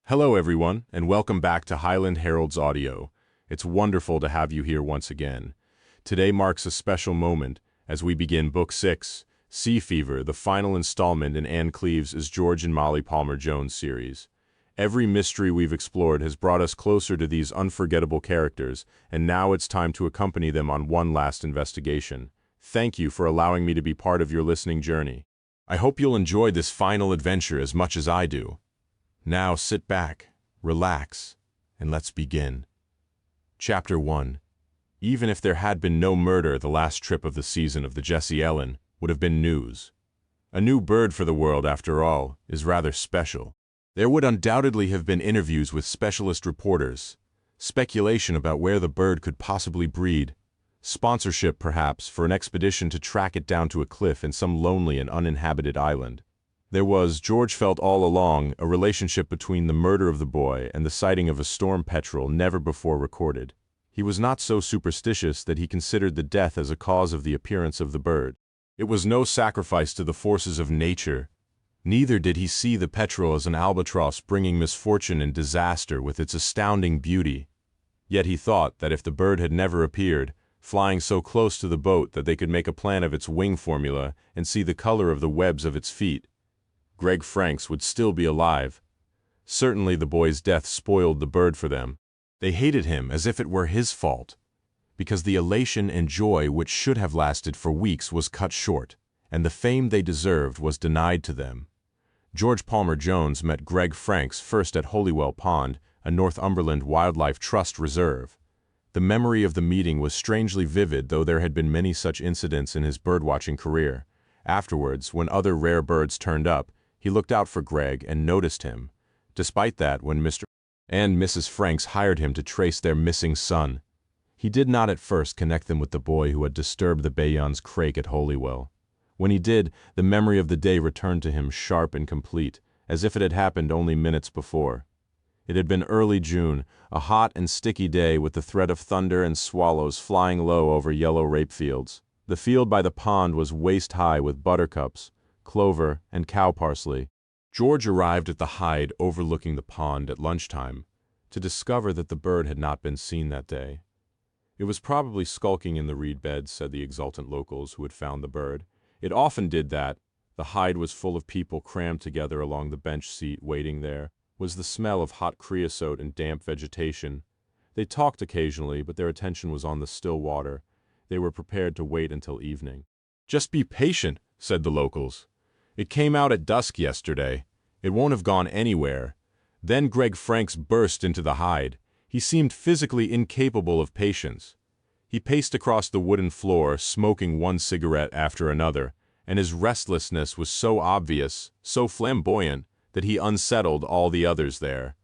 Hello everyone, and welcome back to Highland Herald's Audio. It's wonderful to have you here once again. Today marks a special moment as we begin Book 6, Sea Fever, the final installment in Anne Cleeves' George and Molly Palmer Jones series. Every mystery we've explored has brought us closer to these unforgettable characters, and now it's time to accompany them on one last investigation. Thank you for allowing me to be part of your listening journey. I hope you'll enjoy this final adventure as much as I do. Now sit back, relax, and let's begin. Chapter 1. Even if there had been no murder, the last trip of the season of the Jessie Ellen would have been news. A new bird for the world, after all, is rather special. There would undoubtedly have been interviews with specialist reporters, speculation about where the bird could possibly breed, sponsorship perhaps for an expedition to track it down to a cliff in some lonely and uninhabited island. There was, George felt all along, a relationship between the murder of the boy and the sighting of a storm petrel never before recorded. He was not so superstitious that he considered the death as a cause of the appearance of the bird. It was no sacrifice to the forces of nature. Neither did he see the petrel as an albatross bringing misfortune and disaster with its astounding beauty. Yet he thought that if the bird had never appeared, flying so close to the boat that they could make a plan of its wing formula and see the color of the webs of its feet, Greg Franks would still be alive. Certainly the boy's death spoiled the bird for them. They hated him as if it were his fault, because the elation and joy which should have lasted for weeks was cut short, and the fame they deserved was denied to them. George Palmer Jones met Greg Franks first at Holywell Pond, a Northumberland Wildlife Trust reserve. The memory of the meeting was strangely vivid, though there had been many such incidents in his birdwatching career. Afterwards, when other rare birds turned up, he looked out for Greg and noticed him. Despite that, when Mr. and Mrs. Franks hired him to trace their missing son, he did not at first connect them with the boy who had disturbed the Bayon's crake at Holywell. When he did, the memory of the day returned to him sharp and complete, as if it had happened only minutes before. It had been early June, a hot and sticky day with the threat of thunder and swallows flying low over yellow rape fields. The field by the pond was waist-high with buttercups, clover, and cow parsley. George arrived at the hide overlooking the pond at lunchtime to discover that the bird had not been seen that day. It was probably skulking in the reed beds, said the exultant locals who had found the bird. It often did that. The hide was full of people crammed together along the bench seat. Waiting there was the smell of hot creosote and damp vegetation. They talked occasionally, but their attention was on the still water. They were prepared to wait until evening. "Just be patient," said the locals. "It came out at dusk yesterday. It won't have gone anywhere." Then Greg Franks burst into the hide. He seemed physically incapable of patience. He paced across the wooden floor, smoking one cigarette after another, and his restlessness was so obvious, so flamboyant, that he unsettled all the others there.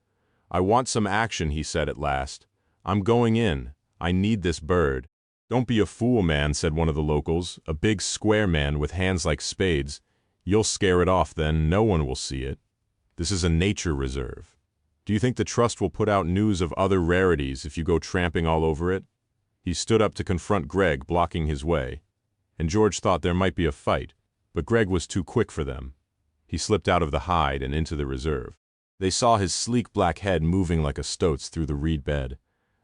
"I want some action," he said at last. "I'm going in. I need this bird." "Don't be a fool, man," said one of the locals, a big square man with hands like spades. "You'll scare it off then. No one will see it. This is a nature reserve. Do you think the trust will put out news of other rarities if you go tramping all over it?" He stood up to confront Greg, blocking his way, and George thought there might be a fight, but Greg was too quick for them. He slipped out of the hide and into the reserve. They saw his sleek black head moving like a stoat's through the reed bed.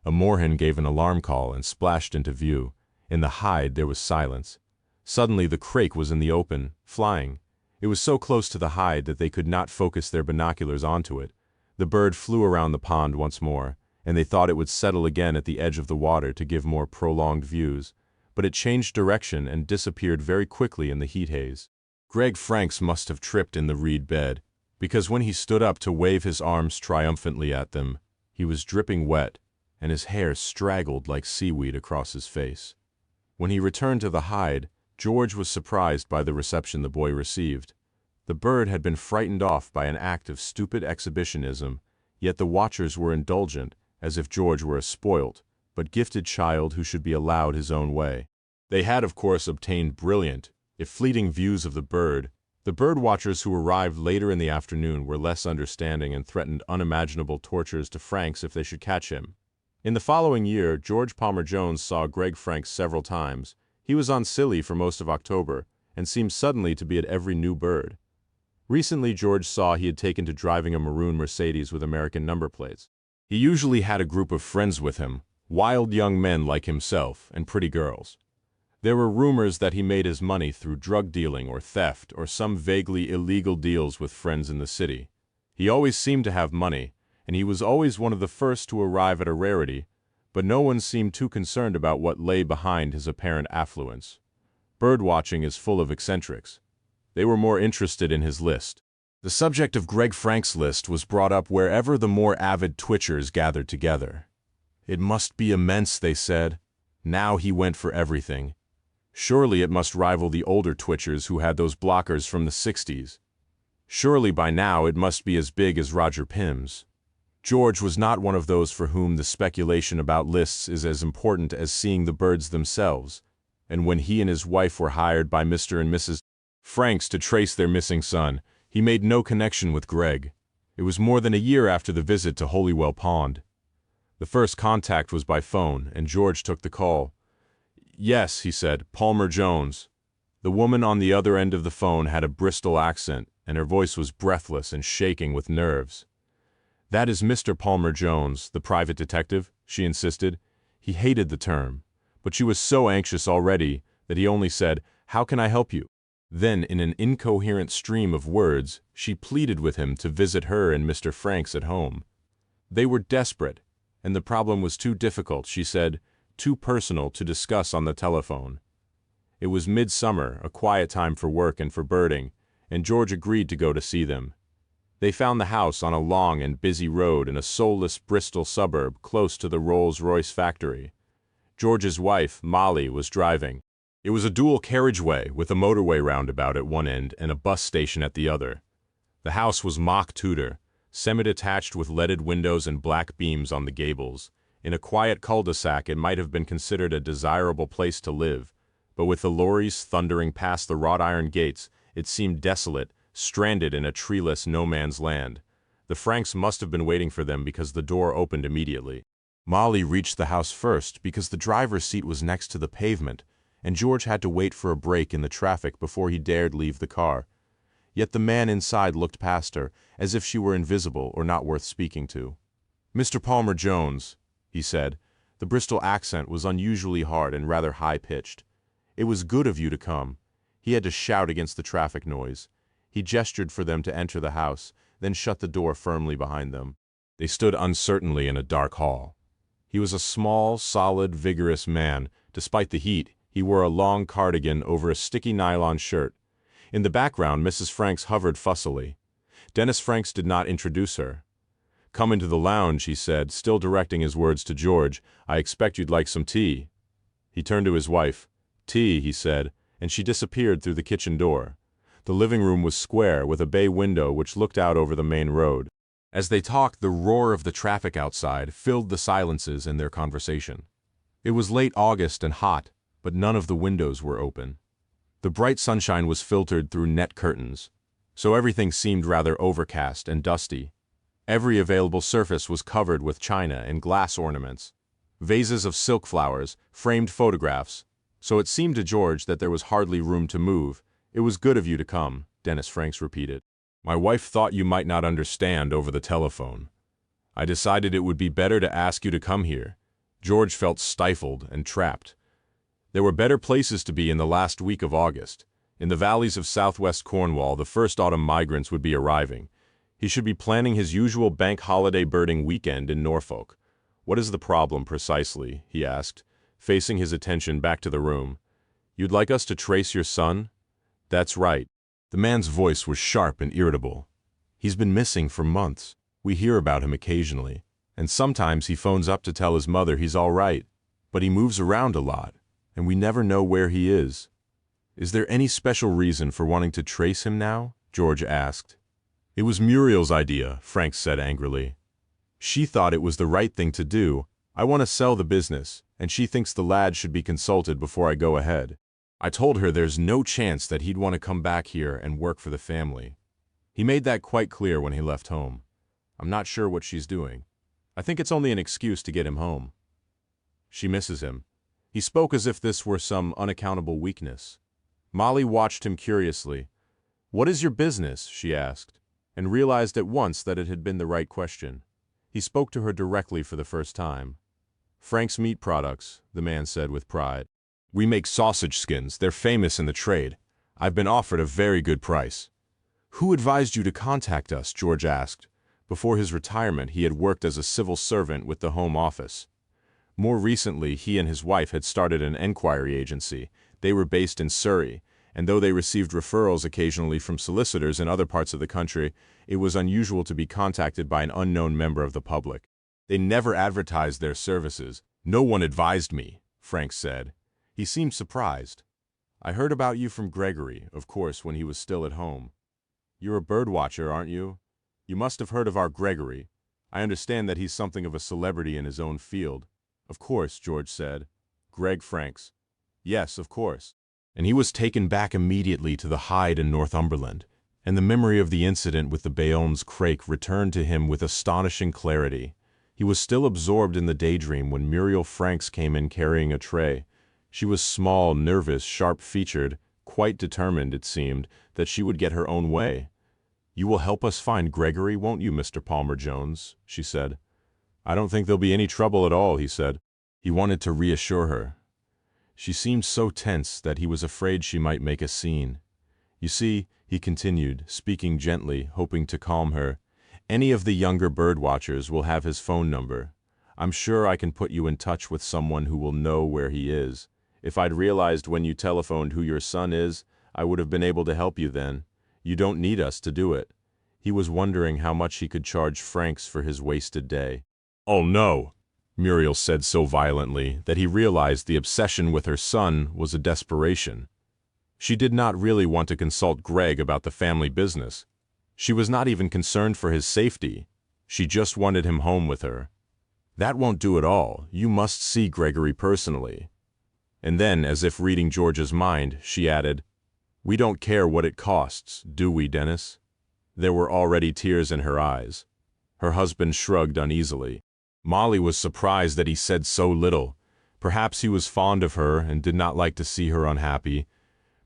A moorhen gave an alarm call and splashed into view. In the hide there was silence. Suddenly the crake was in the open, flying. It was so close to the hide that they could not focus their binoculars onto it. The bird flew around the pond once more, and they thought it would settle again at the edge of the water to give more prolonged views, but it changed direction and disappeared very quickly in the heat haze. Greg Franks must have tripped in the reed bed, because when he stood up to wave his arms triumphantly at them, he was dripping wet, and his hair straggled like seaweed across his face. When he returned to the hide, George was surprised by the reception the boy received. The bird had been frightened off by an act of stupid exhibitionism, yet the watchers were indulgent, as if George were a spoilt, but gifted child who should be allowed his own way. They had, of course, obtained brilliant, if fleeting views of the bird. The bird watchers who arrived later in the afternoon were less understanding and threatened unimaginable tortures to Franks if they should catch him. In the following year, George Palmer Jones saw Greg Franks several times. He was on Scilly for most of October, and seemed suddenly to be at every new bird. Recently, George saw he had taken to driving a maroon Mercedes with American number plates. He usually had a group of friends with him, wild young men like himself, and pretty girls. There were rumors that he made his money through drug dealing or theft or some vaguely illegal deals with friends in the city. He always seemed to have money, and he was always one of the first to arrive at a rarity, but no one seemed too concerned about what lay behind his apparent affluence. Birdwatching is full of eccentrics. They were more interested in his list. The subject of Greg Frank's list was brought up wherever the more avid twitchers gathered together. It must be immense, they said. Now he went for everything. Surely it must rival the older twitchers who had those blockers from the 60s. Surely by now it must be as big as Roger Pym's. George was not one of those for whom the speculation about lists is as important as seeing the birds themselves, and when he and his wife were hired by Mr. and Mrs. Franks to trace their missing son, he made no connection with Greg. It was more than a year after the visit to Holywell Pond. The first contact was by phone, and George took the call. "Yes," he said, "Palmer Jones." The woman on the other end of the phone had a Bristol accent, and her voice was breathless and shaking with nerves. "That is Mr. Palmer Jones, the private detective," she insisted. He hated the term, but she was so anxious already that he only said, "How can I help you?" Then, in an incoherent stream of words, she pleaded with him to visit her and Mr. Franks at home. They were desperate, and the problem was too difficult, she said, too personal to discuss on the telephone. It was midsummer, a quiet time for work and for birding, and George agreed to go to see them. They found the house on a long and busy road in a soulless Bristol suburb close to the Rolls-Royce factory. George's wife, Molly, was driving. It was a dual carriageway with a motorway roundabout at one end and a bus station at the other. The house was mock Tudor, semi-detached with leaded windows and black beams on the gables. In a quiet cul-de-sac it might have been considered a desirable place to live, but with the lorries thundering past the wrought-iron gates, it seemed desolate, stranded in a treeless no-man's land. The Franks must have been waiting for them because the door opened immediately. Molly reached the house first because the driver's seat was next to the pavement, and George had to wait for a break in the traffic before he dared leave the car. Yet the man inside looked past her, as if she were invisible or not worth speaking to. "Mr. Palmer Jones," he said. The Bristol accent was unusually hard and rather high-pitched. "It was good of you to come." He had to shout against the traffic noise. He gestured for them to enter the house, then shut the door firmly behind them. They stood uncertainly in a dark hall. He was a small, solid, vigorous man. Despite the heat, he wore a long cardigan over a sticky nylon shirt. In the background, Mrs. Franks hovered fussily. Dennis Franks did not introduce her. "Come into the lounge," he said, still directing his words to George. "I expect you'd like some tea." He turned to his wife. "Tea," he said, and she disappeared through the kitchen door. The living room was square, with a bay window which looked out over the main road. As they talked, the roar of the traffic outside filled the silences in their conversation. It was late August and hot, but none of the windows were open. The bright sunshine was filtered through net curtains, so everything seemed rather overcast and dusty. Every available surface was covered with china and glass ornaments, vases of silk flowers, framed photographs, so it seemed to George that there was hardly room to move. "It was good of you to come," Dennis Franks repeated. "My wife thought you might not understand over the telephone. I decided it would be better to ask you to come here." George felt stifled and trapped. There were better places to be in the last week of August. In the valleys of southwest Cornwall, the first autumn migrants would be arriving. He should be planning his usual bank holiday birding weekend in Norfolk. "What is the problem precisely?" he asked, facing his attention back to the room. "You'd like us to trace your son?" "That's right." The man's voice was sharp and irritable. "He's been missing for months. We hear about him occasionally, and sometimes he phones up to tell his mother he's all right. But he moves around a lot, and we never know where he is." "Is there any special reason for wanting to trace him now?" George asked. "It was Muriel's idea," Frank said angrily. "She thought it was the right thing to do. I want to sell the business, and she thinks the lad should be consulted before I go ahead. I told her there's no chance that he'd want to come back here and work for the family. He made that quite clear when he left home. I'm not sure what she's doing. I think it's only an excuse to get him home. She misses him." He spoke as if this were some unaccountable weakness. Molly watched him curiously. "What is your business?" she asked, and realized at once that it had been the right question. He spoke to her directly for the first time. "Frank's Meat Products," the man said with pride. "We make sausage skins. They're famous in the trade. I've been offered a very good price." "Who advised you to contact us?" George asked. Before his retirement, he had worked as a civil servant with the Home Office. More recently, he and his wife had started an enquiry agency. They were based in Surrey, and though they received referrals occasionally from solicitors in other parts of the country, it was unusual to be contacted by an unknown member of the public. They never advertised their services. "No one advised me," Frank said. He seemed surprised. "I heard about you from Gregory, of course, when he was still at home. You're a birdwatcher, aren't you? You must have heard of our Gregory. I understand that he's something of a celebrity in his own field." "Of course," George said. "Greg Franks." "Yes, of course." And he was taken back immediately to the Hyde in Northumberland, and the memory of the incident with the Bayonne's crake returned to him with astonishing clarity. He was still absorbed in the daydream when Muriel Franks came in carrying a tray. She was small, nervous, sharp-featured, quite determined, it seemed, that she would get her own way. "You will help us find Gregory, won't you, Mr. Palmer-Jones?" she said. "I don't think there'll be any trouble at all," he said. He wanted to reassure her. She seemed so tense that he was afraid she might make a scene. "You see," he continued, speaking gently, hoping to calm her, "any of the younger birdwatchers will have his phone number. I'm sure I can put you in touch with someone who will know where he is. If I'd realized when you telephoned who your son is, I would have been able to help you then. You don't need us to do it." He was wondering how much he could charge Franks for his wasted day. "Oh no," Muriel said so violently that he realized the obsession with her son was a desperation. She did not really want to consult Greg about the family business. She was not even concerned for his safety. She just wanted him home with her. "That won't do at all. You must see Gregory personally." And then, as if reading George's mind, she added, "We don't care what it costs, do we, Dennis?" There were already tears in her eyes. Her husband shrugged uneasily. Molly was surprised that he said so little. Perhaps he was fond of her and did not like to see her unhappy.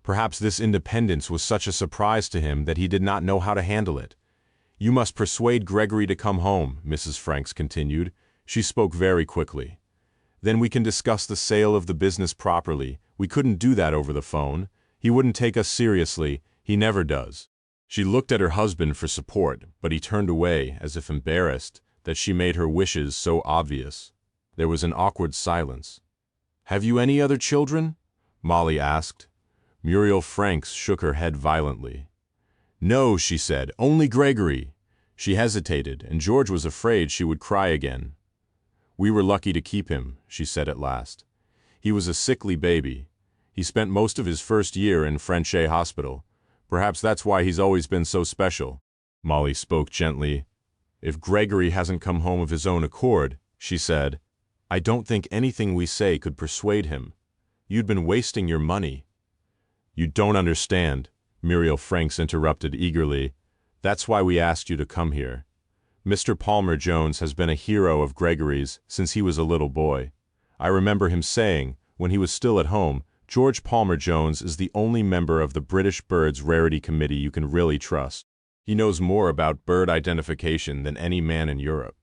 Perhaps this independence was such a surprise to him that he did not know how to handle it. "You must persuade Gregory to come home," Mrs. Franks continued. She spoke very quickly. "Then we can discuss the sale of the business properly. We couldn't do that over the phone. He wouldn't take us seriously. He never does." She looked at her husband for support, but he turned away as if embarrassed that she made her wishes so obvious. There was an awkward silence. "Have you any other children?" Molly asked. Muriel Franks shook her head violently. "No," she said, "only Gregory." She hesitated, and George was afraid she would cry again. "We were lucky to keep him," she said at last. "He was a sickly baby. He spent most of his first year in Frenchay Hospital. Perhaps that's why he's always been so special." Molly spoke gently. "If Gregory hasn't come home of his own accord," she said, "I don't think anything we say could persuade him. You'd been wasting your money." "You don't understand," Muriel Franks interrupted eagerly. "That's why we asked you to come here. Mr. Palmer-Jones has been a hero of Gregory's since he was a little boy. I remember him saying, when he was still at home, George Palmer-Jones is the only member of the British Birds Rarity Committee you can really trust. He knows more about bird identification than any man in Europe."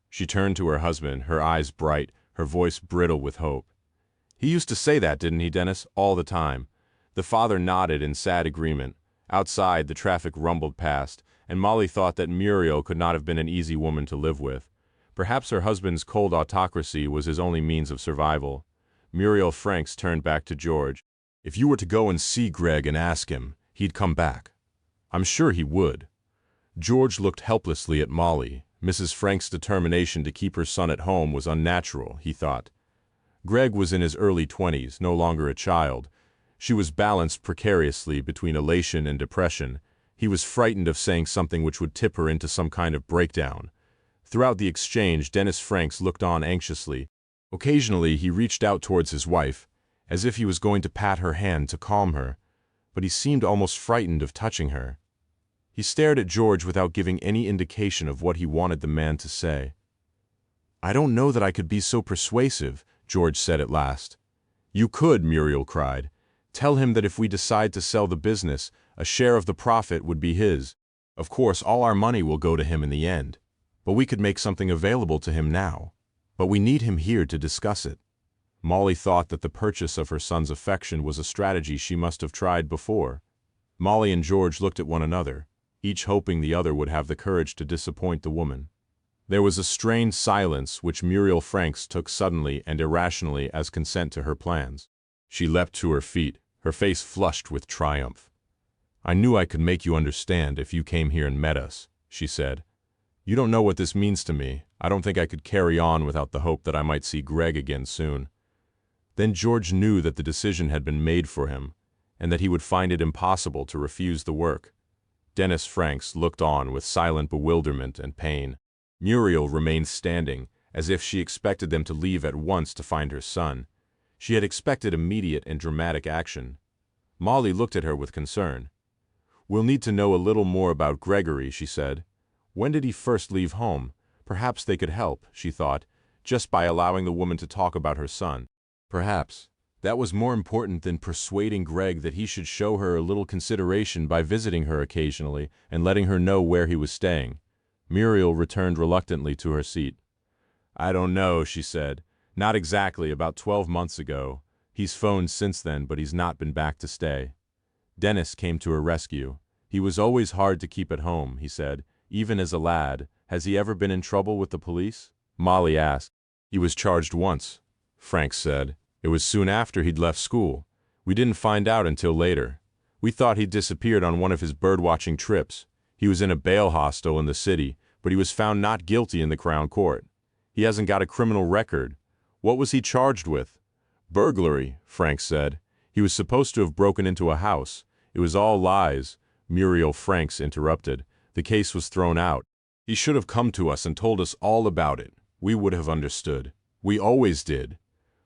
She turned to her husband, her eyes bright, her voice brittle with hope. "He used to say that, didn't he, Dennis, all the time?" The father nodded in sad agreement. Outside, the traffic rumbled past, and Molly thought that Muriel could not have been an easy woman to live with. Perhaps her husband's cold autocracy was his only means of survival. Muriel Franks turned back to George. "If you were to go and see Greg and ask him, he'd come back. I'm sure he would." George looked helplessly at Molly. Mrs. Franks' determination to keep her son at home was unnatural, he thought. Greg was in his early 20s, no longer a child. She was balanced precariously between elation and depression. He was frightened of saying something which would tip her into some kind of breakdown. Throughout the exchange, Dennis Franks looked on anxiously. Occasionally, he reached out towards his wife, as if he was going to pat her hand to calm her, but he seemed almost frightened of touching her. He stared at George without giving any indication of what he wanted the man to say. "I don't know that I could be so persuasive," George said at last. "You could," Muriel cried. "Tell him that if we decide to sell the business, A share of the profit would be his. Of course, all our money will go to him in the end. But we could make something available to him now. But we need him here to discuss it. Molly thought that the purchase of her son's affection was a strategy she must have tried before. Molly and George looked at one another, each hoping the other would have the courage to disappoint the woman. There was a strained silence which Muriel Franks took suddenly and irrationally as consent to her plans. She leapt to her feet, her face flushed with triumph. "I knew I could make you understand if you came here and met us," she said. "You don't know what this means to me. I don't think I could carry on without the hope that I might see Greg again soon." Then George knew that the decision had been made for him, and that he would find it impossible to refuse the work. Dennis Franks looked on with silent bewilderment and pain. Muriel remained standing, as if she expected them to leave at once to find her son. She had expected immediate and dramatic action. Molly looked at her with concern. "We'll need to know a little more about Gregory," she said. "When did he first leave home? Perhaps they could help," she thought, just by allowing the woman to talk about her son. Perhaps that was more important than persuading Greg that he should show her a little consideration by visiting her occasionally and letting her know where he was staying. Muriel returned reluctantly to her seat. "I don't know," she said. "Not exactly, about 12 months ago. He's phoned since then, but he's not been back to stay." Dennis came to her rescue. "He was always hard to keep at home," he said, "even as a lad. Has he ever been in trouble with the police?" Molly asked. "He was charged once," Franks said. "It was soon after he'd left school. We didn't find out until later. We thought he'd disappeared on one of his birdwatching trips. He was in a bail hostel in the city, but he was found not guilty in the Crown Court. He hasn't got a criminal record. What was he charged with?" "Burglary," Franks said. "He was supposed to have broken into a house. It was all lies." Muriel Franks interrupted. "The case was thrown out. He should have come to us and told us all about it. We would have understood. We always did.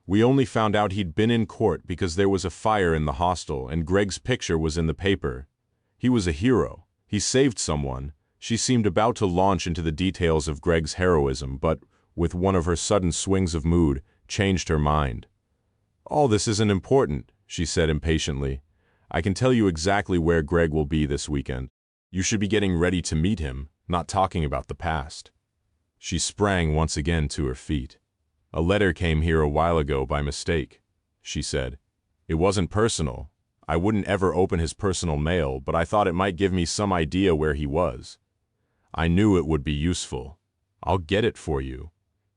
We only found out he'd been in court because there was a fire in the hostel and Greg's picture was in the paper. He was a hero. He saved someone." She seemed about to launch into the details of Greg's heroism, but, with one of her sudden swings of mood, changed her mind. "All this isn't important," she said impatiently. "I can tell you exactly where Greg will be this weekend. You should be getting ready to meet him, not talking about the past." She sprang once again to her feet. "A letter came here a while ago by mistake," she said. "It wasn't personal. I wouldn't ever open his personal mail, but I thought it might give me some idea where he was. I knew it would be useful. I'll get it for you."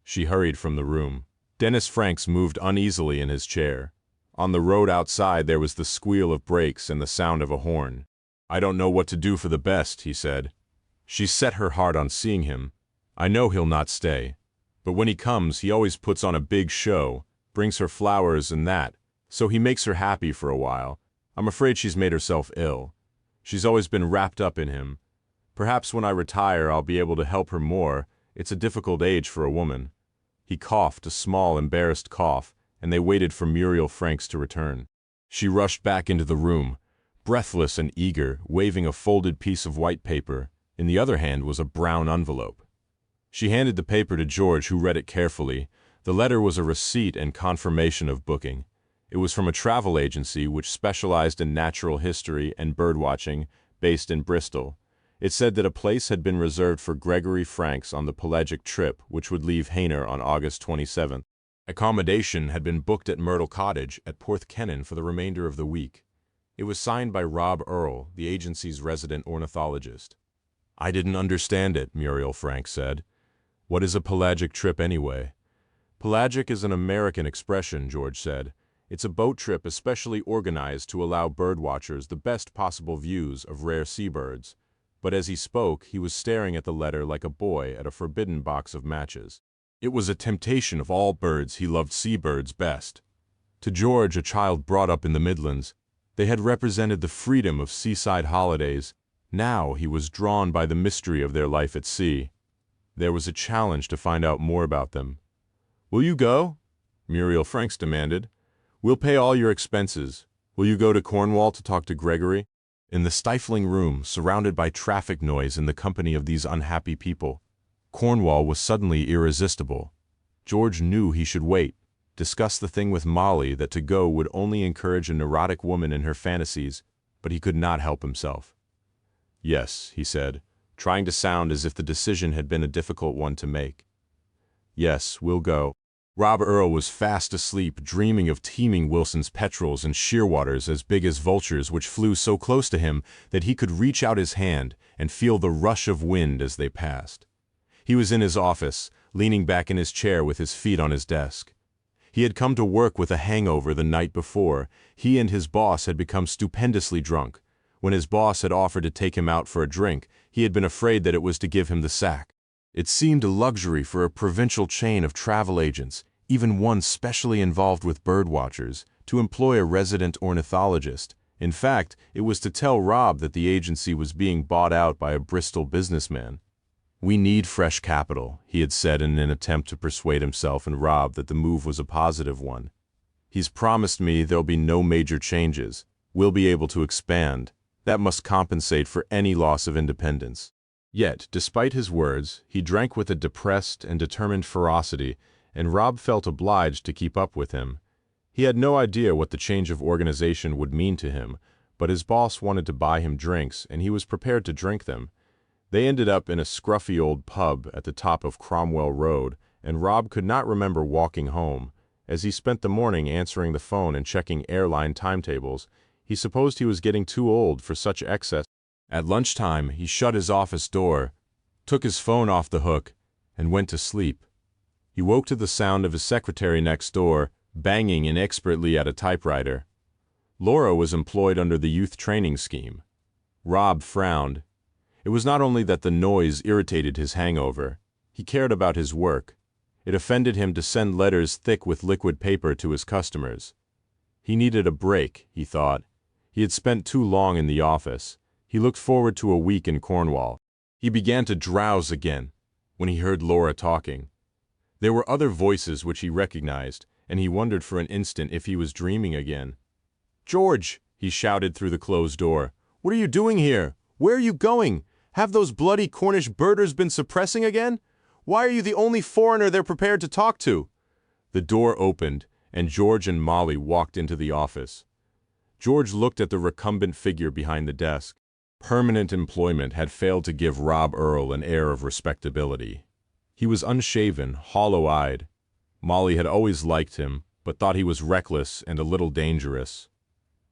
She hurried from the room. Dennis Franks moved uneasily in his chair. On the road outside there was the squeal of brakes and the sound of a horn. "I don't know what to do for the best," he said. She set her heart on seeing him. "I know he'll not stay. But when he comes, he always puts on a big show, brings her flowers and that, so he makes her happy for a while. I'm afraid she's made herself ill. She's always been wrapped up in him. Perhaps when I retire I'll be able to help her more. It's a difficult age for a woman." He coughed a small, embarrassed cough, and they waited for Muriel Franks to return. She rushed back into the room, breathless and eager, waving a folded piece of white paper. In the other hand was a brown envelope. She handed the paper to George, who read it carefully. The letter was a receipt and confirmation of booking. It was from a travel agency which specialized in natural history and birdwatching, based in Bristol. It said that a place had been reserved for Gregory Franks on the pelagic trip which would leave Hainer on August 27th. Accommodation had been booked at Myrtle Cottage at Porthkennon for the remainder of the week. It was signed by Rob Earle, the agency's resident ornithologist. "I didn't understand it," Muriel Franks said. "What is a pelagic trip anyway?" "Pelagic is an American expression," George said. "It's a boat trip especially organized to allow birdwatchers the best possible views of rare seabirds." But as he spoke, he was staring at the letter like a boy at a forbidden box of matches. It was a temptation of all birds. He loved seabirds best. To George, a child brought up in the Midlands, they had represented the freedom of seaside holidays. Now he was drawn by the mystery of their life at sea. There was a challenge to find out more about them. "Will you go?" Muriel Franks demanded. "We'll pay all your expenses. Will you go to Cornwall to talk to Gregory?" In the stifling room, surrounded by traffic noise in the company of these unhappy people, Cornwall was suddenly irresistible. George knew he should wait, discuss the thing with Molly, that to go would only encourage a neurotic woman in her fantasies, but he could not help himself. "Yes," he said, trying to sound as if the decision had been a difficult one to make. "Yes, we'll go." Rob Earl was fast asleep, dreaming of teeming Wilson's petrels and shearwaters as big as vultures which flew so close to him that he could reach out his hand and feel the rush of wind as they passed. He was in his office, leaning back in his chair with his feet on his desk. He had come to work with a hangover the night before. He and his boss had become stupendously drunk. When his boss had offered to take him out for a drink, he had been afraid that it was to give him the sack. It seemed a luxury for a provincial chain of travel agents, even one specially involved with birdwatchers, to employ a resident ornithologist. In fact, it was to tell Rob that the agency was being bought out by a Bristol businessman. "We need fresh capital," he had said in an attempt to persuade himself and Rob that the move was a positive one. "He's promised me there'll be no major changes. We'll be able to expand. That must compensate for any loss of independence." Yet, despite his words, he drank with a depressed and determined ferocity, and Rob felt obliged to keep up with him. He had no idea what the change of organization would mean to him, but his boss wanted to buy him drinks, and he was prepared to drink them. They ended up in a scruffy old pub at the top of Cromwell Road, and Rob could not remember walking home. As he spent the morning answering the phone and checking airline timetables, he supposed he was getting too old for such excess. At lunchtime, he shut his office door, took his phone off the hook, and went to sleep. He woke to the sound of his secretary next door, banging inexpertly at a typewriter. Laura was employed under the youth training scheme. Rob frowned. It was not only that the noise irritated his hangover. He cared about his work. It offended him to send letters thick with liquid paper to his customers. He needed a break, he thought. He had spent too long in the office. He looked forward to a week in Cornwall. He began to drowse again when he heard Laura talking. There were other voices which he recognized, and he wondered for an instant if he was dreaming again. "George," he shouted through the closed door, "what are you doing here? Where are you going? Have those bloody Cornish birders been suppressing again? Why are you the only foreigner they're prepared to talk to?" The door opened, and George and Molly walked into the office. George looked at the recumbent figure behind the desk. Permanent employment had failed to give Rob Earl an air of respectability. He was unshaven, hollow-eyed. Molly had always liked him, but thought he was reckless and a little dangerous.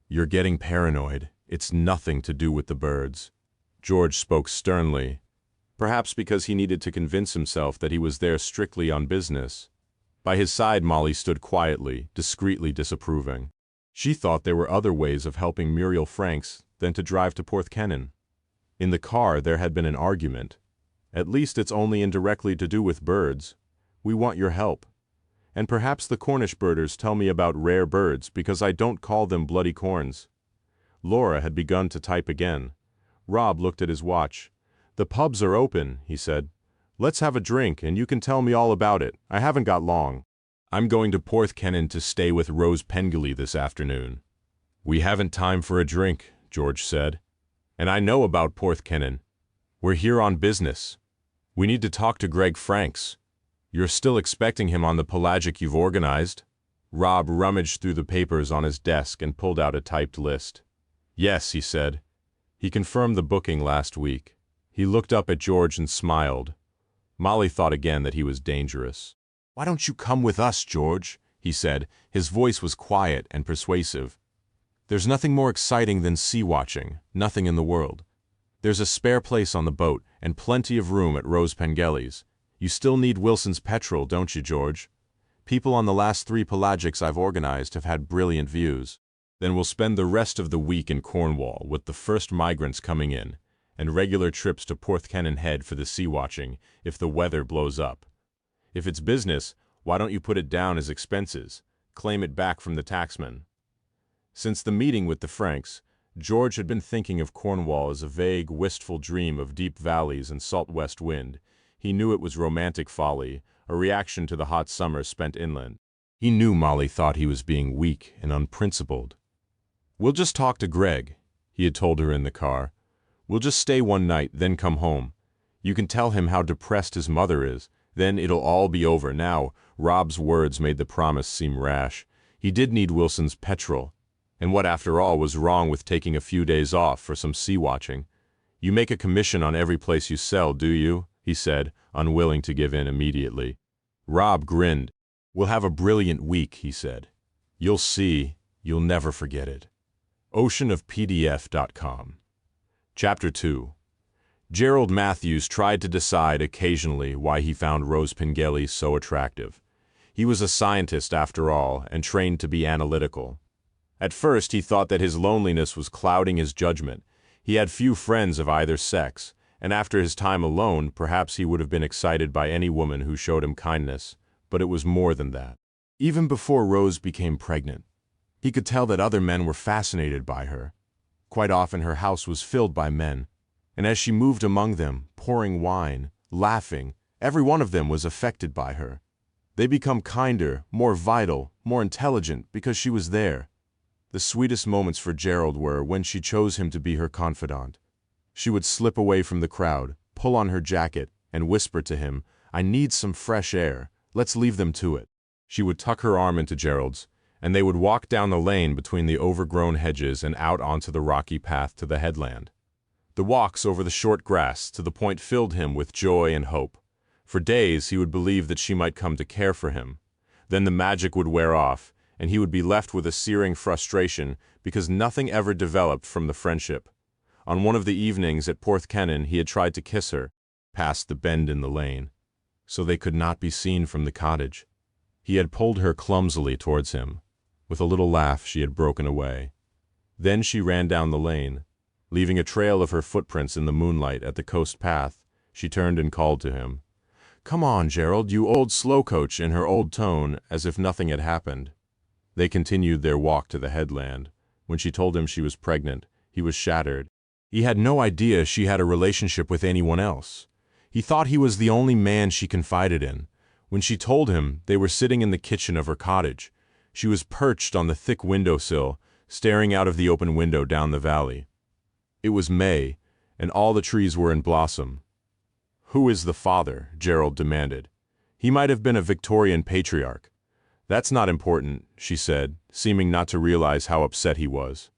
"You're getting paranoid. It's nothing to do with the birds." George spoke sternly, perhaps because he needed to convince himself that he was there strictly on business. By his side, Molly stood quietly, discreetly disapproving. She thought there were other ways of helping Muriel Franks than to drive to Porthkennon. In the car there had been an argument. "At least it's only indirectly to do with birds. We want your help. And perhaps the Cornish birders tell me about rare birds because I don't call them bloody corns." Laura had begun to type again. Rob looked at his watch. "The pubs are open," he said. "Let's have a drink, and you can tell me all about it. I haven't got long." "I'm going to Porthkennon to stay with Rose Pengelly this afternoon." "We haven't time for a drink," George said. "And I know about Porthkennon. We're here on business. We need to talk to Greg Franks. You're still expecting him on the pelagic you've organized?" Rob rummaged through the papers on his desk and pulled out a typed list. "Yes," he said. He confirmed the booking last week. He looked up at George and smiled. Molly thought again that he was dangerous. "Why don't you come with us, George?" he said. His voice was quiet and persuasive. "There's nothing more exciting than sea-watching, nothing in the world. There's a spare place on the boat and plenty of room at Rose Pengelly's. You still need Wilson's petrel, don't you, George? People on the last 3 pelagics I've organized have had brilliant views. Then we'll spend the rest of the week in Cornwall with the first migrants coming in, and regular trips to Porthkennon Head for the sea-watching if the weather blows up. If it's business, why don't you put it down as expenses? Claim it back from the taxman." Since the meeting with the Franks, George had been thinking of Cornwall as a vague, wistful dream of deep valleys and salt west wind. He knew it was romantic folly, a reaction to the hot summer spent inland. He knew Molly thought he was being weak and unprincipled. "We'll just talk to Greg," he had told her in the car. "We'll just stay one night, then come home. You can tell him how depressed his mother is. Then it'll all be over." Now, Rob's words made the promise seem rash. He did need Wilson's petrol, And what, after all, was wrong with taking a few days off for some sea watching? You make a commission on every place you sell, do you? He said, unwilling to give in immediately. Rob grinned. We'll have a brilliant week, he said. You'll see, you'll never forget it. Oceanofpdf.com. Chapter 2. Gerald Matthews tried to decide occasionally why he found Rose Pengelly so attractive. He was a scientist after all, and trained to be analytical. At first he thought that his loneliness was clouding his judgment. He had few friends of either sex, and after his time alone, perhaps he would have been excited by any woman who showed him kindness, but it was more than that. Even before Rose became pregnant, he could tell that other men were fascinated by her. Quite often her house was filled by men, and as she moved among them, pouring wine, laughing, every one of them was affected by her. They become kinder, more vital, more intelligent because she was there. The sweetest moments for Gerald were when she chose him to be her confidant. She would slip away from the crowd, pull on her jacket, and whisper to him, "I need some fresh air. Let's leave them to it." She would tuck her arm into Gerald's, and they would walk down the lane between the overgrown hedges and out onto the rocky path to the headland. The walks over the short grass to the point filled him with joy and hope. For days he would believe that she might come to care for him. Then the magic would wear off, and he would be left with a searing frustration because nothing ever developed from the friendship. On one of the evenings at Porthkennon he had tried to kiss her, past the bend in the lane, so they could not be seen from the cottage. He had pulled her clumsily towards him. With a little laugh she had broken away. Then she ran down the lane. Leaving a trail of her footprints in the moonlight at the coast path, she turned and called to him. "Come on, Gerald, you old slow coach," in her old tone, as if nothing had happened. They continued their walk to the headland. When she told him she was pregnant, he was shattered. He had no idea she had a relationship with anyone else. He thought he was the only man she confided in. When she told him, they were sitting in the kitchen of her cottage. She was perched on the thick windowsill, staring out of the open window down the valley. It was May, and all the trees were in blossom. "Who is the father?" Gerald demanded. "He might have been a Victorian patriarch." "That's not important," she said, seeming not to realize how upset he was.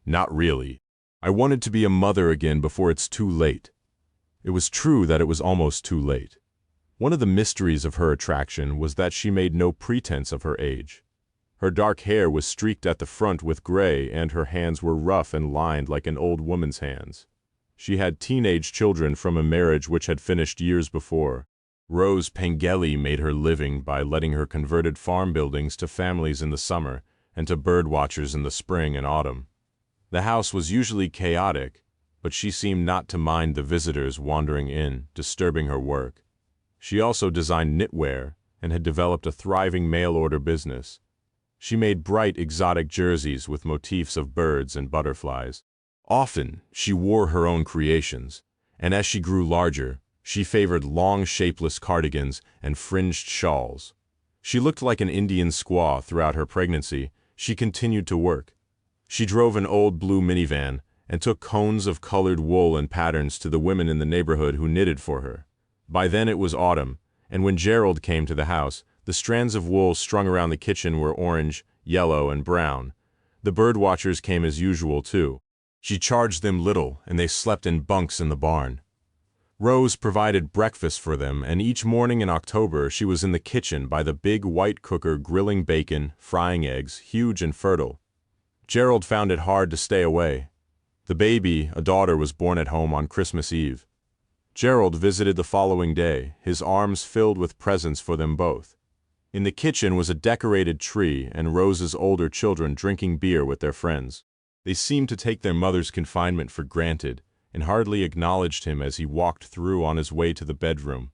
"Not really. I wanted to be a mother again before it's too late." It was true that it was almost too late. One of the mysteries of her attraction was that she made no pretense of her age. Her dark hair was streaked at the front with gray, and her hands were rough and lined like an old woman's hands. She had teenage children from a marriage which had finished years before. Rose Pengelly made her living by letting her converted farm buildings to families in the summer and to birdwatchers in the spring and autumn. The house was usually chaotic, but she seemed not to mind the visitors wandering in, disturbing her work. She also designed knitwear and had developed a thriving mail-order business. She made bright, exotic jerseys with motifs of birds and butterflies. Often, she wore her own creations, and as she grew larger, she favored long, shapeless cardigans and fringed shawls. She looked like an Indian squaw throughout her pregnancy. She continued to work. She drove an old blue minivan and took cones of colored wool and patterns to the women in the neighborhood who knitted for her. By then it was autumn, and when Gerald came to the house, the strands of wool strung around the kitchen were orange, yellow, and brown. The birdwatchers came as usual, too. She charged them little, and they slept in bunks in the barn. Rose provided breakfast for them, and each morning in October she was in the kitchen by the big white cooker grilling bacon, frying eggs, huge and fertile. Gerald found it hard to stay away. The baby, a daughter, was born at home on Christmas Eve. Gerald visited the following day, his arms filled with presents for them both. In the kitchen was a decorated tree and Rose's older children drinking beer with their friends. They seemed to take their mother's confinement for granted and hardly acknowledged him as he walked through on his way to the bedroom.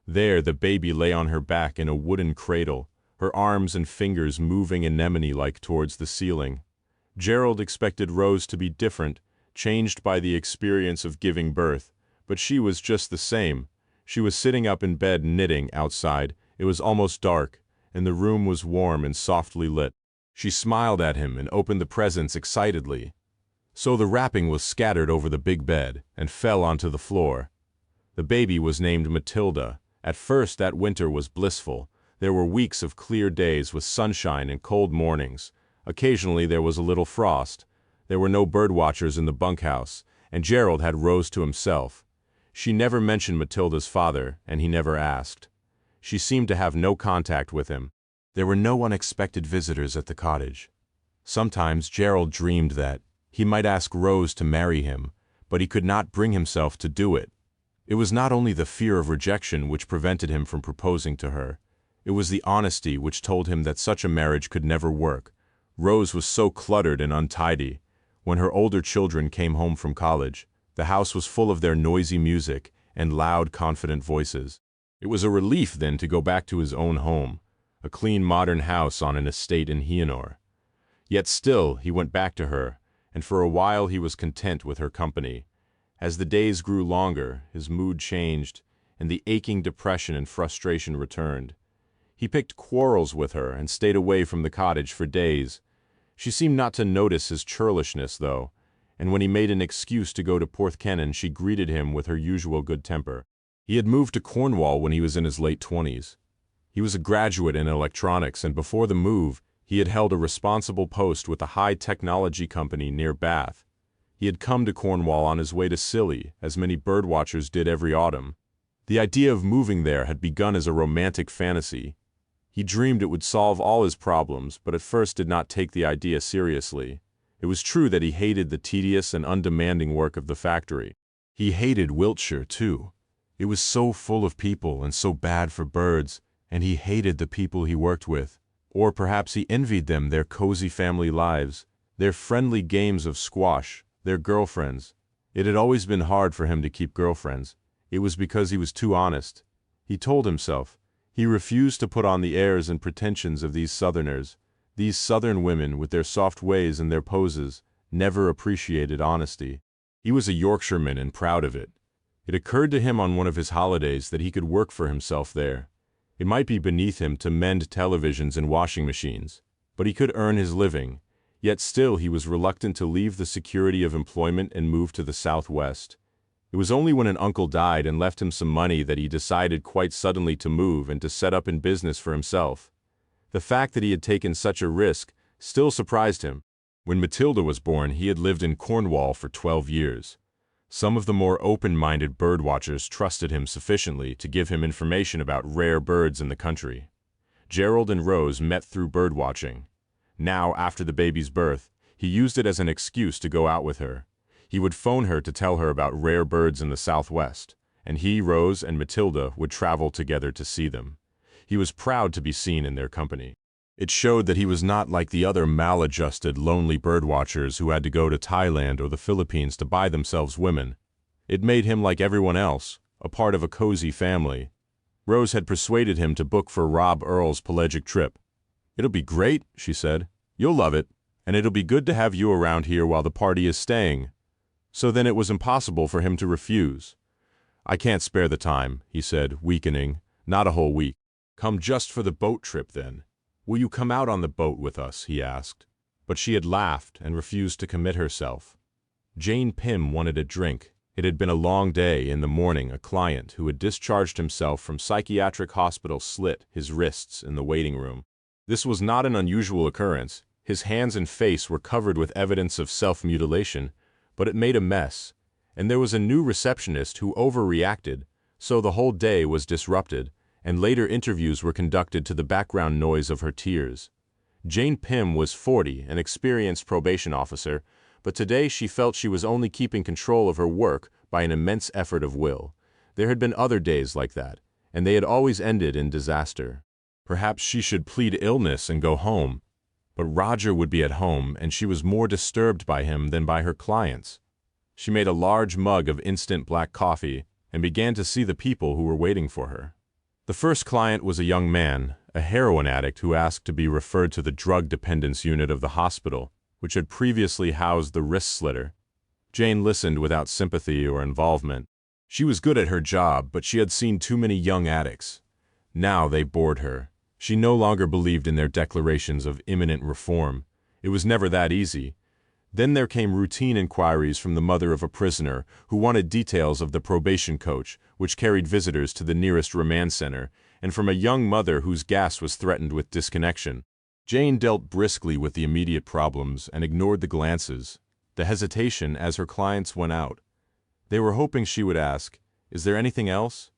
There the baby lay on her back in a wooden cradle, her arms and fingers moving anemone-like towards the ceiling. Gerald expected Rose to be different, changed by the experience of giving birth, but she was just the same. She was sitting up in bed knitting outside. It was almost dark, and the room was warm and softly lit. She smiled at him and opened the presents excitedly. So the wrapping was scattered over the big bed and fell onto the floor. The baby was named Matilda. At first that winter was blissful. There were weeks of clear days with sunshine and cold mornings. Occasionally there was a little frost. There were no birdwatchers in the bunkhouse, and Gerald had Rose to himself. She never mentioned Matilda's father, and he never asked. She seemed to have no contact with him. There were no unexpected visitors at the cottage. Sometimes Gerald dreamed that he might ask Rose to marry him, but he could not bring himself to do it. It was not only the fear of rejection which prevented him from proposing to her. It was the honesty which told him that such a marriage could never work. Rose was so cluttered and untidy. When her older children came home from college, the house was full of their noisy music and loud, confident voices. It was a relief then to go back to his own home, a clean modern house on an estate in Hienor. Yet still he went back to her, and for a while he was content with her company. As the days grew longer, his mood changed, and the aching depression and frustration returned. He picked quarrels with her and stayed away from the cottage for days. She seemed not to notice his churlishness, though, and when he made an excuse to go to Porthkennon, she greeted him with her usual good temper. He had moved to Cornwall when he was in his late 20s. He was a graduate in electronics, and before the move, he had held a responsible post with a high-technology company near Bath. He had come to Cornwall on his way to Scilly, as many birdwatchers did every autumn. The idea of moving there had begun as a romantic fantasy. He dreamed it would solve all his problems, but at first did not take the idea seriously. It was true that he hated the tedious and undemanding work of the factory. He hated Wiltshire, too. It was so full of people and so bad for birds, and he hated the people he worked with. Or perhaps he envied them their cozy family lives, their friendly games of squash, their girlfriends. It had always been hard for him to keep girlfriends. It was because he was too honest. He told himself. He refused to put on the airs and pretensions of these Southerners. These Southern women, with their soft ways and their poses, never appreciated honesty. He was a Yorkshireman and proud of it. It occurred to him on one of his holidays that he could work for himself there. It might be beneath him to mend televisions and washing machines, but he could earn his living. Yet still he was reluctant to leave the security of employment and move to the Southwest. It was only when an uncle died and left him some money that he decided quite suddenly to move and to set up in business for himself. The fact that he had taken such a risk still surprised him. When Matilda was born, he had lived in Cornwall for 12 years. Some of the more open-minded birdwatchers trusted him sufficiently to give him information about rare birds in the country. Gerald and Rose met through birdwatching. Now, after the baby's birth, he used it as an excuse to go out with her. He would phone her to tell her about rare birds in the Southwest, and he, Rose, and Matilda would travel together to see them. He was proud to be seen in their company. It showed that he was not like the other maladjusted, lonely birdwatchers who had to go to Thailand or the Philippines to buy themselves women. It made him like everyone else, a part of a cozy family. Rose had persuaded him to book for Rob Earl's pelagic trip. "It'll be great," she said. "You'll love it, and it'll be good to have you around here while the party is staying." So then it was impossible for him to refuse. "I can't spare the time," he said, weakening. "Not a whole week." "Come just for the boat trip, then." "Will you come out on the boat with us?" he asked. But she had laughed and refused to commit herself. Jane Pym wanted a drink. It had been a long day. In the morning, a client who had discharged himself from psychiatric hospital slit his wrists in the waiting room. This was not an unusual occurrence. His hands and face were covered with evidence of self-mutilation, but it made a mess, and there was a new receptionist who overreacted, so the whole day was disrupted, and later interviews were conducted to the background noise of her tears. Jane Pym was 40, an experienced probation officer, but today she felt she was only keeping control of her work by an immense effort of will. There had been other days like that, and they had always ended in disaster. Perhaps she should plead illness and go home. But Roger would be at home, and she was more disturbed by him than by her clients. She made a large mug of instant black coffee and began to see the people who were waiting for her. The first client was a young man, a heroin addict who asked to be referred to the drug dependence unit of the hospital, which had previously housed the wrist slitter. Jane listened without sympathy or involvement. She was good at her job, but she had seen too many young addicts. Now they bored her. She no longer believed in their declarations of imminent reform. It was never that easy. Then there came routine inquiries from the mother of a prisoner who wanted details of the probation coach, which carried visitors to the nearest remand center, and from a young mother whose gas was threatened with disconnection. Jane dealt briskly with the immediate problems and ignored the glances, the hesitation as her clients went out. They were hoping she would ask, "Is there anything else?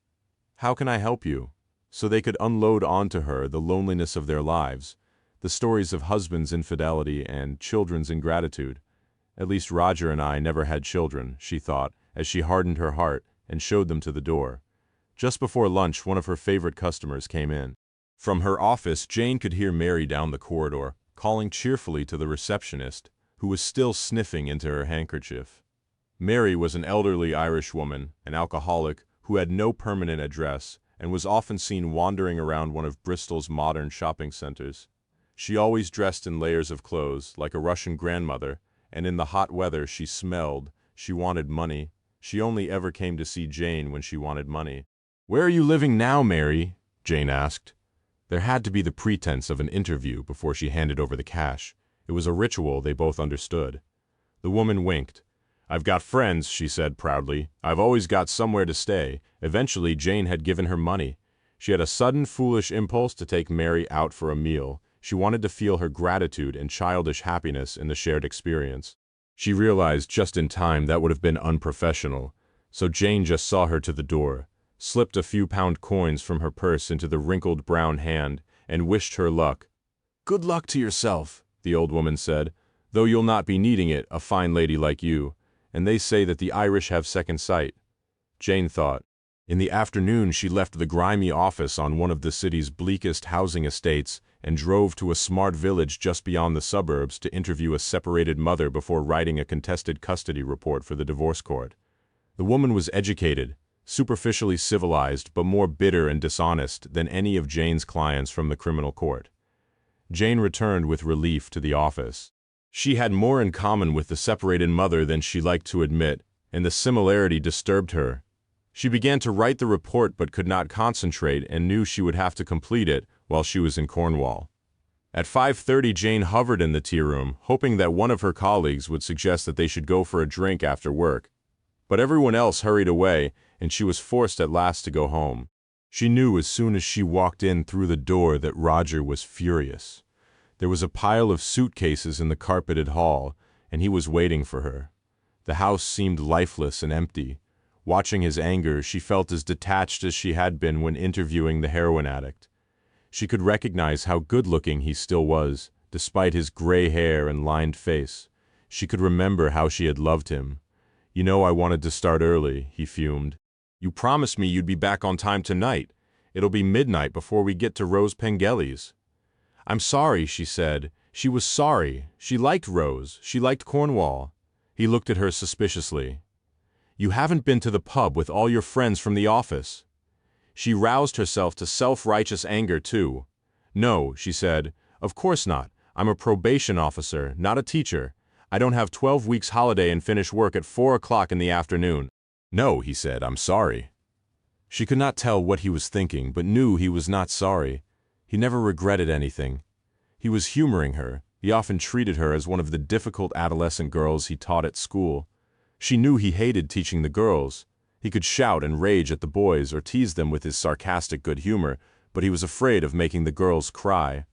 How can I help you?" So they could unload onto her the loneliness of their lives, the stories of husbands' infidelity and children's ingratitude. At least Roger and I never had children, she thought, as she hardened her heart and showed them to the door. Just before lunch, one of her favorite customers came in. From her office, Jane could hear Mary down the corridor, calling cheerfully to the receptionist, who was still sniffing into her handkerchief. Mary was an elderly Irish woman, an alcoholic, who had no permanent address and was often seen wandering around one of Bristol's modern shopping centers. She always dressed in layers of clothes, like a Russian grandmother, and in the hot weather she smelled. She wanted money. She only ever came to see Jane when she wanted money. "Where are you living now, Mary?" Jane asked. There had to be the pretense of an interview before she handed over the cash. It was a ritual they both understood. The woman winked. "I've got friends," she said proudly. "I've always got somewhere to stay." Eventually, Jane had given her money. She had a sudden foolish impulse to take Mary out for a meal. She wanted to feel her gratitude and childish happiness in the shared experience. She realized just in time that would have been unprofessional, so Jane just saw her to the door, slipped a few pound coins from her purse into the wrinkled brown hand, and wished her luck. "Good luck to yourself," the old woman said, "though you'll not be needing it, a fine lady like you, and they say that the Irish have second sight." Jane thought. In the afternoon she left the grimy office on one of the city's bleakest housing estates and drove to a smart village just beyond the suburbs to interview a separated mother before writing a contested custody report for the divorce court. The woman was educated, superficially civilized, but more bitter and dishonest than any of Jane's clients from the criminal court. Jane returned with relief to the office. She had more in common with the separated mother than she liked to admit, and the similarity disturbed her. She began to write the report but could not concentrate and knew she would have to complete it while she was in Cornwall. At 5:30, Jane hovered in the tea room, hoping that one of her colleagues would suggest that they should go for a drink after work. But everyone else hurried away, and she was forced at last to go home. She knew as soon as she walked in through the door that Roger was furious. There was a pile of suitcases in the carpeted hall, and he was waiting for her. The house seemed lifeless and empty. Watching his anger, she felt as detached as she had been when interviewing the heroin addict. She could recognize how good-looking he still was, despite his gray hair and lined face. She could remember how she had loved him. "You know I wanted to start early," he fumed. "You promised me you'd be back on time tonight. It'll be midnight before we get to Rose Pengelly's." "I'm sorry," she said. She was sorry. She liked Rose. She liked Cornwall. He looked at her suspiciously. "You haven't been to the pub with all your friends from the office." She roused herself to self-righteous anger, too. "No," she said. "Of course not. I'm a probation officer, not a teacher. I don't have 12 weeks holiday and finish work at 4 o'clock in the afternoon." "No," he said. "I'm sorry." She could not tell what he was thinking, but knew he was not sorry. He never regretted anything. He was humoring her. He often treated her as one of the difficult adolescent girls he taught at school. She knew he hated teaching the girls. He could shout and rage at the boys or tease them with his sarcastic good humor, but he was afraid of making the girls cry.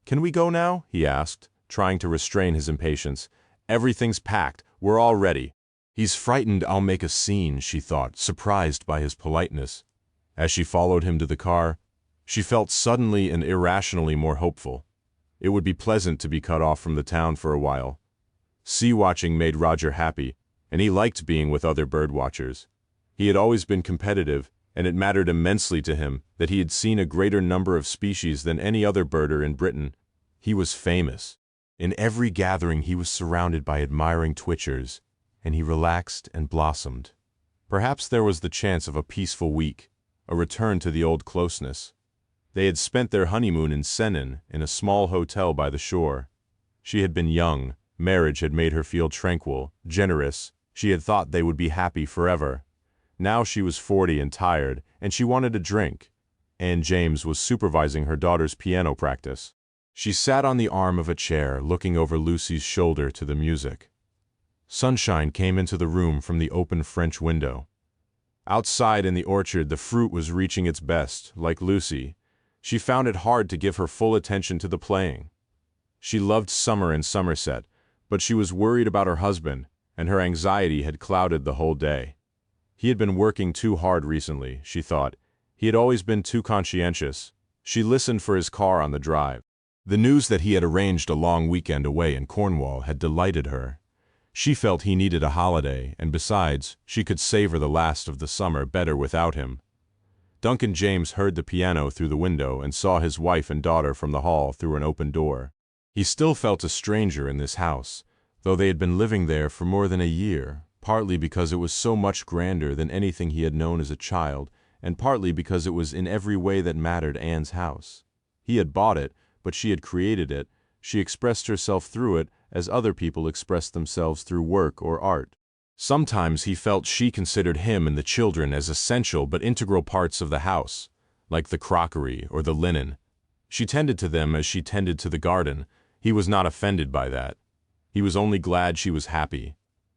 "Can we go now?" he asked, trying to restrain his impatience. "Everything's packed. We're all ready." He's frightened I'll make a scene, she thought, surprised by his politeness. As she followed him to the car, she felt suddenly and irrationally more hopeful. It would be pleasant to be cut off from the town for a while. Sea-watching made Roger happy, and he liked being with other birdwatchers. He had always been competitive, and it mattered immensely to him that he had seen a greater number of species than any other birder in Britain. He was famous. In every gathering he was surrounded by admiring twitchers, and he relaxed and blossomed. Perhaps there was the chance of a peaceful week, a return to the old closeness. They had spent their honeymoon in Sennen, in a small hotel by the shore. She had been young. Marriage had made her feel tranquil, generous. She had thought they would be happy forever. Now she was 40 and tired, and she wanted a drink. Anne James was supervising her daughter's piano practice. She sat on the arm of a chair, looking over Lucy's shoulder to the music. Sunshine came into the room from the open French window. Outside in the orchard, the fruit was reaching its best, like Lucy. She found it hard to give her full attention to the playing. She loved summer in Somerset, but she was worried about her husband, and her anxiety had clouded the whole day. He had been working too hard recently, she thought. He had always been too conscientious. She listened for his car on the drive. The news that he had arranged a long weekend away in Cornwall had delighted her. She felt he needed a holiday, and besides, she could savor the last of the summer better without him. Duncan James heard the piano through the window and saw his wife and daughter from the hall through an open door. He still felt a stranger in this house, though they had been living there for more than a year, partly because it was so much grander than anything he had known as a child, and partly because it was in every way that mattered Anne's house. He had bought it, but she had created it. She expressed herself through it as other people expressed themselves through work or art. Sometimes he felt she considered him and the children as essential but integral parts of the house, like the crockery or the linen. She tended to them as she tended to the garden. He was not offended by that. He was only glad she was happy.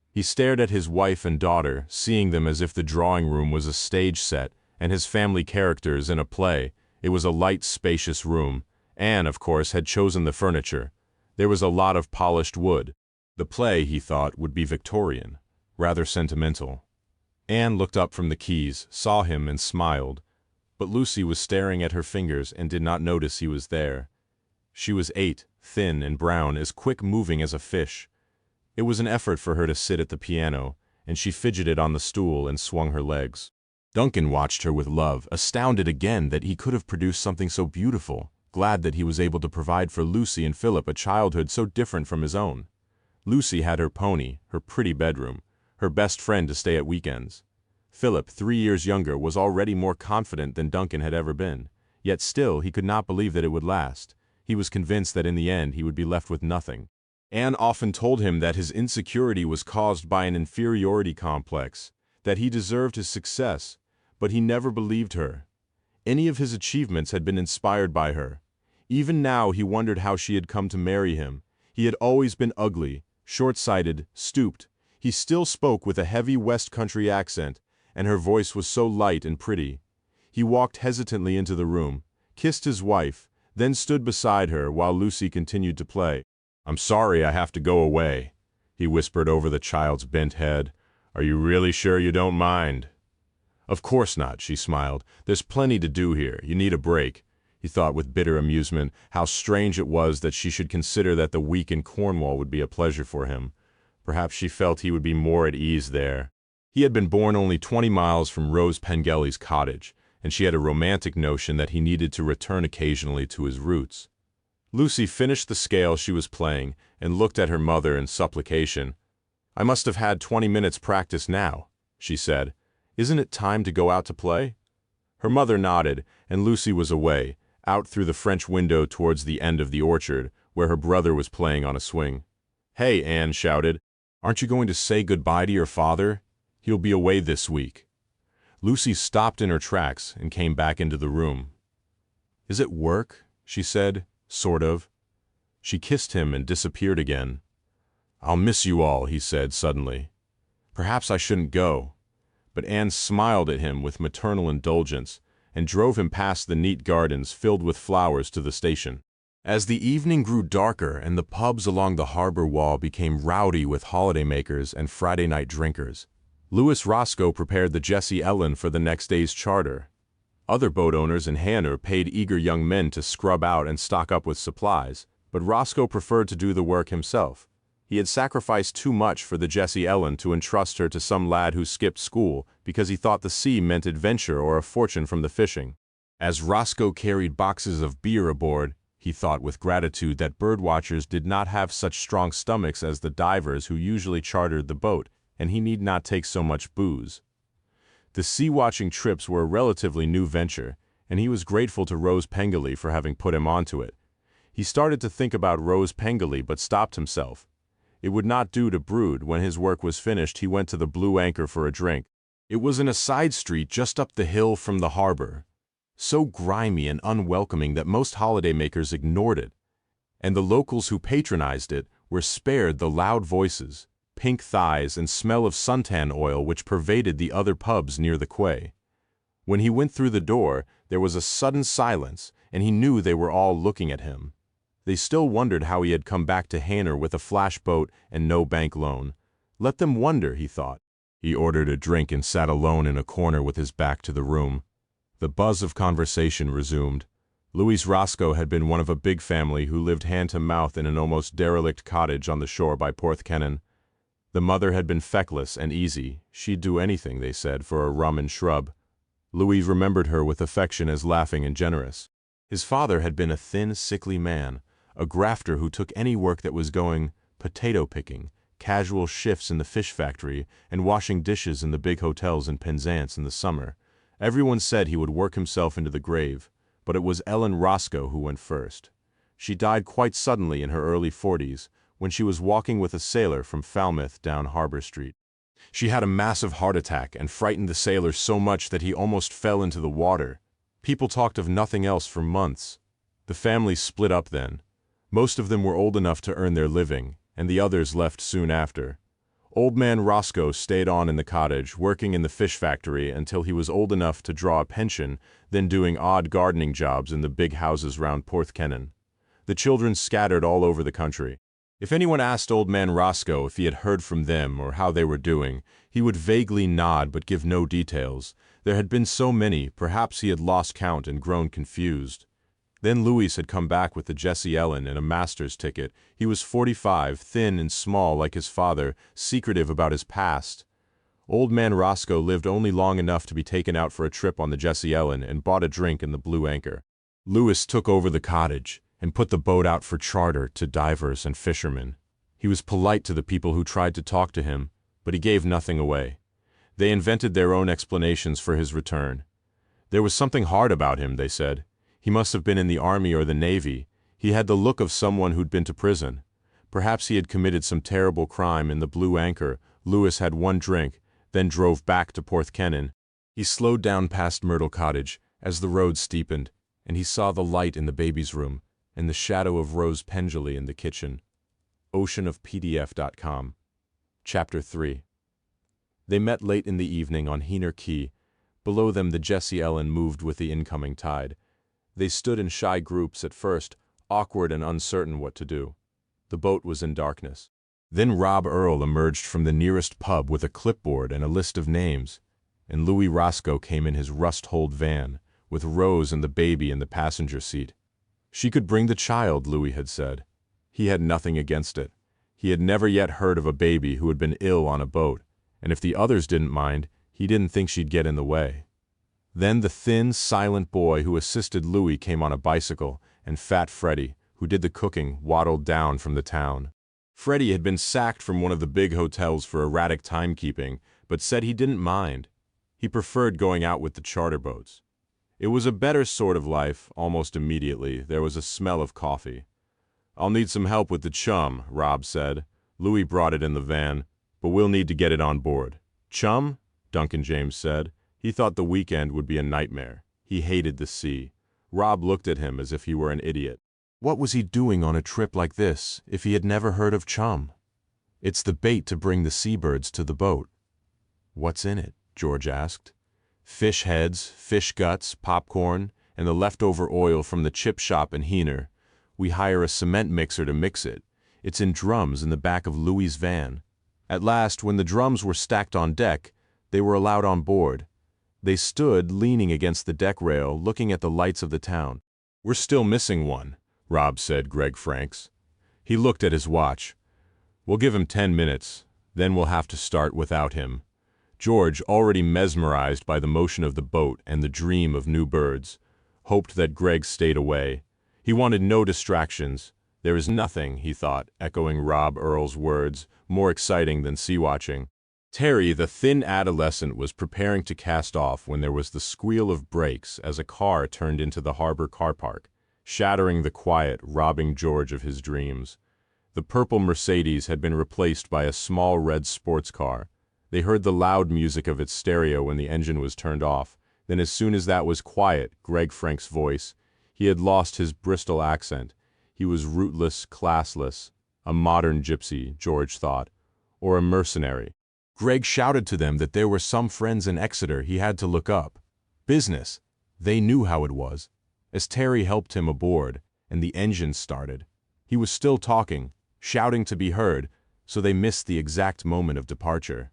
He stared at his wife and daughter, seeing them as if the drawing room was a stage set, and his family characters in a play. It was a light, spacious room. Anne, of course, had chosen the furniture. There was a lot of polished wood. The play, he thought, would be Victorian, rather sentimental. Anne looked up from the keys, saw him, and smiled. But Lucy was staring at her fingers and did not notice he was there. She was 8, thin and brown, as quick-moving as a fish. It was an effort for her to sit at the piano, and she fidgeted on the stool and swung her legs. Duncan watched her with love, astounded again that he could have produced something so beautiful, glad that he was able to provide for Lucy and Philip a childhood so different from his own. Lucy had her pony, her pretty bedroom, her best friend to stay at weekends. Philip, 3 years younger, was already more confident than Duncan had ever been, yet still he could not believe that it would last. He was convinced that in the end he would be left with nothing. Anne often told him that his insecurity was caused by an inferiority complex, that he deserved his success, but he never believed her. Any of his achievements had been inspired by her. Even now he wondered how she had come to marry him. He had always been ugly, short-sighted, stooped. He still spoke with a heavy West Country accent, and her voice was so light and pretty. He walked hesitantly into the room, kissed his wife, then stood beside her while Lucy continued to play. "I'm sorry I have to go away," he whispered over the child's bent head. "Are you really sure you don't mind?" "Of course not," she smiled. "There's plenty to do here. You need a break." He thought with bitter amusement how strange it was that she should consider that the week in Cornwall would be a pleasure for him. Perhaps she felt he would be more at ease there. He had been born only 20 miles from Rose Pengelly's cottage, and she had a romantic notion that he needed to return occasionally to his roots. Lucy finished the scale she was playing and looked at her mother in supplication. "I must have had 20 minutes practice now," she said. "Isn't it time to go out to play?" Her mother nodded, and Lucy was away, out through the French window towards the end of the orchard, where her brother was playing on a swing. "Hey," Anne shouted, "aren't you going to say goodbye to your father? He'll be away this week." Lucy stopped in her tracks and came back into the room. "Is it work?" she said, sort of. She kissed him and disappeared again. "I'll miss you all," he said suddenly. "Perhaps I shouldn't go." But Anne smiled at him with maternal indulgence and drove him past the neat gardens filled with flowers to the station. As the evening grew darker and the pubs along the harbor wall became rowdy with holidaymakers and Friday night drinkers, Louis Roscoe prepared the Jessie Ellen for the next day's charter. Other boat owners in Hanner paid eager young men to scrub out and stock up with supplies, but Roscoe preferred to do the work himself. He had sacrificed too much for the Jessie Ellen to entrust her to some lad who skipped school because he thought the sea meant adventure or a fortune from the fishing. As Roscoe carried boxes of beer aboard, he thought with gratitude that birdwatchers did not have such strong stomachs as the divers who usually chartered the boat, and he need not take so much booze. The sea-watching trips were a relatively new venture, and he was grateful to Rose Pengelly for having put him onto it. He started to think about Rose Pengelly but stopped himself. It would not do to brood. When his work was finished, he went to the Blue Anchor for a drink. It was in a side street just up the hill from the harbor, so grimy and unwelcoming that most holidaymakers ignored it, and the locals who patronized it were spared the loud voices, pink thighs, and smell of suntan oil which pervaded the other pubs near the quay. When he went through the door, there was a sudden silence, and he knew they were all looking at him. They still wondered how he had come back to Hainer with a flash boat and no bank loan. Let them wonder, he thought. He ordered a drink and sat alone in a corner with his back to the room. The buzz of conversation resumed. Louis Roscoe had been one of a big family who lived hand-to-mouth in an almost derelict cottage on the shore by Porthkennon. The mother had been feckless and easy. She'd do anything, they said, for a rum and shrub. Louis remembered her with affection as laughing and generous. His father had been a thin, sickly man, a grafter who took any work that was going, potato picking, casual shifts in the fish factory, and washing dishes in the big hotels in Penzance in the summer. Everyone said he would work himself into the grave, but it was Ellen Roscoe who went first. She died quite suddenly in her early 40s, when she was walking with a sailor from Falmouth down Harbor Street. She had a massive heart attack and frightened the sailor so much that he almost fell into the water. People talked of nothing else for months. The family split up then. Most of them were old enough to earn their living, and the others left soon after. Old man Roscoe stayed on in the cottage, working in the fish factory until he was old enough to draw a pension, then doing odd gardening jobs in the big houses round Porthkennon. The children scattered all over the country. If anyone asked old man Roscoe if he had heard from them or how they were doing, he would vaguely nod but give no details. There had been so many, perhaps he had lost count and grown confused. Then Louis had come back with the Jessie Ellen and a master's ticket. He was 45, thin and small like his father, secretive about his past. Old man Roscoe lived only long enough to be taken out for a trip on the Jessie Ellen and bought a drink in the Blue Anchor. Louis took over the cottage and put the boat out for charter to divers and fishermen. He was polite to the people who tried to talk to him, but he gave nothing away. They invented their own explanations for his return. There was something hard about him, they said. He must have been in the army or the navy. He had the look of someone who'd been to prison. Perhaps he had committed some terrible crime. In the Blue Anchor, Louis had one drink, then drove back to Porthkennon. He slowed down past Myrtle Cottage as the road steepened, and he saw the light in the baby's room and the shadow of Rose Pendley in the kitchen. oceanofpdf.com. Chapter 3. They met late in the evening on Hainer Quay. Below them the Jessie Ellen moved with the incoming tide. They stood in shy groups at first, awkward and uncertain what to do. The boat was in darkness. Then Rob Earl emerged from the nearest pub with a clipboard and a list of names, and Louis Roscoe came in his rust-holed van, with Rose and the baby in the passenger seat. She could bring the child, Louis had said. He had nothing against it. He had never yet heard of a baby who had been ill on a boat, and if the others didn't mind, he didn't think she'd get in the way. Then the thin, silent boy who assisted Louis came on a bicycle, and Fat Freddie, who did the cooking, waddled down from the town. Freddie had been sacked from one of the big hotels for erratic timekeeping, but said he didn't mind. He preferred going out with the charter boats. It was a better sort of life. Almost immediately, there was a smell of coffee. "I'll need some help with the chum," Rob said. Louis brought it in the van, "but we'll need to get it on board." "Chum?" Duncan James said. He thought the weekend would be a nightmare. He hated the sea. Rob looked at him as if he were an idiot. What was he doing on a trip like this, if he had never heard of chum? "It's the bait to bring the seabirds to the boat." "What's in it?" George asked. "Fish heads, fish guts, popcorn, and the leftover oil from the chip shop in Hainer. We hire a cement mixer to mix it. It's in drums in the back of Louis' van." At last, when the drums were stacked on deck, they were allowed on board. They stood leaning against the deck rail, looking at the lights of the town. "We're still missing one," Rob said, Greg Franks. He looked at his watch. "We'll give him 10 minutes, then we'll have to start without him." George, already mesmerized by the motion of the boat and the dream of new birds, hoped that Greg stayed away. He wanted no distractions. There is nothing, he thought, echoing Rob Earl's words, more exciting than sea-watching. Terry, the thin adolescent, was preparing to cast off when there was the squeal of brakes as a car turned into the harbor car park, shattering the quiet, robbing George of his dreams. The purple Mercedes had been replaced by a small red sports car. They heard the loud music of its stereo when the engine was turned off. Then as soon as that was quiet, Greg Frank's voice. He had lost his Bristol accent. He was rootless, classless, a modern gypsy, George thought, or a mercenary. Greg shouted to them that there were some friends in Exeter he had to look up. Business. They knew how it was. As Terry helped him aboard, and the engine started, He was still talking, shouting to be heard, so they missed the exact moment of departure.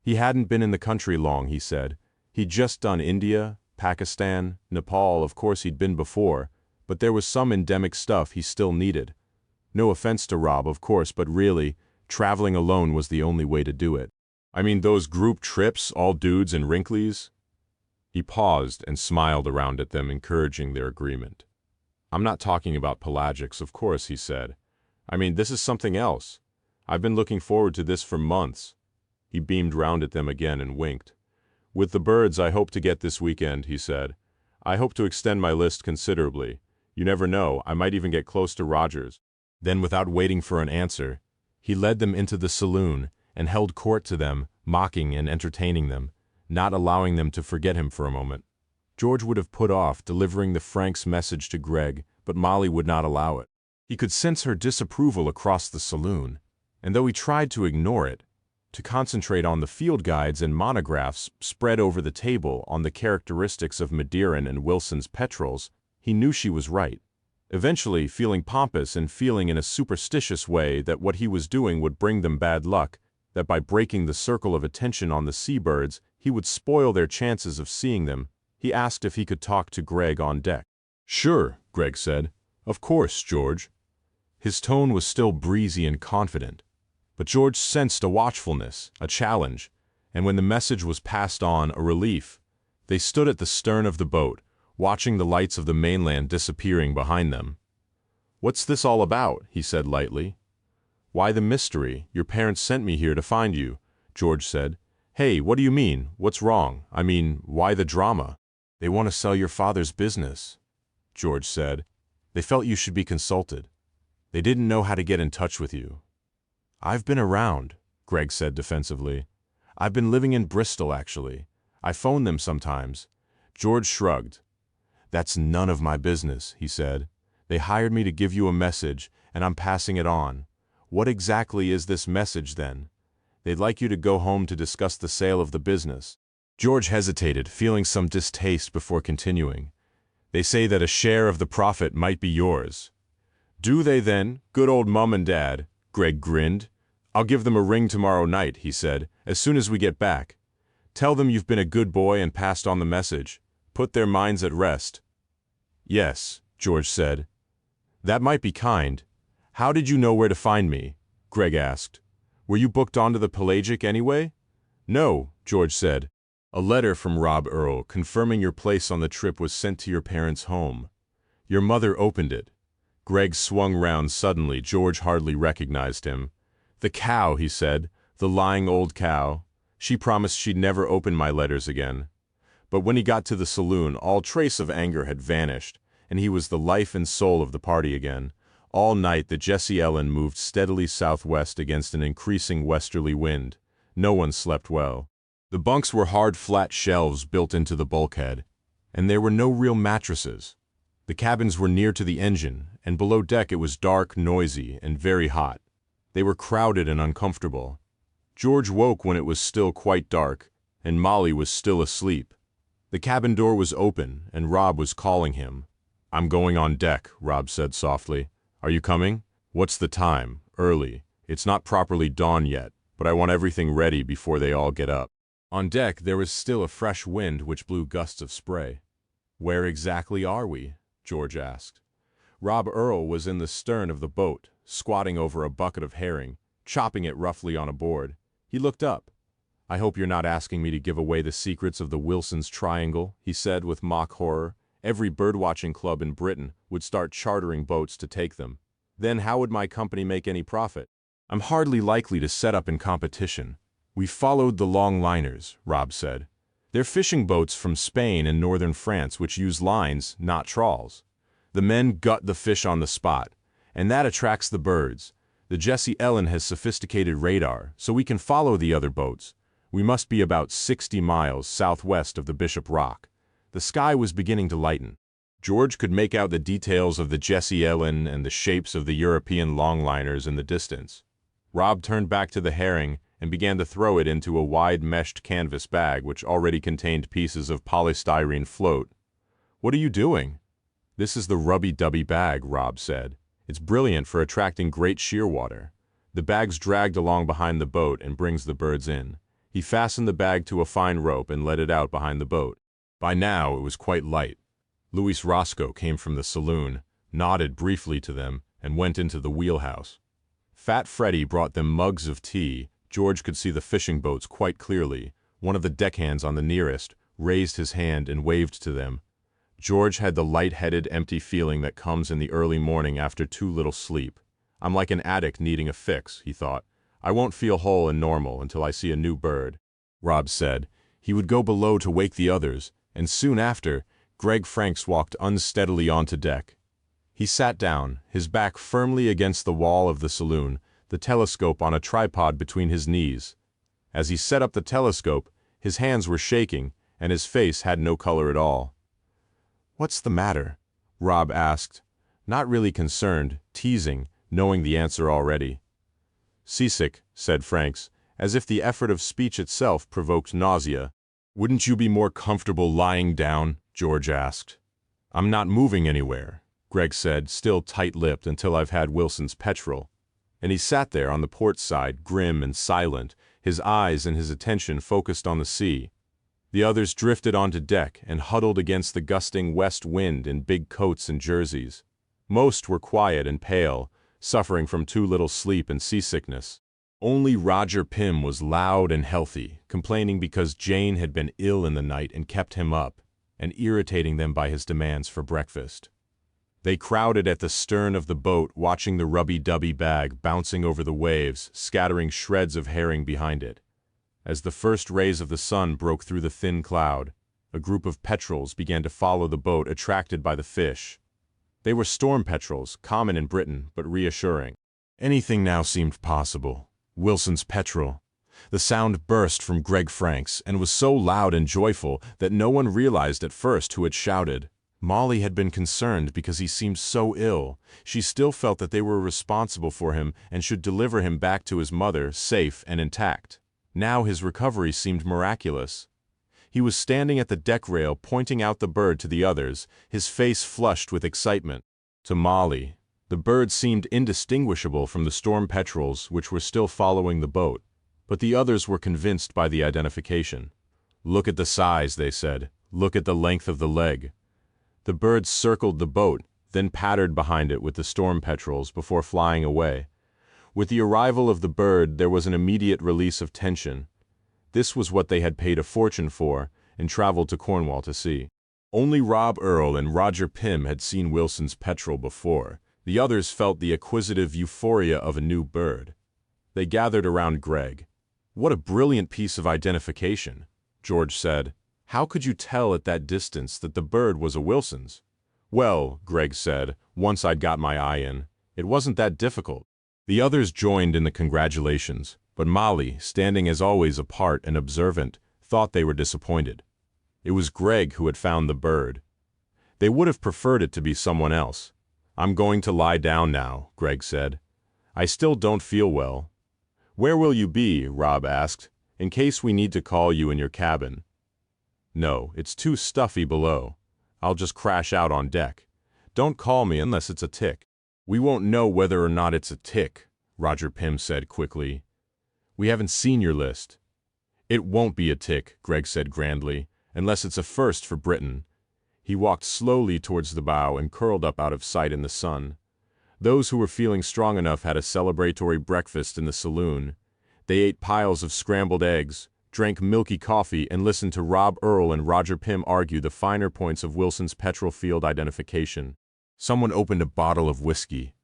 He hadn't been in the country long, he said. He'd just done India, Pakistan, Nepal. Of course he'd been before, but there was some endemic stuff he still needed. No offense to Rob, of course, but really, traveling alone was the only way to do it. I mean, those group trips, all dudes and wrinklies? He paused and smiled around at them, encouraging their agreement. I'm not talking about pelagics, of course, he said. I mean, this is something else. I've been looking forward to this for months. He beamed round at them again and winked. With the birds I hope to get this weekend, he said. I hope to extend my list considerably. You never know, I might even get close to Rogers. Then, without waiting for an answer, he led them into the saloon and held court to them, mocking and entertaining them, not allowing them to forget him for a moment. George would have put off delivering the Frank's message to Greg, but Molly would not allow it. He could sense her disapproval across the saloon, and though he tried to ignore it, to concentrate on the field guides and monographs spread over the table on the characteristics of Madeiran and Wilson's petrels, he knew she was right. Eventually, feeling pompous and feeling in a superstitious way that what he was doing would bring them bad luck, that by breaking the circle of attention on the seabirds, he would spoil their chances of seeing them, he asked if he could talk to Greg on deck. Sure, Greg said. Of course, George. His tone was still breezy and confident, but George sensed a watchfulness, a challenge, and when the message was passed on, a relief. They stood at the stern of the boat, watching the lights of the mainland disappearing behind them. What's this all about? He said lightly. Why the mystery? Your parents sent me here to find you, George said. Hey, what do you mean? What's wrong? I mean, why the drama? They want to sell your father's business, George said. They felt you should be consulted. They didn't know how to get in touch with you. I've been around, Greg said defensively. I've been living in Bristol, actually. I phone them sometimes. George shrugged. That's none of my business, he said. They hired me to give you a message, and I'm passing it on. What exactly is this message, then? They'd like you to go home to discuss the sale of the business. George hesitated, feeling some distaste before continuing. They say that a share of the profit might be yours. Do they then? Good old Mum and Dad, Greg grinned. I'll give them a ring tomorrow night, he said, as soon as we get back. Tell them you've been a good boy and passed on the message. Put their minds at rest. Yes, George said. That might be kind. How did you know where to find me? Greg asked. Were you booked onto the Pelagic anyway? No, George said. A letter from Rob Earl confirming your place on the trip was sent to your parents' home. Your mother opened it. Greg swung round suddenly. George hardly recognized him. The cow, he said, the lying old cow. She promised she'd never open my letters again. But when he got to the saloon, all trace of anger had vanished, and he was the life and soul of the party again. All night the Jessie Ellen moved steadily southwest against an increasing westerly wind. No one slept well. The bunks were hard flat shelves built into the bulkhead, and there were no real mattresses. The cabins were near to the engine, and below deck it was dark, noisy, and very hot. They were crowded and uncomfortable. George woke when it was still quite dark, and Molly was still asleep. The cabin door was open, and Rob was calling him. I'm going on deck, Rob said softly. Are you coming? What's the time? Early. It's not properly dawn yet, but I want everything ready before they all get up. On deck there was still a fresh wind which blew gusts of spray. Where exactly are we? George asked. Rob Earl was in the stern of the boat, squatting over a bucket of herring, chopping it roughly on a board. He looked up. I hope you're not asking me to give away the secrets of the Wilson's Triangle, he said with mock horror. Every birdwatching club in Britain would start chartering boats to take them. Then how would my company make any profit? I'm hardly likely to set up in competition. We followed the long liners, Rob said. They're fishing boats from Spain and northern France which use lines, not trawls. The men gut the fish on the spot, and that attracts the birds. The Jessie Ellen has sophisticated radar, so we can follow the other boats. We must be about 60 miles southwest of the Bishop Rock. The sky was beginning to lighten. George could make out the details of the Jessie Ellen and the shapes of the European longliners in the distance. Rob turned back to the herring and began to throw it into a wide meshed canvas bag which already contained pieces of polystyrene float. What are you doing? This is the rubby-dubby bag, Rob said. It's brilliant for attracting great shearwater. The bag's dragged along behind the boat and brings the birds in. He fastened the bag to a fine rope and let it out behind the boat. By now, it was quite light. Luis Roscoe came from the saloon, nodded briefly to them, and went into the wheelhouse. Fat Freddy brought them mugs of tea. George could see the fishing boats quite clearly. One of the deckhands on the nearest raised his hand and waved to them. George had the light-headed, empty feeling that comes in the early morning after too little sleep. I'm like an addict needing a fix, he thought. I won't feel whole and normal until I see a new bird. Rob said. He would go below to wake the others, and soon after, Greg Franks walked unsteadily onto deck. He sat down, his back firmly against the wall of the saloon, the telescope on a tripod between his knees. As he set up the telescope, his hands were shaking, and his face had no color at all. "What's the matter?" Rob asked, not really concerned, teasing, knowing the answer already. "Seasick," said Franks, as if the effort of speech itself provoked nausea. "Wouldn't you be more comfortable lying down?" George asked. "I'm not moving anywhere," Greg said, still tight-lipped until I've had Wilson's petrol. And he sat there on the port side, grim and silent, his eyes and his attention focused on the sea. The others drifted onto deck and huddled against the gusting west wind in big coats and jerseys. Most were quiet and pale, suffering from too little sleep and seasickness. Only Roger Pym was loud and healthy, complaining because Jane had been ill in the night and kept him up, and irritating them by his demands for breakfast. They crowded at the stern of the boat, watching the rubby-dubby bag bouncing over the waves, scattering shreds of herring behind it. As the first rays of the sun broke through the thin cloud, a group of petrels began to follow the boat, attracted by the fish. They were storm petrels, common in Britain, but reassuring. Anything now seemed possible. Wilson's petrel. The sound burst from Greg Franks and was so loud and joyful that no one realized at first who had shouted. Molly had been concerned because he seemed so ill. She still felt that they were responsible for him and should deliver him back to his mother, safe and intact. Now his recovery seemed miraculous. He was standing at the deck rail, pointing out the bird to the others, his face flushed with excitement. To Molly, the bird seemed indistinguishable from the storm petrels which were still following the boat, but the others were convinced by the identification. "Look at the size," they said. "Look at the length of the leg." The bird circled the boat, then pattered behind it with the storm petrels before flying away. With the arrival of the bird, there was an immediate release of tension. This was what they had paid a fortune for and traveled to Cornwall to see. Only Rob Earl and Roger Pym had seen Wilson's petrel before. The others felt the acquisitive euphoria of a new bird. They gathered around Greg. "What a brilliant piece of identification," George said. "How could you tell at that distance that the bird was a Wilson's?" "Well," Greg said, "once I'd got my eye in. It wasn't that difficult." The others joined in the congratulations, but Molly, standing as always apart and observant, thought they were disappointed. It was Greg who had found the bird. They would have preferred it to be someone else. "I'm going to lie down now," Greg said. "I still don't feel well." "Where will you be?" Rob asked, "in case we need to call you in your cabin." "No, it's too stuffy below. I'll just crash out on deck. Don't call me unless it's a tick." "We won't know whether or not it's a tick," Roger Pym said quickly. "We haven't seen your list." "It won't be a tick," Greg said grandly, "unless it's a first for Britain." He walked slowly towards the bow and curled up out of sight in the sun. Those who were feeling strong enough had a celebratory breakfast in the saloon. They ate piles of scrambled eggs, drank milky coffee, and listened to Rob Earl and Roger Pym argue the finer points of Wilson's petrel field identification. Someone opened a bottle of whiskey.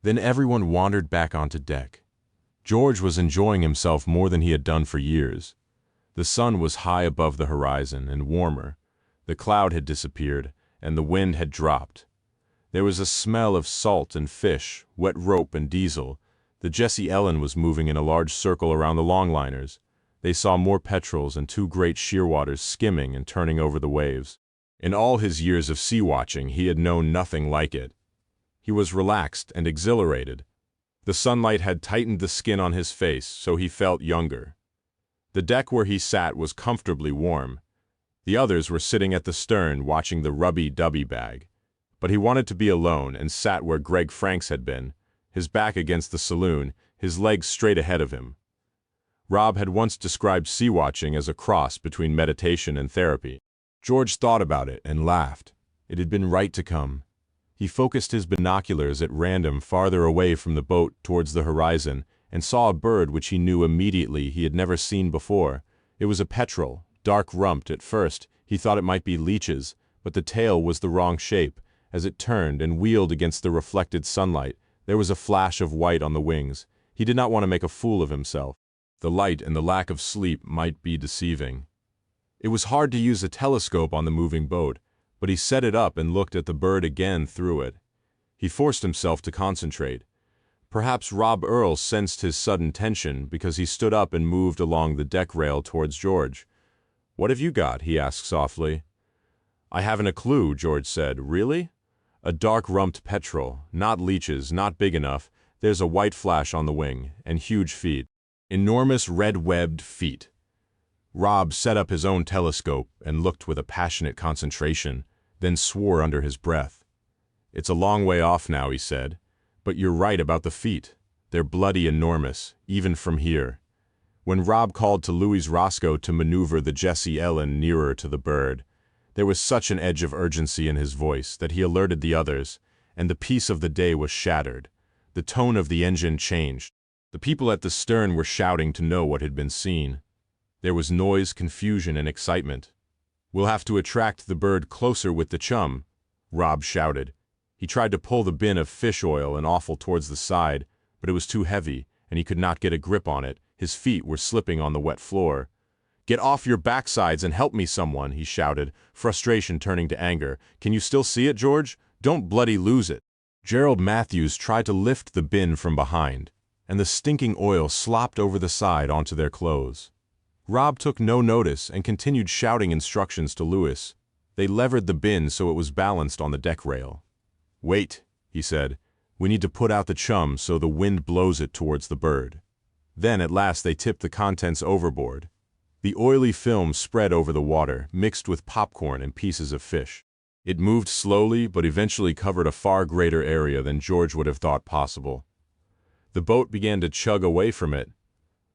Then everyone wandered back onto deck. George was enjoying himself more than he had done for years. The sun was high above the horizon and warmer. The cloud had disappeared, and the wind had dropped. There was a smell of salt and fish, wet rope and diesel. The Jessie Ellen was moving in a large circle around the longliners. They saw more petrels and two great shearwaters skimming and turning over the waves. In all his years of sea-watching, he had known nothing like it. He was relaxed and exhilarated. The sunlight had tightened the skin on his face, so he felt younger. The deck where he sat was comfortably warm. The others were sitting at the stern watching the rubby-dubby bag. But he wanted to be alone and sat where Greg Franks had been, his back against the saloon, his legs straight ahead of him. Rob had once described sea-watching as a cross between meditation and therapy. George thought about it and laughed. It had been right to come. He focused his binoculars at random farther away from the boat towards the horizon and saw a bird which he knew immediately he had never seen before. It was a petrel, dark-rumped at first. He thought it might be leeches, but the tail was the wrong shape. As it turned and wheeled against the reflected sunlight, there was a flash of white on the wings. He did not want to make a fool of himself. The light and the lack of sleep might be deceiving. It was hard to use a telescope on the moving boat, but he set it up and looked at the bird again through it. He forced himself to concentrate. Perhaps Rob Earl sensed his sudden tension because he stood up and moved along the deck rail towards George. "What have you got?" he asked softly. "I haven't a clue," George said. "Really?" "A dark-rumped petrel, not leeches, not big enough. There's a white flash on the wing, and huge feet. Enormous red-webbed feet." Rob set up his own telescope and looked with a passionate concentration, then swore under his breath. "It's a long way off now," he said, "but you're right about the feet. They're bloody enormous, even from here." When Rob called to Louis Roscoe to maneuver the Jessie Ellen nearer to the bird, there was such an edge of urgency in his voice that he alerted the others, and the peace of the day was shattered. The tone of the engine changed. The people at the stern were shouting to know what had been seen. There was noise, confusion, and excitement. "We'll have to attract the bird closer with the chum," Rob shouted. He tried to pull the bin of fish oil and offal towards the side, but it was too heavy, and he could not get a grip on it. His feet were slipping on the wet floor. "Get off your backsides and help me, someone," he shouted, frustration turning to anger. "Can you still see it, George? Don't bloody lose it." Gerald Matthews tried to lift the bin from behind, and the stinking oil slopped over the side onto their clothes. Rob took no notice and continued shouting instructions to Louis. They levered the bin so it was balanced on the deck rail. "Wait," he said. "We need to put out the chum so the wind blows it towards the bird." Then at last they tipped the contents overboard. The oily film spread over the water, mixed with popcorn and pieces of fish. It moved slowly, but eventually covered a far greater area than George would have thought possible. The boat began to chug away from it.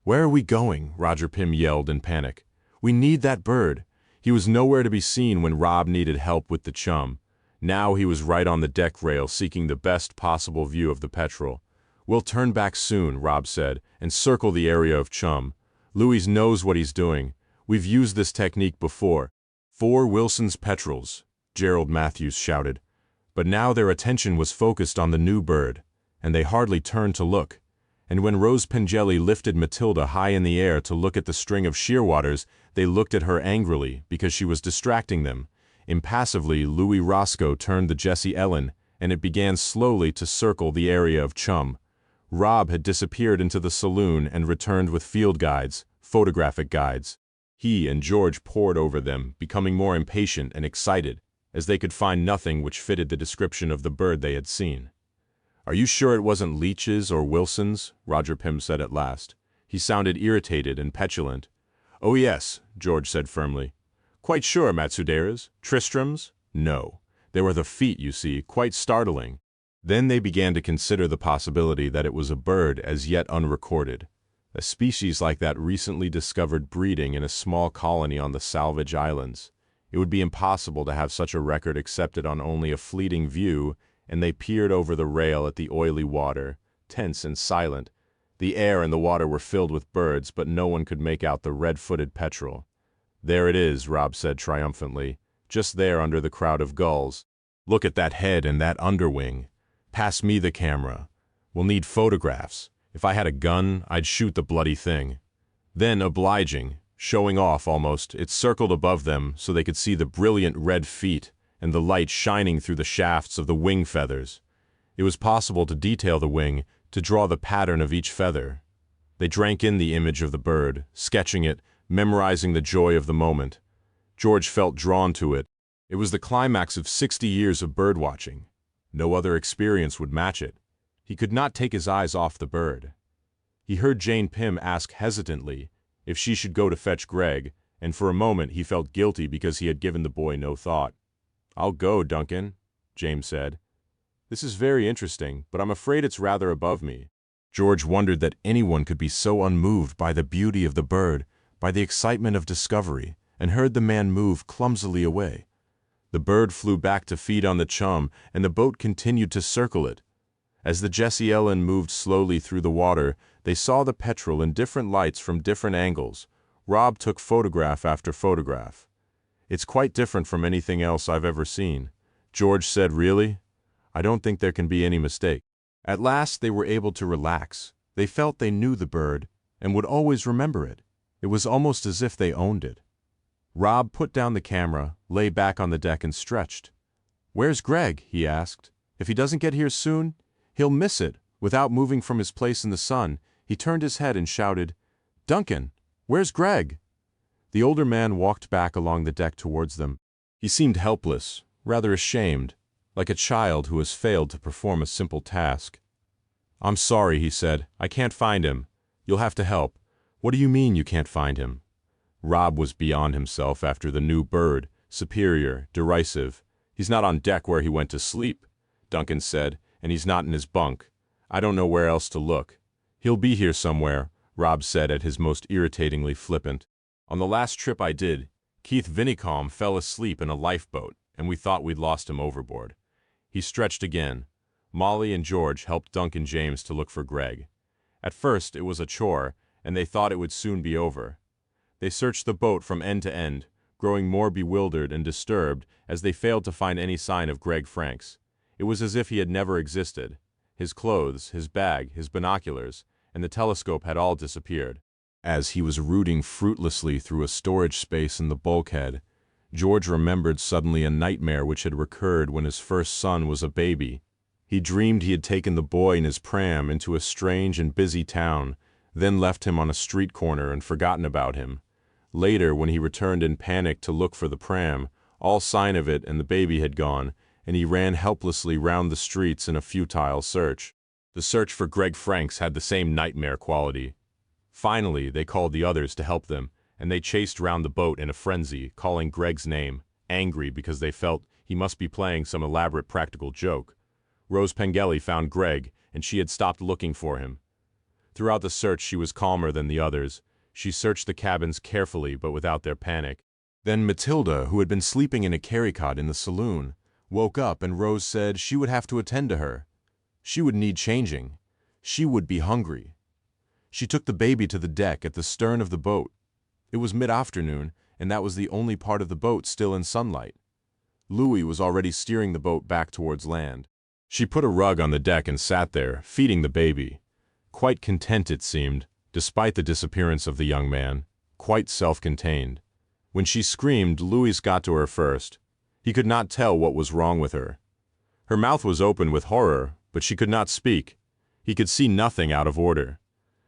"Where are we going?" Roger Pym yelled in panic. "We need that bird." He was nowhere to be seen when Rob needed help with the chum. Now he was right on the deck rail, seeking the best possible view of the petrel. "We'll turn back soon," Rob said, "and circle the area of chum. Louis knows what he's doing. We've used this technique before." "4 Wilson's petrels," Gerald Matthews shouted. But now their attention was focused on the new bird, and they hardly turned to look. And when Rose Pengelly lifted Matilda high in the air to look at the string of shearwaters, they looked at her angrily because she was distracting them. Impassively, Louis Roscoe turned the Jessie Ellen, and it began slowly to circle the area of chum. Rob had disappeared into the saloon and returned with field guides, photographic guides. He and George pored over them, becoming more impatient and excited, as they could find nothing which fitted the description of the bird they had seen. "Are you sure it wasn't leeches or Wilsons?" Roger Pym said at last. He sounded irritated and petulant. "Oh yes," George said firmly. "Quite sure, Matsudaira's? Tristram's? No. They were the feet, you see, quite startling." Then they began to consider the possibility that it was a bird as yet unrecorded, a species like that recently discovered breeding in a small colony on the Salvage Islands. It would be impossible to have such a record accepted on only a fleeting view, and they peered over the rail at the oily water, tense and silent. The air and the water were filled with birds, but no one could make out the red-footed petrel. "There it is," Rob said triumphantly, "just there under the crowd of gulls. Look at that head and that underwing. Pass me the camera. We'll need photographs. If I had a gun, I'd shoot the bloody thing." Then, obliging, showing off almost, it circled above them so they could see the brilliant red feet and the light shining through the shafts of the wing feathers. It was possible to detail the wing, to draw the pattern of each feather. They drank in the image of the bird, sketching it, memorizing the joy of the moment. George felt drawn to it. It was the climax of 60 years of birdwatching. No other experience would match it. He could not take his eyes off the bird. He heard Jane Pym ask hesitantly if she should go to fetch Greg, and for a moment he felt guilty because he had given the boy no thought. "I'll go, Duncan." James said. "This is very interesting, but I'm afraid it's rather above me." George wondered that anyone could be so unmoved by the beauty of the bird, by the excitement of discovery, and heard the man move clumsily away. The bird flew back to feed on the chum, and the boat continued to circle it. As the Jessie Ellen moved slowly through the water, they saw the petrel in different lights from different angles. Rob took photograph after photograph. "It's quite different from anything else I've ever seen." George said, "Really? I don't think there can be any mistake." At last they were able to relax. They felt they knew the bird and would always remember it. It was almost as if they owned it. Rob put down the camera, lay back on the deck and stretched. "Where's Greg?" he asked. "If he doesn't get here soon, he'll miss it." Without moving from his place in the sun, he turned his head and shouted, "Duncan, where's Greg?" The older man walked back along the deck towards them. He seemed helpless, rather ashamed, like a child who has failed to perform a simple task. "I'm sorry," he said. "I can't find him. You'll have to help." "What do you mean you can't find him?" Rob was beyond himself after the new bird, superior, derisive. "He's not on deck where he went to sleep," Duncan said, "and he's not in his bunk. I don't know where else to look." "He'll be here somewhere," Rob said at his most irritatingly flippant. "On the last trip I did, Keith Vinicombe fell asleep in a lifeboat, and we thought we'd lost him overboard." He stretched again. Molly and George helped Duncan James to look for Greg. At first it was a chore, and they thought it would soon be over. They searched the boat from end to end, growing more bewildered and disturbed as they failed to find any sign of Greg Franks. It was as if he had never existed. His clothes, his bag, his binoculars, and the telescope had all disappeared. As he was rooting fruitlessly through a storage space in the bulkhead, George remembered suddenly a nightmare which had recurred when his first son was a baby. He dreamed he had taken the boy in his pram into a strange and busy town, then left him on a street corner and forgotten about him. Later, when he returned in panic to look for the pram, all sign of it and the baby had gone, and he ran helplessly round the streets in a futile search. The search for Greg Franks had the same nightmare quality. Finally, they called the others to help them, and they chased round the boat in a frenzy, calling Greg's name, angry because they felt he must be playing some elaborate practical joke. Rose Pengelly found Greg, and she had stopped looking for him. Throughout the search she was calmer than the others. She searched the cabins carefully but without their panic. Then Matilda, who had been sleeping in a carry-cot in the saloon, woke up and Rose said she would have to attend to her. She would need changing. She would be hungry. She took the baby to the deck at the stern of the boat. It was mid-afternoon, and that was the only part of the boat still in sunlight. Louis was already steering the boat back towards land. She put a rug on the deck and sat there, feeding the baby. Quite content, it seemed, despite the disappearance of the young man, quite self-contained. When she screamed, Louis got to her first. He could not tell what was wrong with her. Her mouth was open with horror, but she could not speak. He could see nothing out of order.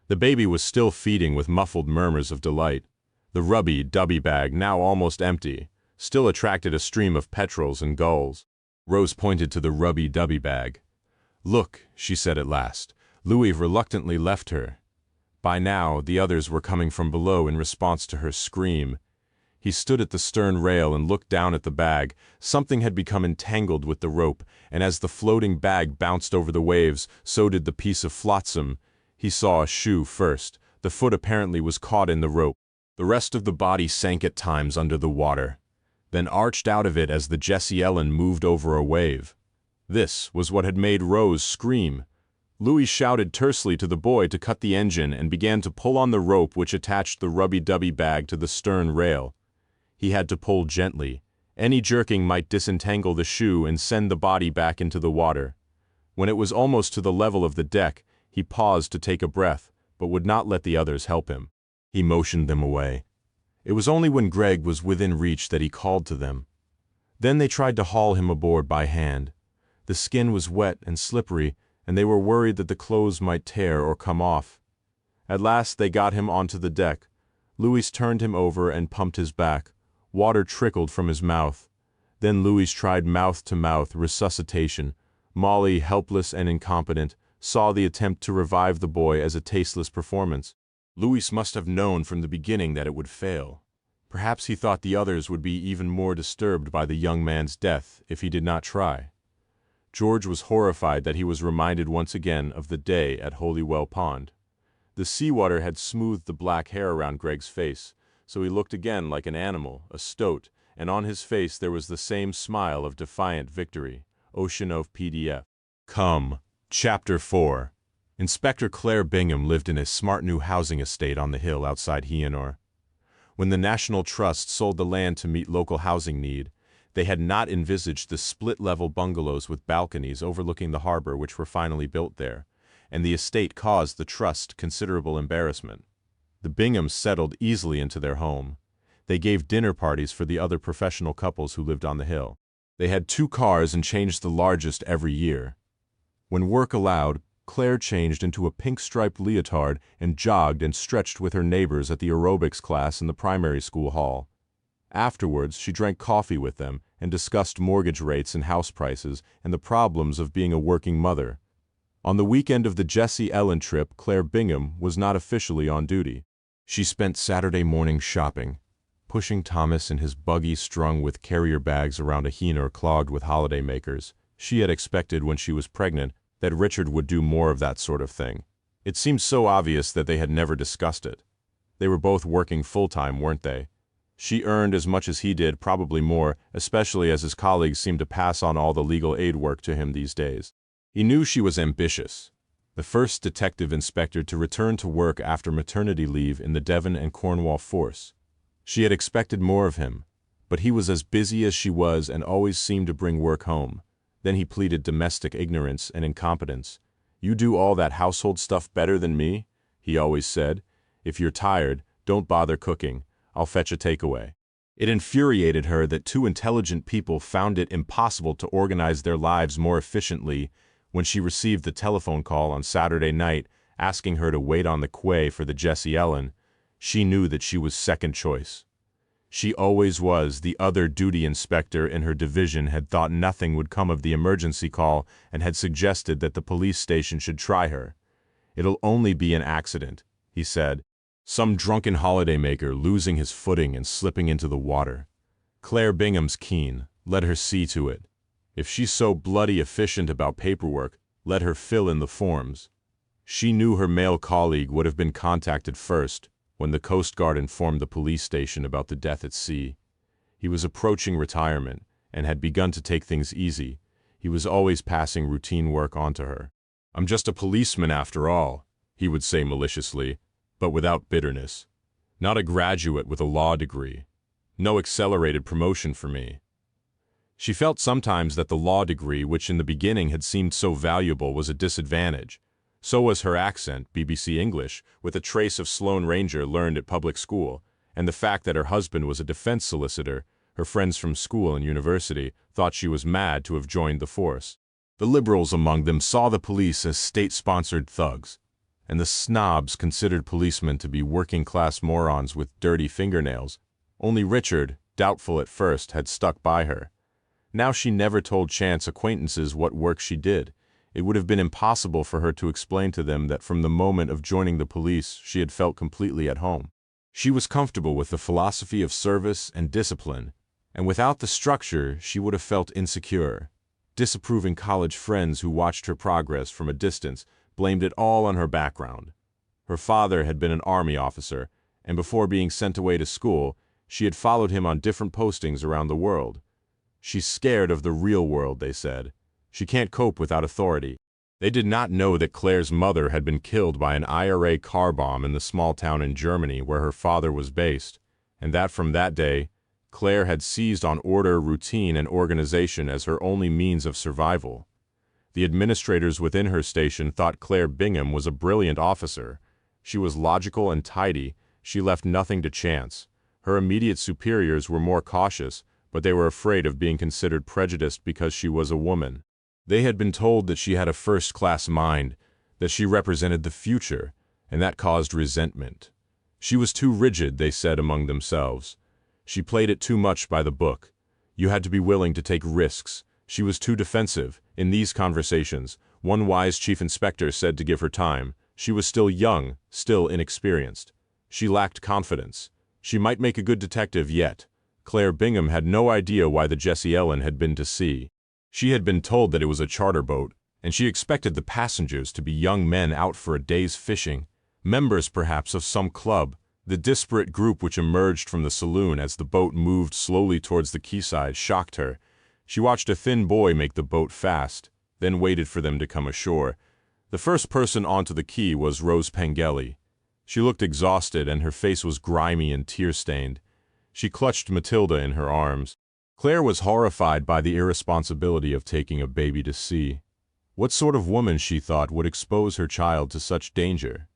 The baby was still feeding with muffled murmurs of delight. The rubby-dubby bag, now almost empty, still attracted a stream of petrels and gulls. Rose pointed to the rubby-dubby bag. "Look," she said at last. Louis reluctantly left her. By now, the others were coming from below in response to her scream. He stood at the stern rail and looked down at the bag. Something had become entangled with the rope, and as the floating bag bounced over the waves, so did the piece of flotsam. He saw a shoe first. The foot apparently was caught in the rope. The rest of the body sank at times under the water, then arched out of it as the Jessie Ellen moved over a wave. This was what had made Rose scream. Louis shouted tersely to the boy to cut the engine and began to pull on the rope which attached the rubby-dubby bag to the stern rail. He had to pull gently. Any jerking might disentangle the shoe and send the body back into the water. When it was almost to the level of the deck, he paused to take a breath, but would not let the others help him. He motioned them away. It was only when Greg was within reach that he called to them. Then they tried to haul him aboard by hand. The skin was wet and slippery, and they were worried that the clothes might tear or come off. At last they got him onto the deck. Louis turned him over and pumped his back. Water trickled from his mouth. Then Louis tried mouth-to-mouth resuscitation. Molly, helpless and incompetent, saw the attempt to revive the boy as a tasteless performance. Louis must have known from the beginning that it would fail. Perhaps he thought the others would be even more disturbed by the young man's death if he did not try. George was horrified that he was reminded once again of the day at Holywell Pond. The seawater had smoothed the black hair around Greg's face, so he looked again like an animal, a stoat, and on his face there was the same smile of defiant victory. Oceanov PDF. Come. Chapter 4. Inspector Claire Bingham lived in a smart new housing estate on the hill outside Heanor. When the National Trust sold the land to meet local housing need, they had not envisaged the split-level bungalows with balconies overlooking the harbor which were finally built there, and the estate caused the trust considerable embarrassment. The Binghams settled easily into their home. They gave dinner parties for the other professional couples who lived on the hill. They had 2 cars and changed the largest every year. When work allowed, Claire changed into a pink-striped leotard and jogged and stretched with her neighbors at the aerobics class in the primary school hall. Afterwards, she drank coffee with them and discussed mortgage rates and house prices and the problems of being a working mother. On the weekend of the Jessie Ellen trip, Claire Bingham was not officially on duty. She spent Saturday morning shopping, pushing Thomas in his buggy strung with carrier bags around a Heanor clogged with holiday makers. She had expected when she was pregnant that Richard would do more of that sort of thing. It seemed so obvious that they had never discussed it. They were both working full-time, weren't they? She earned as much as he did, probably more, especially as his colleagues seemed to pass on all the legal aid work to him these days. He knew she was ambitious. The first detective inspector to return to work after maternity leave in the Devon and Cornwall force. She had expected more of him, but he was as busy as she was and always seemed to bring work home. Then he pleaded domestic ignorance and incompetence. "You do all that household stuff better than me," he always said. "If you're tired, don't bother cooking. I'll fetch a takeaway." It infuriated her that 2 intelligent people found it impossible to organize their lives more efficiently. When she received the telephone call on Saturday night asking her to wait on the quay for the Jessie Ellen, she knew that she was second choice. She always was. The other duty inspector in her division had thought nothing would come of the emergency call and had suggested that the police station should try her. "It'll only be an accident," he said. "Some drunken holidaymaker losing his footing and slipping into the water. Claire Bingham's keen. Let her see to it. If she's so bloody efficient about paperwork, let her fill in the forms." She knew her male colleague would have been contacted first when the Coast Guard informed the police station about the death at sea. He was approaching retirement and had begun to take things easy. He was always passing routine work on to her. "I'm just a policeman after all," he would say maliciously, but without bitterness. "Not a graduate with a law degree. No accelerated promotion for me." She felt sometimes that the law degree, which in the beginning had seemed so valuable, was a disadvantage. So was her accent, BBC English, with a trace of Sloane Ranger learned at public school, and the fact that her husband was a defense solicitor. Her friends from school and university thought she was mad to have joined the force. The liberals among them saw the police as state-sponsored thugs, and the snobs considered policemen to be working-class morons with dirty fingernails. Only Richard, doubtful at first, had stuck by her. Now she never told chance acquaintances what work she did. It would have been impossible for her to explain to them that from the moment of joining the police she had felt completely at home. She was comfortable with the philosophy of service and discipline, and without the structure she would have felt insecure. Disapproving college friends who watched her progress from a distance blamed it all on her background. Her father had been an army officer, and before being sent away to school, she had followed him on different postings around the world. "She's scared of the real world," they said. "She can't cope without authority." They did not know that Claire's mother had been killed by an IRA car bomb in the small town in Germany where her father was based, and that from that day, Claire had seized on order, routine, and organization as her only means of survival. The administrators within her station thought Claire Bingham was a brilliant officer. She was logical and tidy. She left nothing to chance. Her immediate superiors were more cautious, but they were afraid of being considered prejudiced because she was a woman. They had been told that she had a first-class mind, that she represented the future, and that caused resentment. She was too rigid, they said among themselves. She played it too much by the book. You had to be willing to take risks. She was too defensive. In these conversations, one wise chief inspector said to give her time. She was still young, still inexperienced. She lacked confidence. She might make a good detective yet. Claire Bingham had no idea why the Jessie Ellen had been to sea. She had been told that it was a charter boat, and she expected the passengers to be young men out for a day's fishing, members perhaps of some club. The disparate group which emerged from the saloon as the boat moved slowly towards the quayside shocked her. She watched a thin boy make the boat fast, then waited for them to come ashore. The first person onto the quay was Rose Pengelly. She looked exhausted and her face was grimy and tear-stained. She clutched Matilda in her arms. Claire was horrified by the irresponsibility of taking a baby to sea. What sort of woman, she thought, would expose her child to such danger?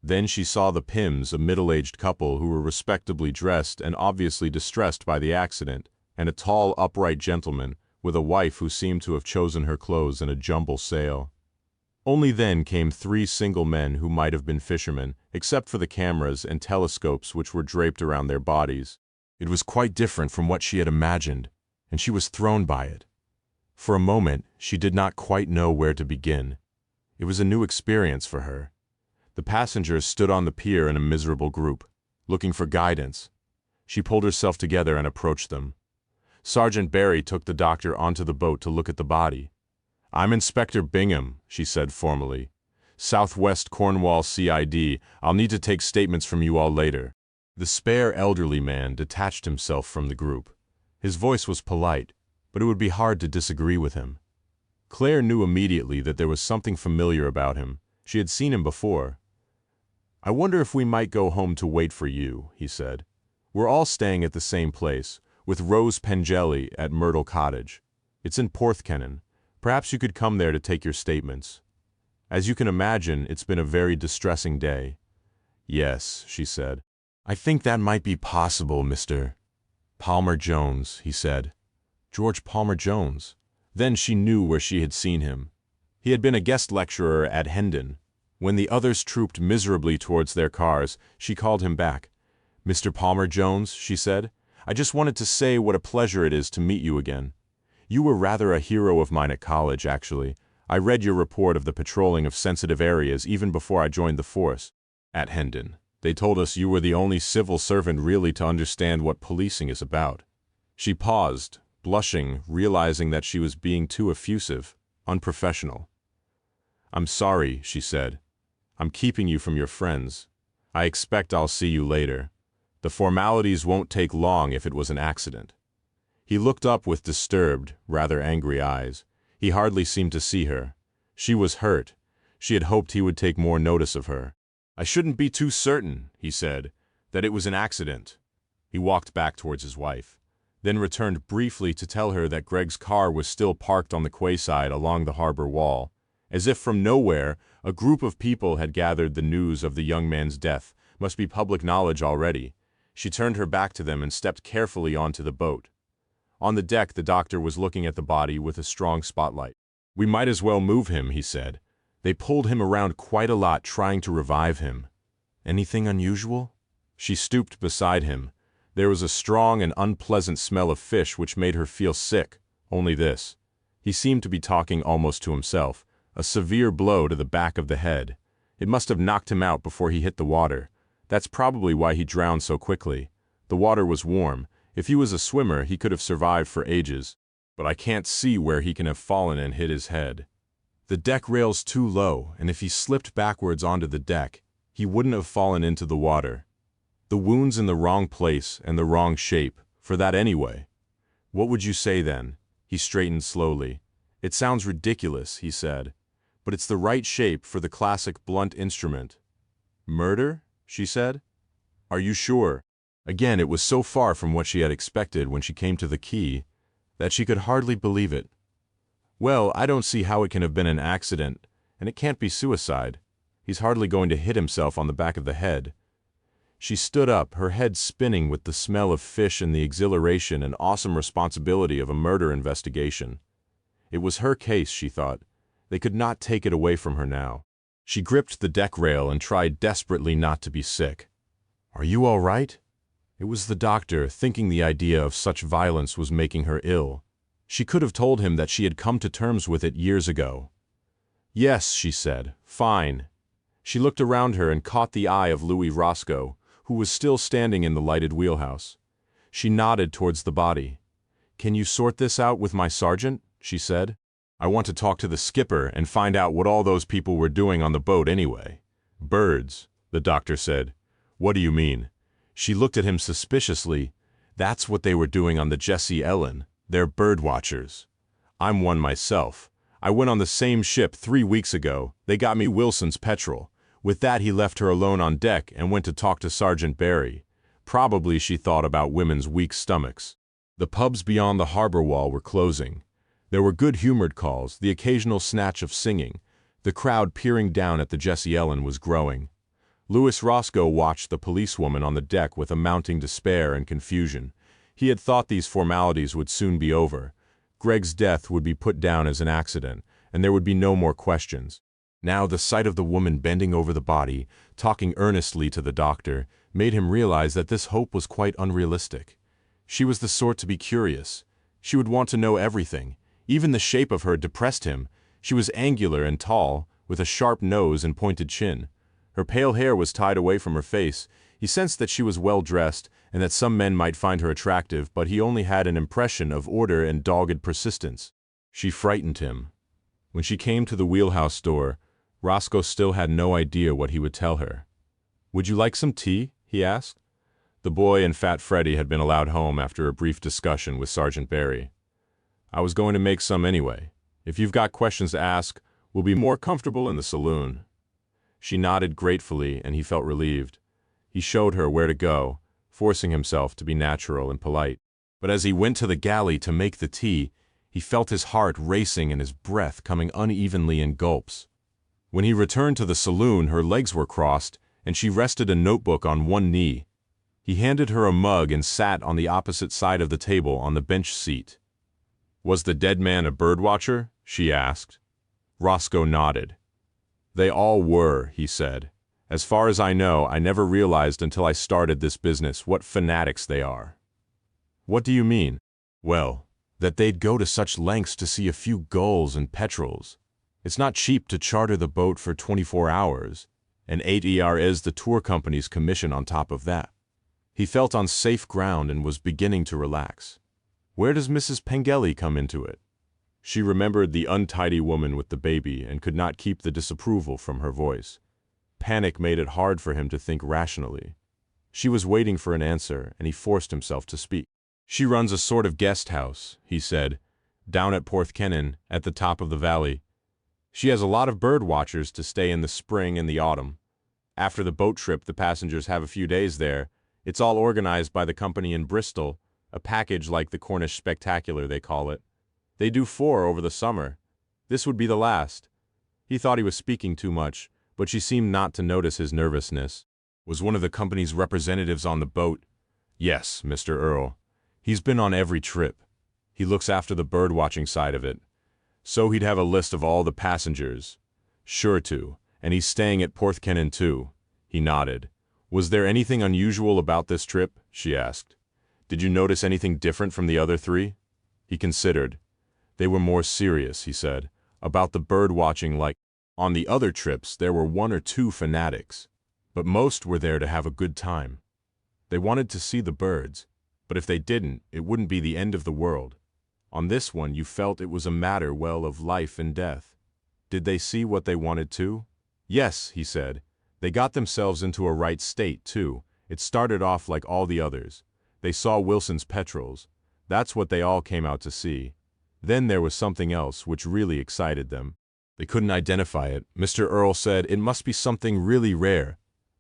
Then she saw the Pims, a middle-aged couple who were respectably dressed and obviously distressed by the accident, and a tall, upright gentleman with a wife who seemed to have chosen her clothes in a jumble sale. Only then came 3 single men who might have been fishermen, except for the cameras and telescopes which were draped around their bodies. It was quite different from what she had imagined, and she was thrown by it. For a moment, she did not quite know where to begin. It was a new experience for her. The passengers stood on the pier in a miserable group, looking for guidance. She pulled herself together and approached them. Sergeant Barry took the doctor onto the boat to look at the body. "I'm Inspector Bingham," she said formally. "Southwest Cornwall CID. I'll need to take statements from you all later." The spare elderly man detached himself from the group. His voice was polite, but it would be hard to disagree with him. Claire knew immediately that there was something familiar about him. She had seen him before. "I wonder if we might go home to wait for you," he said. "We're all staying at the same place, with Rose Pengelly at Myrtle Cottage. It's in Porthkennon. Perhaps you could come there to take your statements. As you can imagine, it's been a very distressing day." "Yes," she said. "I think that might be possible, Mr. Palmer Jones," he said. George Palmer Jones. Then she knew where she had seen him. He had been a guest lecturer at Hendon. When the others trooped miserably towards their cars, she called him back. "Mr. Palmer Jones," she said, "I just wanted to say what a pleasure it is to meet you again. You were rather a hero of mine at college, actually. I read your report of the patrolling of sensitive areas even before I joined the force. At Hendon, they told us you were the only civil servant really to understand what policing is about." She paused, blushing, realizing that she was being too effusive, unprofessional. "I'm sorry," she said. "I'm keeping you from your friends. I expect I'll see you later. The formalities won't take long if it was an accident." He looked up with disturbed, rather angry eyes. He hardly seemed to see her. She was hurt. She had hoped he would take more notice of her. "I shouldn't be too certain," he said, "that it was an accident." He walked back towards his wife, then returned briefly to tell her that Greg's car was still parked on the quayside along the harbor wall. As if from nowhere, a group of people had gathered. The news of the young man's death must be public knowledge already. She turned her back to them and stepped carefully onto the boat. On the deck, the doctor was looking at the body with a strong spotlight. "We might as well move him," he said. "They pulled him around quite a lot trying to revive him." "Anything unusual?" She stooped beside him. There was a strong and unpleasant smell of fish which made her feel sick. Only this. He seemed to be talking almost to himself. A severe blow to the back of the head. It must have knocked him out before he hit the water. That's probably why he drowned so quickly. The water was warm. If he was a swimmer, he could have survived for ages. But I can't see where he can have fallen and hit his head. The deck rail's too low, and if he slipped backwards onto the deck, he wouldn't have fallen into the water. The wound's in the wrong place and the wrong shape, for that anyway. What would you say then? He straightened slowly. "It sounds ridiculous," he said, "but it's the right shape for the classic blunt instrument." "Murder?" she said. "Are you sure?" Again, it was so far from what she had expected when she came to the quay that she could hardly believe it. "Well, I don't see how it can have been an accident, and it can't be suicide. He's hardly going to hit himself on the back of the head." She stood up, her head spinning with the smell of fish and the exhilaration and awesome responsibility of a murder investigation. It was her case, she thought. They could not take it away from her now. She gripped the deck rail and tried desperately not to be sick. "Are you all right?" It was the doctor, thinking the idea of such violence was making her ill. She could have told him that she had come to terms with it years ago. "Yes," she said, "fine." She looked around her and caught the eye of Louis Roscoe, who was still standing in the lighted wheelhouse. She nodded towards the body. "Can you sort this out with my sergeant?" she said. "I want to talk to the skipper and find out what all those people were doing on the boat anyway." "Birds," the doctor said. "What do you mean?" She looked at him suspiciously. "That's what they were doing on the Jessie Ellen. They're bird watchers. I'm one myself. I went on the same ship 3 weeks ago. They got me Wilson's petrol." With that, he left her alone on deck and went to talk to Sergeant Barry. Probably she thought about women's weak stomachs. The pubs beyond the harbor wall were closing. There were good-humored calls, the occasional snatch of singing. The crowd peering down at the Jessie Ellen was growing. Louis Roscoe watched the policewoman on the deck with a mounting despair and confusion. He had thought these formalities would soon be over. Greg's death would be put down as an accident, and there would be no more questions. Now the sight of the woman bending over the body, talking earnestly to the doctor, made him realize that this hope was quite unrealistic. She was the sort to be curious. She would want to know everything. Even the shape of her depressed him. She was angular and tall, with a sharp nose and pointed chin. Her pale hair was tied away from her face. He sensed that she was well-dressed and that some men might find her attractive, but he only had an impression of order and dogged persistence. She frightened him. When she came to the wheelhouse door, Roscoe still had no idea what he would tell her. "Would you like some tea?" he asked. The boy and Fat Freddy had been allowed home after a brief discussion with Sergeant Barry. "I was going to make some anyway. If you've got questions to ask, we'll be more comfortable in the saloon." She nodded gratefully, and he felt relieved. He showed her where to go, forcing himself to be natural and polite. But as he went to the galley to make the tea, he felt his heart racing and his breath coming unevenly in gulps. When he returned to the saloon, her legs were crossed, and she rested a notebook on one knee. He handed her a mug and sat on the opposite side of the table on the bench seat. "Was the dead man a birdwatcher?" she asked. Roscoe nodded. "They all were," he said. "As far as I know, I never realized until I started this business what fanatics they are." "What do you mean?" "Well, that they'd go to such lengths to see a few gulls and petrels. It's not cheap to charter the boat for 24 hours, and 8 is the tour company's commission on top of that." He felt on safe ground and was beginning to relax. "Where does Mrs. Pengelly come into it?" She remembered the untidy woman with the baby and could not keep the disapproval from her voice. Panic made it hard for him to think rationally. She was waiting for an answer, and he forced himself to speak. "She runs a sort of guest house," he said, "down at Porthkennon, at the top of the valley. She has a lot of bird watchers to stay in the spring and the autumn. After the boat trip, the passengers have a few days there. It's all organized by the company in Bristol, a package like the Cornish Spectacular, they call it. They do 4 over the summer. This would be the last." He thought he was speaking too much, but she seemed not to notice his nervousness. "Was one of the company's representatives on the boat?" "Yes, Mr. Earle. He's been on every trip. He looks after the bird-watching side of it. So he'd have a list of all the passengers." "Sure to. And he's staying at Porthkennon too." He nodded. "Was there anything unusual about this trip?" she asked. "Did you notice anything different from the other 3? He considered. "They were more serious," he said, "about the bird-watching like. On the other trips there were 1 or 2 fanatics, but most were there to have a good time. They wanted to see the birds, but if they didn't, it wouldn't be the end of the world. On this one you felt it was a matter, well, of life and death." "Did they see what they wanted to?" "Yes," he said. "They got themselves into a right state, too. It started off like all the others. They saw Wilson's petrels. That's what they all came out to see. Then there was something else which really excited them. They couldn't identify it. Mr. Earle said it must be something really rare.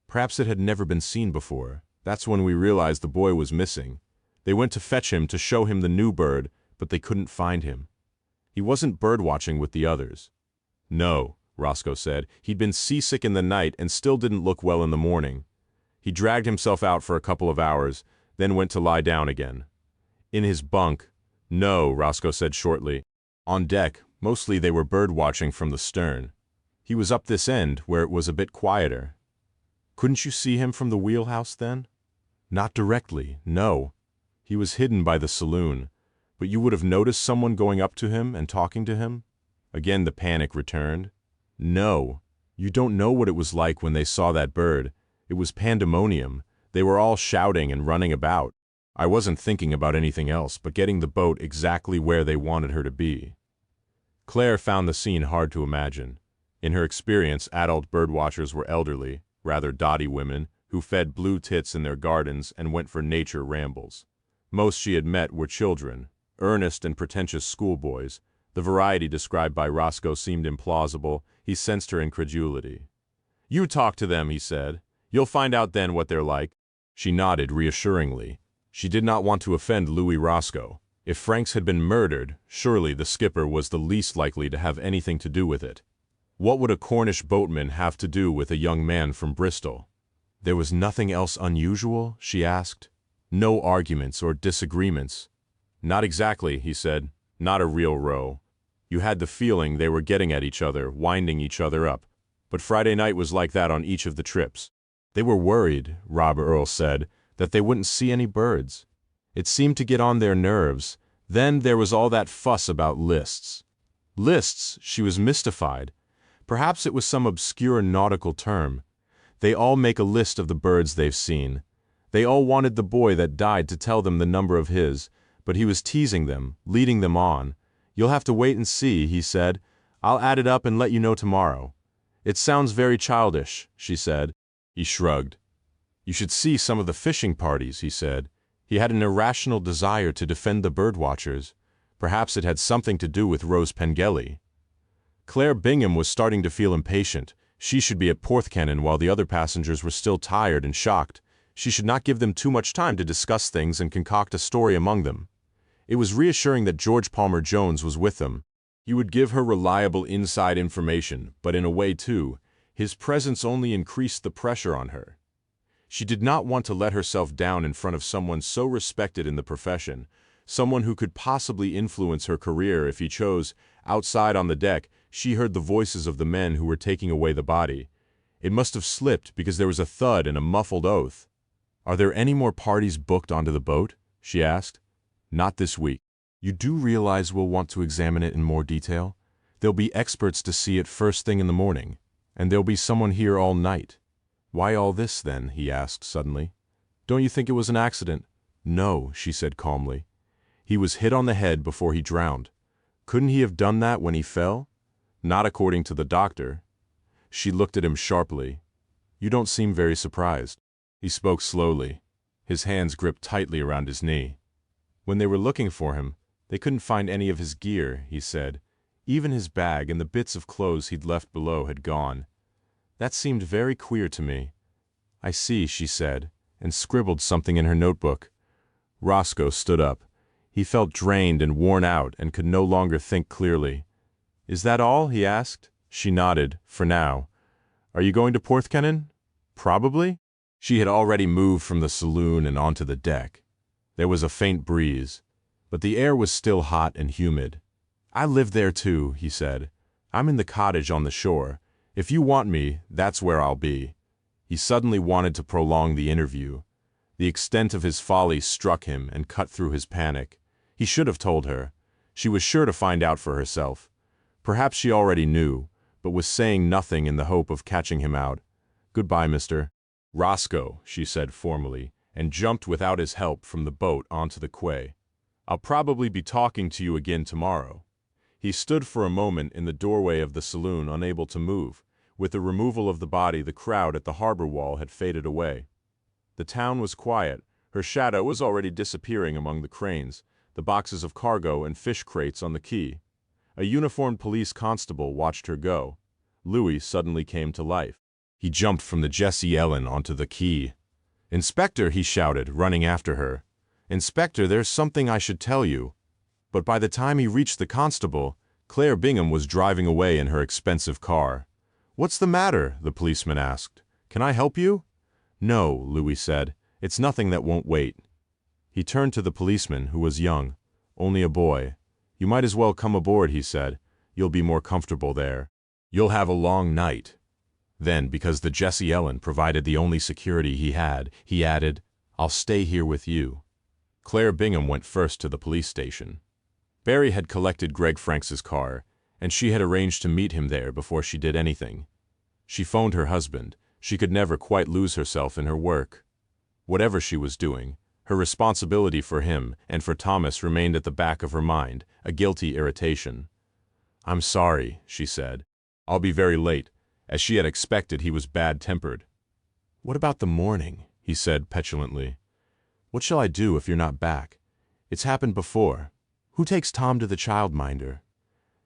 Perhaps it had never been seen before. That's when we realized the boy was missing. They went to fetch him to show him the new bird, but they couldn't find him. He wasn't birdwatching with the others." "No," Roscoe said. "He'd been seasick in the night and still didn't look well in the morning. He dragged himself out for a couple of hours, then went to lie down again." "In his bunk?" "No," Roscoe said shortly. "On deck, mostly they were bird-watching from the stern. He was up this end, where it was a bit quieter." "Couldn't you see him from the wheelhouse then?" "Not directly, no. He was hidden by the saloon. But you would have noticed someone going up to him and talking to him?" Again the panic returned. "No. You don't know what it was like when they saw that bird. It was pandemonium. They were all shouting and running about. I wasn't thinking about anything else but getting the boat exactly where they wanted her to be." Claire found the scene hard to imagine. In her experience, adult birdwatchers were elderly, rather dotty women who fed blue tits in their gardens and went for nature rambles. Most she had met were children, earnest and pretentious schoolboys. The variety described by Roscoe seemed implausible. He sensed her incredulity. "You talk to them," he said. "You'll find out then what they're like." She nodded reassuringly. She did not want to offend Louis Roscoe. If Franks had been murdered, surely the skipper was the least likely to have anything to do with it. What would a Cornish boatman have to do with a young man from Bristol? There was nothing else unusual, she asked. No arguments or disagreements. Not exactly, he said. Not a real row. You had the feeling they were getting at each other, winding each other up. But Friday night was like that on each of the trips. They were worried, Rob Earle said, that they wouldn't see any birds. It seemed to get on their nerves. Then there was all that fuss about lists. Lists? She was mystified. Perhaps it was some obscure nautical term. They all make a list of the birds they've seen. They all wanted the boy that died to tell them the number of his, but he was teasing them, leading them on. "You'll have to wait and see," he said. "I'll add it up and let you know tomorrow." "It sounds very childish," she said. He shrugged. "You should see some of the fishing parties," he said. He had an irrational desire to defend the birdwatchers. Perhaps it had something to do with Rose Pengelly. Claire Bingham was starting to feel impatient. She should be at Porthcanon while the other passengers were still tired and shocked. She should not give them too much time to discuss things and concoct a story among them. It was reassuring that George Palmer Jones was with them. He would give her reliable inside information, but in a way too, his presence only increased the pressure on her. She did not want to let herself down in front of someone so respected in the profession, someone who could possibly influence her career if he chose. Outside on the deck, she heard the voices of the men who were taking away the body. It must have slipped because there was a thud and a muffled oath. "Are there any more parties booked onto the boat?" she asked. "Not this week. You do realize we'll want to examine it in more detail? There'll be experts to see it first thing in the morning, and there'll be someone here all night." "Why all this, then?" he asked suddenly. "Don't you think it was an accident?" "No," she said calmly. "He was hit on the head before he drowned. Couldn't he have done that when he fell?" "Not according to the doctor." She looked at him sharply. "You don't seem very surprised." He spoke slowly. His hands gripped tightly around his knee. "When they were looking for him, they couldn't find any of his gear," he said. "Even his bag and the bits of clothes he'd left below had gone. That seemed very queer to me." "I see," she said, and scribbled something in her notebook. Roscoe stood up. He felt drained and worn out and could no longer think clearly. "Is that all?" he asked. She nodded, for now. "Are you going to Porthcanon?" "Probably." She had already moved from the saloon and onto the deck. There was a faint breeze, but the air was still hot and humid. "I live there too," he said. "I'm in the cottage on the shore. If you want me, that's where I'll be." He suddenly wanted to prolong the interview. The extent of his folly struck him and cut through his panic. He should have told her. She was sure to find out for herself. Perhaps she already knew, but was saying nothing in the hope of catching him out. "Goodbye, Mr. Roscoe," she said formally, and jumped without his help from the boat onto the quay. "I'll probably be talking to you again tomorrow." He stood for a moment in the doorway of the saloon, unable to move. With the removal of the body, the crowd at the harbor wall had faded away. The town was quiet. Her shadow was already disappearing among the cranes, the boxes of cargo and fish crates on the quay. A uniformed police constable watched her go. Louis suddenly came to life. He jumped from the Jessie Ellen onto the quay. "Inspector," he shouted, running after her. "Inspector, there's something I should tell you." But by the time he reached the constable, Claire Bingham was driving away in her expensive car. "What's the matter?" the policeman asked. "Can I help you?" "No," Louis said. "It's nothing that won't wait." He turned to the policeman, who was young, only a boy. "You might as well come aboard," he said. "You'll be more comfortable there. You'll have a long night." Then, because the Jessie Ellen provided the only security he had, he added, "I'll stay here with you." Claire Bingham went first to the police station. Barry had collected Greg Franks's car, and she had arranged to meet him there before she did anything. She phoned her husband. She could never quite lose herself in her work. Whatever she was doing, her responsibility for him and for Thomas remained at the back of her mind, a guilty irritation. "I'm sorry," she said. "I'll be very late." As she had expected, he was bad-tempered. "What about the morning?" he said petulantly. "What shall I do if you're not back? It's happened before. Who takes Tom to the childminder?"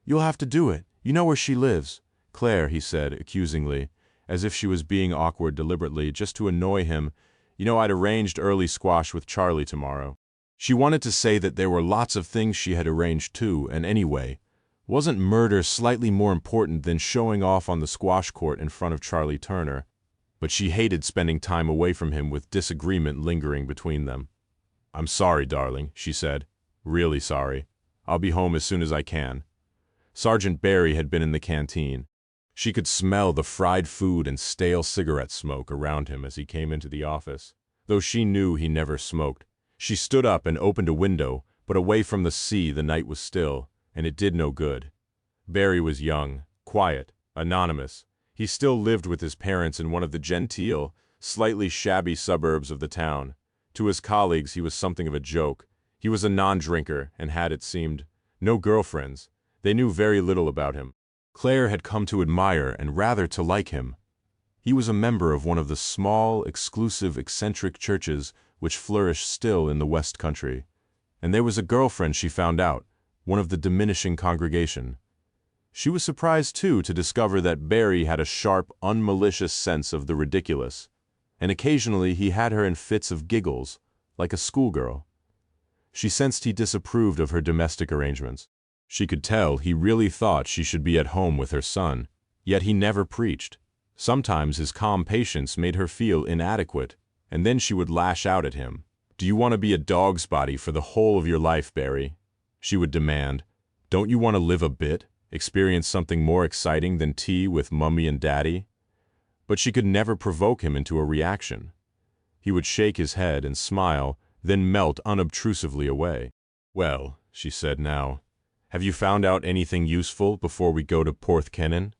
"You'll have to do it. You know where she lives." "Claire," he said accusingly, as if she was being awkward deliberately, just to annoy him, "you know I'd arranged early squash with Charlie tomorrow." She wanted to say that there were lots of things she had arranged too, and anyway, wasn't murder slightly more important than showing off on the squash court in front of Charlie Turner? But she hated spending time away from him with disagreement lingering between them. "I'm sorry, darling," she said. "Really sorry. I'll be home as soon as I can." Sergeant Barry had been in the canteen. She could smell the fried food and stale cigarette smoke around him as he came into the office, though she knew he never smoked. She stood up and opened a window, but away from the sea the night was still, and it did no good. Barry was young, quiet, anonymous. He still lived with his parents in one of the genteel, slightly shabby suburbs of the town. To his colleagues he was something of a joke. He was a non-drinker and had, it seemed, no girlfriends. They knew very little about him. Claire had come to admire and rather to like him. He was a member of one of the small, exclusive, eccentric churches which flourish still in the West Country. And there was a girlfriend, she found out, one of the diminishing congregation. She was surprised, too, to discover that Barry had a sharp, unmalicious sense of the ridiculous, and occasionally he had her in fits of giggles, like a schoolgirl. She sensed he disapproved of her domestic arrangements. She could tell he really thought she should be at home with her son, yet he never preached. Sometimes his calm patience made her feel inadequate, and then she would lash out at him. "Do you want to be a dog's body for the whole of your life, Barry?" she would demand. "Don't you want to live a bit? Experience something more exciting than tea with Mummy and Daddy?" But she could never provoke him into a reaction. He would shake his head and smile, then melt unobtrusively away. "Well," she said now, "have you found out anything useful before we go to Porthkennon?"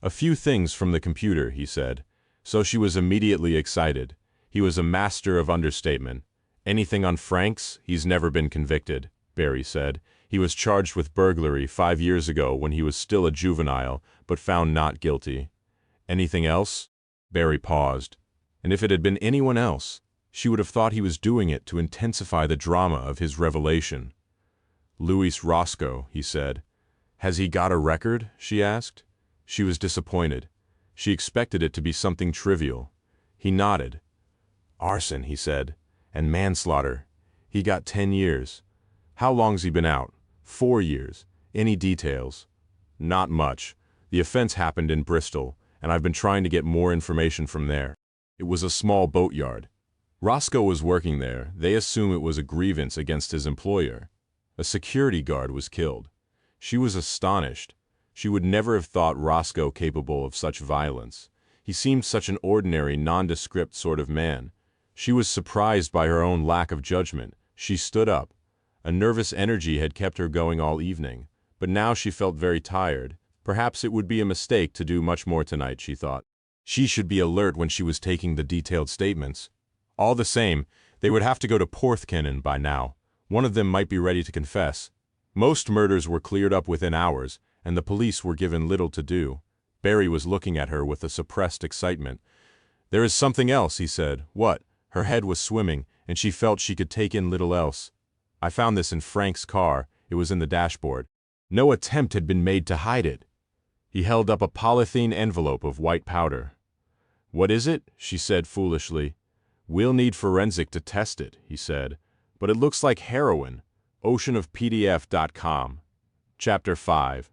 "A few things from the computer," he said. So she was immediately excited. He was a master of understatement. "Anything on Franks? He's never been convicted," Barry said. "He was charged with burglary 5 years ago when he was still a juvenile, but found not guilty." "Anything else?" Barry paused. And if it had been anyone else, she would have thought he was doing it to intensify the drama of his revelation. "Louis Roscoe," he said. "Has he got a record?" she asked. She was disappointed. She expected it to be something trivial. He nodded. "Arson," he said, "and manslaughter. He got 10 years. How long's he been out?" 4 years. "Any details?" "Not much. The offense happened in Bristol, and I've been trying to get more information from there. It was a small boatyard. Roscoe was working there. They assume it was a grievance against his employer. A security guard was killed." She was astonished. She would never have thought Roscoe capable of such violence. He seemed such an ordinary, nondescript sort of man. She was surprised by her own lack of judgment. She stood up. A nervous energy had kept her going all evening, but now she felt very tired. Perhaps it would be a mistake to do much more tonight, she thought. She should be alert when she was taking the detailed statements. All the same, they would have to go to Porthkennon by now. One of them might be ready to confess. Most murders were cleared up within hours, and the police were given little to do. Barry was looking at her with a suppressed excitement. "There is something else," he said. "What?" Her head was swimming, and she felt she could take in little else. "I found this in Frank's car. It was in the dashboard. No attempt had been made to hide it." He held up a polythene envelope of white powder. "What is it?" she said foolishly. "We'll need forensic to test it," he said. "But it looks like heroin. Oceanofpdf.com." Chapter 5.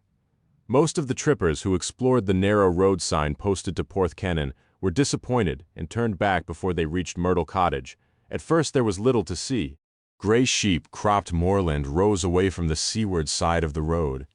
Most of the trippers who explored the narrow road sign posted to Porthkennon were disappointed and turned back before they reached Myrtle Cottage. At first there was little to see. Gray sheep-cropped moorland rose away from the seaward side of the road,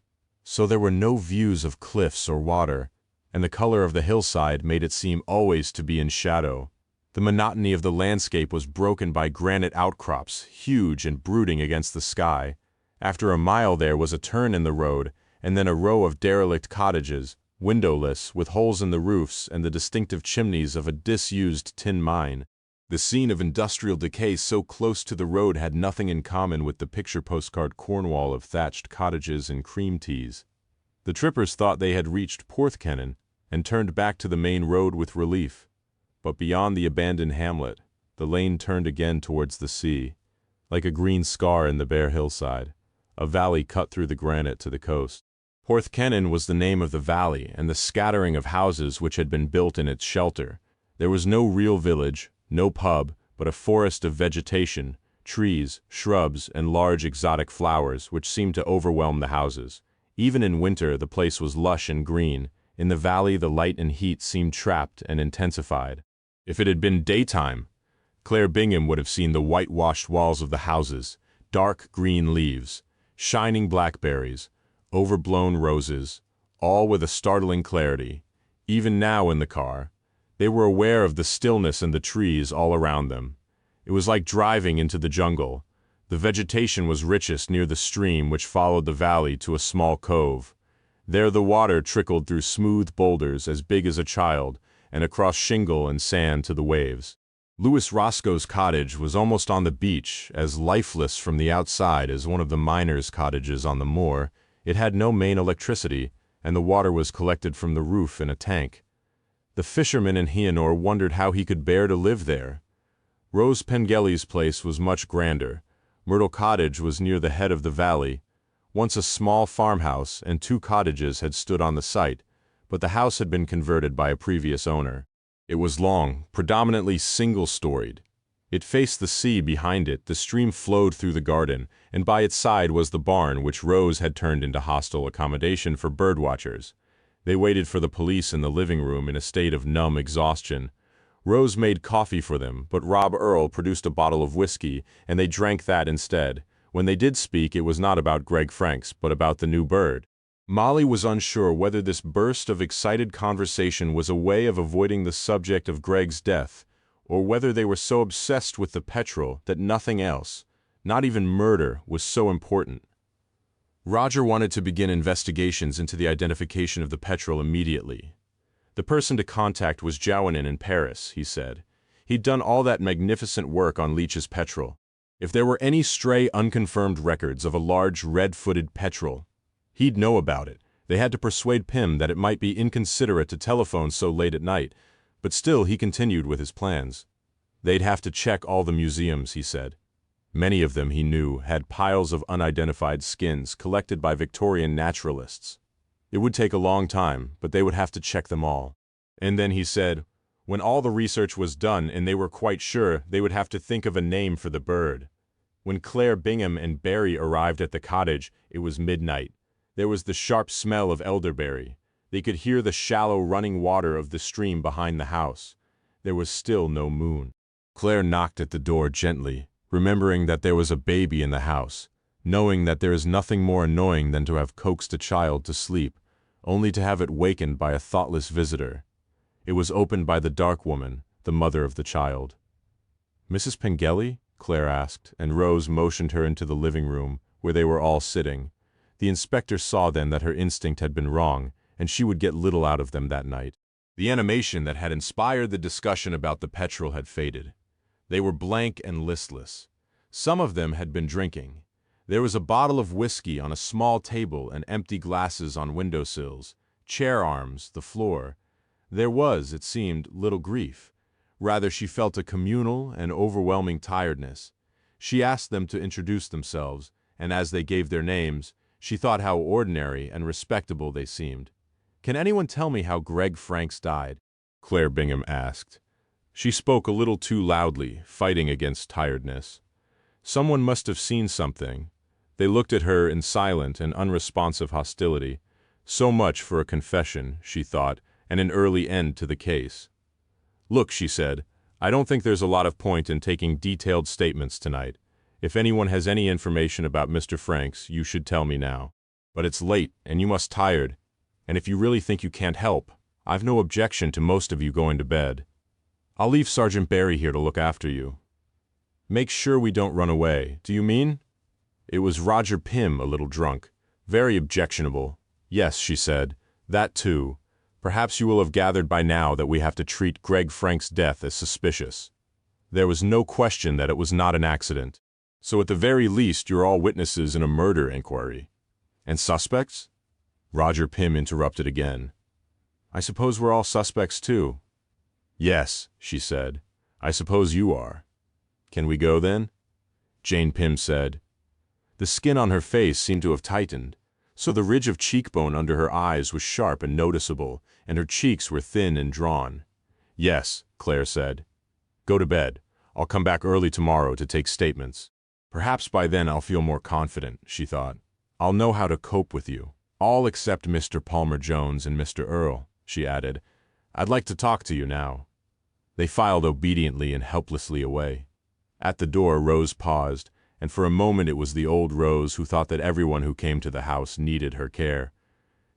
so there were no views of cliffs or water, and the color of the hillside made it seem always to be in shadow. The monotony of the landscape was broken by granite outcrops, huge and brooding against the sky. After a mile there was a turn in the road, and then a row of derelict cottages, windowless, with holes in the roofs and the distinctive chimneys of a disused tin mine. The scene of industrial decay so close to the road had nothing in common with the picture postcard Cornwall of thatched cottages and cream teas. The trippers thought they had reached Porthkennon and turned back to the main road with relief. But beyond the abandoned hamlet, the lane turned again towards the sea, like a green scar in the bare hillside, a valley cut through the granite to the coast. Porthkennon was the name of the valley and the scattering of houses which had been built in its shelter. There was no real village, no pub, but a forest of vegetation, trees, shrubs, and large exotic flowers which seemed to overwhelm the houses. Even in winter the place was lush and green. In the valley the light and heat seemed trapped and intensified. If it had been daytime, Claire Bingham would have seen the whitewashed walls of the houses, dark green leaves, shining blackberries, overblown roses, all with a startling clarity. Even now in the car, they were aware of the stillness and the trees all around them. It was like driving into the jungle. The vegetation was richest near the stream which followed the valley to a small cove. There the water trickled through smooth boulders as big as a child and across shingle and sand to the waves. Louis Roscoe's cottage was almost on the beach, as lifeless from the outside as one of the miners' cottages on the moor. It had no main electricity, and the water was collected from the roof in a tank. The fisherman in Heanor wondered how he could bear to live there. Rose Pengelly's place was much grander. Myrtle Cottage was near the head of the valley. Once a small farmhouse and 2 cottages had stood on the site, but the house had been converted by a previous owner. It was long, predominantly single-storied. It faced the sea behind it, the stream flowed through the garden, and by its side was the barn which Rose had turned into hostile accommodation for birdwatchers. They waited for the police in the living room in a state of numb exhaustion. Rose made coffee for them, but Rob Earl produced a bottle of whiskey, and they drank that instead. When they did speak, it was not about Greg Franks, but about the new bird. Molly was unsure whether this burst of excited conversation was a way of avoiding the subject of Greg's death, or whether they were so obsessed with the petrel that nothing else, not even murder, was so important. Roger wanted to begin investigations into the identification of the petrel immediately. The person to contact was Jouinin in Paris, he said. He'd done all that magnificent work on Leach's petrel. If there were any stray unconfirmed records of a large red-footed petrel, he'd know about it. They had to persuade Pym that it might be inconsiderate to telephone so late at night, but still he continued with his plans. They'd have to check all the museums, he said. Many of them, he knew, had piles of unidentified skins collected by Victorian naturalists. It would take a long time, but they would have to check them all. And then he said, when all the research was done and they were quite sure, they would have to think of a name for the bird. When Claire Bingham and Barry arrived at the cottage, it was midnight. There was the sharp smell of elderberry. They could hear the shallow running water of the stream behind the house. There was still no moon. Claire knocked at the door gently, remembering that there was a baby in the house, knowing that there is nothing more annoying than to have coaxed a child to sleep, only to have it wakened by a thoughtless visitor. It was opened by the dark woman, the mother of the child. "Mrs. Pengelly?" Claire asked, and Rose motioned her into the living room, where they were all sitting. The inspector saw then that her instinct had been wrong, and she would get little out of them that night. The animation that had inspired the discussion about the petrel had faded. They were blank and listless. Some of them had been drinking. There was a bottle of whiskey on a small table and empty glasses on windowsills, chair arms, the floor. There was, it seemed, little grief. Rather, she felt a communal and overwhelming tiredness. She asked them to introduce themselves, and as they gave their names, she thought how ordinary and respectable they seemed. "Can anyone tell me how Greg Franks died?" Claire Bingham asked. She spoke a little too loudly, fighting against tiredness. Someone must have seen something. They looked at her in silent and unresponsive hostility. So much for a confession, she thought, and an early end to the case. "Look," she said, "I don't think there's a lot of point in taking detailed statements tonight. If anyone has any information about Mr. Franks, you should tell me now. But it's late, and you must tired, and if you really think you can't help, I've no objection to most of you going to bed. I'll leave Sergeant Barry here to look after you. Make sure we don't run away. Do you mean?" It was Roger Pym, a little drunk. Very objectionable. "Yes," she said, "that too. Perhaps you will have gathered by now that we have to treat Greg Frank's death as suspicious. There was no question that it was not an accident. So at the very least you're all witnesses in a murder inquiry. And suspects?" Roger Pym interrupted again. I suppose we're all suspects too. Yes, she said. I suppose you are. Can we go then? Jane Pym said. The skin on her face seemed to have tightened, so the ridge of cheekbone under her eyes was sharp and noticeable, and her cheeks were thin and drawn. Yes, Claire said. Go to bed. I'll come back early tomorrow to take statements. Perhaps by then I'll feel more confident, she thought. I'll know how to cope with you. All except Mr. Palmer-Jones and Mr. Earl, she added. I'd like to talk to you now. They filed obediently and helplessly away. At the door, Rose paused, and for a moment it was the old Rose who thought that everyone who came to the house needed her care.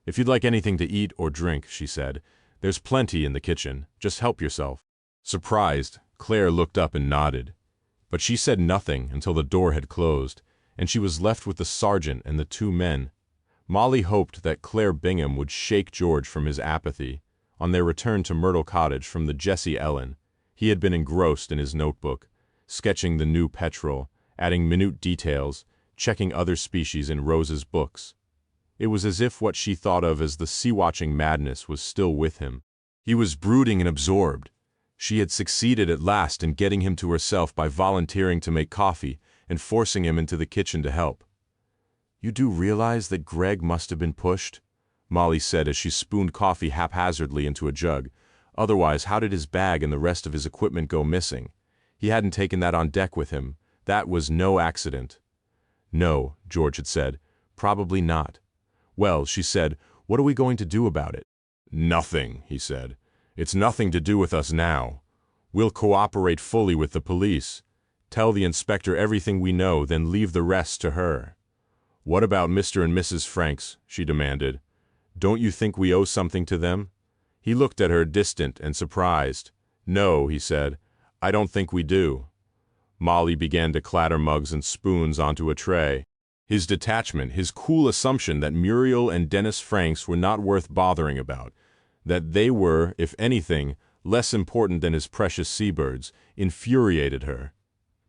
If you'd like anything to eat or drink, she said, there's plenty in the kitchen. Just help yourself. Surprised, Claire looked up and nodded. But she said nothing until the door had closed, and she was left with the sergeant and the two men. Molly hoped that Claire Bingham would shake George from his apathy. On their return to Myrtle Cottage from the Jessie Ellen, he had been engrossed in his notebook, sketching the new petrel, adding minute details, checking other species in Rose's books. It was as if what she thought of as the sea-watching madness was still with him. He was brooding and absorbed. She had succeeded at last in getting him to herself by volunteering to make coffee and forcing him into the kitchen to help. You do realize that Greg must have been pushed? Molly said as she spooned coffee haphazardly into a jug. Otherwise, how did his bag and the rest of his equipment go missing? He hadn't taken that on deck with him. That was no accident. No, George had said. Probably not. Well, she said, what are we going to do about it? Nothing, he said. It's nothing to do with us now. We'll cooperate fully with the police. Tell the inspector everything we know, then leave the rest to her. What about Mr. and Mrs. Franks? She demanded. Don't you think we owe something to them? He looked at her, distant and surprised. No, he said. I don't think we do. Molly began to clatter mugs and spoons onto a tray. His detachment, his cool assumption that Muriel and Dennis Franks were not worth bothering about, that they were, if anything, less important than his precious seabirds, infuriated her.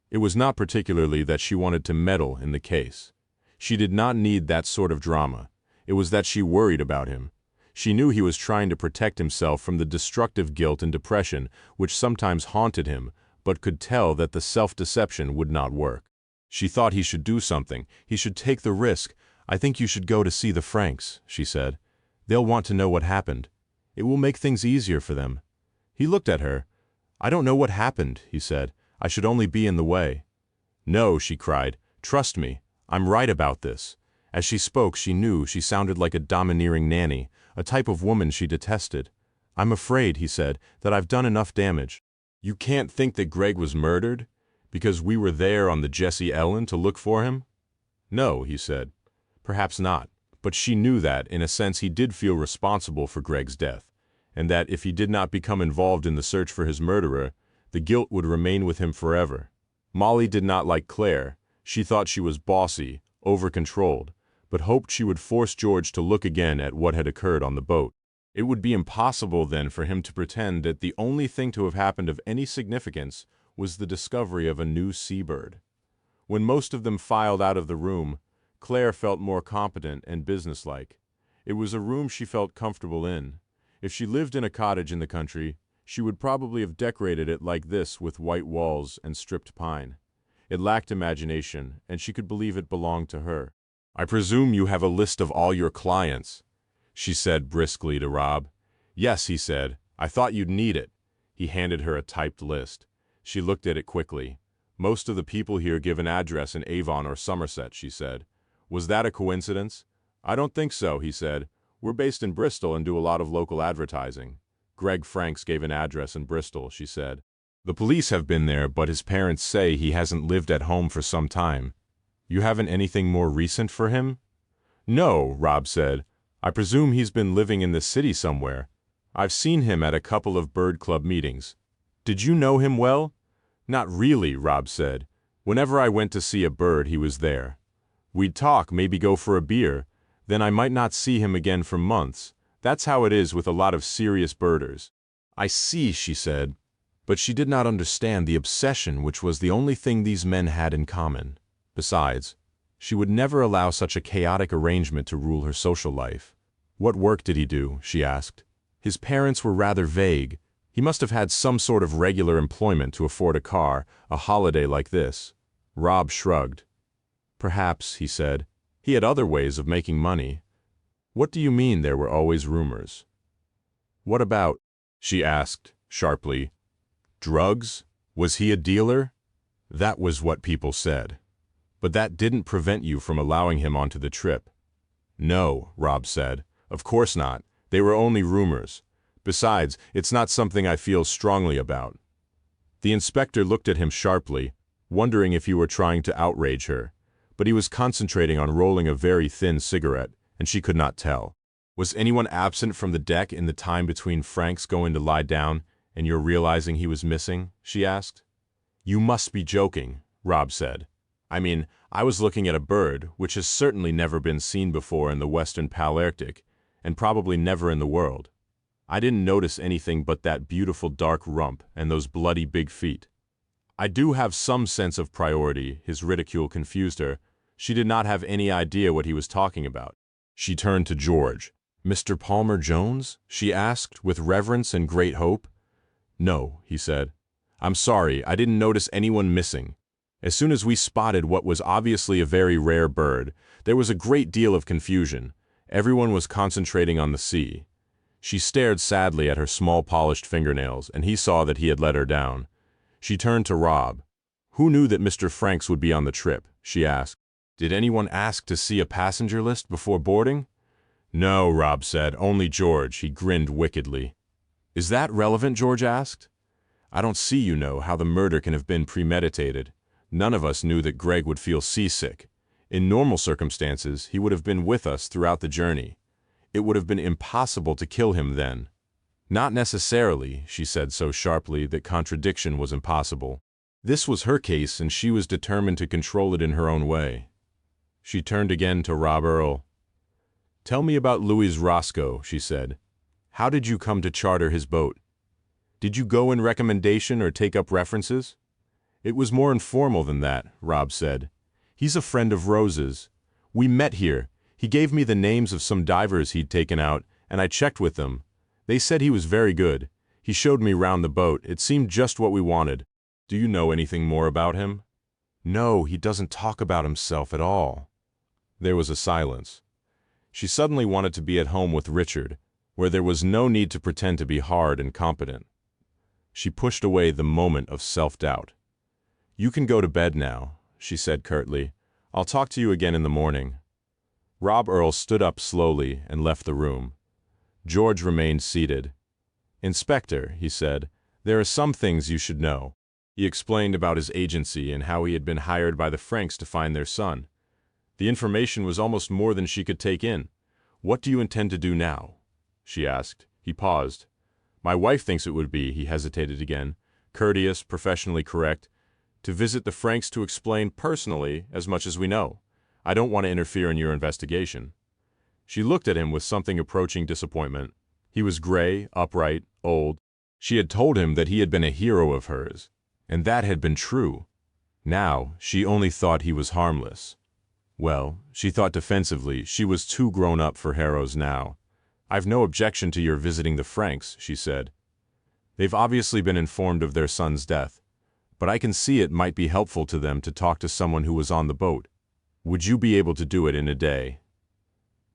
It was not particularly that she wanted to meddle in the case. She did not need that sort of drama. It was that she worried about him. She knew he was trying to protect himself from the destructive guilt and depression which sometimes haunted him, but could tell that the self-deception would not work. She thought he should do something. He should take the risk. I think you should go to see the Franks, she said. They'll want to know what happened. It will make things easier for them. He looked at her. I don't know what happened, he said. I should only be in the way. No, she cried. Trust me. I'm right about this. As she spoke, she knew she sounded like a domineering nanny, a type of woman she detested. I'm afraid, he said, that I've done enough damage. You can't think that Greg was murdered? Because we were there on the Jessie Ellen to look for him? No, he said. Perhaps not. But she knew that, in a sense, he did feel responsible for Greg's death, and that if he did not become involved in the search for his murderer, the guilt would remain with him forever. Molly did not like Claire. She thought she was bossy, over-controlled, but hoped she would force George to look again at what had occurred on the boat. It would be impossible then for him to pretend that the only thing to have happened of any significance was the discovery of a new seabird. When most of them filed out of the room, Claire felt more competent and businesslike. It was a room she felt comfortable in. If she lived in a cottage in the country, she would probably have decorated it like this with white walls and stripped pine. It lacked imagination, and she could believe it belonged to her. I presume you have a list of all your clients, she said briskly to Rob. Yes, he said. I thought you'd need it. He handed her a typed list. She looked at it quickly. Most of the people here give an address in Avon or Somerset, she said. Was that a coincidence? I don't think so, he said. We're based in Bristol and do a lot of local advertising. Greg Franks gave an address in Bristol, she said. The police have been there, but his parents say he hasn't lived at home for some time. You haven't anything more recent for him? No, Rob said. I presume he's been living in the city somewhere. I've seen him at a couple of bird club meetings. Did you know him well? Not really, Rob said. Whenever I went to see a bird, he was there. We'd talk, maybe go for a beer. Then I might not see him again for months. That's how it is with a lot of serious birders. I see, she said. But she did not understand the obsession which was the only thing these men had in common. Besides, she would never allow such a chaotic arrangement to rule her social life. What work did he do? She asked. His parents were rather vague. He must have had some sort of regular employment to afford a car, a holiday like this. Rob shrugged. Perhaps, he said. He had other ways of making money. What do you mean there were always rumors? What about? She asked, sharply. Drugs? Was he a dealer? That was what people said. But that didn't prevent you from allowing him onto the trip. No, Rob said. Of course not. They were only rumors. Besides, it's not something I feel strongly about. The inspector looked at him sharply, wondering if he were trying to outrage her, but he was concentrating on rolling a very thin cigarette, and she could not tell. Was anyone absent from the deck in the time between Frank's going to lie down and your realizing he was missing? She asked. You must be joking, Rob said. I mean, I was looking at a bird, which has certainly never been seen before in the Western Palearctic, and probably never in the world. I didn't notice anything but that beautiful dark rump and those bloody big feet. I do have some sense of priority, his ridicule confused her. She did not have any idea what he was talking about. She turned to George. Mr. Palmer Jones? She asked, with reverence and great hope. No, he said. I'm sorry, I didn't notice anyone missing. As soon as we spotted what was obviously a very rare bird, there was a great deal of confusion. Everyone was concentrating on the sea. She stared sadly at her small polished fingernails, and he saw that he had let her down. She turned to Rob. Who knew that Mr. Franks would be on the trip? She asked. Did anyone ask to see a passenger list before boarding? No, Rob said, only George. He grinned wickedly. Is that relevant? George asked. I don't see, you know, how the murder can have been premeditated. None of us knew that Greg would feel seasick. In normal circumstances, he would have been with us throughout the journey. It would have been impossible to kill him then. Not necessarily, she said so sharply that contradiction was impossible. This was her case, and she was determined to control it in her own way. She turned again to Rob Earl. Tell me about Louis Roscoe, she said. How did you come to charter his boat? Did you go in recommendation or take up references? It was more informal than that, Rob said. He's a friend of Rose's. We met here. He gave me the names of some divers he'd taken out, and I checked with them. They said he was very good. He showed me round the boat. It seemed just what we wanted. Do you know anything more about him? No, he doesn't talk about himself at all. There was a silence. She suddenly wanted to be at home with Richard, where there was no need to pretend to be hard and competent. She pushed away the moment of self-doubt. You can go to bed now, she said curtly. I'll talk to you again in the morning. Rob Earl stood up slowly and left the room. George remained seated. Inspector, he said, there are some things you should know. He explained about his agency and how he had been hired by the Franks to find their son. The information was almost more than she could take in. What do you intend to do now? She asked. He paused. My wife thinks it would be, he hesitated again, courteous, professionally correct, to visit the Franks to explain personally as much as we know. I don't want to interfere in your investigation. She looked at him with something approaching disappointment. He was gray, upright, old. She had told him that he had been a hero of hers, and that had been true. Now, she only thought he was harmless. Well, she thought defensively, she was too grown up for heroes now. I've no objection to your visiting the Franks, she said. They've obviously been informed of their son's death, but I can see it might be helpful to them to talk to someone who was on the boat. Would you be able to do it in a day?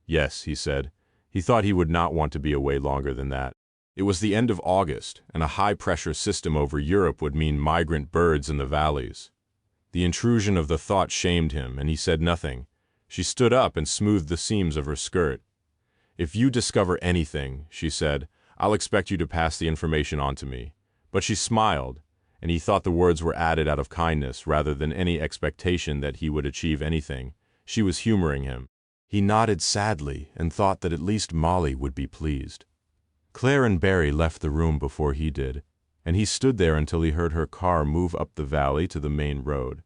Yes, he said. He thought he would not want to be away longer than that. It was the end of August, and a high-pressure system over Europe would mean migrant birds in the valleys. The intrusion of the thought shamed him, and he said nothing. She stood up and smoothed the seams of her skirt. If you discover anything, she said, I'll expect you to pass the information on to me. But she smiled, and he thought the words were added out of kindness rather than any expectation that he would achieve anything. She was humoring him. He nodded sadly and thought that at least Molly would be pleased. Claire and Barry left the room before he did, and he stood there until he heard her car move up the valley to the main road.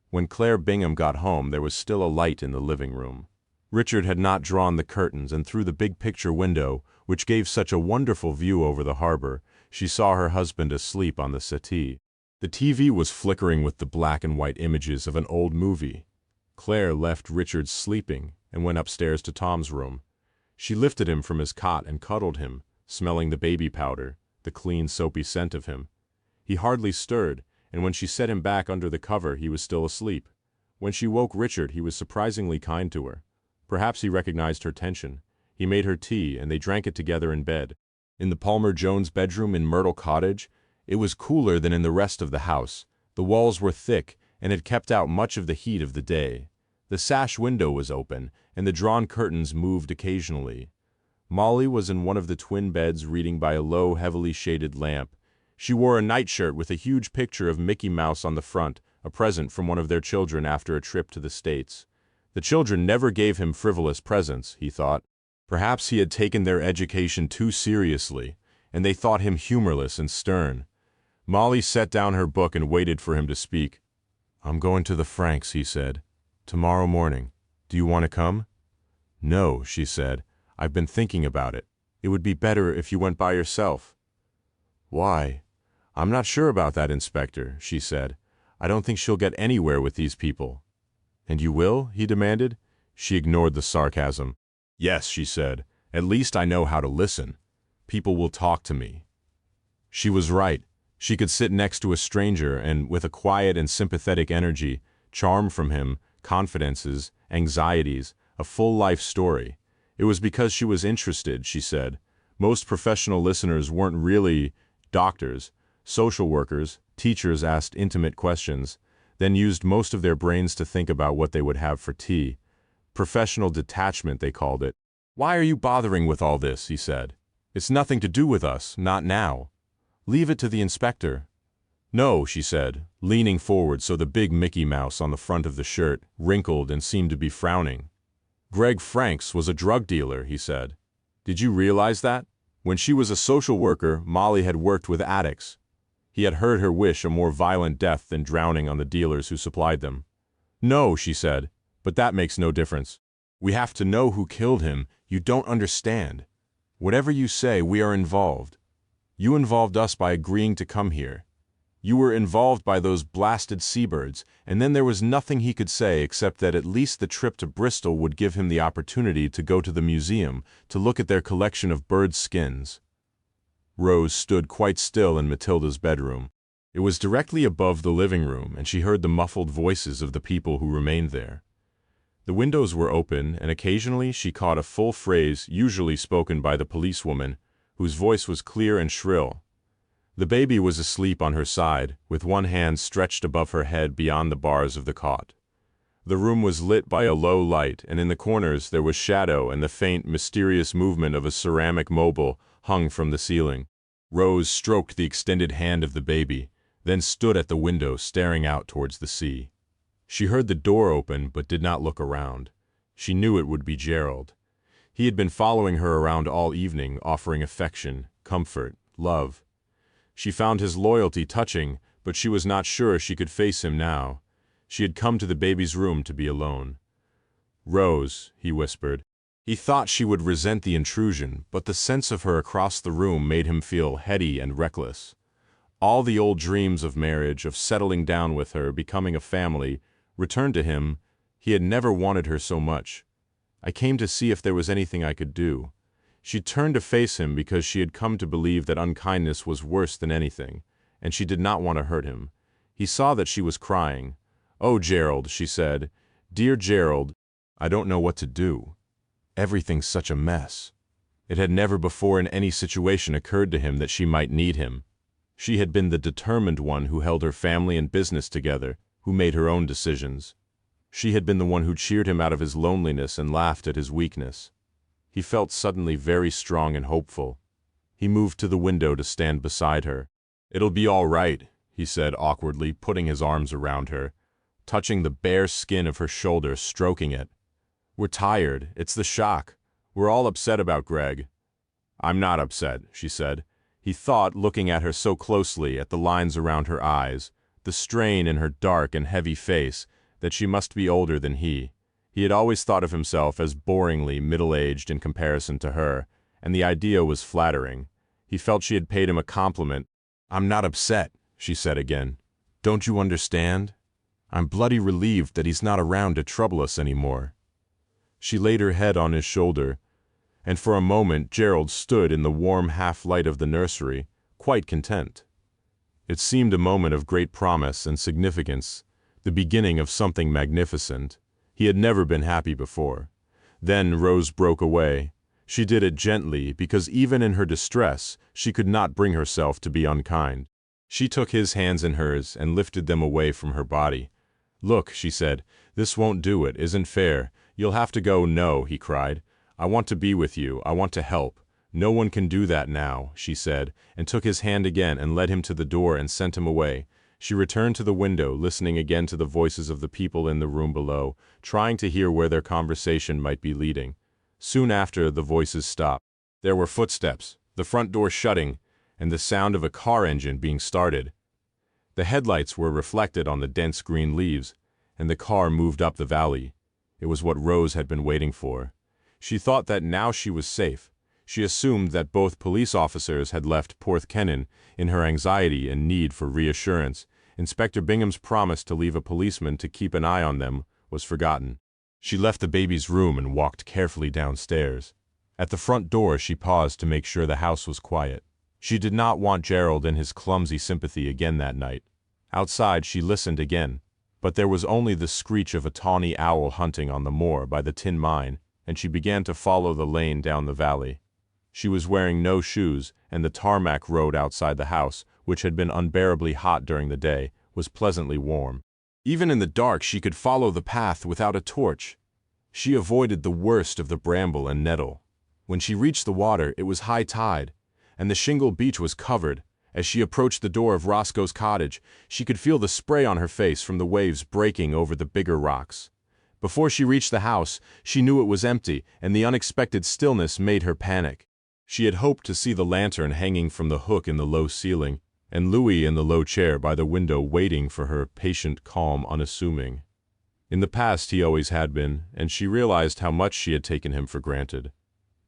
When Claire Bingham got home, there was still a light in the living room. Richard had not drawn the curtains, and through the big picture window, which gave such a wonderful view over the harbor, she saw her husband asleep on the settee. The TV was flickering with the black and white images of an old movie. Claire left Richard sleeping and went upstairs to Tom's room. She lifted him from his cot and cuddled him, smelling the baby powder, the clean, soapy scent of him. He hardly stirred, and when she set him back under the cover, he was still asleep. When she woke Richard, he was surprisingly kind to her. Perhaps he recognized her tension. He made her tea, and they drank it together in bed. In the Palmer Jones bedroom in Myrtle Cottage, it was cooler than in the rest of the house. The walls were thick, and had kept out much of the heat of the day. The sash window was open, and the drawn curtains moved occasionally. Molly was in one of the twin beds reading by a low, heavily shaded lamp. She wore a nightshirt with a huge picture of Mickey Mouse on the front, a present from one of their children after a trip to the States. The children never gave him frivolous presents, he thought. Perhaps he had taken their education too seriously, and they thought him humorless and stern. Molly set down her book and waited for him to speak. "I'm going to the Franks," he said. "Tomorrow morning. Do you want to come?" "No," she said. "I've been thinking about it. It would be better if you went by yourself." "Why?" "I'm not sure about that, Inspector," she said. "I don't think she'll get anywhere with these people." "And you will?" he demanded. She ignored the sarcasm. "Yes," she said. "At least I know how to listen. People will talk to me." She was right. She could sit next to a stranger and, with a quiet and sympathetic energy, charm from him confidences, anxieties, a full life story. It was because she was interested, she said. Most professional listeners weren't really doctors. Social workers, teachers asked intimate questions, then used most of their brains to think about what they would have for tea. Professional detachment, they called it. "Why are you bothering with all this?" he said. "It's nothing to do with us, not now. Leave it to the inspector." "No," she said, leaning forward so the big Mickey Mouse on the front of the shirt wrinkled and seemed to be frowning. "Greg Franks was a drug dealer," he said. "Did you realize that? When she was a social worker, Molly had worked with addicts. He had heard her wish a more violent death than drowning on the dealers who supplied them." "No," she said, "but that makes no difference. We have to know who killed him. You don't understand. Whatever you say, we are involved. You involved us by agreeing to come here. You were involved by those blasted seabirds, and then there was nothing he could say except that at least the trip to Bristol would give him the opportunity to go to the museum, to look at their collection of bird skins." Rose stood quite still in Matilda's bedroom. It was directly above the living room, and she heard the muffled voices of the people who remained there. The windows were open, and occasionally she caught a full phrase usually spoken by the policewoman, whose voice was clear and shrill. The baby was asleep on her side, with one hand stretched above her head beyond the bars of the cot. The room was lit by a low light, and in the corners there was shadow and the faint, mysterious movement of a ceramic mobile hung from the ceiling. Rose stroked the extended hand of the baby, then stood at the window staring out towards the sea. She heard the door open but did not look around. She knew it would be Gerald. He had been following her around all evening, offering affection, comfort, love. She found his loyalty touching, but she was not sure she could face him now. She had come to the baby's room to be alone. "Rose," he whispered. He thought she would resent the intrusion, but the sense of her across the room made him feel heady and reckless. All the old dreams of marriage, of settling down with her, becoming a family, returned to him. He had never wanted her so much. "I came to see if there was anything I could do." She turned to face him because she had come to believe that unkindness was worse than anything, and she did not want to hurt him. He saw that she was crying. "Oh, Gerald," she said. "Dear Gerald, I don't know what to do. Everything's such a mess." It had never before in any situation occurred to him that she might need him. She had been the determined one who held her family and business together, who made her own decisions. She had been the one who cheered him out of his loneliness and laughed at his weakness. He felt suddenly very strong and hopeful. He moved to the window to stand beside her. "It'll be all right," he said awkwardly, putting his arms around her, touching the bare skin of her shoulder, stroking it. "We're tired. It's the shock. We're all upset about Greg." "I'm not upset," she said. He thought, looking at her so closely, at the lines around her eyes, the strain in her dark and heavy face, that she must be older than he. He had always thought of himself as boringly middle-aged in comparison to her, and the idea was flattering. He felt she had paid him a compliment. "I'm not upset," she said again. "Don't you understand? I'm bloody relieved that he's not around to trouble us anymore." She laid her head on his shoulder. and for a moment Gerald stood in the warm half-light of the nursery, quite content. It seemed a moment of great promise and significance, the beginning of something magnificent. He had never been happy before. Then Rose broke away. She did it gently because even in her distress she could not bring herself to be unkind. She took his hands in hers and lifted them away from her body. "Look," she said, "this won't do, it isn't fair. You'll have to go." "No," he cried. "I want to be with you. I want to help." "No one can do that now," she said, and took his hand again and led him to the door and sent him away. She returned to the window, listening again to the voices of the people in the room below, trying to hear where their conversation might be leading. Soon after, the voices stopped. There were footsteps, the front door shutting, and the sound of a car engine being started. The headlights were reflected on the dense green leaves, and the car moved up the valley. It was what Rose had been waiting for. She thought that now she was safe. She assumed that both police officers had left Porthkennon. In her anxiety and need for reassurance, Inspector Bingham's promise to leave a policeman to keep an eye on them was forgotten. She left the baby's room and walked carefully downstairs. At the front door she paused to make sure the house was quiet. She did not want Gerald and his clumsy sympathy again that night. Outside she listened again, but there was only the screech of a tawny owl hunting on the moor by the tin mine, and she began to follow the lane down the valley. She was wearing no shoes, and the tarmac road outside the house, which had been unbearably hot during the day, was pleasantly warm. Even in the dark she could follow the path without a torch. She avoided the worst of the bramble and nettle. When she reached the water, it was high tide, and the shingle beach was covered. As she approached the door of Roscoe's cottage, she could feel the spray on her face from the waves breaking over the bigger rocks. Before she reached the house, she knew it was empty, and the unexpected stillness made her panic. She had hoped to see the lantern hanging from the hook in the low ceiling, and Louis in the low chair by the window waiting for her, patient, calm, unassuming. In the past he always had been, and she realized how much she had taken him for granted.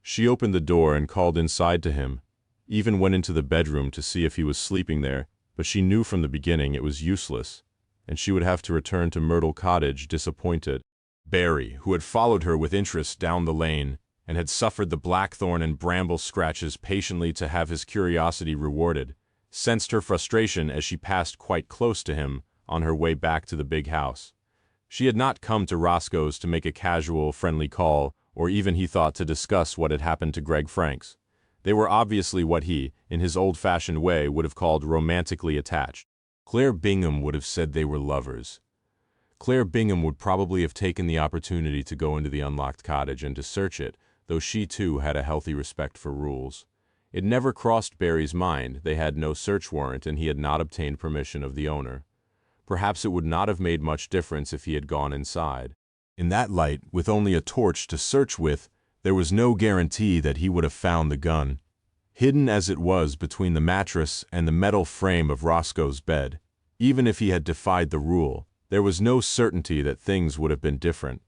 She opened the door and called inside to him, even went into the bedroom to see if he was sleeping there, but she knew from the beginning it was useless, and she would have to return to Myrtle Cottage disappointed. Barry, who had followed her with interest down the lane, and had suffered the blackthorn and bramble scratches patiently to have his curiosity rewarded, sensed her frustration as she passed quite close to him on her way back to the big house. She had not come to Roscoe's to make a casual, friendly call, or even, he thought, to discuss what had happened to Greg Franks. They were obviously what he, in his old-fashioned way, would have called romantically attached. Claire Bingham would have said they were lovers. Claire Bingham would probably have taken the opportunity to go into the unlocked cottage and to search it, though she too had a healthy respect for rules. It never crossed Barry's mind. They had no search warrant and he had not obtained permission of the owner. Perhaps it would not have made much difference if he had gone inside. In that light, with only a torch to search with, there was no guarantee that he would have found the gun. Hidden as it was between the mattress and the metal frame of Roscoe's bed, even if he had defied the rule, there was no certainty that things would have been different.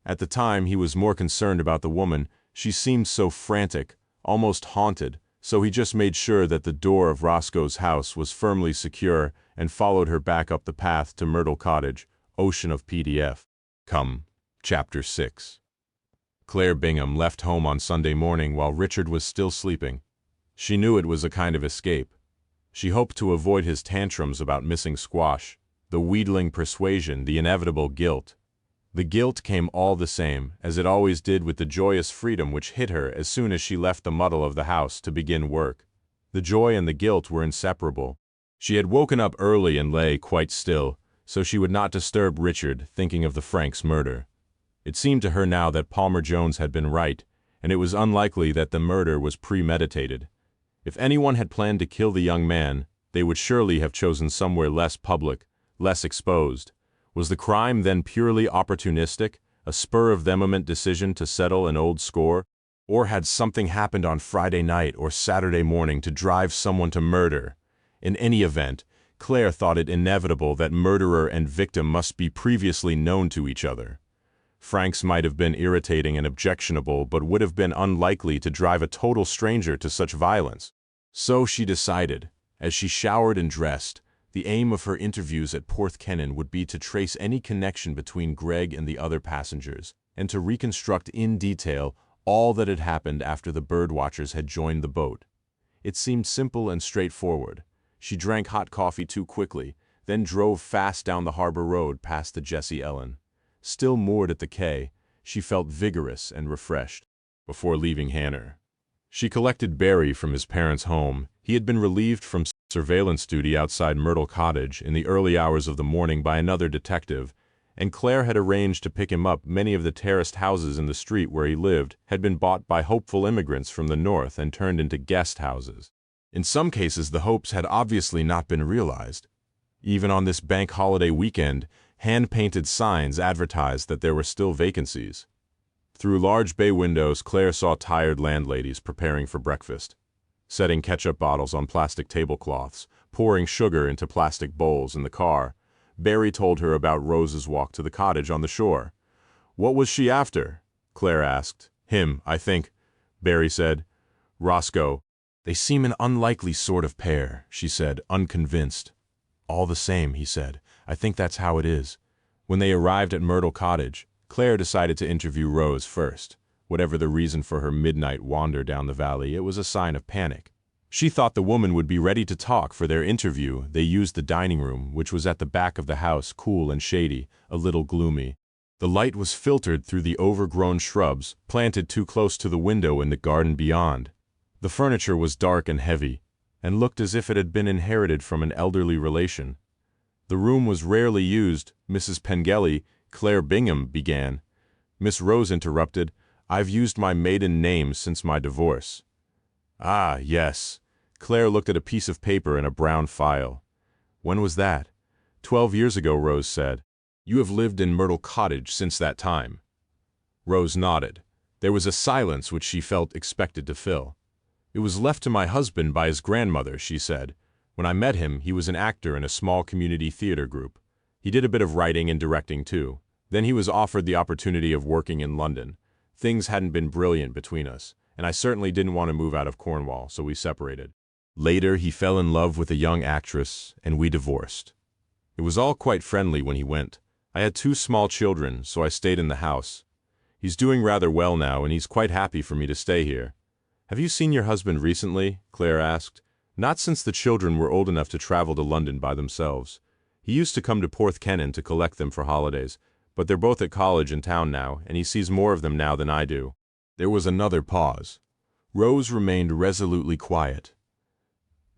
At the time, he was more concerned about the woman. She seemed so frantic, almost haunted, so he just made sure that the door of Roscoe's house was firmly secure and followed her back up the path to Myrtle Cottage, ocean of PDF. Come. Chapter 6. Claire Bingham left home on Sunday morning while Richard was still sleeping. She knew it was a kind of escape. She hoped to avoid his tantrums about missing Squash, the wheedling persuasion, the inevitable guilt. The guilt came all the same, as it always did with the joyous freedom which hit her as soon as she left the muddle of the house to begin work. The joy and the guilt were inseparable. She had woken up early and lay quite still, so she would not disturb Richard, thinking of the Franks murder. It seemed to her now that Palmer Jones had been right, and it was unlikely that the murder was premeditated. If anyone had planned to kill the young man, they would surely have chosen somewhere less public, less exposed. Was the crime then purely opportunistic, a spur-of-the-moment decision to settle an old score? Or had something happened on Friday night or Saturday morning to drive someone to murder? In any event, Claire thought it inevitable that murderer and victim must be previously known to each other. Franks might have been irritating and objectionable, but would have been unlikely to drive a total stranger to such violence. So she decided, as she showered and dressed. The aim of her interviews at Porthkennon would be to trace any connection between Greg and the other passengers, and to reconstruct in detail all that had happened after the birdwatchers had joined the boat. It seemed simple and straightforward. She drank hot coffee too quickly, then drove fast down the harbor road past the Jessie Ellen. Still moored at the quay, she felt vigorous and refreshed. Before leaving Hanner, she collected Barry from his parents' home. He had been relieved from surveillance duty outside Myrtle Cottage in the early hours of the morning by another detective, and Claire had arranged to pick him up. Many of the terraced houses in the street where he lived had been bought by hopeful immigrants from the north and turned into guest houses. In some cases, the hopes had obviously not been realized. Even on this bank holiday weekend, hand-painted signs advertised that there were still vacancies. Through large bay windows, Claire saw tired landladies preparing for breakfast, setting ketchup bottles on plastic tablecloths, pouring sugar into plastic bowls in the car. Barry told her about Rose's walk to the cottage on the shore. "What was she after?" Claire asked. "Him, I think," Barry said. "Roscoe. They seem an unlikely sort of pair," she said, unconvinced. "All the same," he said, "I think that's how it is." When they arrived at Myrtle Cottage, Claire decided to interview Rose first. Whatever the reason for her midnight wander down the valley, it was a sign of panic. She thought the woman would be ready to talk. For their interview, they used the dining room, which was at the back of the house, cool and shady, a little gloomy. The light was filtered through the overgrown shrubs, planted too close to the window in the garden beyond. The furniture was dark and heavy, and looked as if it had been inherited from an elderly relation. The room was rarely used. "Mrs. Pengelly," Claire Bingham began. Miss Rose interrupted. "I've used my maiden name since my divorce." "Ah, yes." Claire looked at a piece of paper and a brown file. "When was that?" 12 years ago, Rose said. "You have lived in Myrtle Cottage since that time?" Rose nodded. There was a silence which she felt expected to fill. "It was left to my husband by his grandmother," she said. "When I met him, he was an actor in a small community theater group. He did a bit of writing and directing too. Then he was offered the opportunity of working in London. Things hadn't been brilliant between us, and I certainly didn't want to move out of Cornwall, so we separated. Later, he fell in love with a young actress, and we divorced. It was all quite friendly when he went. I had 2 small children, so I stayed in the house. He's doing rather well now, and he's quite happy for me to stay here." "Have you seen your husband recently?" Claire asked. "Not since the children were old enough to travel to London by themselves. He used to come to Porthkennon to collect them for holidays, but they're both at college in town now, and he sees more of them now than I do." There was another pause. Rose remained resolutely quiet.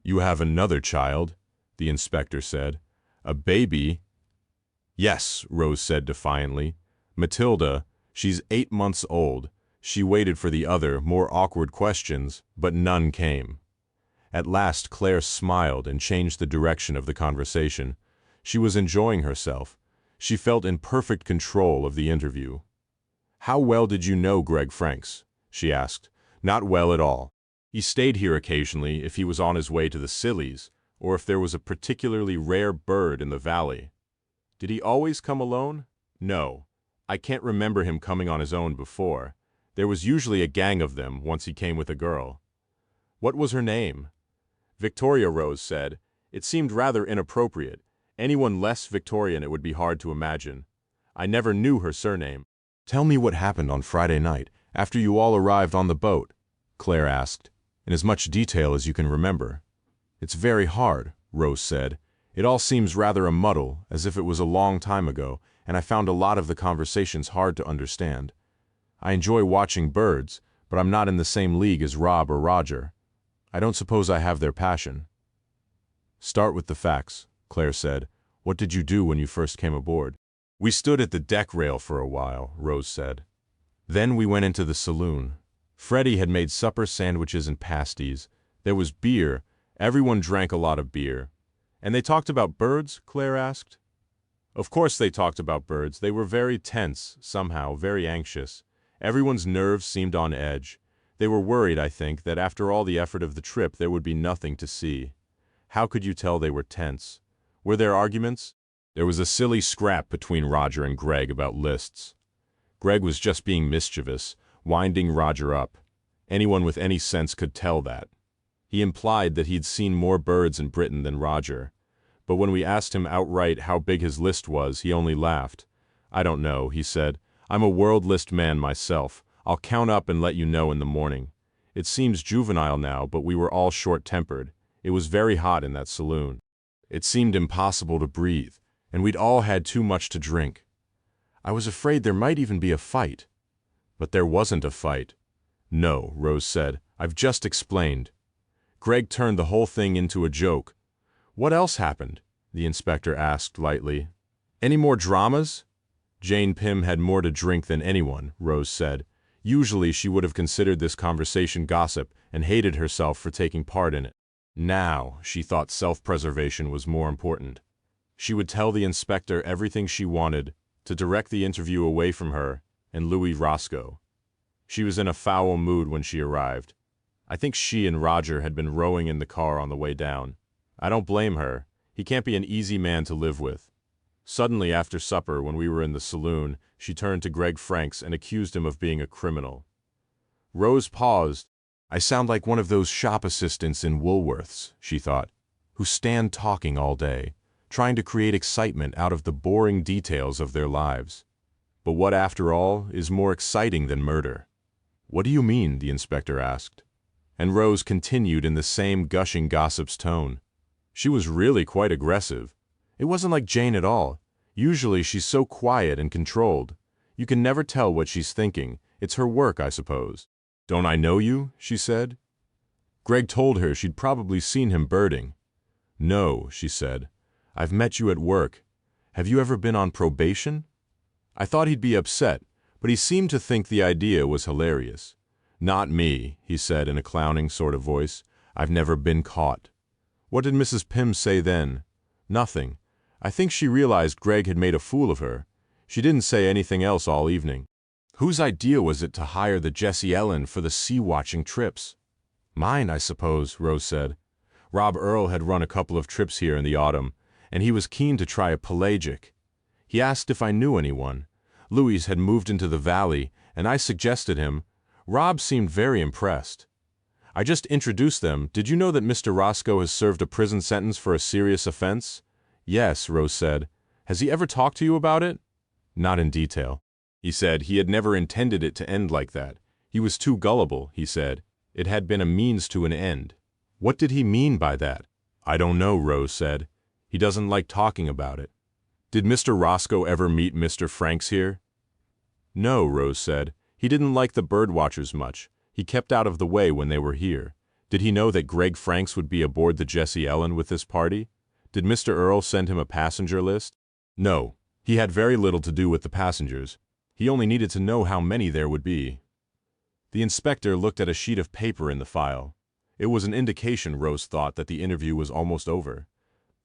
"You have another child," the inspector said. "A baby?" "Yes," Rose said defiantly. "Matilda, she's 8 months old." She waited for the other, more awkward questions, but none came. At last Claire smiled and changed the direction of the conversation. She was enjoying herself. She felt in perfect control of the interview. "How well did you know Greg Franks?" she asked. "Not well at all. He stayed here occasionally if he was on his way to the Scillies, or if there was a particularly rare bird in the valley." "Did he always come alone?" "No. I can't remember him coming on his own before. There was usually a gang of them once he came with a girl." "What was her name?" "Victoria," Rose said. It seemed rather inappropriate. Anyone less Victorian it would be hard to imagine. "I never knew her surname." "Tell me what happened on Friday night, after you all arrived on the boat," Claire asked, "in as much detail as you can remember." "It's very hard," Rose said. "It all seems rather a muddle, as if it was a long time ago, and I found a lot of the conversations hard to understand. I enjoy watching birds, but I'm not in the same league as Rob or Roger. I don't suppose I have their passion." "Start with the facts," Claire said. "What did you do when you first came aboard?" "We stood at the deck rail for a while," Rose said. "Then we went into the saloon. Freddie had made supper sandwiches and pasties. There was beer. Everyone drank a lot of beer." "And they talked about birds?" Claire asked. "Of course they talked about birds. They were very tense, somehow, very anxious. Everyone's nerves seemed on edge. They were worried, I think, that after all the effort of the trip there would be nothing to see." "How could you tell they were tense? Were there arguments?" "There was a silly scrap between Roger and Greg about lists. Greg was just being mischievous, winding Roger up. Anyone with any sense could tell that. He implied that he'd seen more birds in Britain than Roger. But when we asked him outright how big his list was, he only laughed. 'I don't know,' he said. 'I'm a world list man myself. I'll count up and let you know in the morning. It seems juvenile now, but we were all short-tempered. It was very hot in that saloon. It seemed impossible to breathe, and we'd all had too much to drink. I was afraid there might even be a fight. But there wasn't a fight. No, Rose said. I've just explained. Greg turned the whole thing into a joke. What else happened? The inspector asked lightly. Any more dramas? Jane Pym had more to drink than anyone, Rose said. Usually she would have considered this conversation gossip and hated herself for taking part in it. Now, she thought self-preservation was more important. She would tell the inspector everything she wanted, to direct the interview away from her and Louis Roscoe. She was in a foul mood when she arrived. I think she and Roger had been rowing in the car on the way down. I don't blame her. He can't be an easy man to live with. Suddenly, after supper, when we were in the saloon, she turned to Greg Franks and accused him of being a criminal. Rose paused. I sound like one of those shop assistants in Woolworths, she thought, who stand talking all day, trying to create excitement out of the boring details of their lives. But what, after all, is more exciting than murder? What do you mean? The inspector asked. And Rose continued in the same gushing gossip's tone. She was really quite aggressive. It wasn't like Jane at all. Usually she's so quiet and controlled. You can never tell what she's thinking. It's her work, I suppose. Don't I know you? She said. Greg told her she'd probably seen him birding. No, she said. I've met you at work. Have you ever been on probation? I thought he'd be upset, but he seemed to think the idea was hilarious. Not me, he said in a clowning sort of voice. I've never been caught. What did Mrs. Pym say then? Nothing. I think she realized Greg had made a fool of her. She didn't say anything else all evening. Whose idea was it to hire the Jessie Ellen for the sea-watching trips? Mine, I suppose, Rose said. Rob Earle had run a couple of trips here in the autumn, and he was keen to try a pelagic. He asked if I knew anyone. Louis had moved into the valley, and I suggested him. Rob seemed very impressed. I just introduced them. Did you know that Mr. Roscoe has served a prison sentence for a serious offense? Yes, Rose said. Has he ever talked to you about it? Not in detail. He said he had never intended it to end like that. He was too gullible, he said. It had been a means to an end. What did he mean by that? I don't know, Rose said. He doesn't like talking about it. Did Mr. Roscoe ever meet Mr. Franks here? No, Rose said. He didn't like the Birdwatchers much. He kept out of the way when they were here. Did he know that Greg Franks would be aboard the Jessie Ellen with this party? Did Mr. Earle send him a passenger list? No. He had very little to do with the passengers. He only needed to know how many there would be. The inspector looked at a sheet of paper in the file. It was an indication, Rose thought, that the interview was almost over.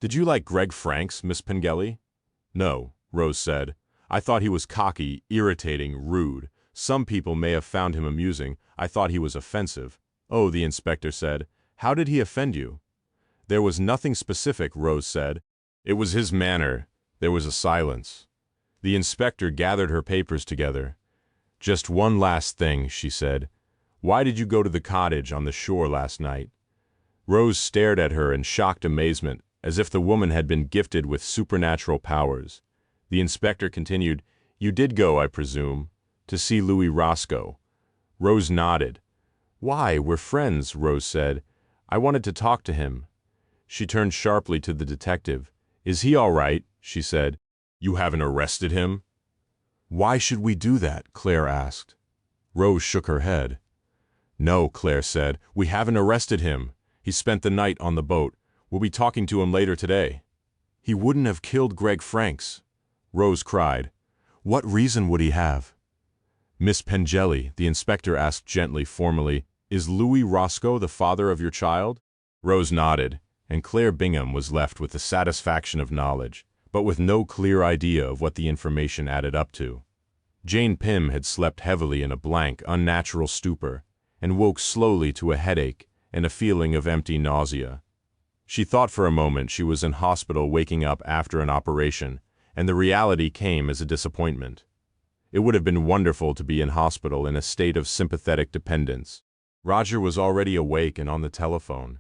Did you like Greg Franks, Miss Pengelly? No, Rose said. I thought he was cocky, irritating, rude. Some people may have found him amusing. I thought he was offensive. Oh, the inspector said. How did he offend you? There was nothing specific, Rose said. It was his manner. There was a silence. The inspector gathered her papers together. Just one last thing, she said. Why did you go to the cottage on the shore last night? Rose stared at her in shocked amazement, as if the woman had been gifted with supernatural powers. The inspector continued, You did go, I presume, to see Louis Roscoe. Rose nodded. Why, we're friends, Rose said. I wanted to talk to him. She turned sharply to the detective. Is he all right? She said. You haven't arrested him? Why should we do that? Claire asked. Rose shook her head. No, Claire said. We haven't arrested him. He spent the night on the boat. We'll be talking to him later today. He wouldn't have killed Greg Franks. Rose cried. What reason would he have? Miss Pengelly, the inspector asked gently, formally, is Louis Roscoe the father of your child? Rose nodded, and Claire Bingham was left with the satisfaction of knowledge, but with no clear idea of what the information added up to. Jane Pym had slept heavily in a blank, unnatural stupor, and woke slowly to a headache and a feeling of empty nausea. She thought for a moment she was in hospital waking up after an operation, and the reality came as a disappointment. It would have been wonderful to be in hospital in a state of sympathetic dependence. Roger was already awake and on the telephone.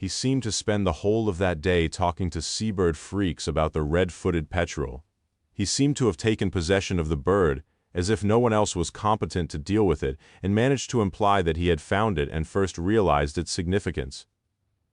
He seemed to spend the whole of that day talking to seabird freaks about the red-footed petrel. He seemed to have taken possession of the bird as if no one else was competent to deal with it, and managed to imply that he had found it and first realized its significance.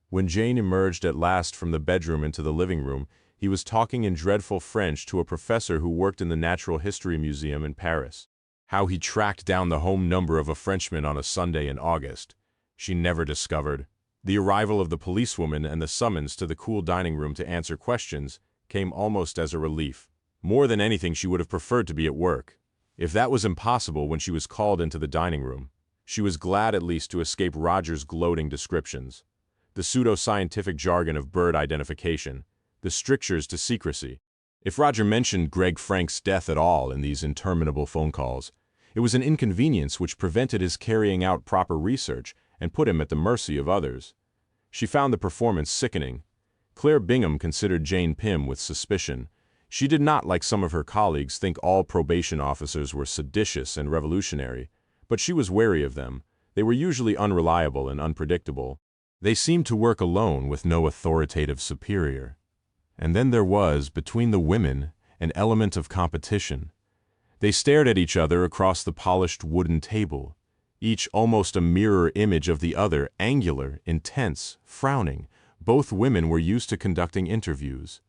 When Jane emerged at last from the bedroom into the living room, he was talking in dreadful French to a professor who worked in the Natural History Museum in Paris. How he tracked down the home number of a Frenchman on a Sunday in August, she never discovered. The arrival of the policewoman and the summons to the cool dining room to answer questions came almost as a relief. More than anything, she would have preferred to be at work. If that was impossible when she was called into the dining room, she was glad at least to escape Roger's gloating descriptions, the pseudo-scientific jargon of bird identification, the strictures to secrecy. If Roger mentioned Greg Frank's death at all in these interminable phone calls, it was an inconvenience which prevented his carrying out proper research and put him at the mercy of others. She found the performance sickening. Claire Bingham considered Jane Pym with suspicion. She did not, like some of her colleagues, think all probation officers were seditious and revolutionary, but she was wary of them. They were usually unreliable and unpredictable. They seemed to work alone with no authoritative superior. And then there was, between the women, an element of competition. They stared at each other across the polished wooden table, each almost a mirror image of the other, angular, intense, frowning. Both women were used to conducting interviews.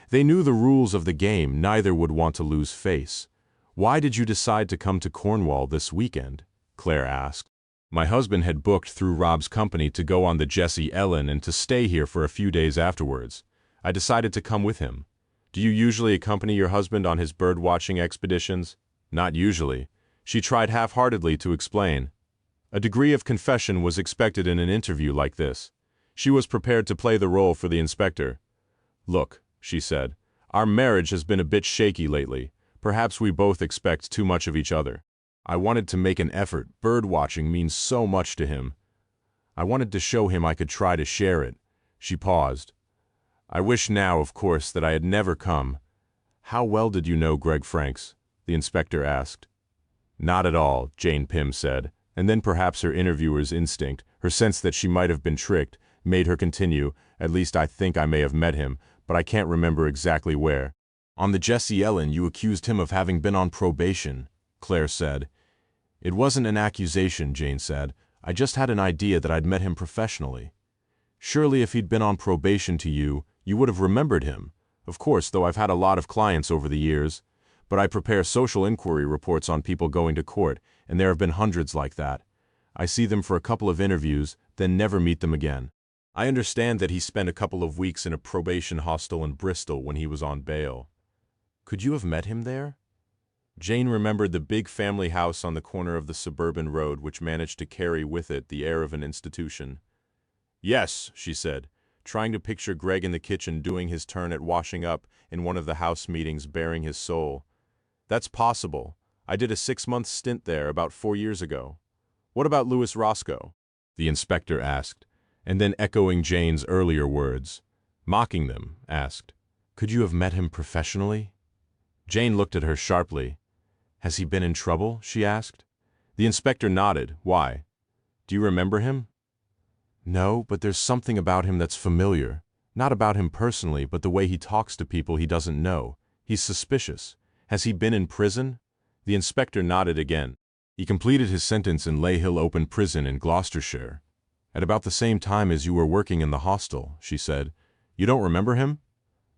They knew the rules of the game, neither would want to lose face. "Why did you decide to come to Cornwall this weekend?" Claire asked. "My husband had booked through Rob's company to go on the Jessie Ellen and to stay here for a few days afterwards. I decided to come with him." "Do you usually accompany your husband on his bird-watching expeditions?" "Not usually." She tried half-heartedly to explain. A degree of confession was expected in an interview like this. She was prepared to play the role for the inspector. "Look," she said, "our marriage has been a bit shaky lately. Perhaps we both expect too much of each other. I wanted to make an effort. Bird-watching means so much to him. I wanted to show him I could try to share it." She paused. "I wish now, of course, that I had never come." "How well did you know Greg Franks?" the inspector asked. "Not at all," Jane Pym said, and then perhaps her interviewer's instinct, her sense that she might have been tricked, made her continue, "At least I think I may have met him, but I can't remember exactly where." "On the Jessie Ellen you accused him of having been on probation," Claire said. "It wasn't an accusation," Jane said. "I just had an idea that I'd met him professionally." "Surely if he'd been on probation to you, you would have remembered him. Of course, though I've had a lot of clients over the years. But I prepare social inquiry reports on people going to court, and there have been hundreds like that. I see them for a couple of interviews, then never meet them again. I understand that he spent a couple of weeks in a probation hostel in Bristol when he was on bail." "Could you have met him there?" Jane remembered the big family house on the corner of the suburban road which managed to carry with it the air of an institution. "Yes," she said, trying to picture Greg in the kitchen doing his turn at washing up in one of the house meetings baring his soul. "That's possible. I did a 6-month stint there about 4 years ago." "What about Louis Roscoe?" the inspector asked, and then echoing Jane's earlier words, mocking them, asked, "Could you have met him professionally?" Jane looked at her sharply. "Has he been in trouble?" she asked. The inspector nodded. "Why? Do you remember him?" "No, but there's something about him that's familiar. Not about him personally, but the way he talks to people he doesn't know. He's suspicious. Has he been in prison?" The inspector nodded again. "He completed his sentence in Leyhill Open Prison in Gloucestershire, at about the same time as you were working in the hostel," she said. "You don't remember him?"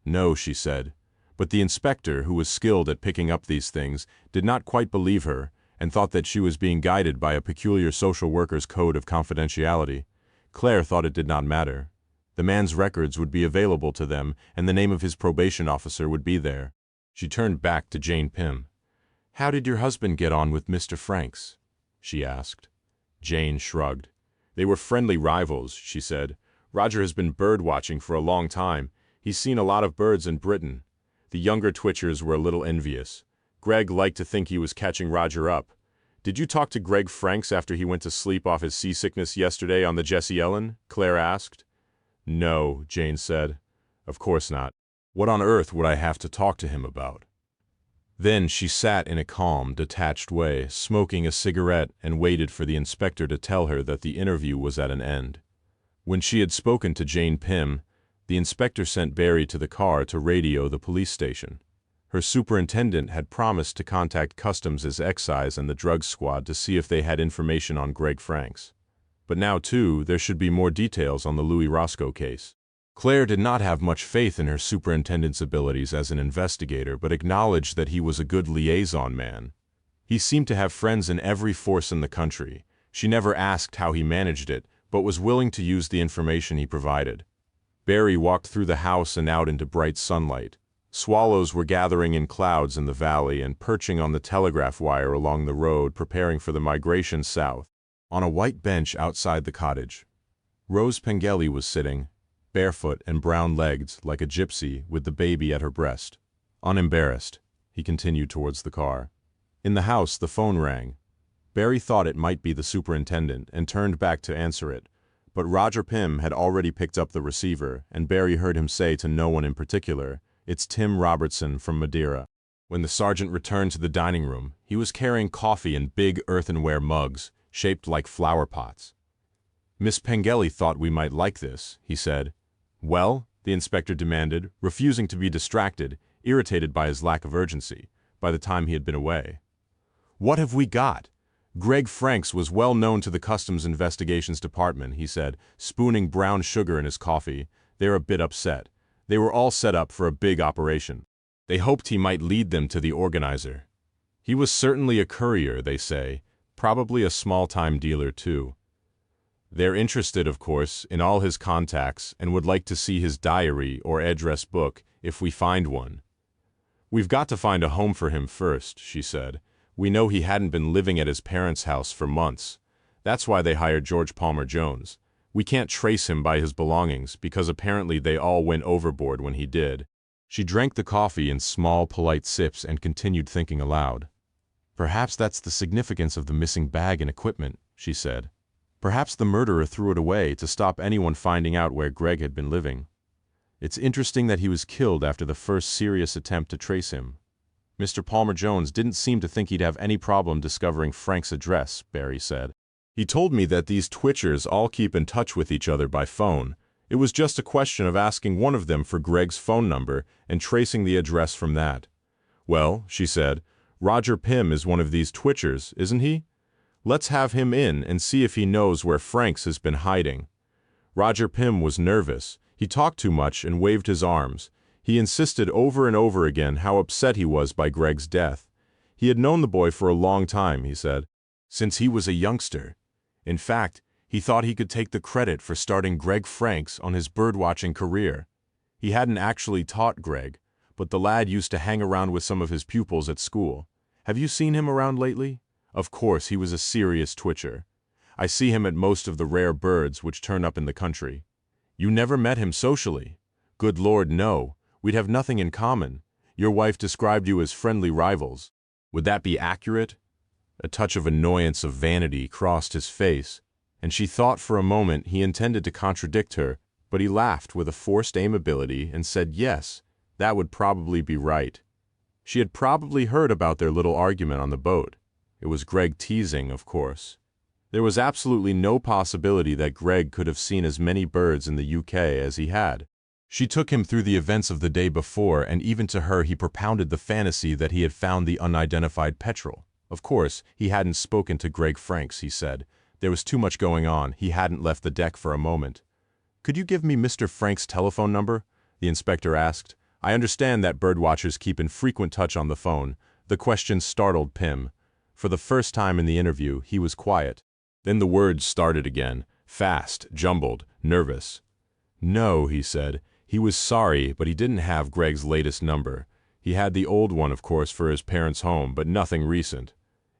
"No," she said. But the inspector, who was skilled at picking up these things, did not quite believe her, and thought that she was being guided by a peculiar social worker's code of confidentiality. Claire thought it did not matter. The man's records would be available to them, and the name of his probation officer would be there. She turned back to Jane Pym. "How did your husband get on with Mr. Franks?" she asked. Jane shrugged. "They were friendly rivals," she said. "Roger has been bird-watching for a long time. He's seen a lot of birds in Britain. The younger Twitchers were a little envious. Greg liked to think he was catching Roger up. Did you talk to Greg Franks after he went to sleep off his seasickness yesterday on the Jessie Ellen?" Claire asked. "No," Jane said. "Of course not. What on earth would I have to talk to him about?" Then she sat in a calm, detached way, smoking a cigarette, and waited for the inspector to tell her that the interview was at an end. When she had spoken to Jane Pym, the inspector sent Barry to the car to radio the police station. Her superintendent had promised to contact Customs' excise and the drug squad to see if they had information on Greg Franks. But now, too, there should be more details on the Louis Roscoe case. Claire did not have much faith in her superintendent's abilities as an investigator, but acknowledged that he was a good liaison man. He seemed to have friends in every force in the country. She never asked how he managed it, but was willing to use the information he provided. Barry walked through the house and out into bright sunlight. Swallows were gathering in clouds in the valley and perching on the telegraph wire along the road, preparing for the migration south. On a white bench outside the cottage, Rose Pengelly was sitting, barefoot and brown-legged like a gypsy, with the baby at her breast. Unembarrassed, he continued towards the car. In the house, the phone rang. Barry thought it might be the superintendent and turned back to answer it, but Roger Pym had already picked up the receiver, and Barry heard him say to no one in particular, "It's Tim Robertson from Madeira." When the sergeant returned to the dining room, he was carrying coffee in big earthenware mugs, shaped like flower pots. "Miss Pengelly thought we might like this," he said. "Well?" the inspector demanded, refusing to be distracted, irritated by his lack of urgency, by the time he had been away. "What have we got?" "Greg Franks was well known to the Customs Investigations Department," he said, spooning brown sugar in his coffee. "They're a bit upset. They were all set up for a big operation. They hoped he might lead them to the organizer. He was certainly a courier, they say, probably a small-time dealer too. They're interested, of course, in all his contacts and would like to see his diary or address book if we find one. We've got to find a home for him first," she said. "We know he hadn't been living at his parents' house for months. That's why they hired George Palmer Jones. We can't trace him by his belongings because apparently they all went overboard when he did." She drank the coffee in small, polite sips and continued thinking aloud. "Perhaps that's the significance of the missing bag and equipment," she said. "Perhaps the murderer threw it away to stop anyone finding out where Greg had been living. It's interesting that he was killed after the first serious attempt to trace him. Mr. Palmer Jones didn't seem to think he'd have any problem discovering Frank's address," Barry said. "He told me that these twitchers all keep in touch with each other by phone. It was just a question of asking one of them for Greg's phone number and tracing the address from that." "Well," she said, "Roger Pym is one of these twitchers, isn't he? Let's have him in and see if he knows where Franks has been hiding." Roger Pym was nervous. He talked too much and waved his arms. He insisted over and over again how upset he was by Greg's death. He had known the boy for a long time, he said, since he was a youngster. In fact, he thought he could take the credit for starting Greg Franks on his birdwatching career. He hadn't actually taught Greg, but the lad used to hang around with some of his pupils at school. Have you seen him around lately? Of course, he was a serious twitcher. I see him at most of the rare birds which turn up in the country. You never met him socially? Good Lord, no. We'd have nothing in common. Your wife described you as friendly rivals. Would that be accurate? A touch of annoyance of vanity crossed his face, and she thought for a moment he intended to contradict her, but he laughed with a forced amiability and said yes, that would probably be right. She had probably heard about their little argument on the boat. It was Greg teasing, of course. There was absolutely no possibility that Greg could have seen as many birds in the UK as he had. She took him through the events of the day before, and even to her he propounded the fantasy that he had found the unidentified petrel. Of course, he hadn't spoken to Greg Franks, he said. There was too much going on. He hadn't left the deck for a moment. "Could you give me Mr. Frank's telephone number?" the inspector asked. "I understand that birdwatchers keep in frequent touch on the phone." The question startled Pym. For the first time in the interview, he was quiet. Then the words started again, fast, jumbled, nervous. "No," he said. He was sorry, but he didn't have Greg's latest number. He had the old one, of course, for his parents' home, but nothing recent.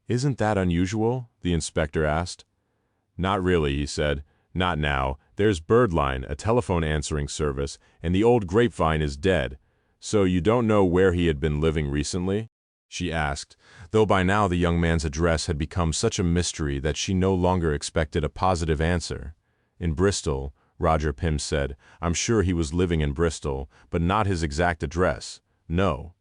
"Isn't that unusual?" the inspector asked. "Not really," he said. "Not now. There's Birdline, a telephone answering service, and the old grapevine is dead. So you don't know where he had been living recently?" she asked, though by now the young man's address had become such a mystery that she no longer expected a positive answer. "In Bristol," Roger Pym said. "I'm sure he was living in Bristol, but not his exact address. No."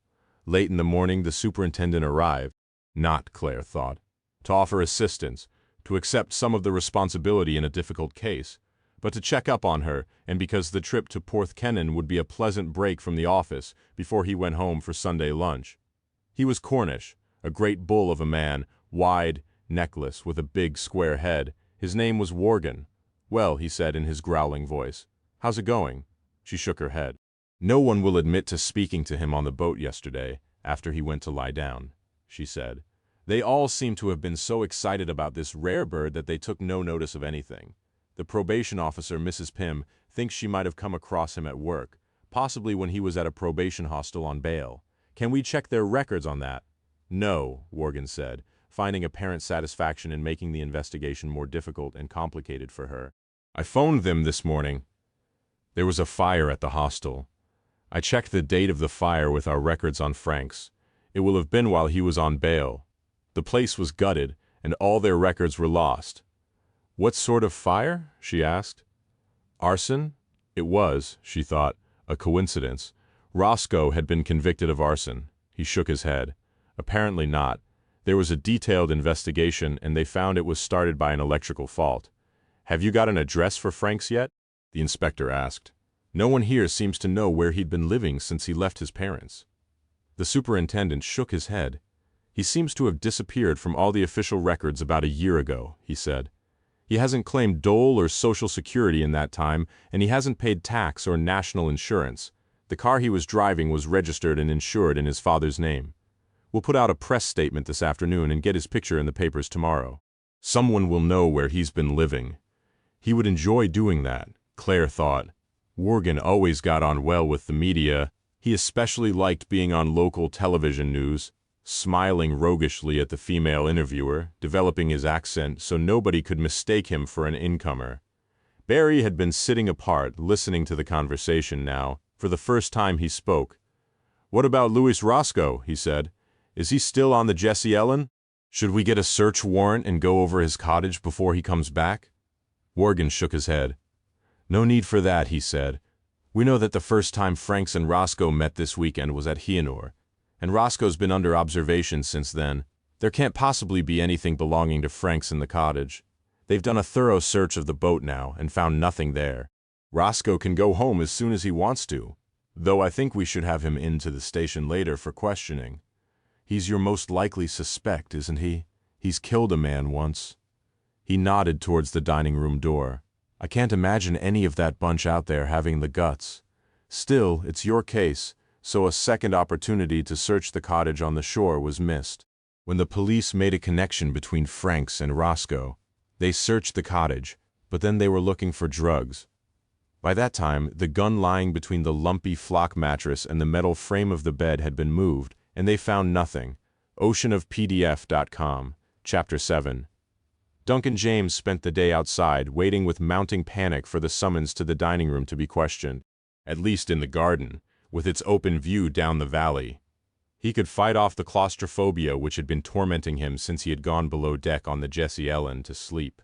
Late in the morning the superintendent arrived. Not, Claire thought, to offer assistance, to accept some of the responsibility in a difficult case, but to check up on her, and because the trip to Porthkennon would be a pleasant break from the office before he went home for Sunday lunch. He was Cornish, a great bull of a man, wide, necklace, with a big square head. His name was Worgan. "Well," he said in his growling voice, "how's it going?" She shook her head. "No one will admit to speaking to him on the boat yesterday, after he went to lie down," she said. "They all seem to have been so excited about this rare bird that they took no notice of anything. The probation officer, Mrs. Pym, thinks she might have come across him at work, possibly when he was at a probation hostel on bail. Can we check their records on that?" "No," Worgan said, finding apparent satisfaction in making the investigation more difficult and complicated for her. "I phoned them this morning. There was a fire at the hostel. I checked the date of the fire with our records on Frank's. It will have been while he was on bail. The place was gutted, and all their records were lost." "What sort of fire?" she asked. "Arson?" It was, she thought, a coincidence. Roscoe had been convicted of arson. He shook his head. Apparently not. There was a detailed investigation, and they found it was started by an electrical fault. "Have you got an address for Frank's yet?" the inspector asked. "No one here seems to know where he'd been living since he left his parents." The superintendent shook his head. "He seems to have disappeared from all the official records about a year ago," he said. "He hasn't claimed dole or social security in that time, and he hasn't paid tax or national insurance. The car he was driving was registered and insured in his father's name. We'll put out a press statement this afternoon and get his picture in the papers tomorrow. Someone will know where he's been living." He would enjoy doing that, Claire thought. Worgan always got on well with the media. He especially liked being on local television news, smiling roguishly at the female interviewer, developing his accent so nobody could mistake him for an incomer. Barry had been sitting apart, listening to the conversation now. For the first time he spoke. "What about Louis Roscoe?" he said. "Is he still on the Jessie Ellen? Should we get a search warrant and go over his cottage before he comes back?" Worgan shook his head. "No need for that," he said. "We know that the first time Franks and Roscoe met this weekend was at Heanor, and Roscoe's been under observation since then. There can't possibly be anything belonging to Franks in the cottage. They've done a thorough search of the boat now and found nothing there. Roscoe can go home as soon as he wants to, though I think we should have him into the station later for questioning. He's your most likely suspect, isn't he? He's killed a man once." He nodded towards the dining room door. "I can't imagine any of that bunch out there having the guts. Still, it's your case, so a second opportunity to search the cottage on the shore was missed. When the police made a connection between Franks and Roscoe, they searched the cottage, but then they were looking for drugs. By that time, the gun lying between the lumpy flock mattress and the metal frame of the bed had been moved, and they found nothing." Oceanofpdf.com, Chapter 7. Duncan James spent the day outside, waiting with mounting panic for the summons to the dining room to be questioned, at least in the garden, with its open view down the valley. He could fight off the claustrophobia which had been tormenting him since he had gone below deck on the Jessie Ellen to sleep.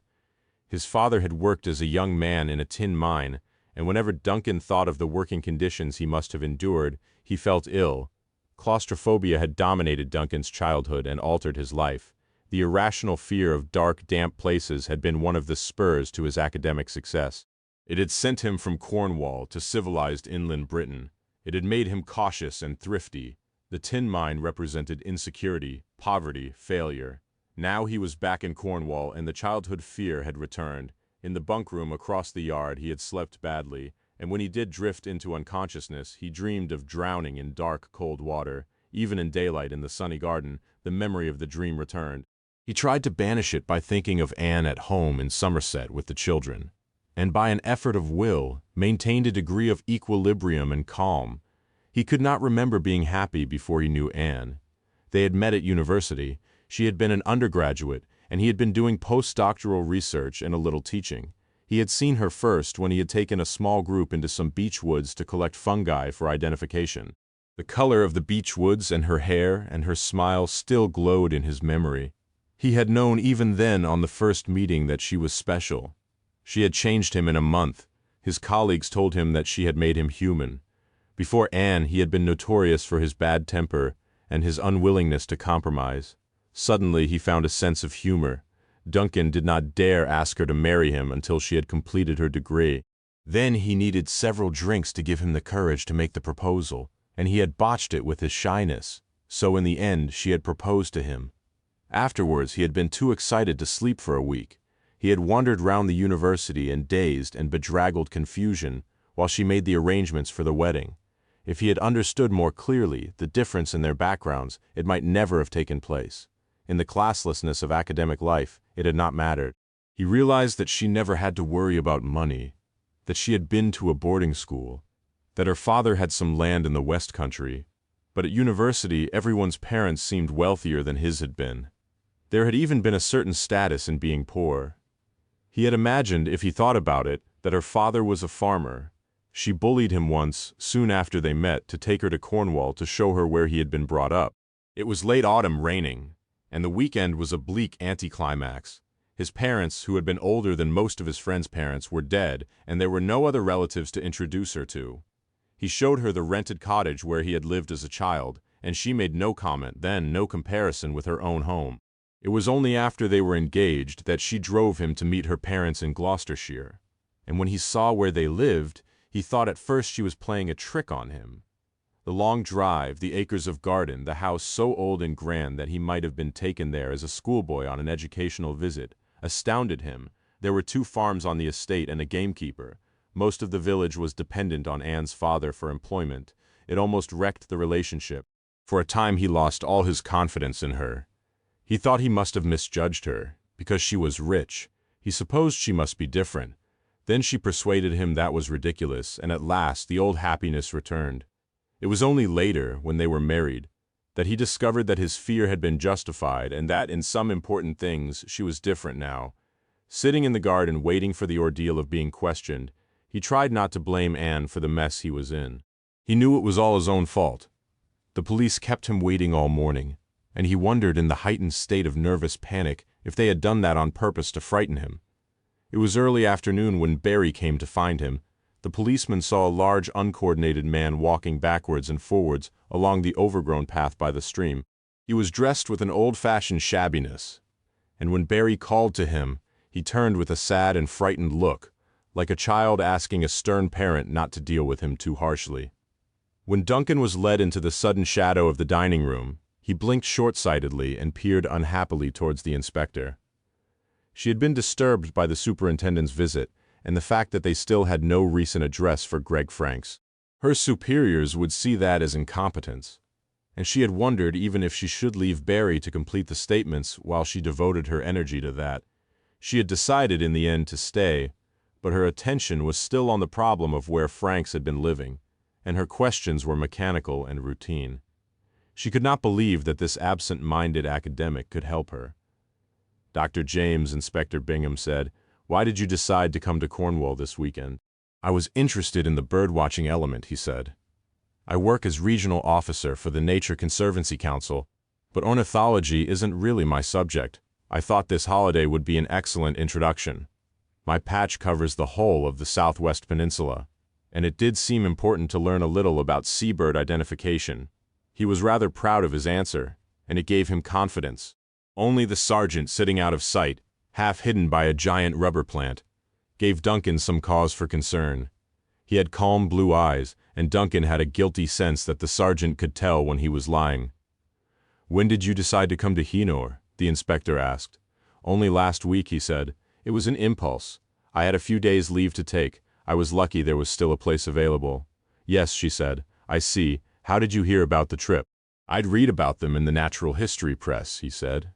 His father had worked as a young man in a tin mine, and whenever Duncan thought of the working conditions he must have endured, he felt ill. Claustrophobia had dominated Duncan's childhood and altered his life. The irrational fear of dark, damp places had been one of the spurs to his academic success. It had sent him from Cornwall to civilized inland Britain. It had made him cautious and thrifty. The tin mine represented insecurity, poverty, failure. Now he was back in Cornwall, and the childhood fear had returned. In the bunk room across the yard he had slept badly, and when he did drift into unconsciousness, he dreamed of drowning in dark, cold water. Even in daylight in the sunny garden, the memory of the dream returned. He tried to banish it by thinking of Anne at home in Somerset with the children, and by an effort of will, maintained a degree of equilibrium and calm. He could not remember being happy before he knew Anne. They had met at university. She had been an undergraduate, and he had been doing postdoctoral research and a little teaching. He had seen her first when he had taken a small group into some beech woods to collect fungi for identification. The color of the beech woods and her hair and her smile still glowed in his memory. He had known even then on the first meeting that she was special. She had changed him in a month. His colleagues told him that she had made him human. Before Anne, he had been notorious for his bad temper and his unwillingness to compromise. Suddenly he found a sense of humor. Duncan did not dare ask her to marry him until she had completed her degree. Then he needed several drinks to give him the courage to make the proposal, and he had botched it with his shyness, so in the end she had proposed to him. Afterwards he had been too excited to sleep for a week. He had wandered round the university in dazed and bedraggled confusion while she made the arrangements for the wedding. If he had understood more clearly the difference in their backgrounds, it might never have taken place. In the classlessness of academic life, it had not mattered. He realized that she never had to worry about money, that she had been to a boarding school, that her father had some land in the West Country, but at university everyone's parents seemed wealthier than his had been. There had even been a certain status in being poor. He had imagined, if he thought about it, that her father was a farmer. She bullied him once, soon after they met, to take her to Cornwall to show her where he had been brought up. It was late autumn, raining, and the weekend was a bleak anticlimax. His parents, who had been older than most of his friends' parents, were dead, and there were no other relatives to introduce her to. He showed her the rented cottage where he had lived as a child, and she made no comment, then no comparison with her own home. It was only after they were engaged that she drove him to meet her parents in Gloucestershire, and when he saw where they lived, he thought at first she was playing a trick on him. The long drive, the acres of garden, the house so old and grand that he might have been taken there as a schoolboy on an educational visit, astounded him. There were 2 farms on the estate and a gamekeeper. Most of the village was dependent on Anne's father for employment. It almost wrecked the relationship. For a time he lost all his confidence in her. He thought he must have misjudged her, because she was rich. He supposed she must be different. Then she persuaded him that was ridiculous, and at last the old happiness returned. It was only later, when they were married, that he discovered that his fear had been justified and that in some important things she was different now. Sitting in the garden waiting for the ordeal of being questioned, he tried not to blame Anne for the mess he was in. He knew it was all his own fault. The police kept him waiting all morning, and he wondered in the heightened state of nervous panic if they had done that on purpose to frighten him. It was early afternoon when Barry came to find him. The policeman saw a large, uncoordinated man walking backwards and forwards along the overgrown path by the stream. He was dressed with an old-fashioned shabbiness, and when Barry called to him, he turned with a sad and frightened look, like a child asking a stern parent not to deal with him too harshly. When Duncan was led into the sudden shadow of the dining room, he blinked short-sightedly and peered unhappily towards the inspector. She had been disturbed by the superintendent's visit and the fact that they still had no recent address for Greg Franks. Her superiors would see that as incompetence, and she had wondered even if she should leave Barry to complete the statements while she devoted her energy to that. She had decided in the end to stay, but her attention was still on the problem of where Franks had been living, and her questions were mechanical and routine. She could not believe that this absent-minded academic could help her. Dr. James, Inspector Bingham said, "Why did you decide to come to Cornwall this weekend?" "I was interested in the birdwatching element," he said. "I work as regional officer for the Nature Conservancy Council, but ornithology isn't really my subject. I thought this holiday would be an excellent introduction. My patch covers the whole of the Southwest Peninsula, and it did seem important to learn a little about seabird identification." He was rather proud of his answer, and it gave him confidence. Only the sergeant sitting out of sight, half hidden by a giant rubber plant, gave Duncan some cause for concern. He had calm blue eyes, and Duncan had a guilty sense that the sergeant could tell when he was lying. "When did you decide to come to Henor?" the inspector asked. "Only last week," he said. "It was an impulse. I had a few days' leave to take. I was lucky there was still a place available." "Yes," she said. "I see. How did you hear about the trip?" "I'd read about them in the natural history press," he said.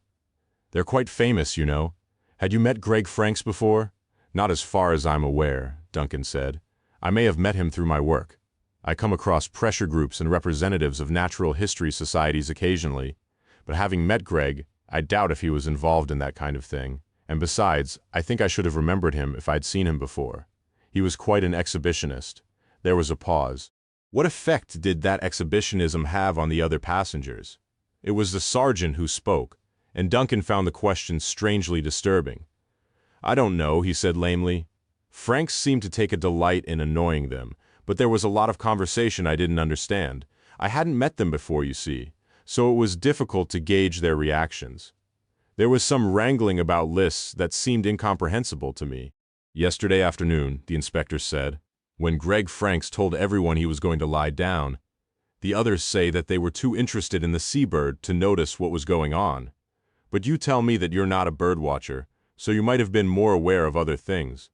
"They're quite famous, you know. Had you met Greg Franks before?" "Not as far as I'm aware," Duncan said. "I may have met him through my work. I come across pressure groups and representatives of natural history societies occasionally, but having met Greg, I doubt if he was involved in that kind of thing. And besides, I think I should have remembered him if I'd seen him before. He was quite an exhibitionist." There was a pause. What effect did that exhibitionism have on the other passengers? It was the sergeant who spoke, and Duncan found the question strangely disturbing. "I don't know," he said lamely. "Franks seemed to take a delight in annoying them, but there was a lot of conversation I didn't understand. I hadn't met them before, you see, so it was difficult to gauge their reactions." There was some wrangling about lists that seemed incomprehensible to me. Yesterday afternoon, the inspector said, when Greg Franks told everyone he was going to lie down, the others say that they were too interested in the seabird to notice what was going on. But you tell me that you're not a birdwatcher, so you might have been more aware of other things.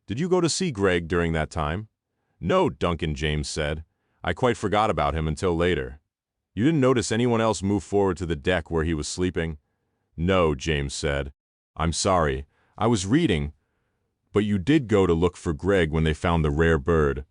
Did you go to see Greg during that time? No, Duncan, James said. I quite forgot about him until later. You didn't notice anyone else move forward to the deck where he was sleeping? No, James said. I'm sorry. I was reading. But you did go to look for Greg when they found the rare bird.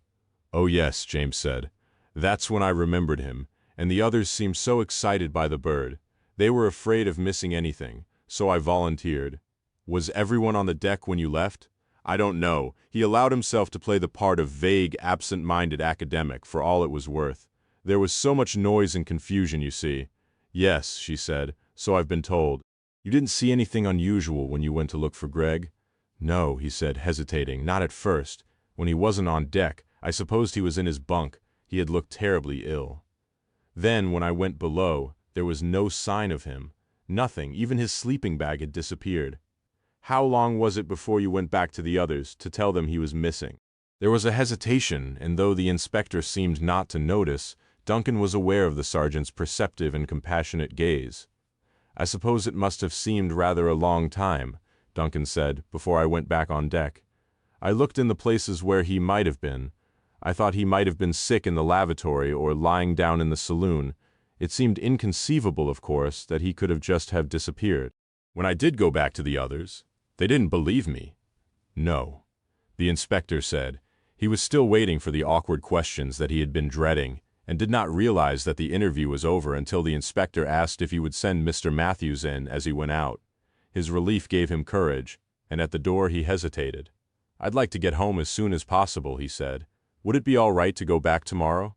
Oh yes, James said. That's when I remembered him, and the others seemed so excited by the bird. They were afraid of missing anything, so I volunteered. Was everyone on the deck when you left? I don't know. He allowed himself to play the part of vague, absent-minded academic for all it was worth. There was so much noise and confusion, you see. Yes, she said, so I've been told. You didn't see anything unusual when you went to look for Greg? No, he said, hesitating, not at first. When he wasn't on deck, I supposed he was in his bunk. He had looked terribly ill. Then, when I went below, there was no sign of him. Nothing, even his sleeping bag had disappeared. How long was it before you went back to the others to tell them he was missing? There was a hesitation, and though the inspector seemed not to notice, Duncan was aware of the sergeant's perceptive and compassionate gaze. I suppose it must have seemed rather a long time, Duncan said, before I went back on deck. I looked in the places where he might have been. I thought he might have been sick in the lavatory or lying down in the saloon. It seemed inconceivable, of course, that he could have just have disappeared. When I did go back to the others, they didn't believe me. No, the inspector said. He was still waiting for the awkward questions that he had been dreading, and did not realize that the interview was over until the inspector asked if he would send Mr. Matthews in as he went out. His relief gave him courage, and at the door he hesitated. I'd like to get home as soon as possible, he said. Would it be all right to go back tomorrow?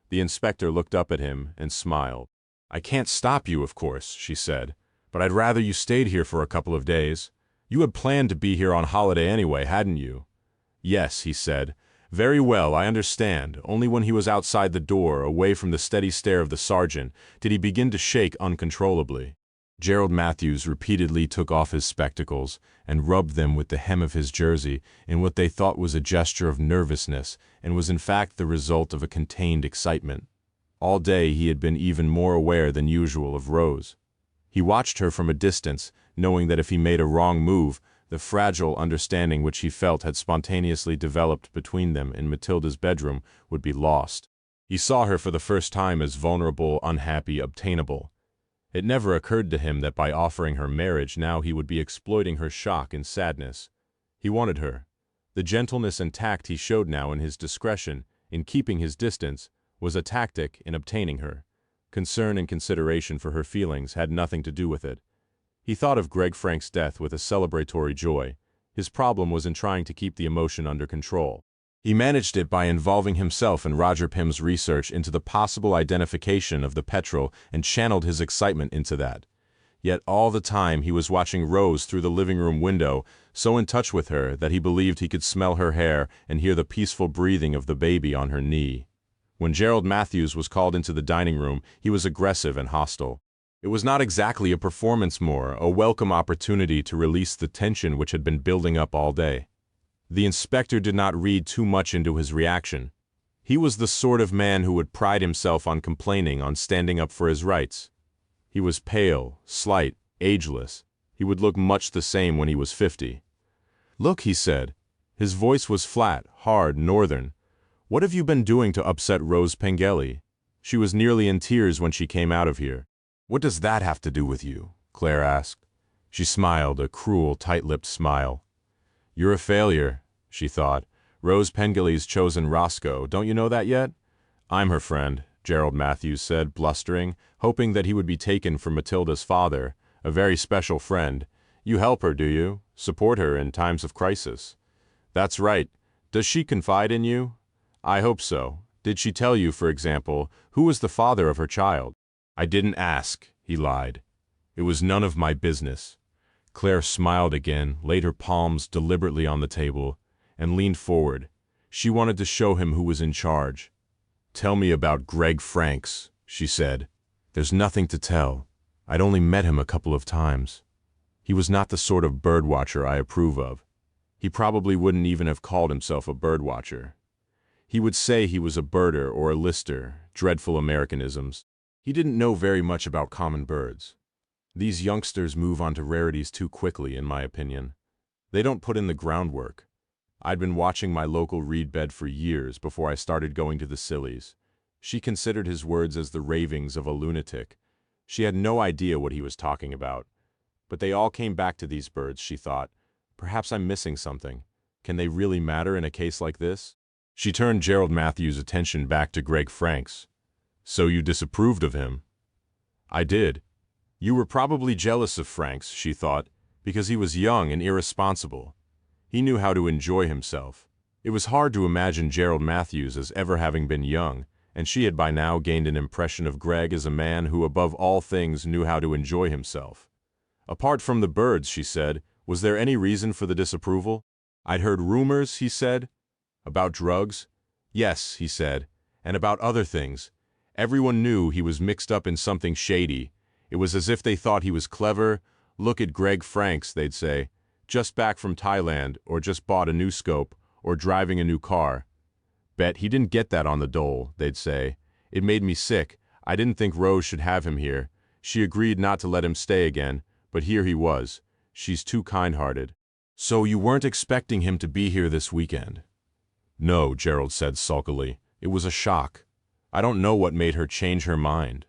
The inspector looked up at him and smiled. I can't stop you, of course, she said, but I'd rather you stayed here for a couple of days. You had planned to be here on holiday anyway, hadn't you? Yes, he said. Very well, I understand. Only when he was outside the door, away from the steady stare of the sergeant, did he begin to shake uncontrollably. Gerald Matthews repeatedly took off his spectacles and rubbed them with the hem of his jersey in what they thought was a gesture of nervousness and was in fact the result of a contained excitement. All day he had been even more aware than usual of Rose. He watched her from a distance, knowing that if he made a wrong move, the fragile understanding which he felt had spontaneously developed between them in Matilda's bedroom would be lost. He saw her for the first time as vulnerable, unhappy, obtainable. It never occurred to him that by offering her marriage now he would be exploiting her shock and sadness. He wanted her. The gentleness and tact he showed now in his discretion, in keeping his distance, was a tactic in obtaining her. Concern and consideration for her feelings had nothing to do with it. He thought of Greg Frank's death with a celebratory joy. His problem was in trying to keep the emotion under control. He managed it by involving himself in Roger Pym's research into the possible identification of the petrel and channeled his excitement into that. Yet all the time he was watching Rose through the living room window, so in touch with her that he believed he could smell her hair and hear the peaceful breathing of the baby on her knee. When Gerald Matthews was called into the dining room, he was aggressive and hostile. It was not exactly a performance more, a welcome opportunity to release the tension which had been building up all day. The inspector did not read too much into his reaction. He was the sort of man who would pride himself on complaining, on standing up for his rights. He was pale, slight, ageless. He would look much the same when he was 50. Look, he said. His voice was flat, hard, northern. What have you been doing to upset Rose Pengelly? She was nearly in tears when she came out of here. What does that have to do with you? Claire asked. She smiled, a cruel, tight-lipped smile. You're a failure, she thought. Rose Pengelly's chosen Roscoe. Don't you know that yet? I'm her friend, Gerald Matthews said, blustering, hoping that he would be taken for Matilda's father, a very special friend. You help her, do you? Support her in times of crisis. That's right. Does she confide in you? I hope so. Did she tell you, for example, who was the father of her child? I didn't ask, he lied. It was none of my business. Claire smiled again, laid her palms deliberately on the table, and leaned forward. She wanted to show him who was in charge. Tell me about Greg Franks, she said. There's nothing to tell. I'd only met him a couple of times. He was not the sort of birdwatcher I approve of. He probably wouldn't even have called himself a birdwatcher. He would say he was a birder or a lister, dreadful Americanisms. He didn't know very much about common birds. These youngsters move on to rarities too quickly, in my opinion. They don't put in the groundwork. I'd been watching my local reed bed for years before I started going to the sillies. She considered his words as the ravings of a lunatic. She had no idea what he was talking about. But they all came back to these birds, she thought. Perhaps I'm missing something. Can they really matter in a case like this? She turned Gerald Matthews' attention back to Greg Franks. So you disapproved of him? I did. You were probably jealous of Franks, she thought, because he was young and irresponsible. He knew how to enjoy himself. It was hard to imagine Gerald Matthews as ever having been young, and she had by now gained an impression of Greg as a man who above all things knew how to enjoy himself. Apart from the birds, she said, was there any reason for the disapproval? I'd heard rumors, he said. About drugs? Yes, he said, and about other things. Everyone knew he was mixed up in something shady. It was as if they thought he was clever. Look at Greg Franks, they'd say, just back from Thailand, or just bought a new scope, or driving a new car. Bet he didn't get that on the dole, they'd say. It made me sick. I didn't think Rose should have him here. She agreed not to let him stay again, but here he was. She's too kind-hearted. So you weren't expecting him to be here this weekend? No, Gerald said sulkily. It was a shock. I don't know what made her change her mind.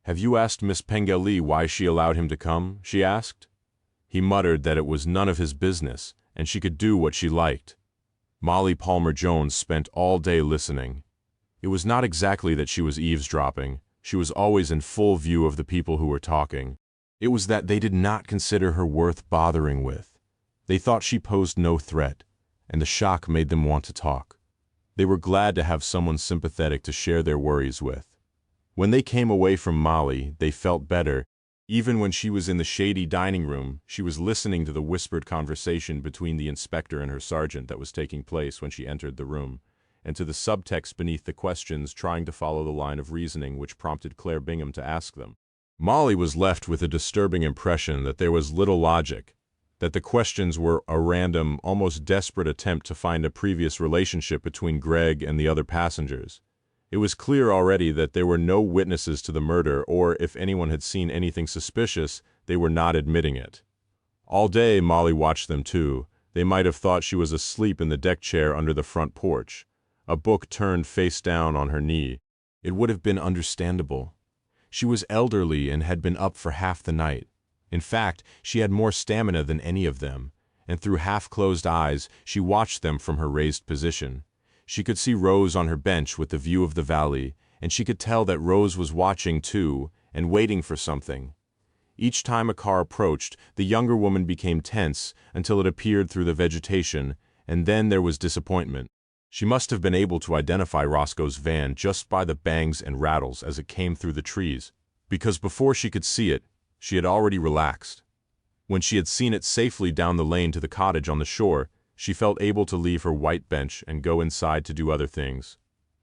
Have you asked Miss Pengelly why she allowed him to come? She asked. He muttered that it was none of his business, and she could do what she liked. Molly Palmer-Jones spent all day listening. It was not exactly that she was eavesdropping. She was always in full view of the people who were talking. It was that they did not consider her worth bothering with. They thought she posed no threat, and the shock made them want to talk. They were glad to have someone sympathetic to share their worries with. When they came away from Molly, they felt better. Even when she was in the shady dining room, she was listening to the whispered conversation between the inspector and her sergeant that was taking place when she entered the room, and to the subtext beneath the questions, trying to follow the line of reasoning which prompted Claire Bingham to ask them. Molly was left with a disturbing impression that there was little logic, that the questions were a random, almost desperate attempt to find a previous relationship between Greg and the other passengers. It was clear already that there were no witnesses to the murder, or if anyone had seen anything suspicious, they were not admitting it. All day Molly watched them too. They might have thought she was asleep in the deck chair under the front porch, a book turned face down on her knee. It would have been understandable. She was elderly and had been up for half the night. In fact, she had more stamina than any of them, and through half-closed eyes she watched them from her raised position. She could see Rose on her bench with the view of the valley, and she could tell that Rose was watching too, and waiting for something. Each time a car approached, the younger woman became tense until it appeared through the vegetation, and then there was disappointment. She must have been able to identify Roscoe's van just by the bangs and rattles as it came through the trees, because before she could see it, she had already relaxed. When she had seen it safely down the lane to the cottage on the shore, she felt able to leave her white bench and go inside to do other things.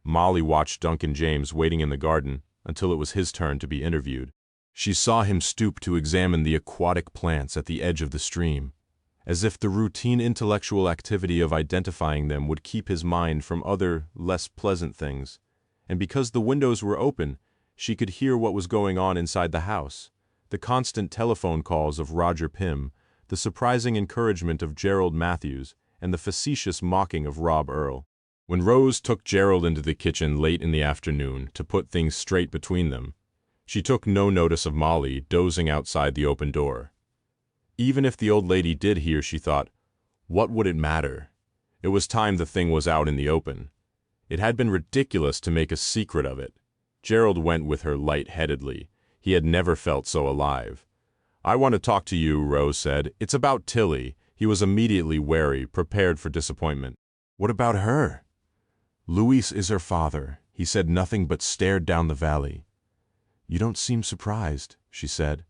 Molly watched Duncan James waiting in the garden until it was his turn to be interviewed. She saw him stoop to examine the aquatic plants at the edge of the stream, as if the routine intellectual activity of identifying them would keep his mind from other, less pleasant things. And because the windows were open, she could hear what was going on inside the house. The constant telephone calls of Roger Pym, the surprising encouragement of Gerald Matthews, and the facetious mocking of Rob Earle. When Rose took Gerald into the kitchen late in the afternoon to put things straight between them, she took no notice of Molly dozing outside the open door. Even if the old lady did hear, she thought, what would it matter? It was time the thing was out in the open. It had been ridiculous to make a secret of it. Gerald went with her light-headedly. He had never felt so alive. I want to talk to you, Rose said. It's about Tilly. He was immediately wary, prepared for disappointment. What about her? Luis is her father. He said nothing but stared down the valley. You don't seem surprised, she said.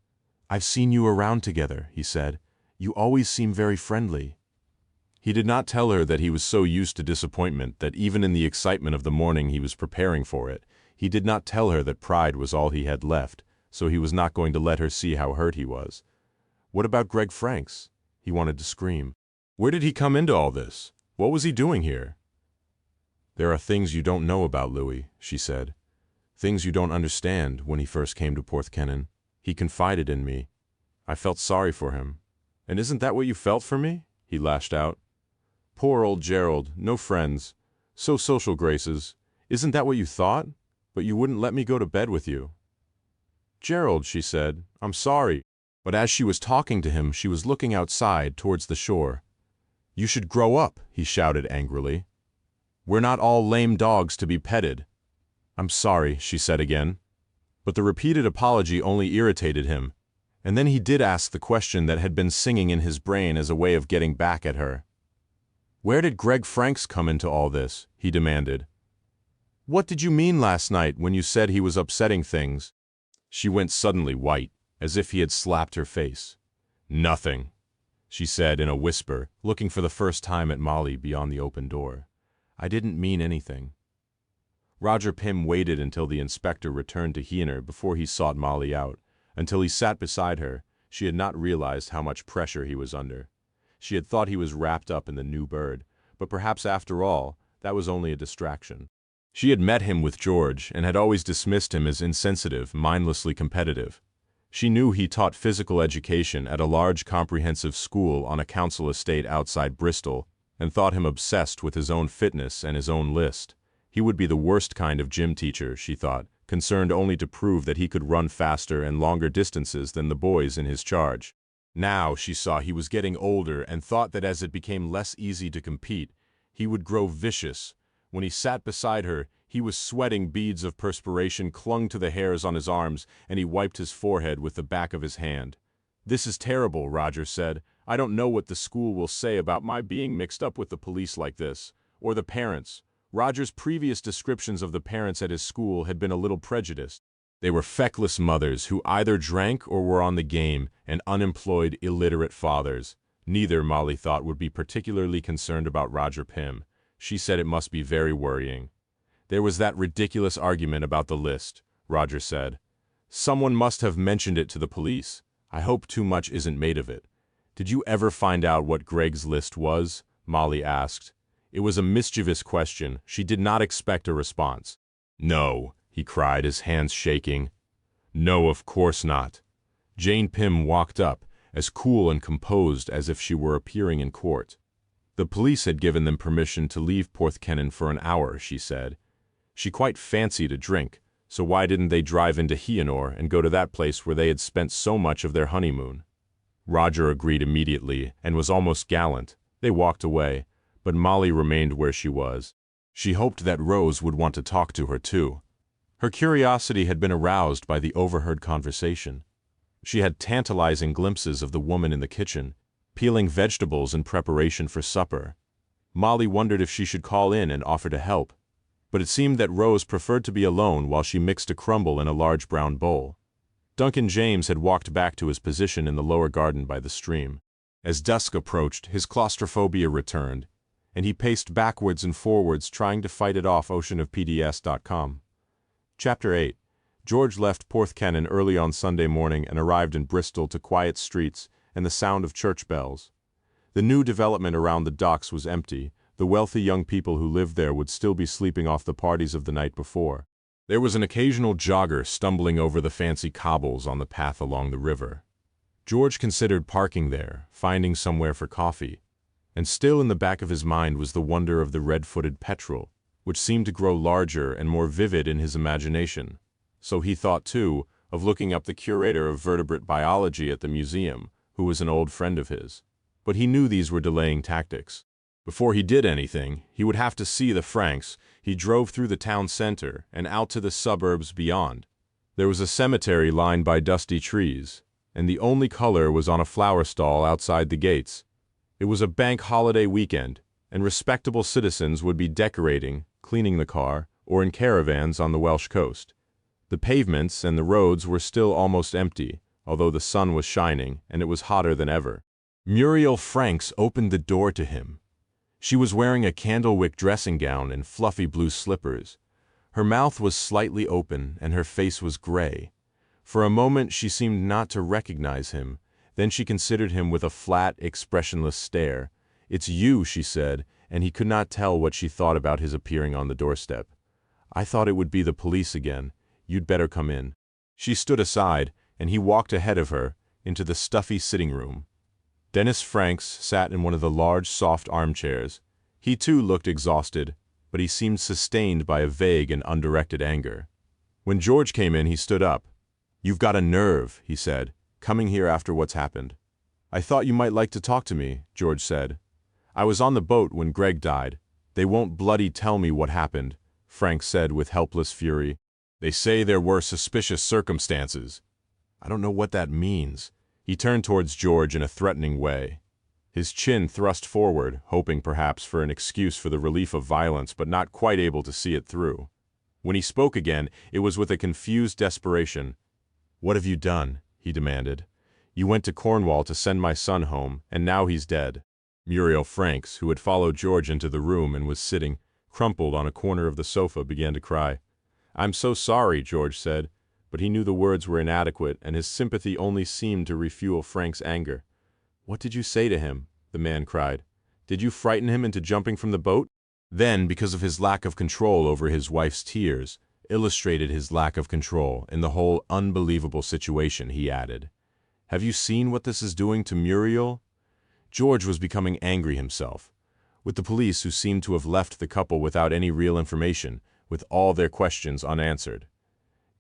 I've seen you around together, he said. You always seem very friendly. He did not tell her that he was so used to disappointment that even in the excitement of the morning he was preparing for it, he did not tell her that pride was all he had left, so he was not going to let her see how hurt he was. What about Greg Franks? He wanted to scream. Where did he come into all this? What was he doing here? There are things you don't know about Louis, she said. Things you don't understand. When he first came to Porthkennon, he confided in me. I felt sorry for him. And isn't that what you felt for me? He lashed out. Poor old Gerald, no friends, so social graces. Isn't that what you thought? But you wouldn't let me go to bed with you. Gerald, she said, I'm sorry. But as she was talking to him, she was looking outside towards the shore. You should grow up, he shouted angrily. We're not all lame dogs to be petted. I'm sorry, she said again. But the repeated apology only irritated him, and then he did ask the question that had been singing in his brain as a way of getting back at her. Where did Greg Franks come into all this? He demanded. What did you mean last night when you said he was upsetting things? She went suddenly white, as if he had slapped her face. Nothing, she said in a whisper, looking for the first time at Molly beyond the open door. I didn't mean anything. Roger Pym waited until the inspector returned to Heener before he sought Molly out. Until he sat beside her, she had not realized how much pressure he was under. She had thought he was wrapped up in the new bird, but perhaps after all, that was only a distraction. She had met him with George and had always dismissed him as insensitive, mindlessly competitive. She knew he taught physical education at a large comprehensive school on a council estate outside Bristol and thought him obsessed with his own fitness and his own list. He would be the worst kind of gym teacher, she thought, concerned only to prove that he could run faster and longer distances than the boys in his charge. Now she saw he was getting older and thought that as it became less easy to compete, he would grow vicious. When he sat beside her, he was sweating. Beads of perspiration clung to the hairs on his arms, and he wiped his forehead with the back of his hand. This is terrible, Roger said. I don't know what the school will say about my being mixed up with the police like this, or the parents. Roger's previous descriptions of the parents at his school had been a little prejudiced. They were feckless mothers who either drank or were on the game, and unemployed, illiterate fathers. Neither, Molly thought, would be particularly concerned about Roger Pym. She said it must be very worrying. There was that ridiculous argument about the list, Roger said. Someone must have mentioned it to the police. I hope too much isn't made of it. Did you ever find out what Greg's list was? Molly asked. It was a mischievous question. She did not expect a response. No, he cried, his hands shaking. No, of course not. Jane Pym walked up, as cool and composed as if she were appearing in court. The police had given them permission to leave Porthkennon for an hour, she said. She quite fancied a drink, so why didn't they drive into Heenor and go to that place where they had spent so much of their honeymoon? Roger agreed immediately and was almost gallant. They walked away, but Molly remained where she was. She hoped that Rose would want to talk to her too. Her curiosity had been aroused by the overheard conversation. She had tantalizing glimpses of the woman in the kitchen, peeling vegetables in preparation for supper. Molly wondered if she should call in and offer to help, but it seemed that Rose preferred to be alone while she mixed a crumble in a large brown bowl. Duncan James had walked back to his position in the lower garden by the stream. As dusk approached, his claustrophobia returned, and he paced backwards and forwards trying to fight it off oceanofpds.com. Chapter 8. George left Porthkennon early on Sunday morning and arrived in Bristol to quiet streets and the sound of church bells. The new development around the docks was empty. The wealthy young people who lived there would still be sleeping off the parties of the night before. There was an occasional jogger stumbling over the fancy cobbles on the path along the river. George considered parking there, finding somewhere for coffee. And still in the back of his mind was the wonder of the red-footed petrel, which seemed to grow larger and more vivid in his imagination. So he thought, too, of looking up the curator of vertebrate biology at the museum, who was an old friend of his. But he knew these were delaying tactics. Before he did anything, he would have to see the Franks. He drove through the town center and out to the suburbs beyond. There was a cemetery lined by dusty trees, and the only color was on a flower stall outside the gates. It was a bank holiday weekend, and respectable citizens would be decorating, cleaning the car, or in caravans on the Welsh coast. The pavements and the roads were still almost empty, although the sun was shining, and it was hotter than ever. Muriel Franks opened the door to him. She was wearing a candlewick dressing gown and fluffy blue slippers. Her mouth was slightly open, and her face was gray. For a moment she seemed not to recognize him, Then she considered him with a flat, expressionless stare. "It's you," she said, and he could not tell what she thought about his appearing on the doorstep. "I thought it would be the police again. You'd better come in." She stood aside, and he walked ahead of her, into the stuffy sitting room. Dennis Franks sat in one of the large, soft armchairs. He too looked exhausted, but he seemed sustained by a vague and undirected anger. When George came in, he stood up. "You've got a nerve," he said, "coming here after what's happened." "I thought you might like to talk to me," George said. "I was on the boat when Greg died." "They won't bloody tell me what happened," Frank said with helpless fury. "They say there were suspicious circumstances." "I don't know what that means." He turned towards George in a threatening way. His chin thrust forward, hoping perhaps for an excuse for the relief of violence, but not quite able to see it through. When he spoke again, it was with a confused desperation. "What have you done?" he demanded. "You went to Cornwall to send my son home, and now he's dead." Muriel Franks, who had followed George into the room and was sitting, crumpled on a corner of the sofa, began to cry. "I'm so sorry," George said, but he knew the words were inadequate, and his sympathy only seemed to refuel Frank's anger. "What did you say to him?" the man cried. "Did you frighten him into jumping from the boat?" Then, because of his lack of control over his wife's tears, illustrated his lack of control in the whole unbelievable situation, he added, "Have you seen what this is doing to Muriel?" George was becoming angry himself, with the police who seemed to have left the couple without any real information, with all their questions unanswered.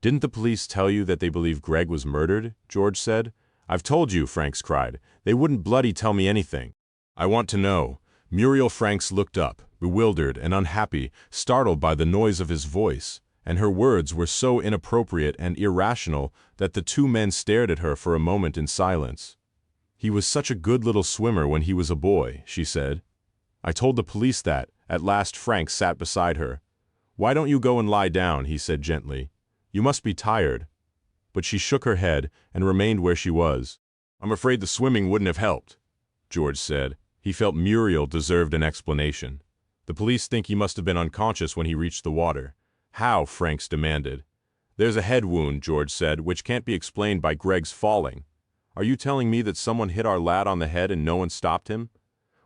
"Didn't the police tell you that they believe Greg was murdered?" George said. "I've told you," Franks cried. "They wouldn't bloody tell me anything." "I want to know." Muriel Franks looked up, bewildered and unhappy, startled by the noise of his voice, and her words were so inappropriate and irrational that the two men stared at her for a moment in silence. "He was such a good little swimmer when he was a boy," she said. "I told the police that." At last Franks sat beside her. "Why don't you go and lie down?" he said gently. "You must be tired." But she shook her head and remained where she was. "I'm afraid the swimming wouldn't have helped," George said. He felt Muriel deserved an explanation. "The police think he must have been unconscious when he reached the water." "How?" Franks demanded. "There's a head wound," George said, "which can't be explained by Greg's falling." "Are you telling me that someone hit our lad on the head and no one stopped him?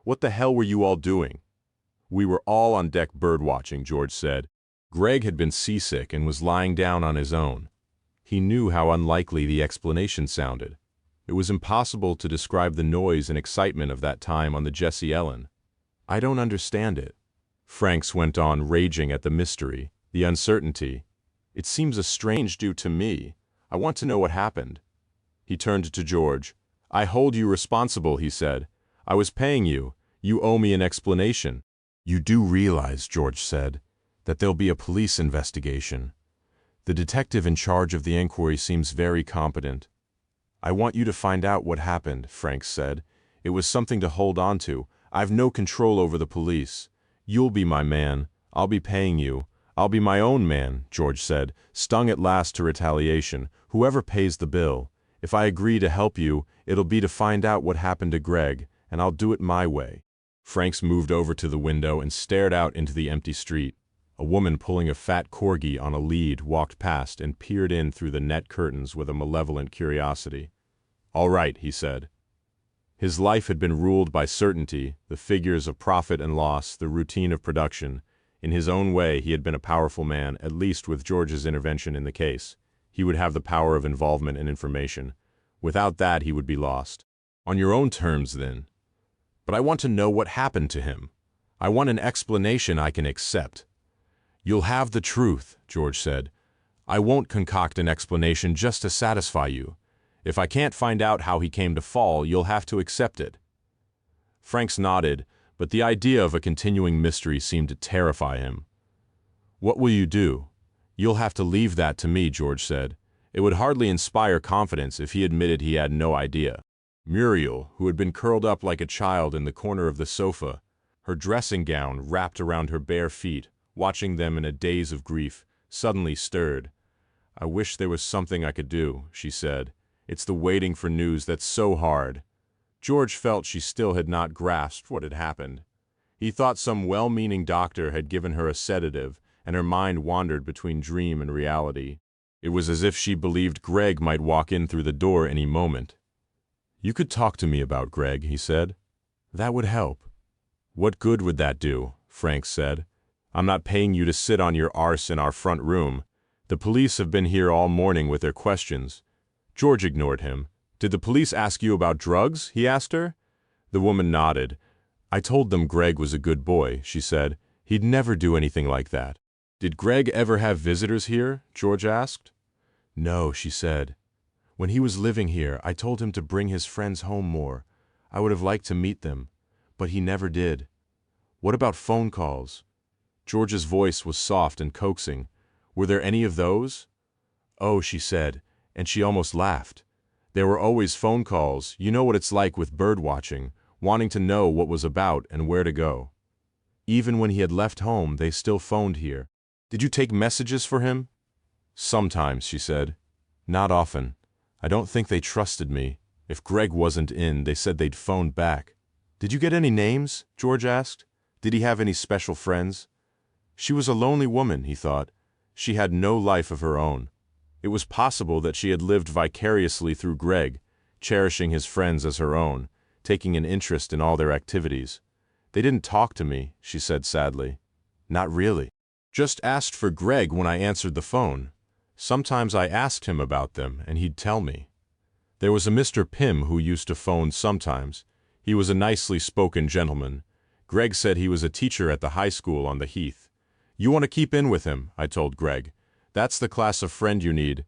What the hell were you all doing?" "We were all on deck birdwatching," George said. Greg had been seasick and was lying down on his own. He knew how unlikely the explanation sounded. It was impossible to describe the noise and excitement of that time on the Jessie Ellen. "I don't understand it." Franks went on, raging at the mystery, the uncertainty. "It seems a strange due to me. I want to know what happened." He turned to George. "I hold you responsible," he said. "I was paying you. You owe me an explanation." "You do realize," George said, "that there'll be a police investigation. The detective in charge of the inquiry seems very competent." "I want you to find out what happened," Franks said. "It was something to hold on to. I've no control over the police. You'll be my man. I'll be paying you. I'll be my own man," George said, stung at last to retaliation. "Whoever pays the bill. If I agree to help you, it'll be to find out what happened to Greg, and I'll do it my way." Franks moved over to the window and stared out into the empty street. A woman pulling a fat corgi on a lead walked past and peered in through the net curtains with a malevolent curiosity. "All right," he said. His life had been ruled by certainty, the figures of profit and loss, the routine of production. In his own way, he had been a powerful man, at least with George's intervention in the case. He would have the power of involvement and information. Without that, he would be lost. "On your own terms, then." "But I want to know what happened to him. I want an explanation I can accept." "You'll have the truth," George said. "I won't concoct an explanation just to satisfy you. If I can't find out how he came to fall, you'll have to accept it." Franks nodded, but the idea of a continuing mystery seemed to terrify him. "What will you do?" "You'll have to leave that to me," George said. It would hardly inspire confidence if he admitted he had no idea. Muriel, who had been curled up like a child in the corner of the sofa, her dressing gown wrapped around her bare feet, watching them in a daze of grief, suddenly stirred. "I wish there was something I could do," she said. "It's the waiting for news that's so hard." George felt she still had not grasped what had happened. He thought some well-meaning doctor had given her a sedative, and her mind wandered between dream and reality. It was as if she believed Greg might walk in through the door any moment. "You could talk to me about Greg," he said. "That would help." "What good would that do?" Frank said. "I'm not paying you to sit on your arse in our front room. The police have been here all morning with their questions." George ignored him. "Did the police ask you about drugs?" he asked her. The woman nodded. "I told them Greg was a good boy," she said. "He'd never do anything like that." "Did Greg ever have visitors here?" George asked. "No," she said. "When he was living here, I told him to bring his friends home more. I would have liked to meet them, but he never did." "What about phone calls?" George's voice was soft and coaxing. "Were there any of those?" "Oh," she said, and she almost laughed. "There were always phone calls. You know what it's like with birdwatching, wanting to know what was about and where to go. Even when he had left home, they still phoned here." "Did you take messages for him?" "Sometimes," she said. "Not often. I don't think they trusted me. If Greg wasn't in, they said they'd phone back." "Did you get any names?" George asked. "Did he have any special friends?" She was a lonely woman, he thought. She had no life of her own. It was possible that she had lived vicariously through Greg, cherishing his friends as her own, taking an interest in all their activities. "They didn't talk to me," she said sadly. "Not really. Just asked for Greg when I answered the phone. Sometimes I asked him about them, and he'd tell me. There was a Mr. Pym who used to phone sometimes. He was a nicely spoken gentleman. Greg said he was a teacher at the high school on the Heath. 'You want to keep in with him,' I told Greg. 'That's the class of friend you need.'"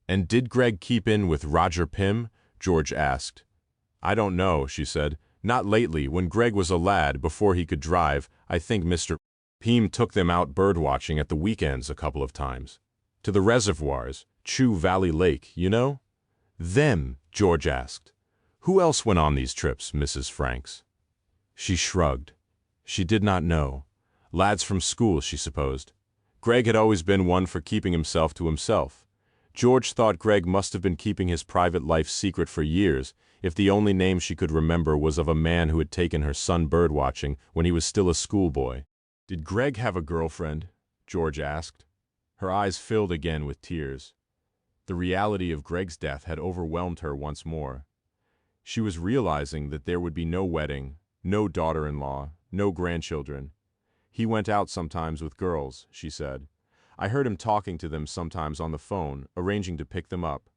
"And did Greg keep in with Roger Pym?" George asked. "I don't know," she said. "Not lately. When Greg was a lad, before he could drive, I think Mr. Pym took them out birdwatching at the weekends a couple of times. To the reservoirs, Chew Valley Lake, you know?" "Them?" George asked. "Who else went on these trips, Mrs. Franks?" She shrugged. She did not know. Lads from school, she supposed. Greg had always been one for keeping himself to himself. George thought Greg must have been keeping his private life secret for years, if the only name she could remember was of a man who had taken her son birdwatching when he was still a schoolboy. "Did Greg have a girlfriend?" George asked. Her eyes filled again with tears. The reality of Greg's death had overwhelmed her once more. She was realizing that there would be no wedding, no daughter-in-law, no grandchildren. "He went out sometimes with girls," she said. "I heard him talking to them sometimes on the phone, arranging to pick them up.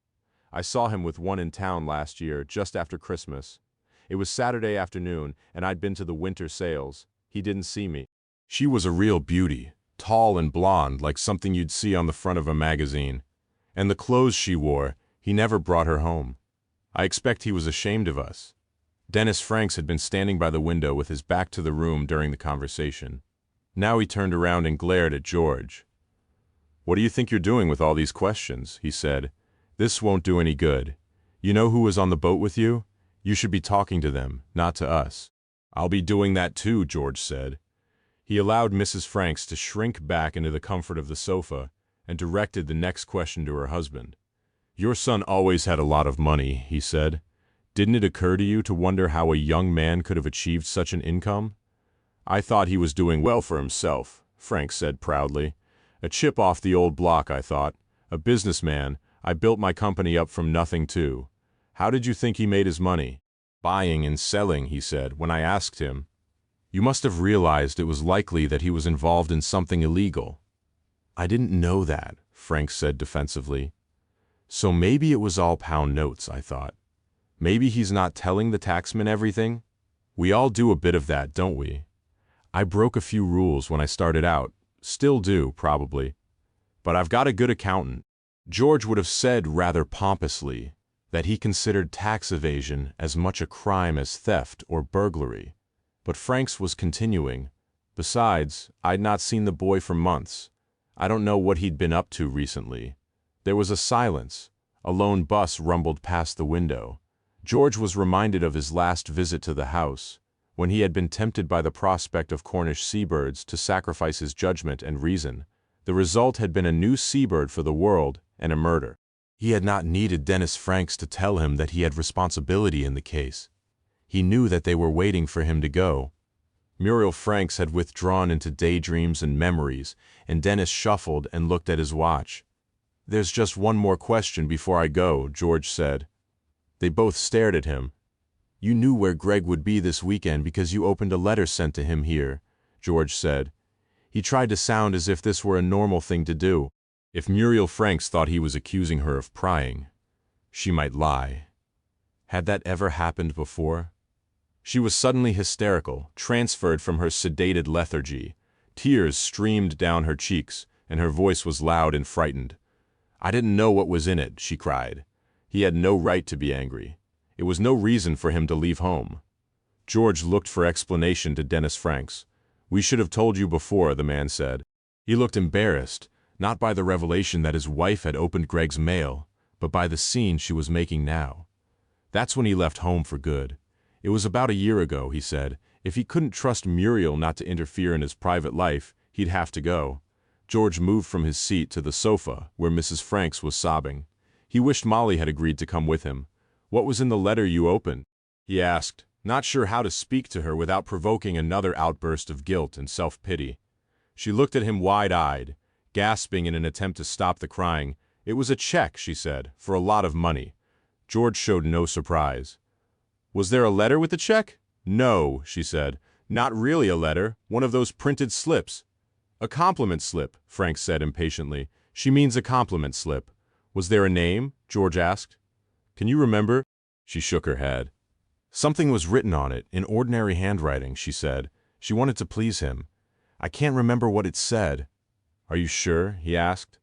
I saw him with one in town last year, just after Christmas. It was Saturday afternoon, and I'd been to the winter sales. He didn't see me. She was a real beauty, tall and blonde like something you'd see on the front of a magazine. And the clothes she wore, he never brought her home. I expect he was ashamed of us." Dennis Franks had been standing by the window with his back to the room during the conversation. Now he turned around and glared at George. "What do you think you're doing with all these questions?" he said. "This won't do any good. You know who was on the boat with you? You should be talking to them, not to us." "I'll be doing that too," George said. He allowed Mrs. Franks to shrink back into the comfort of the sofa and directed the next question to her husband. "Your son always had a lot of money," he said. "Didn't it occur to you to wonder how a young man could have achieved such an income?" "I thought he was doing well for himself," Frank said proudly. "A chip off the old block, I thought. A businessman. I built my company up from nothing too. How did you think he made his money?" "Buying and selling," he said, when I asked him. "You must have realized it was likely that he was involved in something illegal." "I didn't know that," Frank said defensively. "So maybe it was all pound notes," I thought. "Maybe he's not telling the taxman everything? We all do a bit of that, don't we? I broke a few rules when I started out, still do, probably. But I've got a good accountant." George would have said rather pompously that he considered tax evasion as much a crime as theft or burglary. But Franks was continuing. "Besides, I'd not seen the boy for months. I don't know what he'd been up to recently." There was a silence. A lone bus rumbled past the window. George was reminded of his last visit to the house, when he had been tempted by the prospect of Cornish seabirds to sacrifice his judgment and reason. The result had been a new seabird for the world and a murder. He had not needed Dennis Franks to tell him that he had responsibility in the case. He knew that they were waiting for him to go. Muriel Franks had withdrawn into daydreams and memories, and Dennis shuffled and looked at his watch. "There's just one more question before I go," George said. They both stared at him. "You knew where Greg would be this weekend because you opened a letter sent to him here," George said. He tried to sound as if this were a normal thing to do. If Muriel Franks thought he was accusing her of prying, she might lie. Had that ever happened before? She was suddenly hysterical, transferred from her sedated lethargy. Tears streamed down her cheeks, and her voice was loud and frightened. "I didn't know what was in it," she cried. He had no right to be angry. It was no reason for him to leave home. George looked for explanation to Dennis Franks. "We should have told you before," the man said. He looked embarrassed, not by the revelation that his wife had opened Greg's mail, but by the scene she was making now. That's when he left home for good. It was about a year ago, he said. If he couldn't trust Muriel not to interfere in his private life, he'd have to go. George moved from his seat to the sofa, where Mrs. Franks was sobbing. He wished Molly had agreed to come with him. "What was in the letter you opened?" he asked, not sure how to speak to her without provoking another outburst of guilt and self-pity. She looked at him wide-eyed, gasping in an attempt to stop the crying. "It was a check," she said, "for a lot of money." George showed no surprise. "Was there a letter with the check?" "No," she said. "Not really a letter, one of those printed slips." "A compliment slip," Frank said impatiently. "She means a compliment slip." "Was there a name?" George asked. "Can you remember?" She shook her head. "Something was written on it, in ordinary handwriting," she said. She wanted to please him. "I can't remember what it said." "Are you sure?" he asked.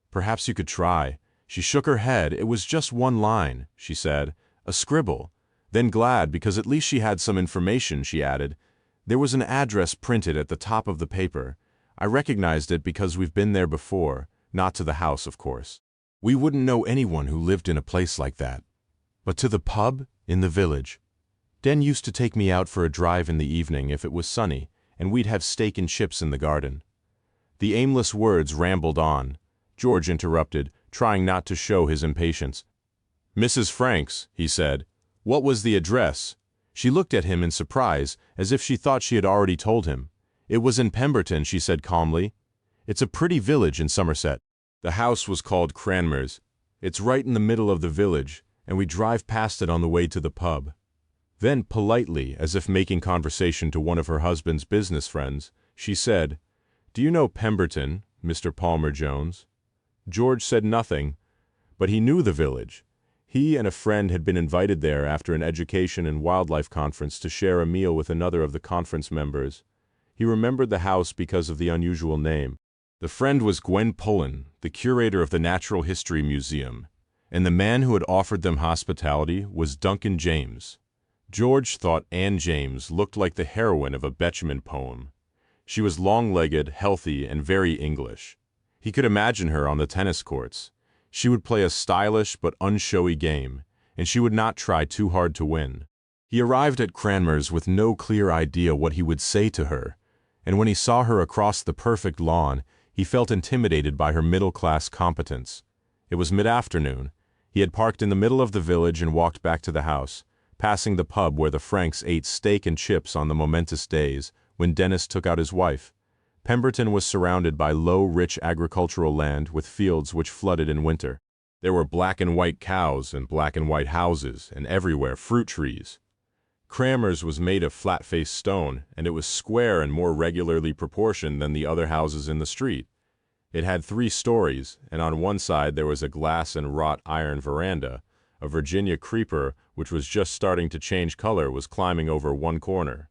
"Perhaps you could try." She shook her head. "It was just one line," she said. "A scribble." Then, glad because at least she had some information, she added, "There was an address printed at the top of the paper. I recognized it because we've been there before, not to the house, of course. We wouldn't know anyone who lived in a place like that. But to the pub in the village. Den used to take me out for a drive in the evening if it was sunny, and we'd have steak and chips in the garden." The aimless words rambled on. George interrupted, trying not to show his impatience. "Mrs. Franks," he said, "what was the address?" She looked at him in surprise, as if she thought she had already told him. "It was in Pemberton," she said calmly. "It's a pretty village in Somerset." The house was called Cranmer's. "It's right in the middle of the village, and we drive past it on the way to the pub." Then, politely, as if making conversation to one of her husband's business friends, she said, "Do you know Pemberton, Mr. Palmer Jones?" George said nothing, but he knew the village. He and a friend had been invited there after an education and wildlife conference to share a meal with another of the conference members. He remembered the house because of the unusual name. The friend was Gwen Pullen, the curator of the Natural History Museum, and the man who had offered them hospitality was Duncan James. George thought Anne James looked like the heroine of a Betjeman poem. She was long-legged, healthy, and very English. He could imagine her on the tennis courts. She would play a stylish but unshowy game, and she would not try too hard to win. He arrived at Cranmer's with no clear idea what he would say to her, and when he saw her across the perfect lawn, he felt intimidated by her middle-class competence. It was mid-afternoon. He had parked in the middle of the village and walked back to the house, passing the pub where the Franks ate steak and chips on the momentous days when Dennis took out his wife. Pemberton was surrounded by low, rich agricultural land with fields which flooded in winter. There were black and white cows and black and white houses, and everywhere fruit trees. Cranmer's was made of flat-faced stone, and it was square and more regularly proportioned than the other houses in the street. It had 3 stories, and on one side there was a glass and wrought iron veranda. A Virginia creeper, which was just starting to change color, was climbing over one corner.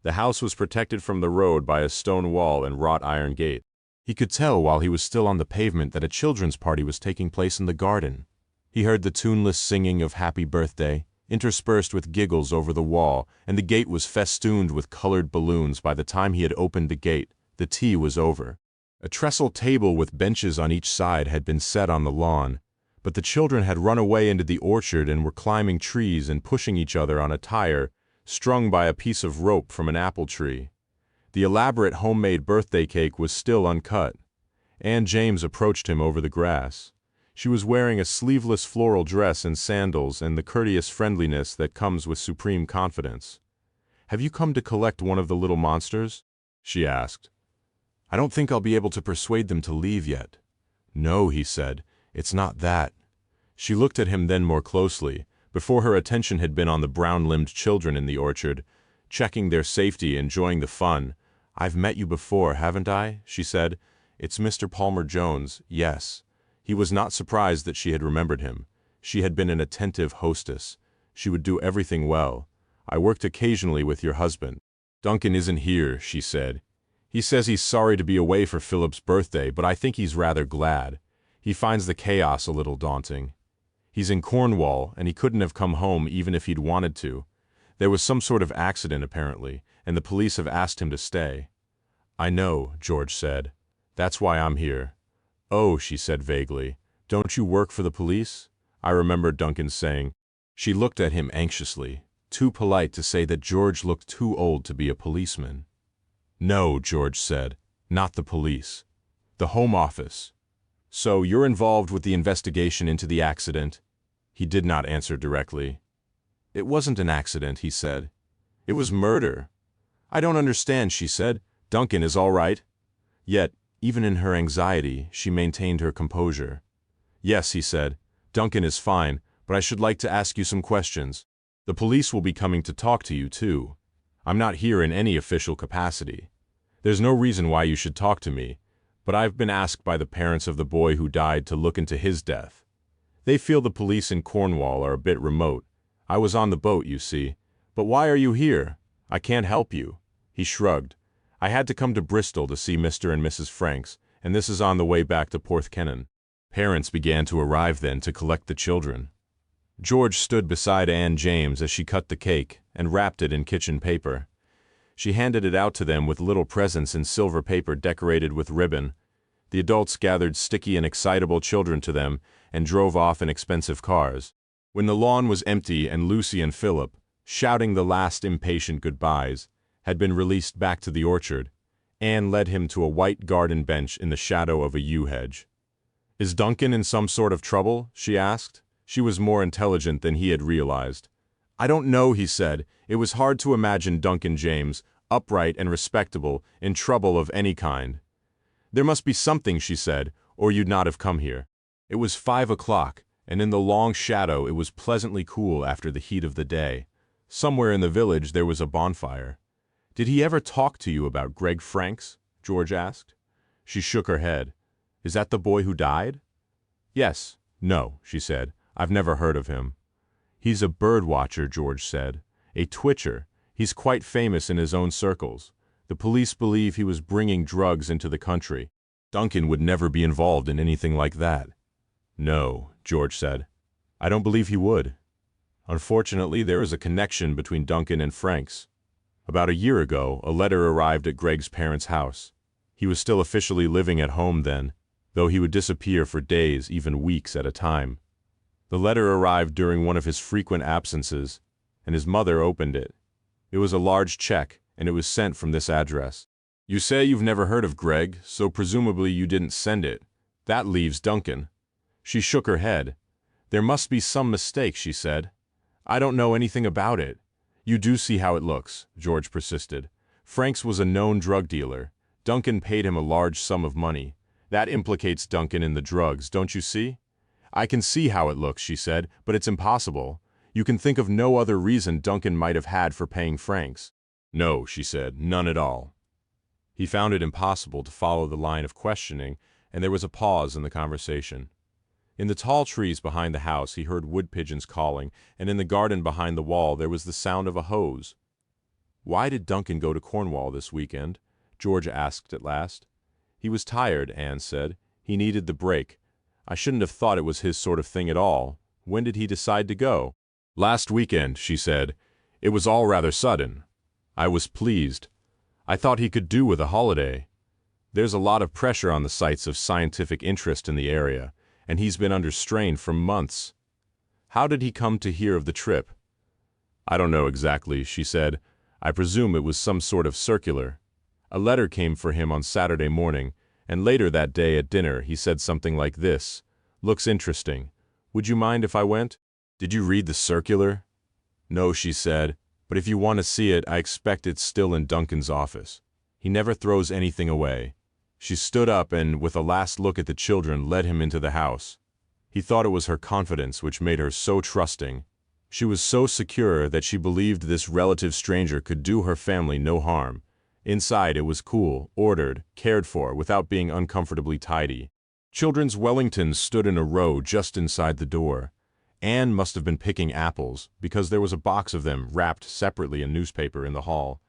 The house was protected from the road by a stone wall and wrought iron gate. He could tell while he was still on the pavement that a children's party was taking place in the garden. He heard the tuneless singing of Happy Birthday, interspersed with giggles over the wall, and the gate was festooned with colored balloons. By the time he had opened the gate, the tea was over. A trestle table with benches on each side had been set on the lawn, but the children had run away into the orchard and were climbing trees and pushing each other on a tire, strung by a piece of rope from an apple tree. The elaborate homemade birthday cake was still uncut. Anne James approached him over the grass. She was wearing a sleeveless floral dress and sandals and the courteous friendliness that comes with supreme confidence. "Have you come to collect one of the little monsters?" she asked. "I don't think I'll be able to persuade them to leave yet." "No," he said, "it's not that." She looked at him then more closely, Before her attention had been on the brown-limbed children in the orchard, checking their safety, enjoying the fun. "I've met you before, haven't I?" she said. "It's Mr. Palmer Jones, yes." He was not surprised that she had remembered him. She had been an attentive hostess. She would do everything well. "I worked occasionally with your husband." "Duncan isn't here," she said. "He says he's sorry to be away for Philip's birthday, but I think he's rather glad. He finds the chaos a little daunting. He's in Cornwall, and he couldn't have come home even if he'd wanted to. There was some sort of accident, apparently, and the police have asked him to stay." "I know," George said. "That's why I'm here." "Oh," she said vaguely. "Don't you work for the police?" I remember Duncan saying. She looked at him anxiously, too polite to say that George looked too old to be a policeman. "No," George said. "Not the police. The Home Office." "So you're involved with the investigation into the accident?" He did not answer directly. "It wasn't an accident," he said. "It was murder." "I don't understand," she said. "Duncan is all right?" Yet, even in her anxiety, she maintained her composure. "Yes," he said. "Duncan is fine, but I should like to ask you some questions. The police will be coming to talk to you, too. I'm not here in any official capacity. There's no reason why you should talk to me, but I've been asked by the parents of the boy who died to look into his death. They feel the police in Cornwall are a bit remote. I was on the boat, you see. But why are you here? I can't help you." He shrugged. "I had to come to Bristol to see Mr. and Mrs. Franks, and this is on the way back to Porthkennon." Parents began to arrive then to collect the children. George stood beside Anne James as she cut the cake and wrapped it in kitchen paper. She handed it out to them with little presents in silver paper decorated with ribbon. The adults gathered sticky and excitable children to them and drove off in expensive cars. When the lawn was empty and Lucy and Philip, shouting the last impatient goodbyes, had been released back to the orchard, Anne led him to a white garden bench in the shadow of a yew hedge. "Is Duncan in some sort of trouble?" she asked. She was more intelligent than he had realized. "I don't know," he said. It was hard to imagine Duncan James, upright and respectable, in trouble of any kind. "There must be something," she said, "or you'd not have come here." It was 5 o'clock, and in the long shadow it was pleasantly cool after the heat of the day. Somewhere in the village there was a bonfire. "Did he ever talk to you about Greg Franks?" George asked. She shook her head. "Is that the boy who died?" "Yes." "No," she said. "I've never heard of him." "He's a bird watcher," George said. "A twitcher. He's quite famous in his own circles. The police believe he was bringing drugs into the country. Duncan would never be involved in anything like that." "No," George said. "I don't believe he would." Unfortunately, there is a connection between Duncan and Franks. About a year ago, a letter arrived at Greg's parents' house. He was still officially living at home then, though he would disappear for days, even weeks at a time. The letter arrived during one of his frequent absences, and his mother opened it. It was a large check, and it was sent from this address. "You say you've never heard of Greg, so presumably you didn't send it. That leaves Duncan." She shook her head. "There must be some mistake," she said. "I don't know anything about it." "You do see how it looks," George persisted. "Franks was a known drug dealer. Duncan paid him a large sum of money. That implicates Duncan in the drugs, don't you see?" "I can see how it looks," she said, "but it's impossible. You can think of no other reason Duncan might have had for paying Franks." "No," she said, "none at all." He found it impossible to follow the line of questioning, and there was a pause in the conversation. In the tall trees behind the house he heard wood pigeons calling, and in the garden behind the wall there was the sound of a hose. "Why did Duncan go to Cornwall this weekend?" George asked at last. "He was tired," Anne said. "He needed the break. I shouldn't have thought it was his sort of thing at all. When did he decide to go?" "Last weekend," she said. "It was all rather sudden. I was pleased. I thought he could do with a holiday. There's a lot of pressure on the sites of scientific interest in the area, and he's been under strain for months." "How did he come to hear of the trip?" "I don't know exactly," she said. "I presume it was some sort of circular. A letter came for him on Saturday morning, and later that day at dinner he said something like this: 'Looks interesting. Would you mind if I went?' Did you read the circular?" "No," she said, "but if you want to see it, I expect it's still in Duncan's office. He never throws anything away." She stood up and, with a last look at the children, led him into the house. He thought it was her confidence which made her so trusting. She was so secure that she believed this relative stranger could do her family no harm. Inside it was cool, ordered, cared for, without being uncomfortably tidy. Children's Wellingtons stood in a row just inside the door. Anne must have been picking apples, because there was a box of them wrapped separately in newspaper in the hall.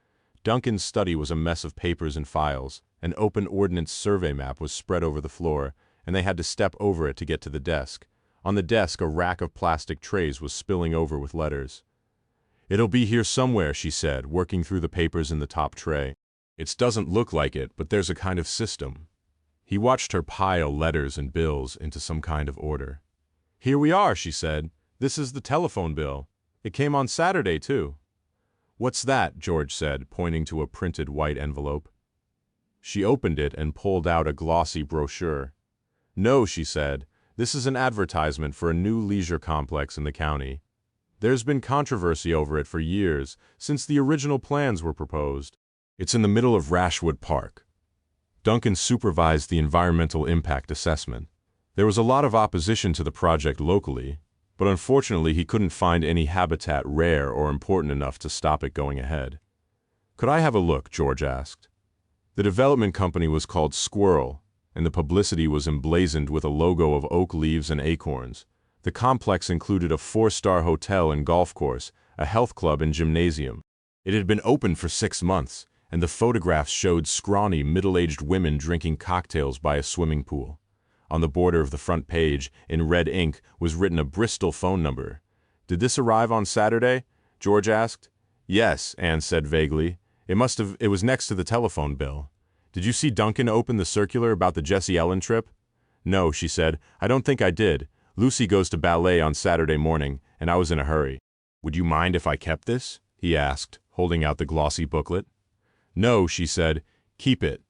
Duncan's study was a mess of papers and files. An open ordnance survey map was spread over the floor, and they had to step over it to get to the desk. On the desk, a rack of plastic trays was spilling over with letters. "It'll be here somewhere," she said, working through the papers in the top tray. "It doesn't look like it, but there's a kind of system." He watched her pile letters and bills into some kind of order. "Here we are," she said. "This is the telephone bill. It came on Saturday, too." "What's that?" George said, pointing to a printed white envelope. She opened it and pulled out a glossy brochure. "No," she said, "this is an advertisement for a new leisure complex in the county. There's been controversy over it for years, since the original plans were proposed. It's in the middle of Rashwood Park." Duncan supervised the environmental impact assessment. There was a lot of opposition to the project locally, but unfortunately he couldn't find any habitat rare or important enough to stop it going ahead. "Could I have a look?" George asked. The development company was called Squirrel, and the publicity was emblazoned with a logo of oak leaves and acorns. The complex included a 4-star hotel and golf course, a health club and gymnasium. It had been open for 6 months, and the photographs showed scrawny, middle-aged women drinking cocktails by a swimming pool. On the border of the front page, in red ink, was written a Bristol phone number. "Did this arrive on Saturday?" George asked. "Yes," Anne said vaguely. It was next to the telephone bill." "Did you see Duncan open the circular about the Jessie Ellen trip?" "No," she said. "I don't think I did. Lucy goes to ballet on Saturday morning, and I was in a hurry." "Would you mind if I kept this?" he asked, holding out the glossy booklet. "No," she said. "Keep it."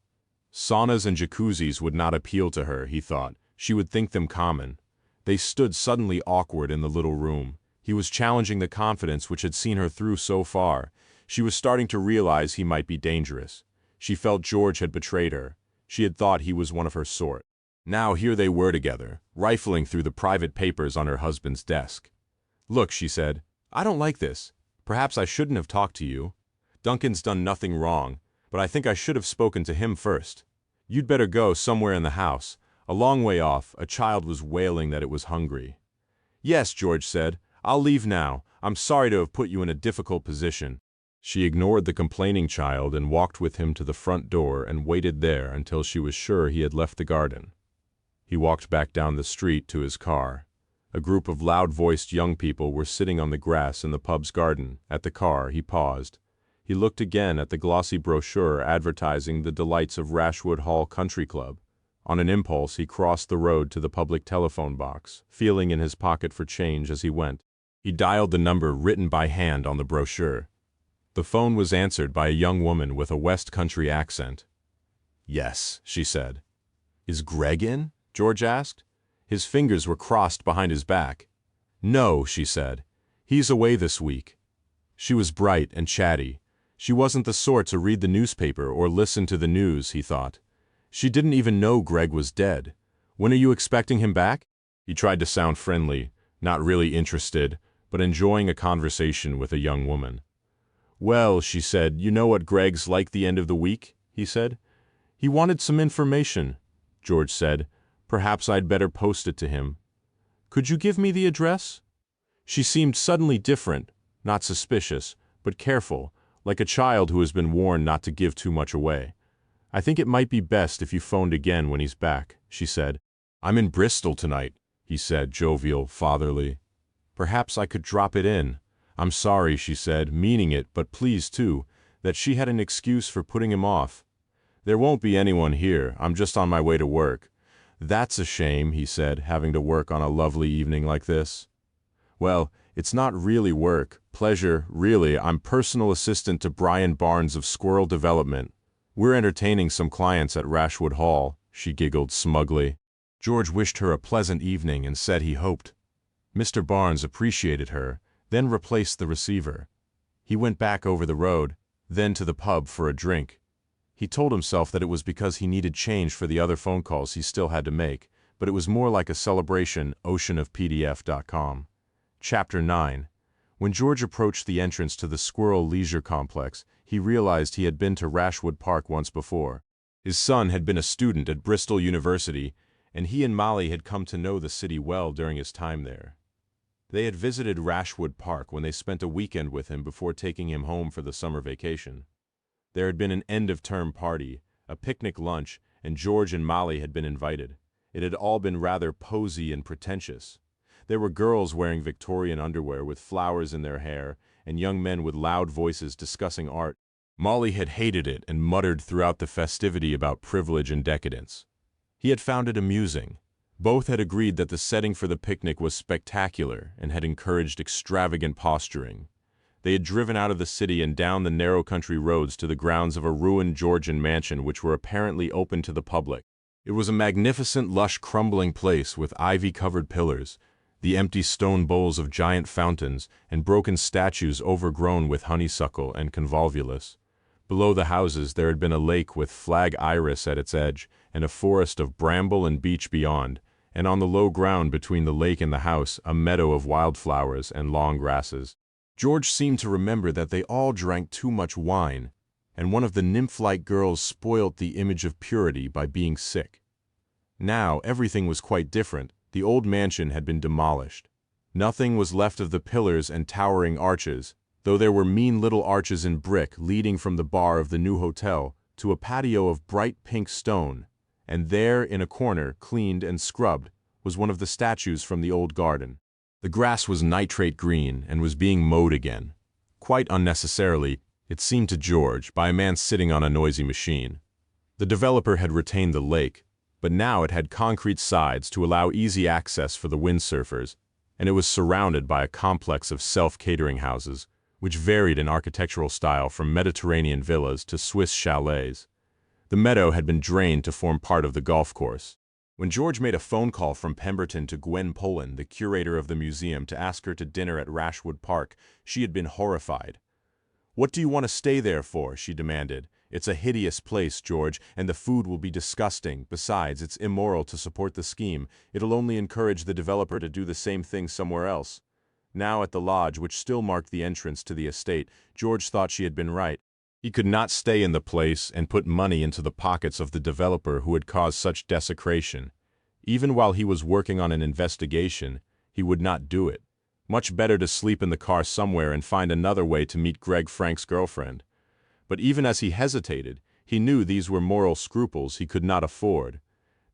Saunas and jacuzzis would not appeal to her, he thought. She would think them common. They stood suddenly awkward in the little room. He was challenging the confidence which had seen her through so far. She was starting to realize he might be dangerous. She felt George had betrayed her. She had thought he was one of her sort. Now here they were together, rifling through the private papers on her husband's desk. "Look," she said, "I don't like this. Perhaps I shouldn't have talked to you. Duncan's done nothing wrong, but I think I should have spoken to him first. You'd better go somewhere in the house." A long way off, a child was wailing that it was hungry. "Yes," George said, "I'll leave now. I'm sorry to have put you in a difficult position." She ignored the complaining child and walked with him to the front door and waited there until she was sure he had left the garden. He walked back down the street to his car. A group of loud-voiced young people were sitting on the grass in the pub's garden. At the car, he paused. He looked again at the glossy brochure advertising the delights of Rashwood Hall Country Club. On an impulse, he crossed the road to the public telephone box, feeling in his pocket for change as he went. He dialed the number written by hand on the brochure. The phone was answered by a young woman with a West Country accent. "Yes," she said. "Is Greg in?" George asked. His fingers were crossed behind his back. "No," she said. "He's away this week." She was bright and chatty. She wasn't the sort to read the newspaper or listen to the news, he thought. She didn't even know Greg was dead. "When are you expecting him back?" He tried to sound friendly, not really interested, but enjoying a conversation with a young woman. "Well," she said, "you know what Greg's like the end of the week," he said. "He wanted some information," George said. "Perhaps I'd better post it to him." "Could you give me the address?" She seemed suddenly different, not suspicious, but careful, like a child who has been warned not to give too much away. "I think it might be best if you phoned again when he's back," she said. "I'm in Bristol tonight," he said, jovial, fatherly. "Perhaps I could drop it in." "I'm sorry," she said, meaning it, but pleased too, that she had an excuse for putting him off. "There won't be anyone here. I'm just on my way to work." "That's a shame," he said, having to work on a lovely evening like this. "Well, it's not really work. Pleasure, really. I'm personal assistant to Brian Barnes of Squirrel Development. We're entertaining some clients at Rashwood Hall," she giggled smugly. George wished her a pleasant evening and said he hoped. Mr. Barnes appreciated her, then replaced the receiver. He went back over the road, then to the pub for a drink. He told himself that it was because he needed change for the other phone calls he still had to make, but it was more like a celebration. Oceanofpdf.com. Chapter 9. When George approached the entrance to the Squirrel Leisure Complex, he realized he had been to Rashwood Park once before. His son had been a student at Bristol University, and he and Molly had come to know the city well during his time there. They had visited Rashwood Park when they spent a weekend with him before taking him home for the summer vacation. There had been an end-of-term party, a picnic lunch, and George and Molly had been invited. It had all been rather posy and pretentious. There were girls wearing Victorian underwear with flowers in their hair, and young men with loud voices discussing art. Molly had hated it and muttered throughout the festivity about privilege and decadence. He had found it amusing. Both had agreed that the setting for the picnic was spectacular and had encouraged extravagant posturing. They had driven out of the city and down the narrow country roads to the grounds of a ruined Georgian mansion which were apparently open to the public. It was a magnificent, lush, crumbling place with ivy-covered pillars, the empty stone bowls of giant fountains, and broken statues overgrown with honeysuckle and convolvulus. Below the houses there had been a lake with flag iris at its edge, and a forest of bramble and beech beyond, and on the low ground between the lake and the house a meadow of wildflowers and long grasses. George seemed to remember that they all drank too much wine, and one of the nymph-like girls spoilt the image of purity by being sick. Now everything was quite different. The old mansion had been demolished. Nothing was left of the pillars and towering arches, though there were mean little arches in brick leading from the bar of the new hotel to a patio of bright pink stone, and there, in a corner, cleaned and scrubbed, was one of the statues from the old garden. The grass was nitrate green and was being mowed again. Quite unnecessarily, it seemed to George, by a man sitting on a noisy machine. The developer had retained the lake, but now it had concrete sides to allow easy access for the windsurfers, and it was surrounded by a complex of self-catering houses, which varied in architectural style from Mediterranean villas to Swiss chalets. The meadow had been drained to form part of the golf course. When George made a phone call from Pemberton to Gwen Pullen, the curator of the museum, to ask her to dinner at Rashwood Park, she had been horrified. "What do you want to stay there for?" she demanded. "It's a hideous place, George, and the food will be disgusting. Besides, it's immoral to support the scheme. It'll only encourage the developer to do the same thing somewhere else." Now at the lodge, which still marked the entrance to the estate, George thought she had been right. He could not stay in the place and put money into the pockets of the developer who had caused such desecration. Even while he was working on an investigation, he would not do it. Much better to sleep in the car somewhere and find another way to meet Greg Frank's girlfriend. But even as he hesitated, he knew these were moral scruples he could not afford.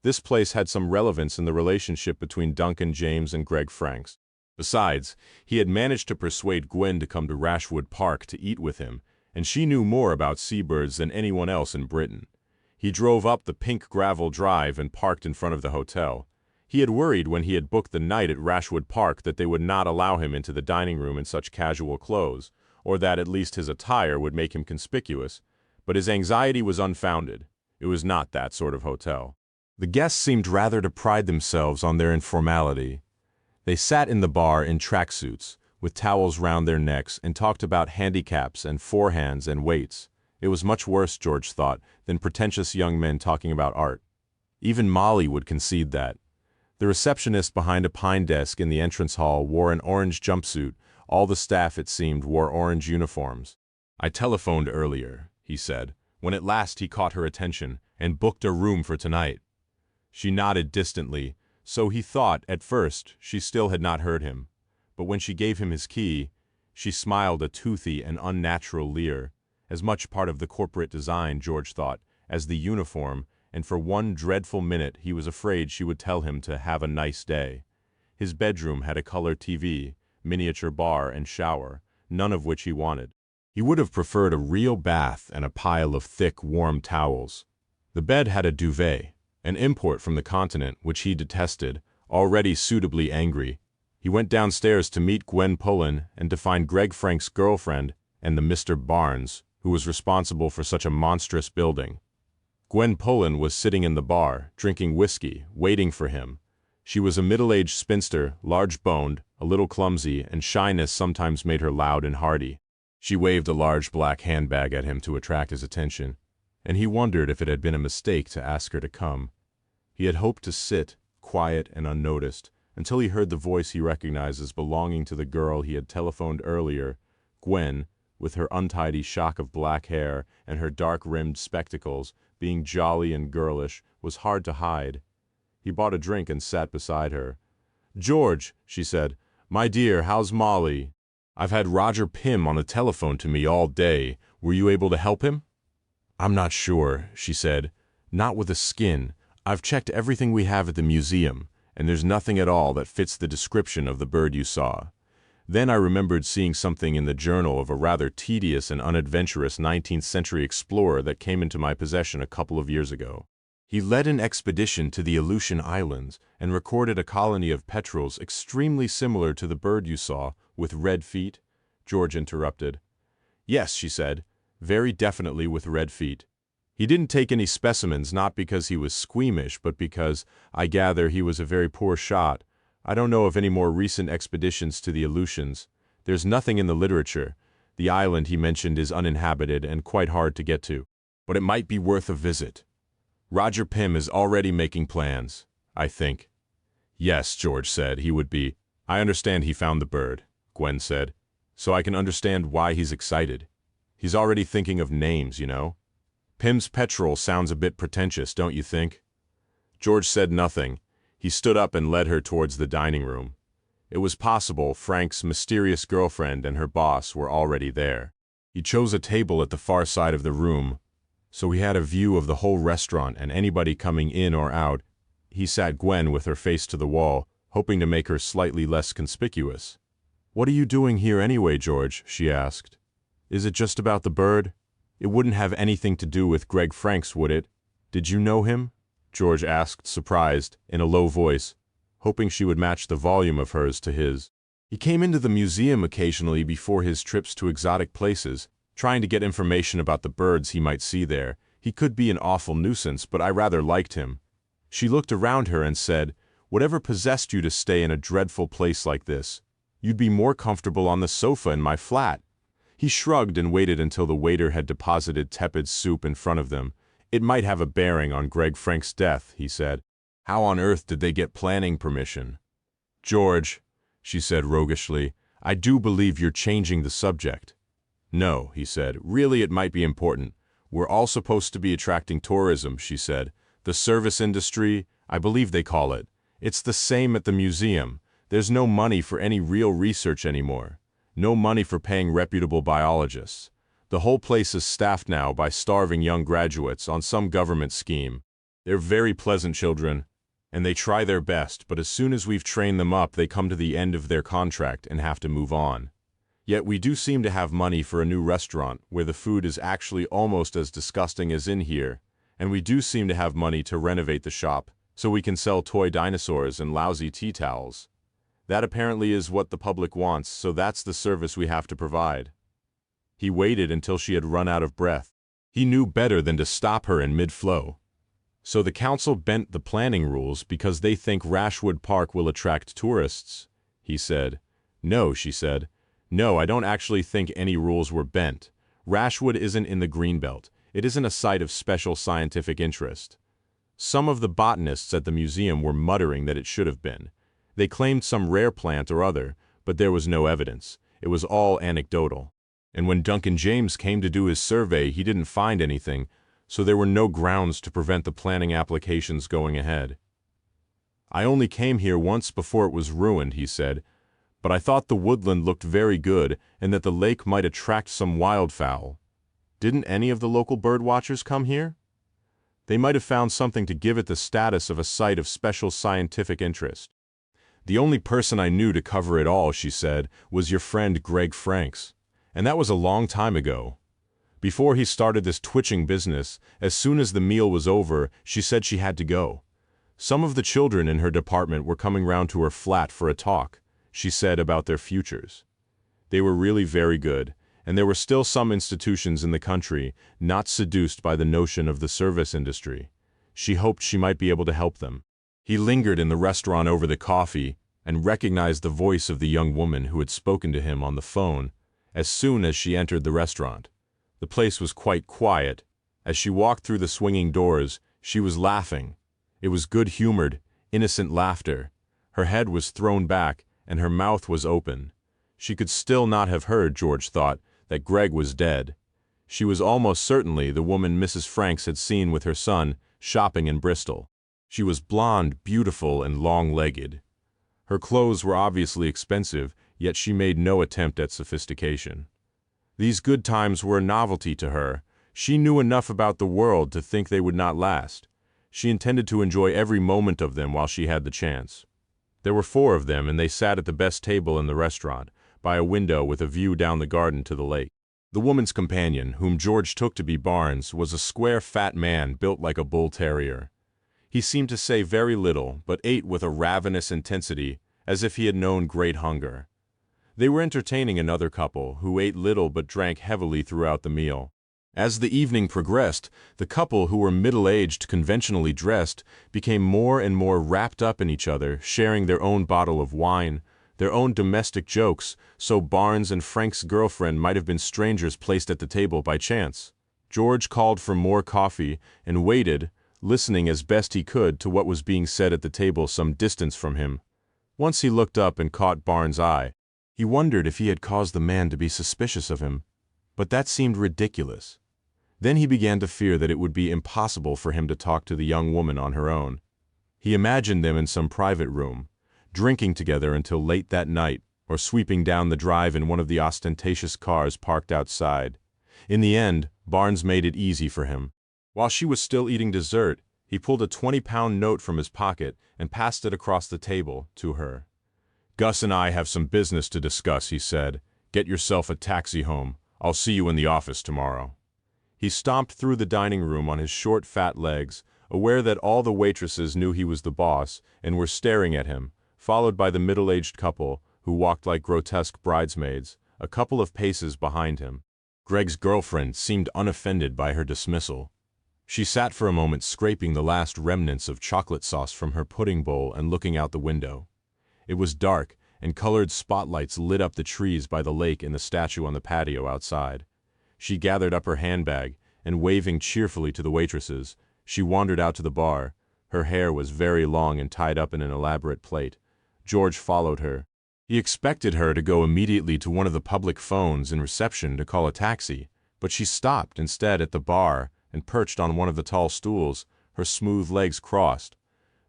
This place had some relevance in the relationship between Duncan James and Greg Franks. Besides, he had managed to persuade Gwen to come to Rashwood Park to eat with him, and she knew more about seabirds than anyone else in Britain. He drove up the pink gravel drive and parked in front of the hotel. He had worried when he had booked the night at Rashwood Park that they would not allow him into the dining room in such casual clothes, or that at least his attire would make him conspicuous, but his anxiety was unfounded. It was not that sort of hotel. The guests seemed rather to pride themselves on their informality. They sat in the bar in tracksuits, with towels round their necks, and talked about handicaps and forehands and weights. It was much worse, George thought, than pretentious young men talking about art. Even Molly would concede that. The receptionist behind a pine desk in the entrance hall wore an orange jumpsuit. All the staff, it seemed, wore orange uniforms. "I telephoned earlier," he said, when at last he caught her attention, "and booked a room for tonight." She nodded distantly, so he thought, at first, she still had not heard him. But when she gave him his key, she smiled a toothy and unnatural leer, as much part of the corporate design, George thought, as the uniform, and for one dreadful minute he was afraid she would tell him to have a nice day. His bedroom had a color TV, miniature bar and shower, none of which he wanted. He would have preferred a real bath and a pile of thick, warm towels. The bed had a duvet, an import from the continent which he detested, already suitably angry. He went downstairs to meet Gwen Pullen and to find Greg Frank's girlfriend and the Mr. Barnes, who was responsible for such a monstrous building. Gwen Pullen was sitting in the bar, drinking whiskey, waiting for him. She was a middle-aged spinster, large-boned, a little clumsy, and shyness sometimes made her loud and hearty. She waved a large black handbag at him to attract his attention, and he wondered if it had been a mistake to ask her to come. He had hoped to sit, quiet and unnoticed, until he heard the voice he recognized as belonging to the girl he had telephoned earlier. Gwen, with her untidy shock of black hair and her dark-rimmed spectacles, being jolly and girlish, was hard to hide. He bought a drink and sat beside her. "George," she said, "my dear, how's Molly? I've had Roger Pym on the telephone to me all day. Were you able to help him?" "I'm not sure," she said. "Not with the skin. I've checked everything we have at the museum, and there's nothing at all that fits the description of the bird you saw." Then I remembered seeing something in the journal of a rather tedious and unadventurous 19th century explorer that came into my possession a couple of years ago. He led an expedition to the Aleutian Islands and recorded a colony of petrels extremely similar to the bird you saw, with red feet. George interrupted. "Yes," she said, "very definitely with red feet. He didn't take any specimens, not because he was squeamish, but because, I gather, he was a very poor shot. I don't know of any more recent expeditions to the Aleutians. There's nothing in the literature. The island he mentioned is uninhabited and quite hard to get to. But it might be worth a visit. Roger Pym is already making plans, I think." "Yes," George said, "he would be. I understand he found the bird," Gwen said, "so I can understand why he's excited. He's already thinking of names, you know. Pym's petrel sounds a bit pretentious, don't you think?" George said nothing. He stood up and led her towards the dining room. It was possible Frank's mysterious girlfriend and her boss were already there. He chose a table at the far side of the room, so he had a view of the whole restaurant and anybody coming in or out. He sat Gwen with her face to the wall, hoping to make her slightly less conspicuous. "What are you doing here anyway, George?" she asked. "Is it just about the bird? It wouldn't have anything to do with Greg Franks, would it? Did you know him?" George asked, surprised, in a low voice, hoping she would match the volume of hers to his. "He came into the museum occasionally before his trips to exotic places, trying to get information about the birds he might see there. He could be an awful nuisance, but I rather liked him." She looked around her and said, "Whatever possessed you to stay in a dreadful place like this? You'd be more comfortable on the sofa in my flat." He shrugged and waited until the waiter had deposited tepid soup in front of them. "It might have a bearing on Greg Frank's death," he said. "How on earth did they get planning permission?" "George," she said roguishly, "I do believe you're changing the subject." "No," he said, "really it might be important. We're all supposed to be attracting tourism," she said. "The service industry, I believe they call it. It's the same at the museum. There's no money for any real research anymore. No money for paying reputable biologists. The whole place is staffed now by starving young graduates on some government scheme. They're very pleasant children, and they try their best, but as soon as we've trained them up, they come to the end of their contract and have to move on. Yet we do seem to have money for a new restaurant where the food is actually almost as disgusting as in here, and we do seem to have money to renovate the shop so we can sell toy dinosaurs and lousy tea towels. That apparently is what the public wants, so that's the service we have to provide." He waited until she had run out of breath. He knew better than to stop her in mid-flow. "So the council bent the planning rules because they think Rashwood Park will attract tourists," he said. "No," she said. "No, I don't actually think any rules were bent. Rashwood isn't in the Greenbelt. It isn't a site of special scientific interest. Some of the botanists at the museum were muttering that it should have been. They claimed some rare plant or other, but there was no evidence. It was all anecdotal. And when Duncan James came to do his survey, he didn't find anything, so there were no grounds to prevent the planning applications going ahead. I only came here once before it was ruined," he said, "but I thought the woodland looked very good and that the lake might attract some wildfowl. Didn't any of the local birdwatchers come here? They might have found something to give it the status of a site of special scientific interest." "The only person I knew to cover it all," she said, "was your friend Greg Franks. And that was a long time ago. Before he started this twitching business, as soon as the meal was over, she said she had to go. Some of the children in her department were coming round to her flat for a talk, she said, about their futures. They were really very good, and there were still some institutions in the country not seduced by the notion of the service industry. She hoped she might be able to help them." He lingered in the restaurant over the coffee and recognized the voice of the young woman who had spoken to him on the phone as soon as she entered the restaurant. The place was quite quiet. As she walked through the swinging doors, she was laughing. It was good-humored, innocent laughter, Her head was thrown back, and her mouth was open. She could still not have heard, George thought, that Greg was dead. She was almost certainly the woman Mrs. Franks had seen with her son shopping in Bristol. She was blonde, beautiful, and long-legged. Her clothes were obviously expensive, yet she made no attempt at sophistication. These good times were a novelty to her. She knew enough about the world to think they would not last. She intended to enjoy every moment of them while she had the chance. There were 4 of them, and they sat at the best table in the restaurant, by a window with a view down the garden to the lake. The woman's companion, whom George took to be Barnes, was a square, fat man built like a bull terrier. He seemed to say very little, but ate with a ravenous intensity, as if he had known great hunger. They were entertaining another couple, who ate little but drank heavily throughout the meal. As the evening progressed, the couple, who were middle-aged, conventionally dressed, became more and more wrapped up in each other, sharing their own bottle of wine, their own domestic jokes, so Barnes and Frank's girlfriend might have been strangers placed at the table by chance. George called for more coffee and waited, listening as best he could to what was being said at the table some distance from him. Once he looked up and caught Barnes' eye. He wondered if he had caused the man to be suspicious of him, but that seemed ridiculous. Then he began to fear that it would be impossible for him to talk to the young woman on her own. He imagined them in some private room, drinking together until late that night, or sweeping down the drive in one of the ostentatious cars parked outside. In the end, Barnes made it easy for him. While she was still eating dessert, he pulled a 20-pound note from his pocket and passed it across the table to her. "Gus and I have some business to discuss," he said. "Get yourself a taxi home. I'll see you in the office tomorrow." He stomped through the dining room on his short, fat legs, aware that all the waitresses knew he was the boss and were staring at him, followed by the middle-aged couple, who walked like grotesque bridesmaids, a couple of paces behind him. Greg's girlfriend seemed unoffended by her dismissal. She sat for a moment scraping the last remnants of chocolate sauce from her pudding bowl and looking out the window. It was dark, and colored spotlights lit up the trees by the lake and the statue on the patio outside. She gathered up her handbag, and waving cheerfully to the waitresses, she wandered out to the bar. Her hair was very long and tied up in an elaborate plait. George followed her. He expected her to go immediately to one of the public phones in reception to call a taxi, but she stopped instead at the bar and perched on one of the tall stools, her smooth legs crossed.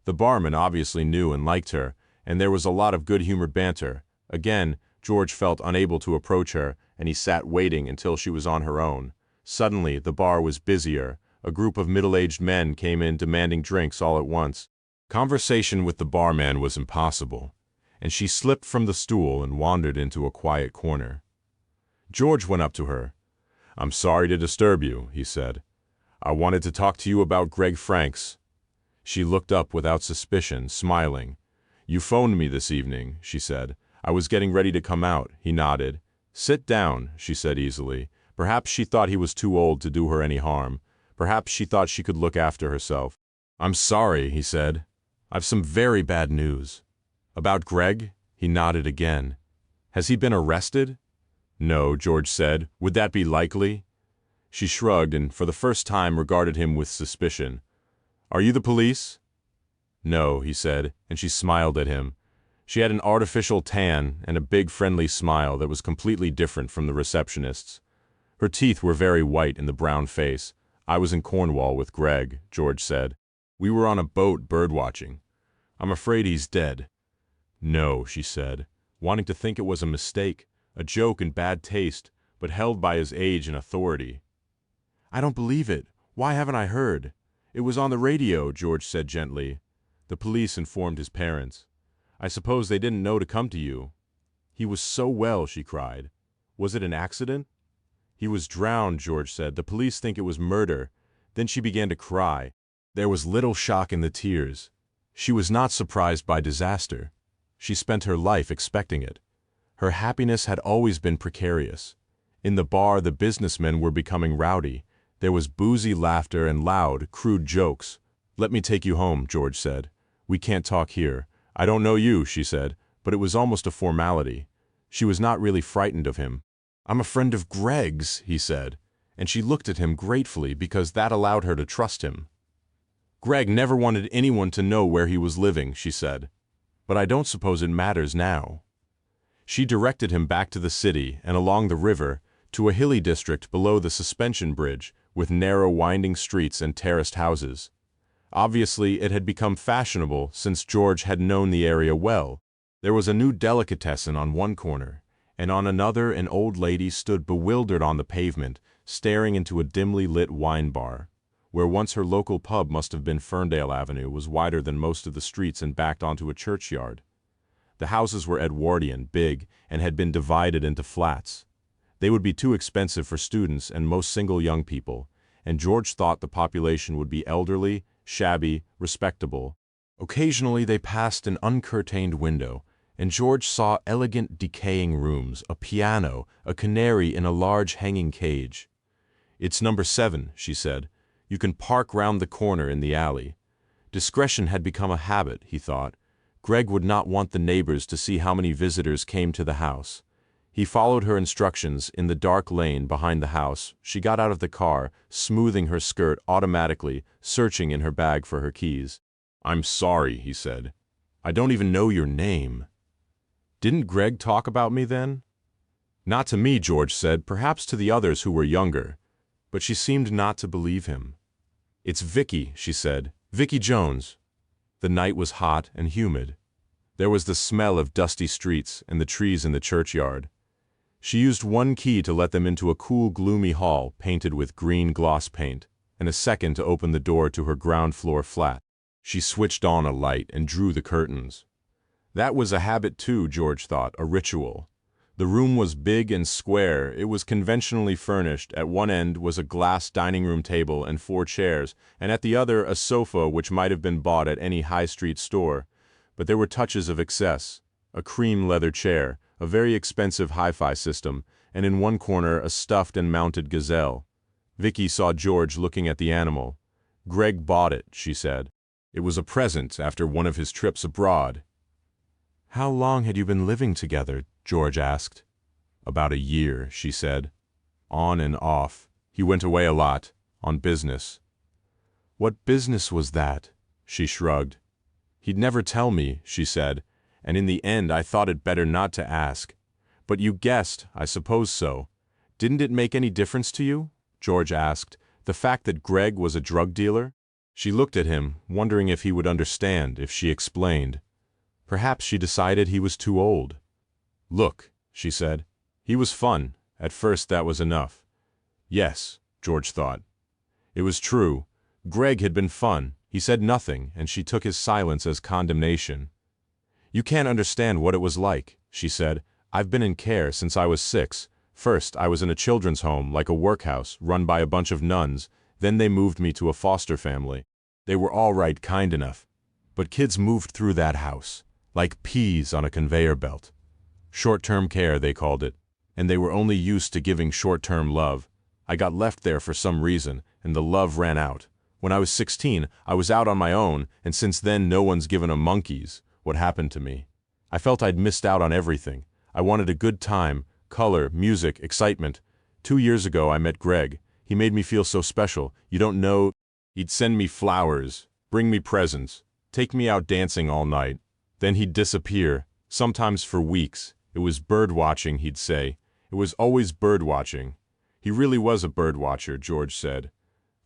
The barman obviously knew and liked her, and there was a lot of good-humored banter. Again, George felt unable to approach her, and he sat waiting until she was on her own. Suddenly, the bar was busier. A group of middle-aged men came in demanding drinks all at once. Conversation with the barman was impossible, and she slipped from the stool and wandered into a quiet corner. George went up to her. "I'm sorry to disturb you," he said. "I wanted to talk to you about Greg Franks." She looked up without suspicion, smiling. "You phoned me this evening," she said. "I was getting ready to come out." He nodded. "Sit down," she said easily. Perhaps she thought he was too old to do her any harm. Perhaps she thought she could look after herself. "I'm sorry," he said. "I've some very bad news." "About Greg?" He nodded again. "Has he been arrested?" "No," George said. "Would that be likely?" She shrugged and for the first time regarded him with suspicion. "Are you the police?" "No," he said, and she smiled at him. She had an artificial tan and a big friendly smile that was completely different from the receptionist's. Her teeth were very white in the brown face. "I was in Cornwall with Greg," George said. "We were on a boat birdwatching. I'm afraid he's dead." "No," she said, wanting to think it was a mistake, a joke in bad taste, but held by his age and authority. "I don't believe it. Why haven't I heard?" "It was on the radio," George said gently. "The police informed his parents. I suppose they didn't know to come to you." "He was so well," she cried. "Was it an accident?" "He was drowned," George said. "The police think it was murder." Then she began to cry. There was little shock in the tears. She was not surprised by disaster. She spent her life expecting it. Her happiness had always been precarious. In the bar, the businessmen were becoming rowdy. There was boozy laughter and loud, crude jokes. "Let me take you home," George said. "We can't talk here." "I don't know you," she said, but it was almost a formality. She was not really frightened of him. "I'm a friend of Greg's," he said, and she looked at him gratefully because that allowed her to trust him. "Greg never wanted anyone to know where he was living," she said. But I don't suppose it matters now. She directed him back to the city and along the river, to a hilly district below the suspension bridge, with narrow winding streets and terraced houses. Obviously, it had become fashionable since George had known the area well. There was a new delicatessen on one corner, and on another an old lady stood bewildered on the pavement, staring into a dimly lit wine bar. Where once her local pub must have been Ferndale Avenue was wider than most of the streets and backed onto a churchyard. The houses were Edwardian, big, and had been divided into flats. They would be too expensive for students and most single young people, and George thought the population would be elderly, shabby, respectable. Occasionally they passed an uncurtained window, and George saw elegant decaying rooms, a piano, a canary in a large hanging cage. "It's number 7, she said. "You can park round the corner in the alley." Discretion had become a habit, he thought. Greg would not want the neighbors to see how many visitors came to the house. He followed her instructions in the dark lane behind the house. She got out of the car, smoothing her skirt automatically, searching in her bag for her keys. "I'm sorry," he said. "I don't even know your name." "Didn't Greg talk about me then?" "Not to me," George said, "perhaps to the others who were younger." But she seemed not to believe him. "It's Vicky," she said. "Vicky Jones." The night was hot and humid. There was the smell of dusty streets and the trees in the churchyard. She used one key to let them into a cool, gloomy hall painted with green gloss paint, and a second to open the door to her ground-floor flat. She switched on a light and drew the curtains. That was a habit too, George thought, a ritual. The room was big and square. It was conventionally furnished. At one end was a glass dining room table and 4 chairs, and at the other a sofa which might have been bought at any high-street store. But there were touches of excess. A cream leather chair, a very expensive hi-fi system, and in one corner a stuffed and mounted gazelle. Vicky saw George looking at the animal. "Greg bought it," she said. "It was a present after one of his trips abroad." "How long had you been living together?" George asked. "About a year," she said. "On and off. He went away a lot, on business." "What business was that?" She shrugged. "He'd never tell me," she said, "and in the end I thought it better not to ask. But you guessed, I suppose so. Didn't it make any difference to you?" George asked. "The fact that Greg was a drug dealer?" She looked at him, wondering if he would understand if she explained. Perhaps she decided he was too old. "Look," she said. "He was fun. At first that was enough." Yes, George thought. It was true. Greg had been fun. He said nothing, and she took his silence as condemnation. "You can't understand what it was like," she said. "I've been in care since I was 6. First, I was in a children's home, like a workhouse, run by a bunch of nuns. Then they moved me to a foster family. They were all right, kind enough. But kids moved through that house, like peas on a conveyor belt. Short-term care, they called it, and they were only used to giving short-term love. I got left there for some reason, and the love ran out. When I was 16, I was out on my own, and since then no one's given a monkey's what happened to me. I felt I'd missed out on everything. I wanted a good time, color, music, excitement. 2 years ago I met Greg. He made me feel so special. You don't know. He'd send me flowers, bring me presents, take me out dancing all night. Then he'd disappear, sometimes for weeks. It was birdwatching, he'd say. It was always birdwatching. He really was a birdwatcher, George said.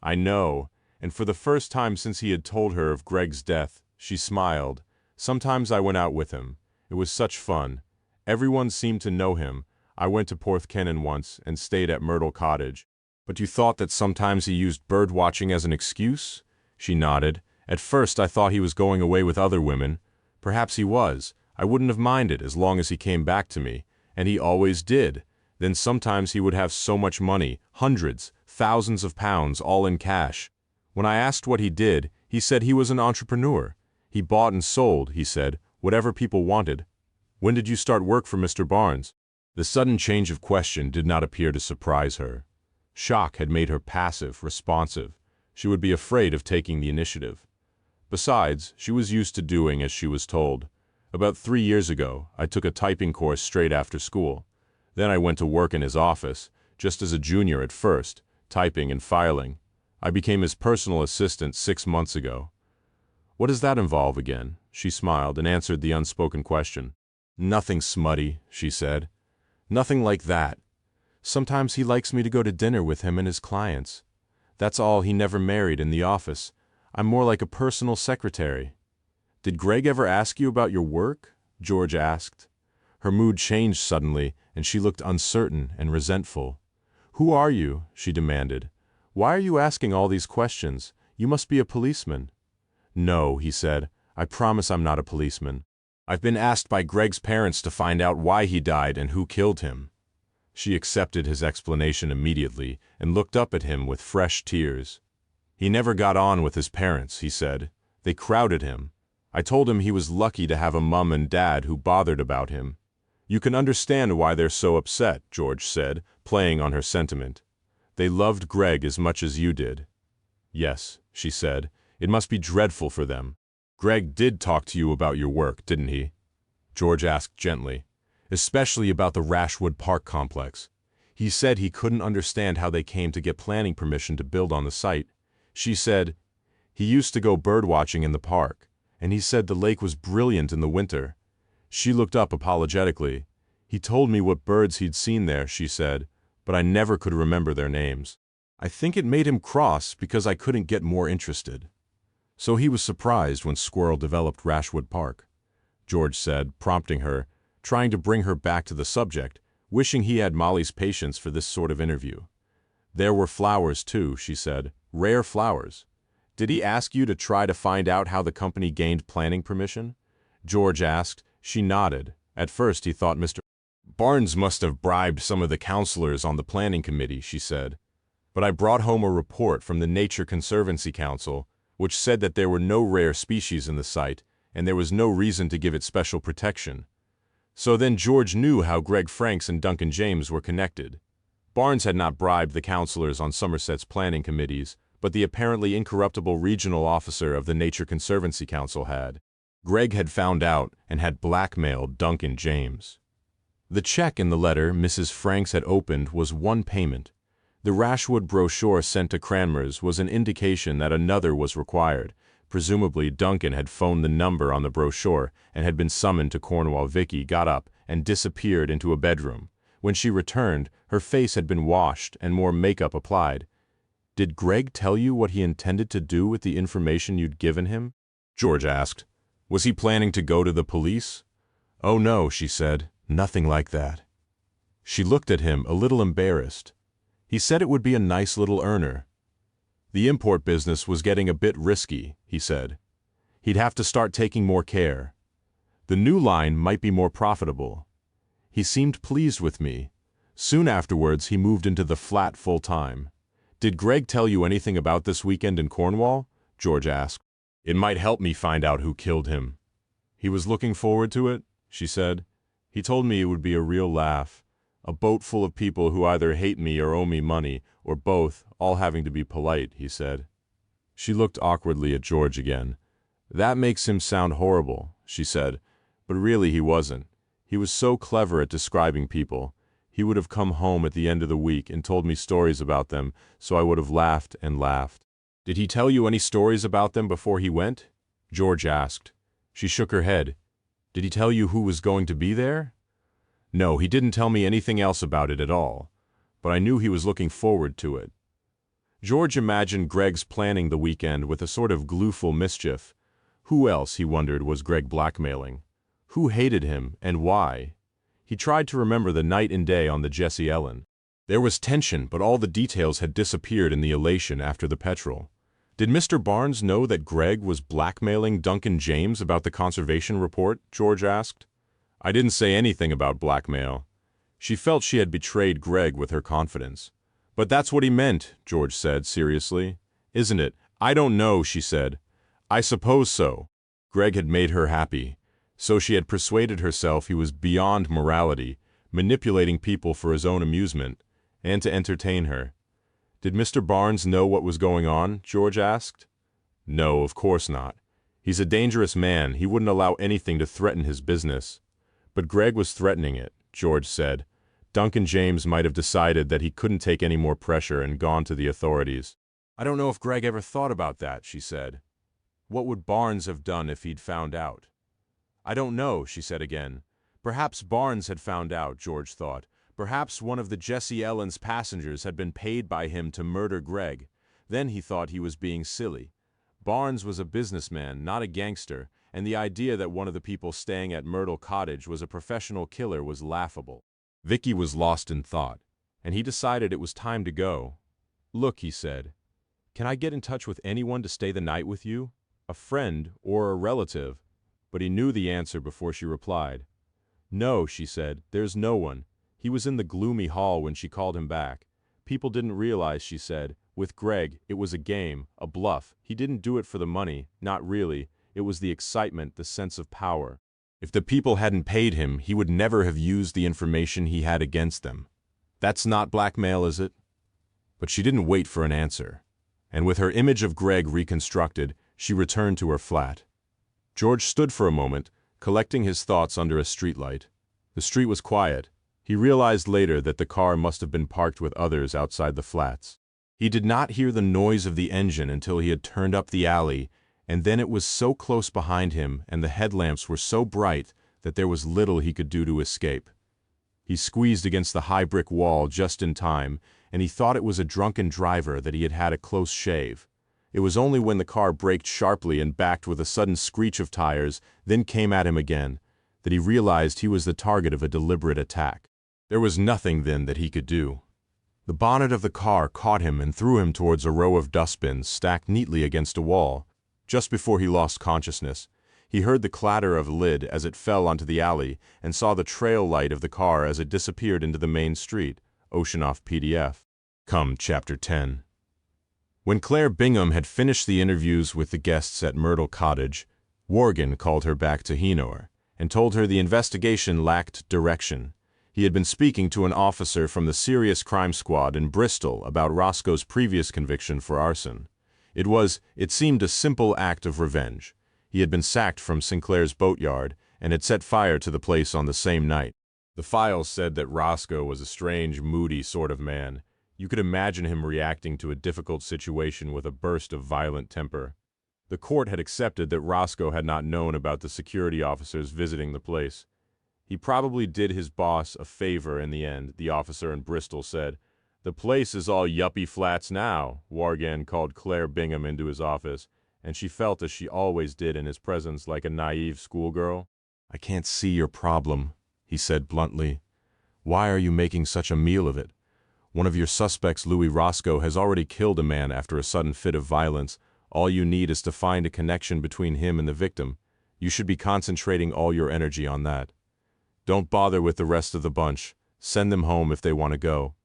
I know, and for the first time since he had told her of Greg's death, she smiled. Sometimes I went out with him. It was such fun. Everyone seemed to know him. I went to Porthkennon once and stayed at Myrtle Cottage. But you thought that sometimes he used birdwatching as an excuse? She nodded. At first I thought he was going away with other women. Perhaps he was. I wouldn't have minded as long as he came back to me. And he always did. Then sometimes he would have so much money, hundreds, thousands of pounds, all in cash. When I asked what he did, he said he was an entrepreneur. He bought and sold, he said, whatever people wanted. When did you start work for Mr. Barnes? The sudden change of question did not appear to surprise her. Shock had made her passive, responsive. She would be afraid of taking the initiative. Besides, she was used to doing as she was told. About 3 years ago, I took a typing course straight after school. Then I went to work in his office, just as a junior at first, typing and filing. I became his personal assistant 6 months ago. What does that involve again? she smiled and answered the unspoken question. Nothing smutty, she said. Nothing like that. Sometimes he likes me to go to dinner with him and his clients. That's all. He never married in the office. I'm more like a personal secretary. Did Greg ever ask you about your work? George asked. Her mood changed suddenly, and she looked uncertain and resentful. Who are you? She demanded. Why are you asking all these questions? You must be a policeman. No, he said. I promise I'm not a policeman. I've been asked by Greg's parents to find out why he died and who killed him. She accepted his explanation immediately and looked up at him with fresh tears. He never got on with his parents, he said. They crowded him. I told him he was lucky to have a mom and dad who bothered about him. You can understand why they're so upset, George said, playing on her sentiment. They loved Greg as much as you did. Yes, she said. It must be dreadful for them. Greg did talk to you about your work, didn't he? George asked gently. Especially about the Rashwood Park complex. He said he couldn't understand how they came to get planning permission to build on the site. She said, he used to go birdwatching in the park, and he said the lake was brilliant in the winter. She looked up apologetically. He told me what birds he'd seen there, she said, but I never could remember their names. I think it made him cross because I couldn't get more interested. So he was surprised when Squirrel developed Rashwood Park, George said, prompting her, trying to bring her back to the subject, wishing he had Molly's patience for this sort of interview. There were flowers, too, she said, rare flowers. Did he ask you to try to find out how the company gained planning permission? George asked. She nodded. At first he thought Mr. Barnes must have bribed some of the counselors on the planning committee, she said. But I brought home a report from the Nature Conservancy Council, which said that there were no rare species in the site, and there was no reason to give it special protection. So then George knew how Greg Franks and Duncan James were connected. Barnes had not bribed the counselors on Somerset's planning committees, but the apparently incorruptible regional officer of the Nature Conservancy Council had. Greg had found out and had blackmailed Duncan James. The check in the letter Mrs. Franks had opened was one payment. The Rashwood brochure sent to Cranmer's was an indication that another was required. Presumably, Duncan had phoned the number on the brochure and had been summoned to Cornwall. Vicky got up and disappeared into a bedroom. When she returned, her face had been washed and more makeup applied. Did Greg tell you what he intended to do with the information you'd given him? George asked. Was he planning to go to the police? Oh no, she said. Nothing like that. She looked at him, a little embarrassed. He said it would be a nice little earner. The import business was getting a bit risky, he said. He'd have to start taking more care. The new line might be more profitable. He seemed pleased with me. Soon afterwards, he moved into the flat full-time. Did Greg tell you anything about this weekend in Cornwall? George asked. It might help me find out who killed him. He was looking forward to it, she said. He told me it would be a real laugh. A boat full of people who either hate me or owe me money, or both, all having to be polite, he said. She looked awkwardly at George again. That makes him sound horrible, she said, but really he wasn't. He was so clever at describing people. He would have come home at the end of the week and told me stories about them, so I would have laughed and laughed. Did he tell you any stories about them before he went? George asked. She shook her head. Did he tell you who was going to be there? No, he didn't tell me anything else about it at all, but I knew he was looking forward to it. George imagined Greg's planning the weekend with a sort of gleeful mischief. Who else, he wondered, was Greg blackmailing? Who hated him, and why? He tried to remember the night and day on the Jessie Ellen. There was tension, but all the details had disappeared in the elation after the petrol. Did Mr. Barnes know that Greg was blackmailing Duncan James about the conservation report? George asked. I didn't say anything about blackmail. She felt she had betrayed Greg with her confidence. But that's what he meant, George said seriously. Isn't it? I don't know, she said. I suppose so. Greg had made her happy. So she had persuaded herself he was beyond morality, manipulating people for his own amusement, and to entertain her. Did Mr. Barnes know what was going on? George asked. No, of course not. He's a dangerous man. He wouldn't allow anything to threaten his business. But Greg was threatening it, George said. Duncan James might have decided that he couldn't take any more pressure and gone to the authorities. I don't know if Greg ever thought about that, she said. What would Barnes have done if he'd found out? I don't know, she said again. Perhaps Barnes had found out, George thought. Perhaps one of the Jesse Ellen's passengers had been paid by him to murder Greg. Then he thought he was being silly. Barnes was a businessman, not a gangster, and the idea that one of the people staying at Myrtle Cottage was a professional killer was laughable. Vicky was lost in thought, and he decided it was time to go. Look, he said, can I get in touch with anyone to stay the night with you? A friend or a relative? But he knew the answer before she replied. No, she said, there's no one. He was in the gloomy hall when she called him back. People didn't realize, she said. With Greg, it was a game, a bluff. He didn't do it for the money, not really. It was the excitement, the sense of power. If the people hadn't paid him, he would never have used the information he had against them. That's not blackmail, is it? But she didn't wait for an answer. And with her image of Greg reconstructed, she returned to her flat. George stood for a moment, collecting his thoughts under a streetlight. The street was quiet. He realized later that the car must have been parked with others outside the flats. He did not hear the noise of the engine until he had turned up the alley, and then it was so close behind him and the headlamps were so bright that there was little he could do to escape. He squeezed against the high brick wall just in time, and he thought it was a drunken driver that he had had a close shave. It was only when the car braked sharply and backed with a sudden screech of tires, then came at him again, that he realized he was the target of a deliberate attack. There was nothing then that he could do. The bonnet of the car caught him and threw him towards a row of dustbins stacked neatly against a wall. Just before he lost consciousness, he heard the clatter of a lid as it fell onto the alley and saw the trail light of the car as it disappeared into the main street. Oceanoff PDF. Come, Chapter 10. When Claire Bingham had finished the interviews with the guests at Myrtle Cottage, Worgan called her back to Henor and told her the investigation lacked direction. He had been speaking to an officer from the Serious Crime Squad in Bristol about Roscoe's previous conviction for arson. It seemed a simple act of revenge. He had been sacked from Sinclair's boatyard and had set fire to the place on the same night. The files said that Roscoe was a strange, moody sort of man. You could imagine him reacting to a difficult situation with a burst of violent temper. The court had accepted that Roscoe had not known about the security officers visiting the place. He probably did his boss a favor in the end, the officer in Bristol said. The place is all yuppie flats now, Worgan called Claire Bingham into his office, and she felt as she always did in his presence like a naive schoolgirl. I can't see your problem, he said bluntly. Why are you making such a meal of it? One of your suspects, Louis Roscoe, has already killed a man after a sudden fit of violence. All you need is to find a connection between him and the victim. You should be concentrating all your energy on that. Don't bother with the rest of the bunch. Send them home if they want to go.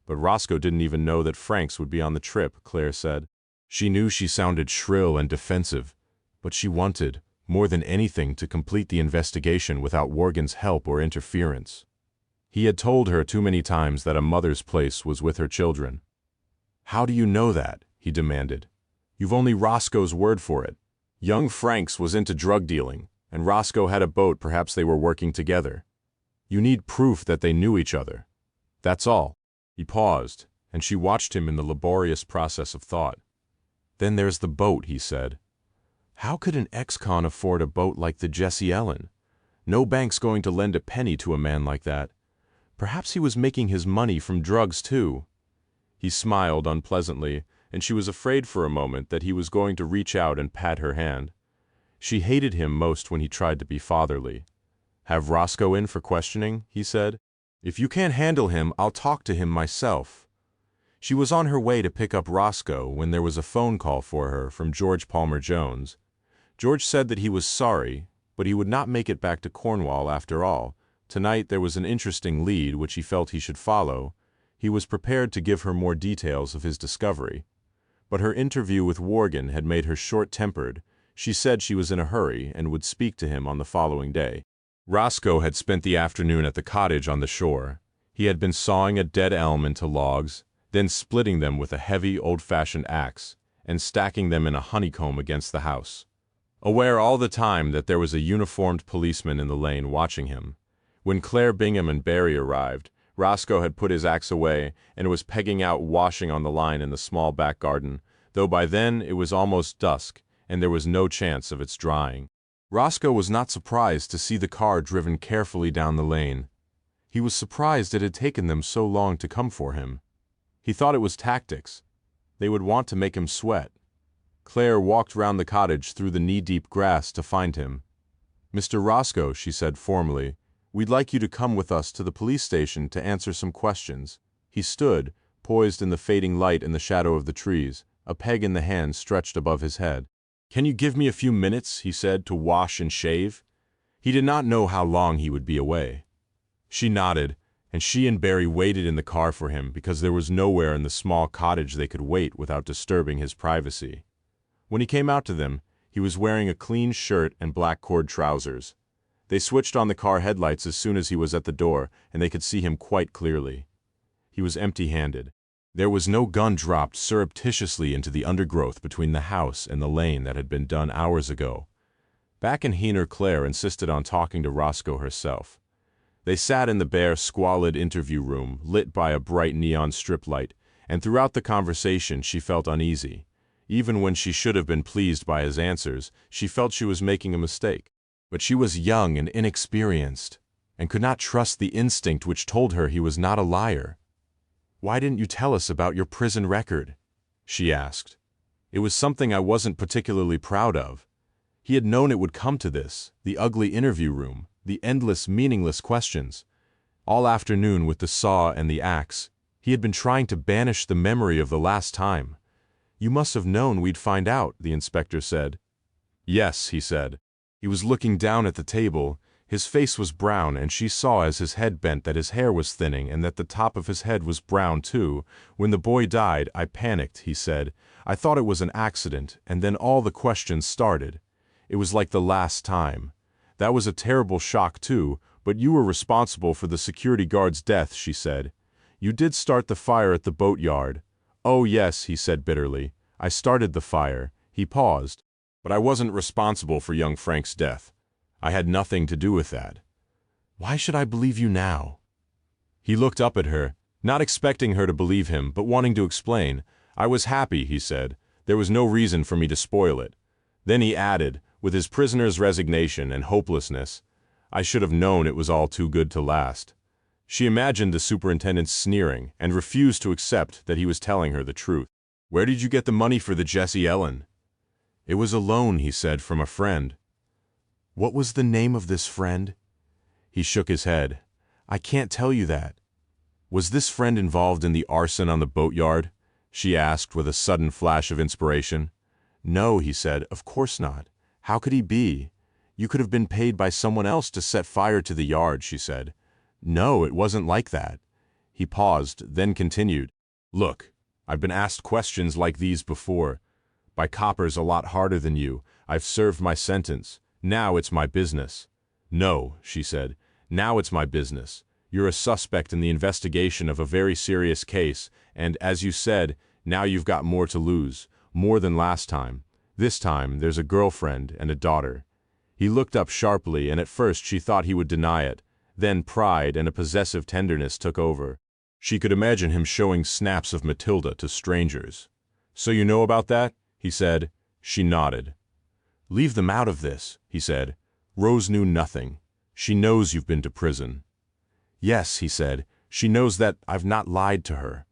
But Roscoe didn't even know that Franks would be on the trip, Claire said. She knew she sounded shrill and defensive, but she wanted, more than anything, to complete the investigation without Worgan's help or interference. He had told her too many times that a mother's place was with her children. How do you know that? He demanded. You've only Roscoe's word for it. Young Franks was into drug dealing, and Roscoe had a boat. Perhaps they were working together. You need proof that they knew each other. That's all. He paused, and she watched him in the laborious process of thought. Then there's the boat, he said. How could an ex-con afford a boat like the Jesse Ellen? No bank's going to lend a penny to a man like that. Perhaps he was making his money from drugs, too. He smiled unpleasantly, and she was afraid for a moment that he was going to reach out and pat her hand. She hated him most when he tried to be fatherly. Have Roscoe in for questioning, he said. If you can't handle him, I'll talk to him myself. She was on her way to pick up Roscoe when there was a phone call for her from George Palmer Jones. George said that he was sorry, but he would not make it back to Cornwall after all. Tonight there was an interesting lead which he felt he should follow. He was prepared to give her more details of his discovery. But her interview with Worgan had made her short-tempered. She said she was in a hurry and would speak to him on the following day. Roscoe had spent the afternoon at the cottage on the shore. He had been sawing a dead elm into logs, then splitting them with a heavy, old-fashioned axe, and stacking them in a honeycomb against the house. Aware all the time that there was a uniformed policeman in the lane watching him. When Claire Bingham and Barry arrived, Roscoe had put his axe away and was pegging out washing on the line in the small back garden, though by then it was almost dusk, and there was no chance of its drying. Roscoe was not surprised to see the car driven carefully down the lane. He was surprised it had taken them so long to come for him. He thought it was tactics. They would want to make him sweat. Claire walked round the cottage through the knee-deep grass to find him. "Mr. Roscoe," she said formally, "we'd like you to come with us to the police station to answer some questions." He stood, poised in the fading light in the shadow of the trees, a peg in the hand stretched above his head. "Can you give me a few minutes," he said, "to wash and shave?" He did not know how long he would be away. She nodded, and she and Barry waited in the car for him because there was nowhere in the small cottage they could wait without disturbing his privacy. When he came out to them, he was wearing a clean shirt and black cord trousers. They switched on the car headlights as soon as he was at the door, and they could see him quite clearly. He was empty-handed. There was no gun dropped surreptitiously into the undergrowth between the house and the lane that had been done hours ago. Back in Heener, Claire insisted on talking to Roscoe herself. They sat in the bare, squalid interview room, lit by a bright neon strip light, and throughout the conversation she felt uneasy. Even when she should have been pleased by his answers, she felt she was making a mistake. But she was young and inexperienced, and could not trust the instinct which told her he was not a liar. "Why didn't you tell us about your prison record?" she asked. "It was something I wasn't particularly proud of." He had known it would come to this, the ugly interview room, the endless, meaningless questions. All afternoon with the saw and the axe, he had been trying to banish the memory of the last time. "You must have known we'd find out," the inspector said. "Yes," he said. He was looking down at the table. His face was brown, and she saw as his head bent that his hair was thinning and that the top of his head was brown too. "When the boy died, I panicked," he said. "I thought it was an accident, and then all the questions started. It was like the last time. That was a terrible shock too, but you were responsible for the security guard's death," she said. "You did start the fire at the boatyard." "Oh yes," he said bitterly. "I started the fire." He paused. "But I wasn't responsible for young Frank's death. I had nothing to do with that." "Why should I believe you now?" He looked up at her, not expecting her to believe him, but wanting to explain. "I was happy," he said. "There was no reason for me to spoil it." Then he added, with his prisoner's resignation and hopelessness, "I should have known it was all too good to last." She imagined the superintendent sneering and refused to accept that he was telling her the truth. "Where did you get the money for the Jesse Ellen?" "It was a loan," he said, "from a friend." "What was the name of this friend?" He shook his head. "I can't tell you that." "Was this friend involved in the arson on the boatyard?" she asked with a sudden flash of inspiration. "No," he said, "of course not. How could he be? You could have been paid by someone else to set fire to the yard," she said. "No, it wasn't like that." He paused, then continued. "Look, I've been asked questions like these before. By coppers a lot harder than you. I've served my sentence. Now it's my business." "No," she said. "Now it's my business. You're a suspect in the investigation of a very serious case, and, as you said, now you've got more to lose. More than last time. This time, there's a girlfriend and a daughter." He looked up sharply, and at first she thought he would deny it. Then pride and a possessive tenderness took over. She could imagine him showing snaps of Matilda to strangers. "So you know about that?" he said. She nodded. "Leave them out of this," he said. "Rose knew nothing. She knows you've been to prison." "Yes," he said. "She knows that I've not lied to her."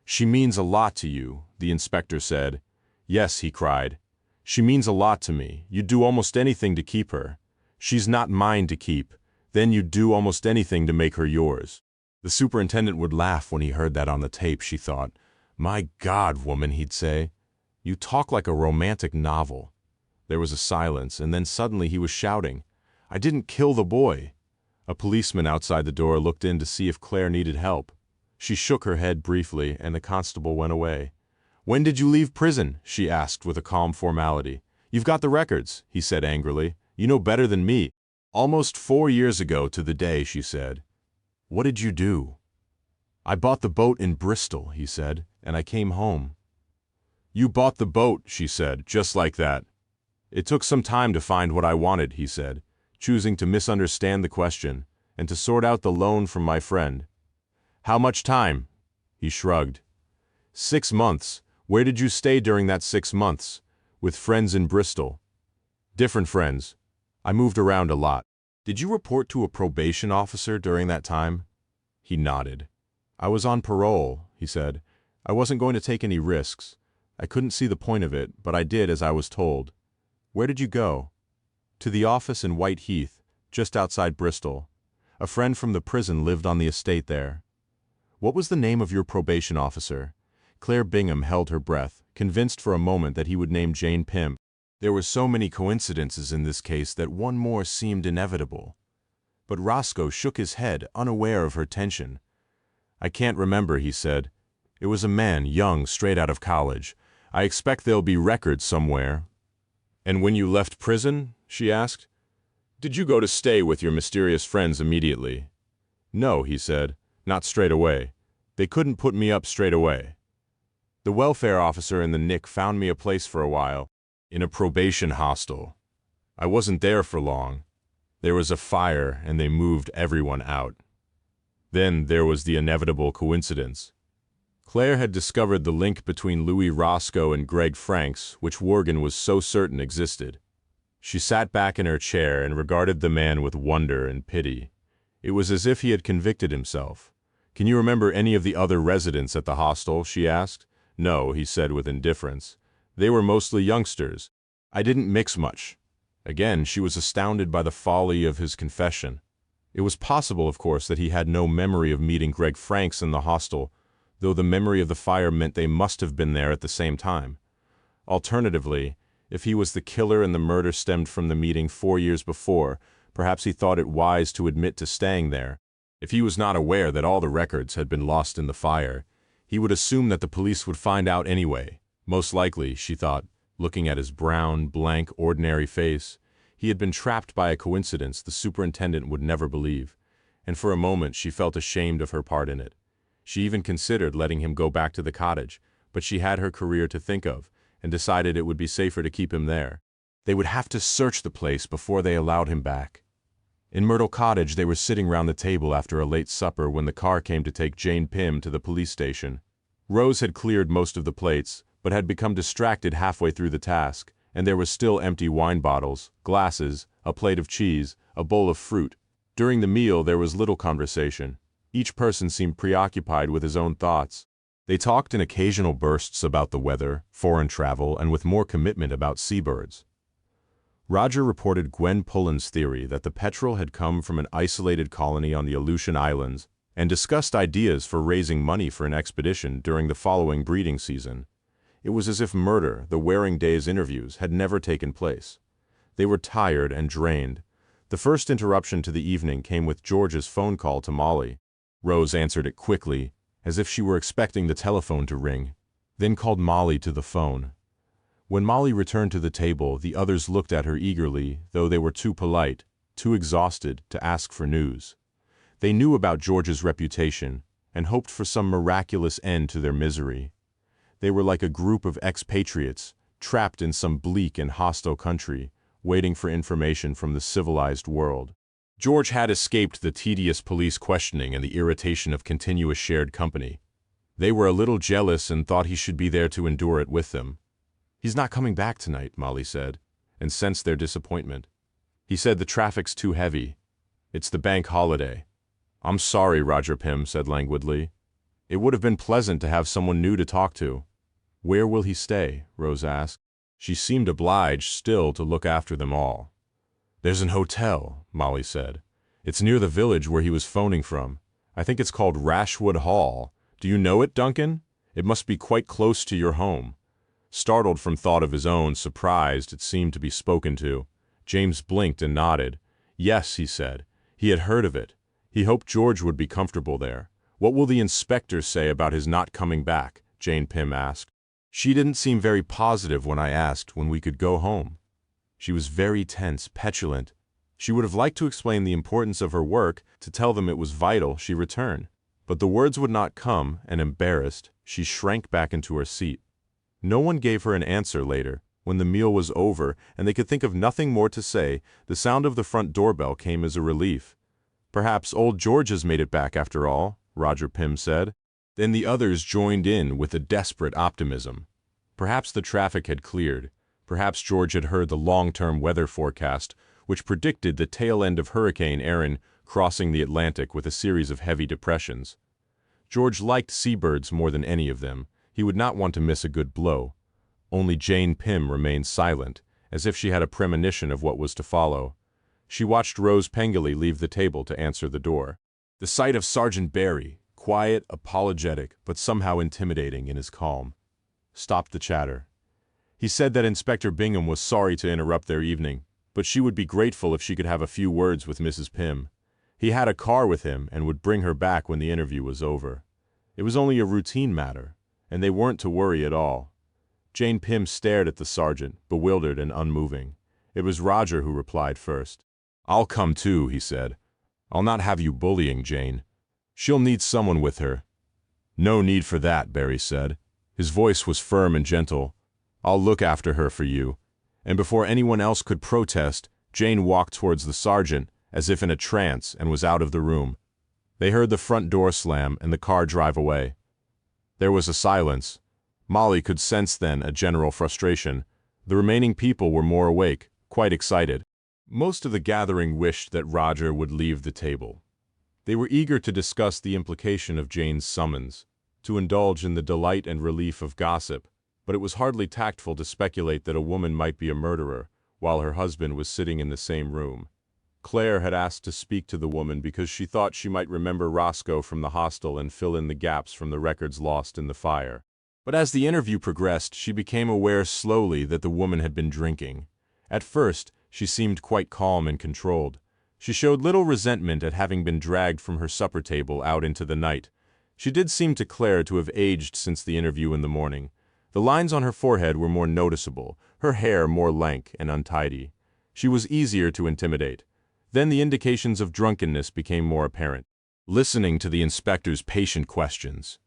"She means a lot to you," the inspector said. "Yes," he cried. "She means a lot to me. You'd do almost anything to keep her. She's not mine to keep. Then you'd do almost anything to make her yours." The superintendent would laugh when he heard that on the tape, she thought. "My God, woman," he'd say. "You talk like a romantic novel." There was a silence, and then suddenly he was shouting, "I didn't kill the boy." A policeman outside the door looked in to see if Claire needed help. She shook her head briefly, and the constable went away. "When did you leave prison?" she asked with a calm formality. "You've got the records," he said angrily. "You know better than me." "Almost 4 years ago to the day," she said. "What did you do?" "I bought the boat in Bristol," he said, "and I came home." "You bought the boat," she said, just like that. "It took some time to find what I wanted," he said, choosing to misunderstand the question, "and to sort out the loan from my friend." "How much time?" He shrugged. 6 months. Where did you stay during that 6 months? With friends in Bristol. Different friends. I moved around a lot. Did you report to a probation officer during that time? He nodded. I was on parole, he said. I wasn't going to take any risks. I couldn't see the point of it, but I did as I was told. Where did you go? To the office in White Heath, just outside Bristol. A friend from the prison lived on the estate there. What was the name of your probation officer? Claire Bingham held her breath, convinced for a moment that he would name Jane Pym. There were so many coincidences in this case that one more seemed inevitable. But Roscoe shook his head, unaware of her tension. I can't remember, he said. It was a man, young, straight out of college. I expect there'll be records somewhere. And when you left prison? She asked. Did you go to stay with your mysterious friends immediately? No, he said. Not straight away. They couldn't put me up straight away. The welfare officer in the Nick found me a place for a while, in a probation hostel. I wasn't there for long. There was a fire and they moved everyone out. Then there was the inevitable coincidence. Claire had discovered the link between Louis Roscoe and Greg Franks, which Worgan was so certain existed. She sat back in her chair and regarded the man with wonder and pity. It was as if he had convicted himself. Can you remember any of the other residents at the hostel? She asked. No, he said with indifference. They were mostly youngsters. I didn't mix much. Again, she was astounded by the folly of his confession. It was possible, of course, that he had no memory of meeting Greg Franks in the hostel, though the memory of the fire meant they must have been there at the same time. Alternatively, if he was the killer and the murder stemmed from the meeting 4 years before, perhaps he thought it wise to admit to staying there. If he was not aware that all the records had been lost in the fire, he would assume that the police would find out anyway. Most likely, she thought, looking at his brown, blank, ordinary face, he had been trapped by a coincidence the superintendent would never believe, and for a moment she felt ashamed of her part in it. She even considered letting him go back to the cottage, but she had her career to think of, and decided it would be safer to keep him there. They would have to search the place before they allowed him back. In Myrtle Cottage they were sitting round the table after a late supper when the car came to take Jane Pym to the police station. Rose had cleared most of the plates, but had become distracted halfway through the task, and there were still empty wine bottles, glasses, a plate of cheese, a bowl of fruit. During the meal there was little conversation. Each person seemed preoccupied with his own thoughts. They talked in occasional bursts about the weather, foreign travel, and with more commitment about seabirds. Roger reported Gwen Pullen's theory that the petrel had come from an isolated colony on the Aleutian Islands and discussed ideas for raising money for an expedition during the following breeding season. It was as if murder, the Waring Days interviews, had never taken place. They were tired and drained. The first interruption to the evening came with George's phone call to Molly. Rose answered it quickly, as if she were expecting the telephone to ring, then called Molly to the phone. When Molly returned to the table, the others looked at her eagerly, though they were too polite, too exhausted to ask for news. They knew about George's reputation and hoped for some miraculous end to their misery. They were like a group of expatriates, trapped in some bleak and hostile country, waiting for information from the civilized world. George had escaped the tedious police questioning and the irritation of continuous shared company. They were a little jealous and thought he should be there to endure it with them. He's not coming back tonight, Molly said, and sensed their disappointment. He said the traffic's too heavy. It's the bank holiday. I'm sorry, Roger Pym said languidly. It would have been pleasant to have someone new to talk to. Where will he stay? Rose asked. She seemed obliged still to look after them all. There's an hotel, Molly said. It's near the village where he was phoning from. I think it's called Rashwood Hall. Do you know it, Duncan? It must be quite close to your home. Startled from thought of his own, surprised it seemed to be spoken to, James blinked and nodded. Yes, he said. He had heard of it. He hoped George would be comfortable there. What will the inspector say about his not coming back? Jane Pym asked. She didn't seem very positive when I asked when we could go home. She was very tense, petulant. She would have liked to explain the importance of her work, to tell them it was vital she return. But the words would not come, and embarrassed, she shrank back into her seat. No one gave her an answer later. When the meal was over and they could think of nothing more to say, the sound of the front doorbell came as a relief. Perhaps old George has made it back after all, Roger Pym said. Then the others joined in with a desperate optimism. Perhaps the traffic had cleared. Perhaps George had heard the long-term weather forecast, which predicted the tail end of Hurricane Erin crossing the Atlantic with a series of heavy depressions. George liked seabirds more than any of them. He would not want to miss a good blow. Only Jane Pym remained silent, as if she had a premonition of what was to follow. She watched Rose Pengilly leave the table to answer the door. The sight of Sergeant Barry, quiet, apologetic, but somehow intimidating in his calm, stopped the chatter. He said that Inspector Bingham was sorry to interrupt their evening, but she would be grateful if she could have a few words with Mrs. Pym. He had a car with him and would bring her back when the interview was over. It was only a routine matter, and they weren't to worry at all. Jane Pym stared at the sergeant, bewildered and unmoving. It was Roger who replied first. "I'll come too," he said. "I'll not have you bullying Jane. She'll need someone with her." "No need for that," Barry said. His voice was firm and gentle. "I'll look after her for you." And before anyone else could protest, Jane walked towards the sergeant, as if in a trance, and was out of the room. They heard the front door slam and the car drive away. There was a silence. Molly could sense then a general frustration. The remaining people were more awake, quite excited. Most of the gathering wished that Roger would leave the table. They were eager to discuss the implication of Jane's summons, to indulge in the delight and relief of gossip, but it was hardly tactful to speculate that a woman might be a murderer, while her husband was sitting in the same room. Claire had asked to speak to the woman because she thought she might remember Roscoe from the hostel and fill in the gaps from the records lost in the fire. But as the interview progressed, she became aware slowly that the woman had been drinking. At first, she seemed quite calm and controlled. She showed little resentment at having been dragged from her supper table out into the night. She did seem to Claire to have aged since the interview in the morning. The lines on her forehead were more noticeable, her hair more lank and untidy. She was easier to intimidate. Then the indications of drunkenness became more apparent. Listening to the inspector's patient questions,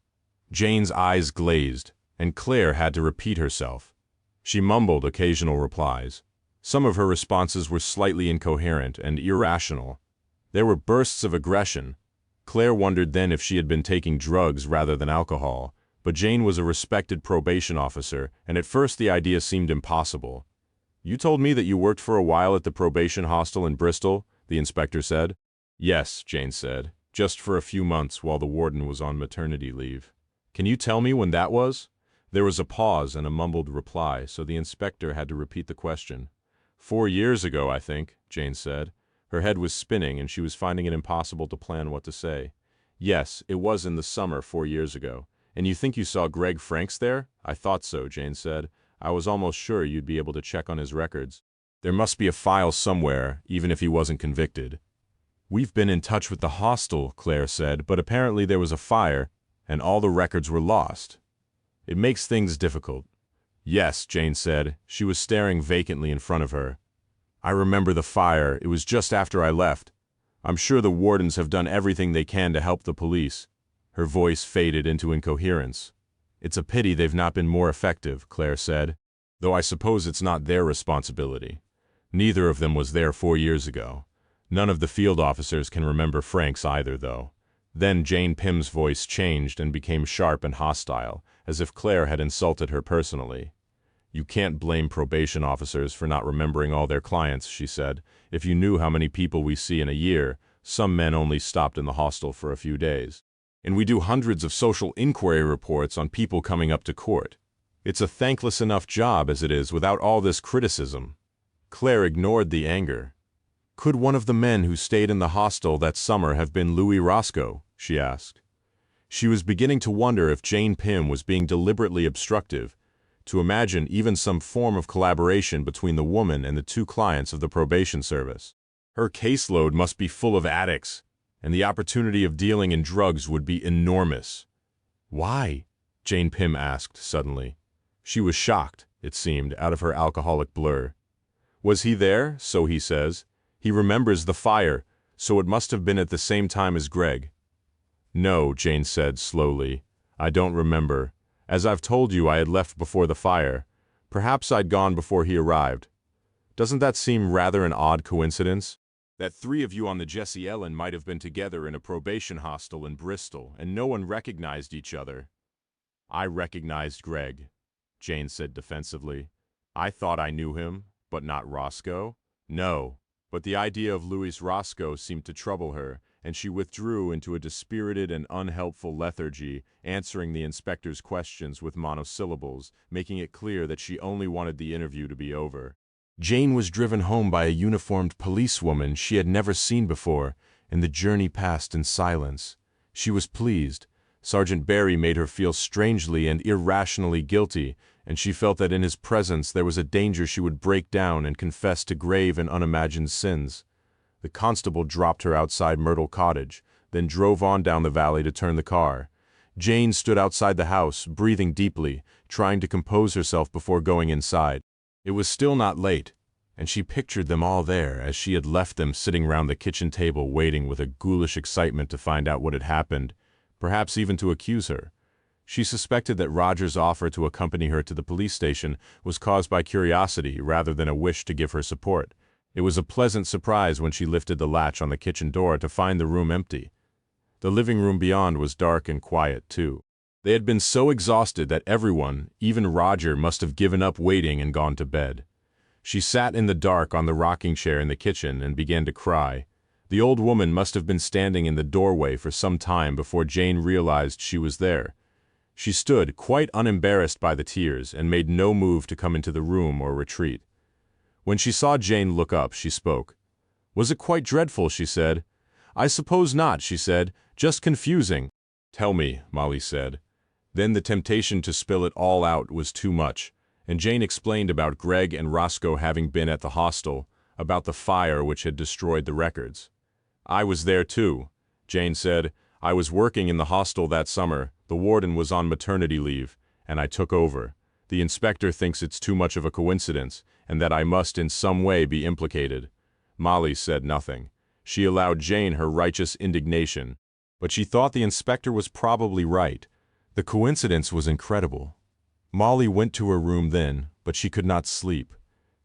Jane's eyes glazed, and Claire had to repeat herself. She mumbled occasional replies. Some of her responses were slightly incoherent and irrational. There were bursts of aggression. Claire wondered then if she had been taking drugs rather than alcohol, but Jane was a respected probation officer, and at first the idea seemed impossible. "You told me that you worked for a while at the probation hostel in Bristol," the inspector said. "Yes," Jane said, "just for a few months while the warden was on maternity leave." "Can you tell me when that was?" There was a pause and a mumbled reply, so the inspector had to repeat the question. 4 years ago, I think," Jane said. Her head was spinning and she was finding it impossible to plan what to say. "Yes, it was in the summer 4 years ago. And you think you saw Greg Franks there?" "I thought so," Jane said. "I was almost sure you'd be able to check on his records. There must be a file somewhere, even if he wasn't convicted." "We've been in touch with the hostel," Claire said, "but apparently there was a fire, and all the records were lost. It makes things difficult." "Yes," Jane said. She was staring vacantly in front of her. "I remember the fire. It was just after I left. I'm sure the wardens have done everything they can to help the police." Her voice faded into incoherence. "It's a pity they've not been more effective," Claire said, "though I suppose it's not their responsibility. Neither of them was there 4 years ago. None of the field officers can remember Franks either, though." Then Jane Pym's voice changed and became sharp and hostile, as if Claire had insulted her personally. "You can't blame probation officers for not remembering all their clients," she said. "If you knew how many people we see in a year, some men only stopped in the hostel for a few days. And we do hundreds of social inquiry reports on people coming up to court. It's a thankless enough job as it is without all this criticism." Claire ignored the anger. "Could one of the men who stayed in the hostel that summer have been Louis Roscoe?" she asked. She was beginning to wonder if Jane Pym was being deliberately obstructive, to imagine even some form of collaboration between the woman and the 2 clients of the probation service. Her caseload must be full of addicts, and the opportunity of dealing in drugs would be enormous. "Why?" Jane Pym asked suddenly. She was shocked, it seemed, out of her alcoholic blur. "Was he there? So he says. He remembers the fire, so it must have been at the same time as Greg." "No," Jane said slowly. "I don't remember. As I've told you, I had left before the fire. Perhaps I'd gone before he arrived. Doesn't that seem rather an odd coincidence? That 3 of you on the Jessie Ellen might have been together in a probation hostel in Bristol, and no one recognized each other." "I recognized Greg," Jane said defensively. I thought I knew him, but not Roscoe? No, but the idea of Louis Roscoe seemed to trouble her, and she withdrew into a dispirited and unhelpful lethargy, answering the inspector's questions with monosyllables, making it clear that she only wanted the interview to be over. Jane was driven home by a uniformed policewoman she had never seen before, and the journey passed in silence. She was pleased. Sergeant Barry made her feel strangely and irrationally guilty, and she felt that in his presence there was a danger she would break down and confess to grave and unimagined sins. The constable dropped her outside Myrtle Cottage, then drove on down the valley to turn the car. Jane stood outside the house, breathing deeply, trying to compose herself before going inside. It was still not late, and she pictured them all there as she had left them sitting round the kitchen table waiting with a ghoulish excitement to find out what had happened, perhaps even to accuse her. She suspected that Roger's offer to accompany her to the police station was caused by curiosity rather than a wish to give her support. It was a pleasant surprise when she lifted the latch on the kitchen door to find the room empty. The living room beyond was dark and quiet, too. They had been so exhausted that everyone, even Roger, must have given up waiting and gone to bed. She sat in the dark on the rocking chair in the kitchen and began to cry. The old woman must have been standing in the doorway for some time before Jane realized she was there. She stood, quite unembarrassed by the tears, and made no move to come into the room or retreat. When she saw Jane look up, she spoke. "Was it quite dreadful?" she said. "I suppose not," she said. "Just confusing." "Tell me," Molly said. Then the temptation to spill it all out was too much, and Jane explained about Greg and Roscoe having been at the hostel, about the fire which had destroyed the records. "I was there too," Jane said. "I was working in the hostel that summer. The warden was on maternity leave, and I took over. The inspector thinks it's too much of a coincidence, and that I must in some way be implicated." Molly said nothing. She allowed Jane her righteous indignation, but she thought the inspector was probably right. The coincidence was incredible. Molly went to her room then, but she could not sleep.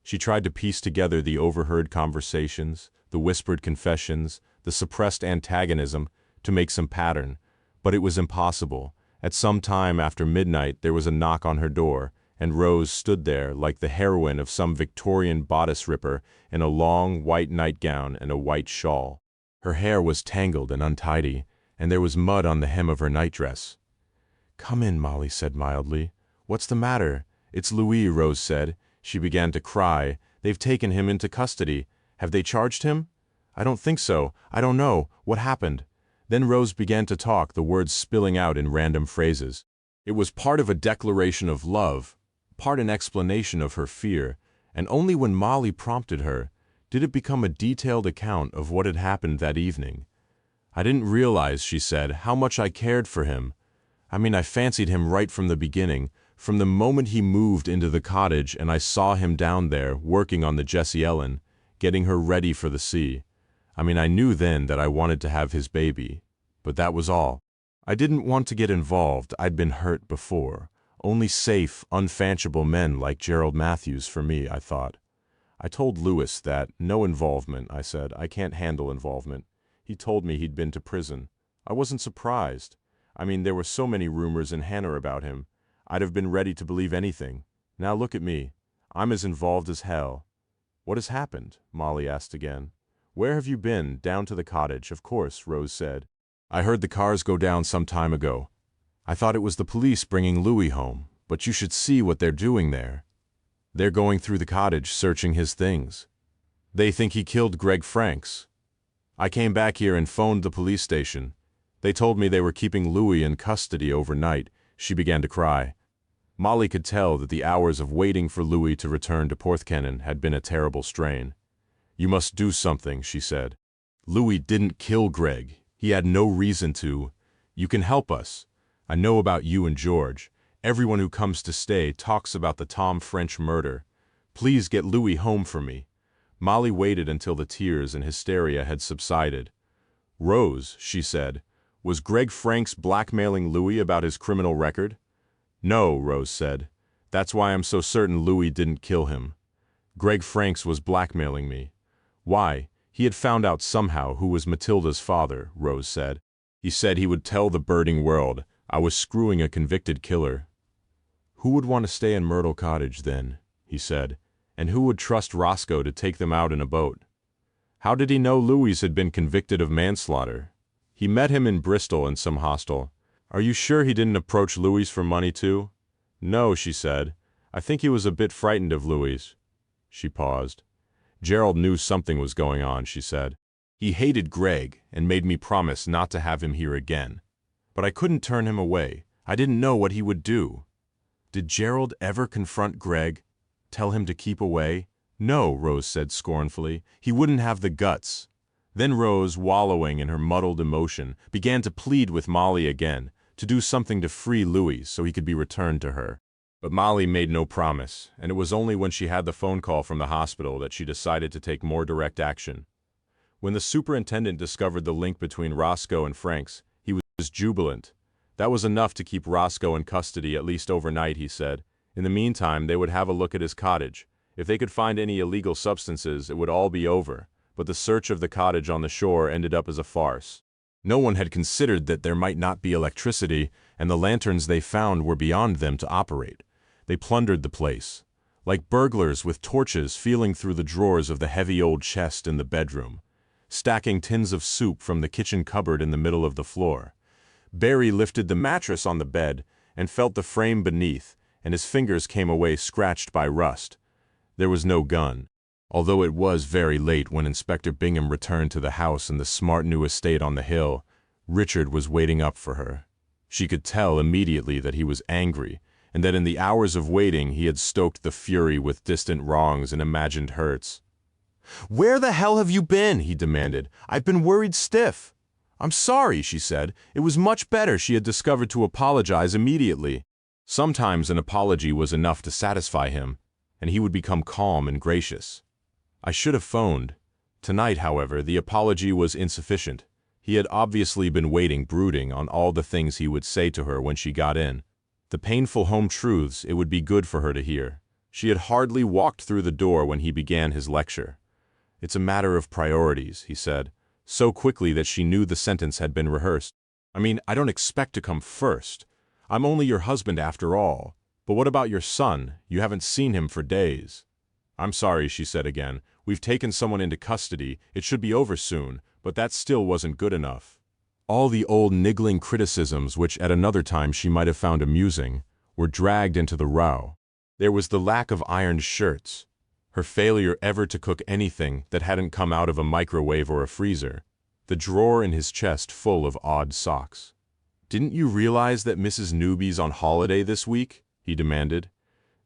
She tried to piece together the overheard conversations, the whispered confessions, the suppressed antagonism, to make some pattern, but it was impossible. At some time after midnight there was a knock on her door, and Rose stood there like the heroine of some Victorian bodice-ripper in a long white nightgown and a white shawl. Her hair was tangled and untidy, and there was mud on the hem of her nightdress. "Come in," Molly said mildly. "What's the matter?" "It's Louis," Rose said. She began to cry. "They've taken him into custody. Have they charged him?" "I don't think so. I don't know. What happened?" Then Rose began to talk, the words spilling out in random phrases. It was part of a declaration of love, part an explanation of her fear, and only when Molly prompted her did it become a detailed account of what had happened that evening. "I didn't realize," she said, "how much I cared for him. I fancied him right from the beginning, from the moment he moved into the cottage and I saw him down there, working on the Jessie Ellen, getting her ready for the sea. I knew then that I wanted to have his baby, but that was all. I didn't want to get involved. I'd been hurt before. Only safe, unfanchable men like Gerald Matthews for me, I thought. I told Louis that, no involvement, I said. I can't handle involvement. He told me he'd been to prison. I wasn't surprised. There were so many rumors in Hannah about him. I'd have been ready to believe anything. Now look at me. I'm as involved as hell." "What has happened?" Molly asked again. "Where have you been?" "Down to the cottage, of course," Rose said. "I heard the cars go down some time ago. I thought it was the police bringing Louis home, but you should see what they're doing there. They're going through the cottage searching his things. They think he killed Greg Franks. I came back here and phoned the police station. They told me they were keeping Louis in custody overnight." She began to cry. Molly could tell that the hours of waiting for Louis to return to Porthkennon had been a terrible strain. "You must do something," she said. "Louis didn't kill Greg. He had no reason to. You can help us. I know about you and George. Everyone who comes to stay talks about the Tom French murder. Please get Louis home for me." Molly waited until the tears and hysteria had subsided. "Rose," she said, "was Greg Franks blackmailing Louis about his criminal record?" "No," Rose said. "That's why I'm so certain Louis didn't kill him. Greg Franks was blackmailing me." "Why? He had found out somehow who was Matilda's father," Rose said. "He said he would tell the birding world. I was screwing a convicted killer." "Who would want to stay in Myrtle Cottage then?" he said. And who would trust Roscoe to take them out in a boat? How did he know Louise had been convicted of manslaughter? He met him in Bristol in some hostel. Are you sure he didn't approach Louise for money too? No, she said. I think he was a bit frightened of Louise. She paused. Gerald knew something was going on, she said. He hated Greg and made me promise not to have him here again. But I couldn't turn him away. I didn't know what he would do. Did Gerald ever confront Greg? Tell him to keep away? No, Rose said scornfully. He wouldn't have the guts. Then Rose, wallowing in her muddled emotion, began to plead with Molly again, to do something to free Louis so he could be returned to her. But Molly made no promise, and it was only when she had the phone call from the hospital that she decided to take more direct action. When the superintendent discovered the link between Roscoe and Franks, he was jubilant. That was enough to keep Roscoe in custody at least overnight, he said. In the meantime, they would have a look at his cottage. If they could find any illegal substances, it would all be over. But the search of the cottage on the shore ended up as a farce. No one had considered that there might not be electricity, and the lanterns they found were beyond them to operate. They plundered the place, like burglars with torches feeling through the drawers of the heavy old chest in the bedroom, stacking tins of soup from the kitchen cupboard in the middle of the floor. Barry lifted the mattress on the bed and felt the frame beneath, and his fingers came away scratched by rust. There was no gun, although it was very late when Inspector Bingham returned to the house in the smart new estate on the hill. Richard was waiting up for her. She could tell immediately that he was angry, and that in the hours of waiting he had stoked the fury with distant wrongs and imagined hurts. "Where the hell have you been?" he demanded. "I've been worried stiff." "I'm sorry," she said. It was much better, she had discovered, to apologize immediately. Sometimes an apology was enough to satisfy him, and he would become calm and gracious. "I should have phoned." Tonight, however, the apology was insufficient. He had obviously been waiting, brooding on all the things he would say to her when she got in. The painful home truths it would be good for her to hear. She had hardly walked through the door when he began his lecture. "It's a matter of priorities," he said, so quickly that she knew the sentence had been rehearsed. "I mean, I don't expect to come first. I'm only your husband after all. But what about your son? You haven't seen him for days." "I'm sorry," she said again. "We've taken someone into custody. It should be over soon, but that still wasn't good enough." All the old niggling criticisms which at another time she might have found amusing were dragged into the row. There was the lack of ironed shirts, her failure ever to cook anything that hadn't come out of a microwave or a freezer, the drawer in his chest full of odd socks. "Didn't you realize that Mrs. Newby's on holiday this week?" he demanded.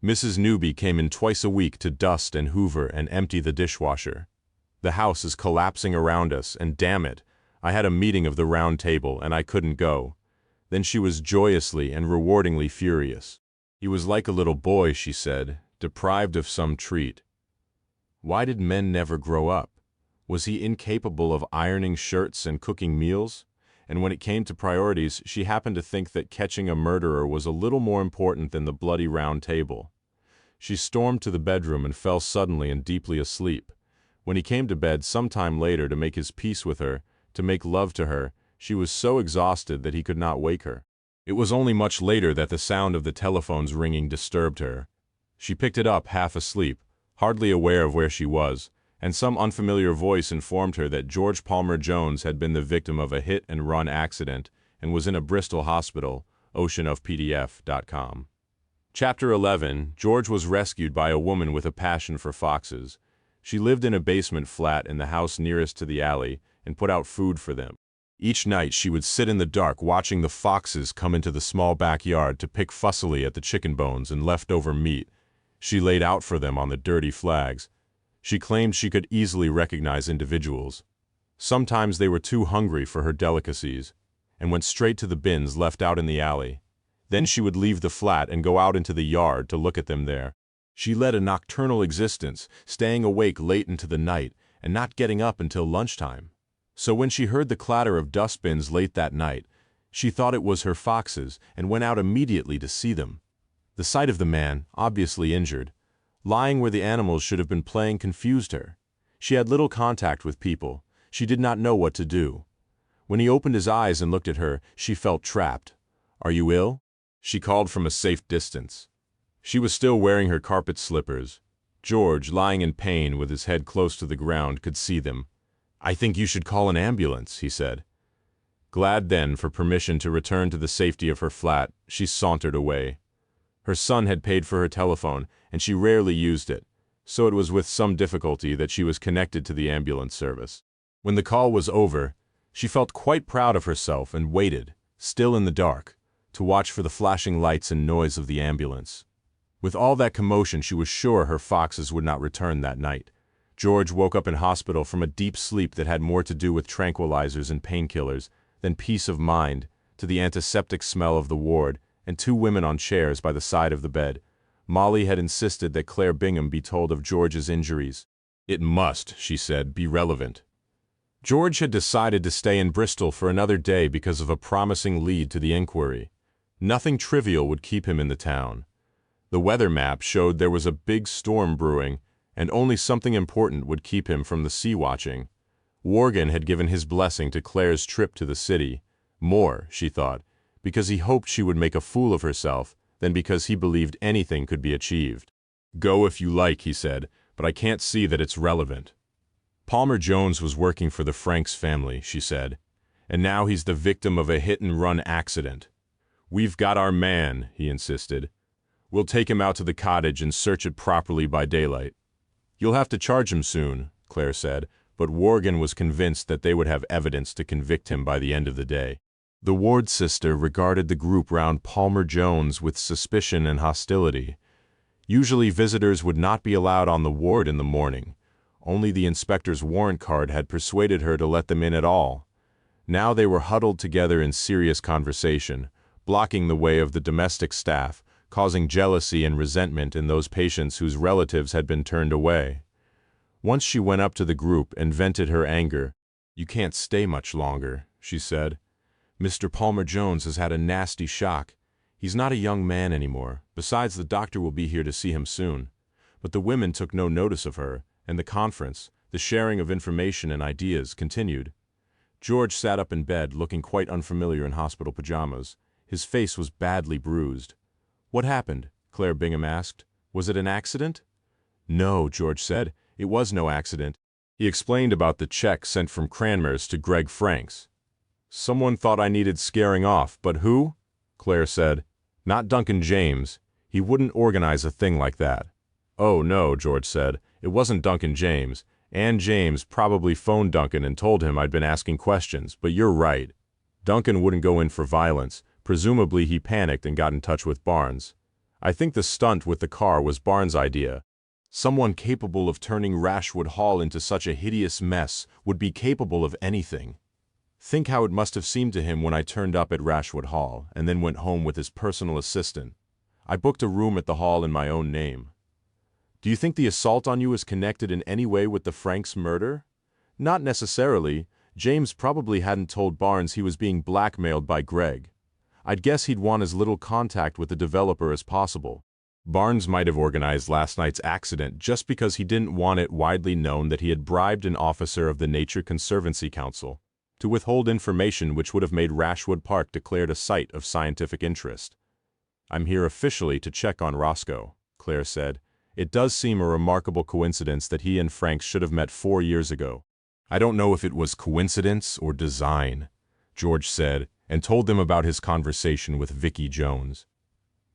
Mrs. Newby came in twice a week to dust and hoover and empty the dishwasher. "The house is collapsing around us, and damn it, I had a meeting of the round table and I couldn't go." Then she was joyously and rewardingly furious. He was like a little boy, she said, deprived of some treat. Why did men never grow up? Was he incapable of ironing shirts and cooking meals? And when it came to priorities, she happened to think that catching a murderer was a little more important than the bloody round table. She stormed to the bedroom and fell suddenly and deeply asleep. When he came to bed some time later to make his peace with her, to make love to her, she was so exhausted that he could not wake her. It was only much later that the sound of the telephone's ringing disturbed her. She picked it up half asleep, hardly aware of where she was, and some unfamiliar voice informed her that George Palmer Jones had been the victim of a hit-and-run accident and was in a Bristol hospital, oceanofpdf.com. Chapter 11. George was rescued by a woman with a passion for foxes. She lived in a basement flat in the house nearest to the alley and put out food for them. Each night she would sit in the dark watching the foxes come into the small backyard to pick fussily at the chicken bones and leftover meat she laid out for them on the dirty flags. She claimed she could easily recognize individuals. Sometimes they were too hungry for her delicacies and went straight to the bins left out in the alley. Then she would leave the flat and go out into the yard to look at them there. She led a nocturnal existence, staying awake late into the night and not getting up until lunchtime. So when she heard the clatter of dustbins late that night, she thought it was her foxes and went out immediately to see them. The sight of the man, obviously injured, lying where the animals should have been playing, confused her. She had little contact with people. She did not know what to do. When he opened his eyes and looked at her, she felt trapped. "Are you ill?" she called from a safe distance. She was still wearing her carpet slippers. George, lying in pain with his head close to the ground, could see them. "I think you should call an ambulance," he said. Glad then for permission to return to the safety of her flat, she sauntered away. Her son had paid for her telephone, and she rarely used it, so it was with some difficulty that she was connected to the ambulance service. When the call was over, she felt quite proud of herself and waited, still in the dark, to watch for the flashing lights and noise of the ambulance. With all that commotion, she was sure her foxes would not return that night. George woke up in hospital from a deep sleep that had more to do with tranquilizers and painkillers than peace of mind, to the antiseptic smell of the ward and two women on chairs by the side of the bed. Molly had insisted that Claire Bingham be told of George's injuries. It must, she said, be relevant. George had decided to stay in Bristol for another day because of a promising lead to the inquiry. Nothing trivial would keep him in the town. The weather map showed there was a big storm brewing, and only something important would keep him from the sea watching. Worgan had given his blessing to Claire's trip to the city, more, she thought, because he hoped she would make a fool of herself than because he believed anything could be achieved. "Go if you like," he said, "but I can't see that it's relevant." Palmer Jones was working for the Franks family, she said, and now he's the victim of a hit-and-run accident. "We've got our man," he insisted. "We'll take him out to the cottage and search it properly by daylight." "You'll have to charge him soon," Claire said, but Worgan was convinced that they would have evidence to convict him by the end of the day. The ward sister regarded the group round Palmer Jones with suspicion and hostility. Usually visitors would not be allowed on the ward in the morning. Only the inspector's warrant card had persuaded her to let them in at all. Now they were huddled together in serious conversation, blocking the way of the domestic staff, causing jealousy and resentment in those patients whose relatives had been turned away. Once she went up to the group and vented her anger. "You can't stay much longer," she said. "Mr. Palmer Jones has had a nasty shock. He's not a young man anymore. Besides, the doctor will be here to see him soon." But the women took no notice of her, and the conference, the sharing of information and ideas, continued. George sat up in bed, looking quite unfamiliar in hospital pajamas. His face was badly bruised. "What happened?" Claire Bingham asked. "Was it an accident?" "No," George said. "It was no accident." He explained about the check sent from Cranmer's to Greg Franks. "Someone thought I needed scaring off, but who?" Claire said. "Not Duncan James. He wouldn't organize a thing like that." "Oh, no," George said. "It wasn't Duncan James. Ann James probably phoned Duncan and told him I'd been asking questions, but you're right. Duncan wouldn't go in for violence. Presumably he panicked and got in touch with Barnes. I think the stunt with the car was Barnes' idea. Someone capable of turning Rashwood Hall into such a hideous mess would be capable of anything. Think how it must have seemed to him when I turned up at Rashwood Hall and then went home with his personal assistant. I booked a room at the hall in my own name. Do you think the assault on you is connected in any way with the Franks murder? Not necessarily. James probably hadn't told Barnes he was being blackmailed by Greg. I'd guess he'd want as little contact with the developer as possible. Barnes might have organized last night's accident just because he didn't want it widely known that he had bribed an officer of the Nature Conservancy Council to withhold information which would have made Rashwood Park declared a site of scientific interest. "I'm here officially to check on Roscoe," Claire said. "It does seem a remarkable coincidence that he and Frank should have met 4 years ago." "I don't know if it was coincidence or design," George said, and told them about his conversation with Vicky Jones.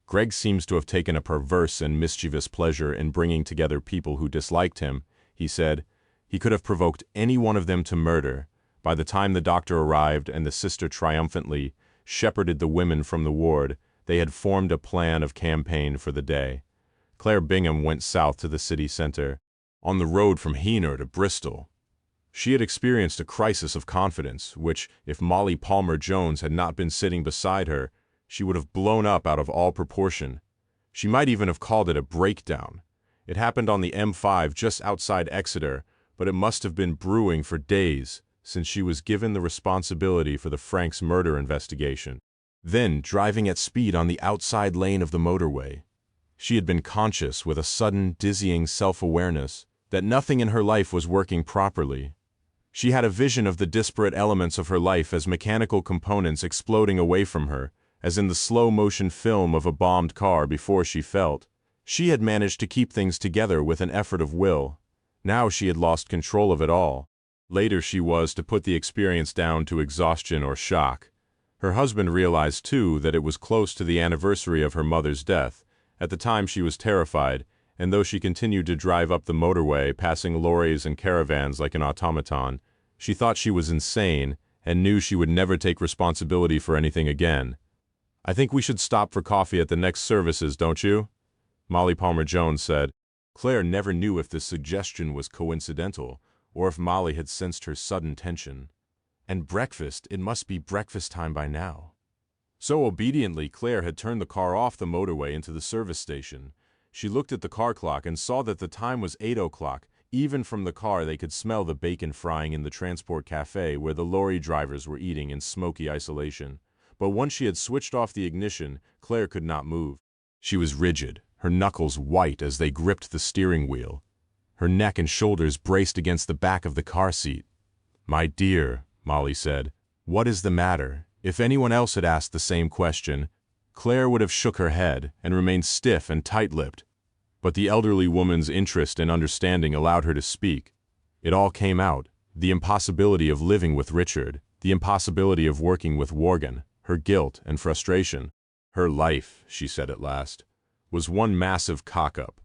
"Greg seems to have taken a perverse and mischievous pleasure in bringing together people who disliked him," he said. "He could have provoked any one of them to murder. By the time the doctor arrived and the sister triumphantly shepherded the women from the ward, they had formed a plan of campaign for the day. Claire Bingham went south to the city center, on the road from Heanor to Bristol. She had experienced a crisis of confidence, which, if Molly Palmer Jones had not been sitting beside her, she would have blown up out of all proportion. She might even have called it a breakdown. It happened on the M5 just outside Exeter, but it must have been brewing for days, since she was given the responsibility for the Franks murder investigation. Then, driving at speed on the outside lane of the motorway, she had been conscious with a sudden, dizzying self-awareness that nothing in her life was working properly. She had a vision of the disparate elements of her life as mechanical components exploding away from her, as in the slow-motion film of a bombed car before she felt, She had managed to keep things together with an effort of will. Now she had lost control of it all. Later she was to put the experience down to exhaustion or shock. Her husband realized, too, that it was close to the anniversary of her mother's death. At the time she was terrified, and though she continued to drive up the motorway, passing lorries and caravans like an automaton, she thought she was insane and knew she would never take responsibility for anything again. "I think we should stop for coffee at the next services, don't you?" Molly Palmer-Jones said. Claire never knew if this suggestion was coincidental or if Molly had sensed her sudden tension. And breakfast, it must be breakfast time by now. So obediently, Claire had turned the car off the motorway into the service station. She looked at the car clock and saw that the time was 8 o'clock. Even from the car they could smell the bacon frying in the transport cafe where the lorry drivers were eating in smoky isolation. But once she had switched off the ignition, Claire could not move. She was rigid, her knuckles white as they gripped the steering wheel. Her neck and shoulders braced against the back of the car seat. "My dear," Molly said, "what is the matter?" If anyone else had asked the same question, Claire would have shook her head and remained stiff and tight-lipped. But the elderly woman's interest and understanding allowed her to speak. It all came out: the impossibility of living with Richard, the impossibility of working with Worgen, her guilt and frustration. Her life, she said at last, was one massive cock-up.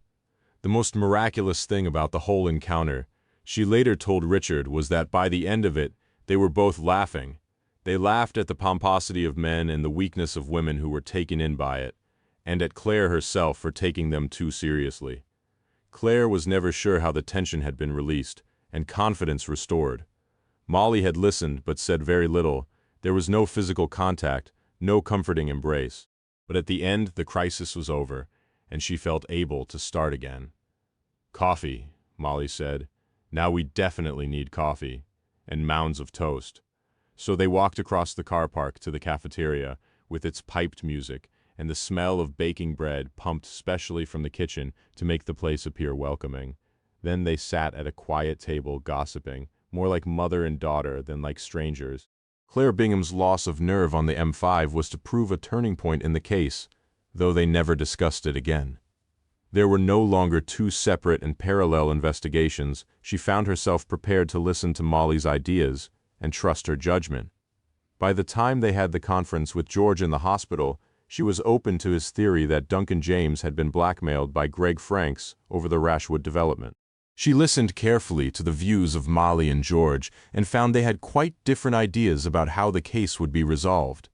The most miraculous thing about the whole encounter, she later told Richard, was that by the end of it, they were both laughing. They laughed at the pomposity of men and the weakness of women who were taken in by it, and at Claire herself for taking them too seriously. Claire was never sure how the tension had been released, and confidence restored. Molly had listened but said very little. There was no physical contact, no comforting embrace. But at the end, the crisis was over, and she felt able to start again. "Coffee," Molly said. "Now we definitely need coffee." And mounds of toast. So they walked across the car park to the cafeteria, with its piped music, and the smell of baking bread pumped specially from the kitchen to make the place appear welcoming. Then they sat at a quiet table gossiping, more like mother and daughter than like strangers. Claire Bingham's loss of nerve on the M5 was to prove a turning point in the case, though they never discussed it again. There were no longer two separate and parallel investigations. She found herself prepared to listen to Molly's ideas and trust her judgment. By the time they had the conference with George in the hospital, she was open to his theory that Duncan James had been blackmailed by Greg Franks over the Rashwood development. She listened carefully to the views of Molly and George and found they had quite different ideas about how the case would be resolved.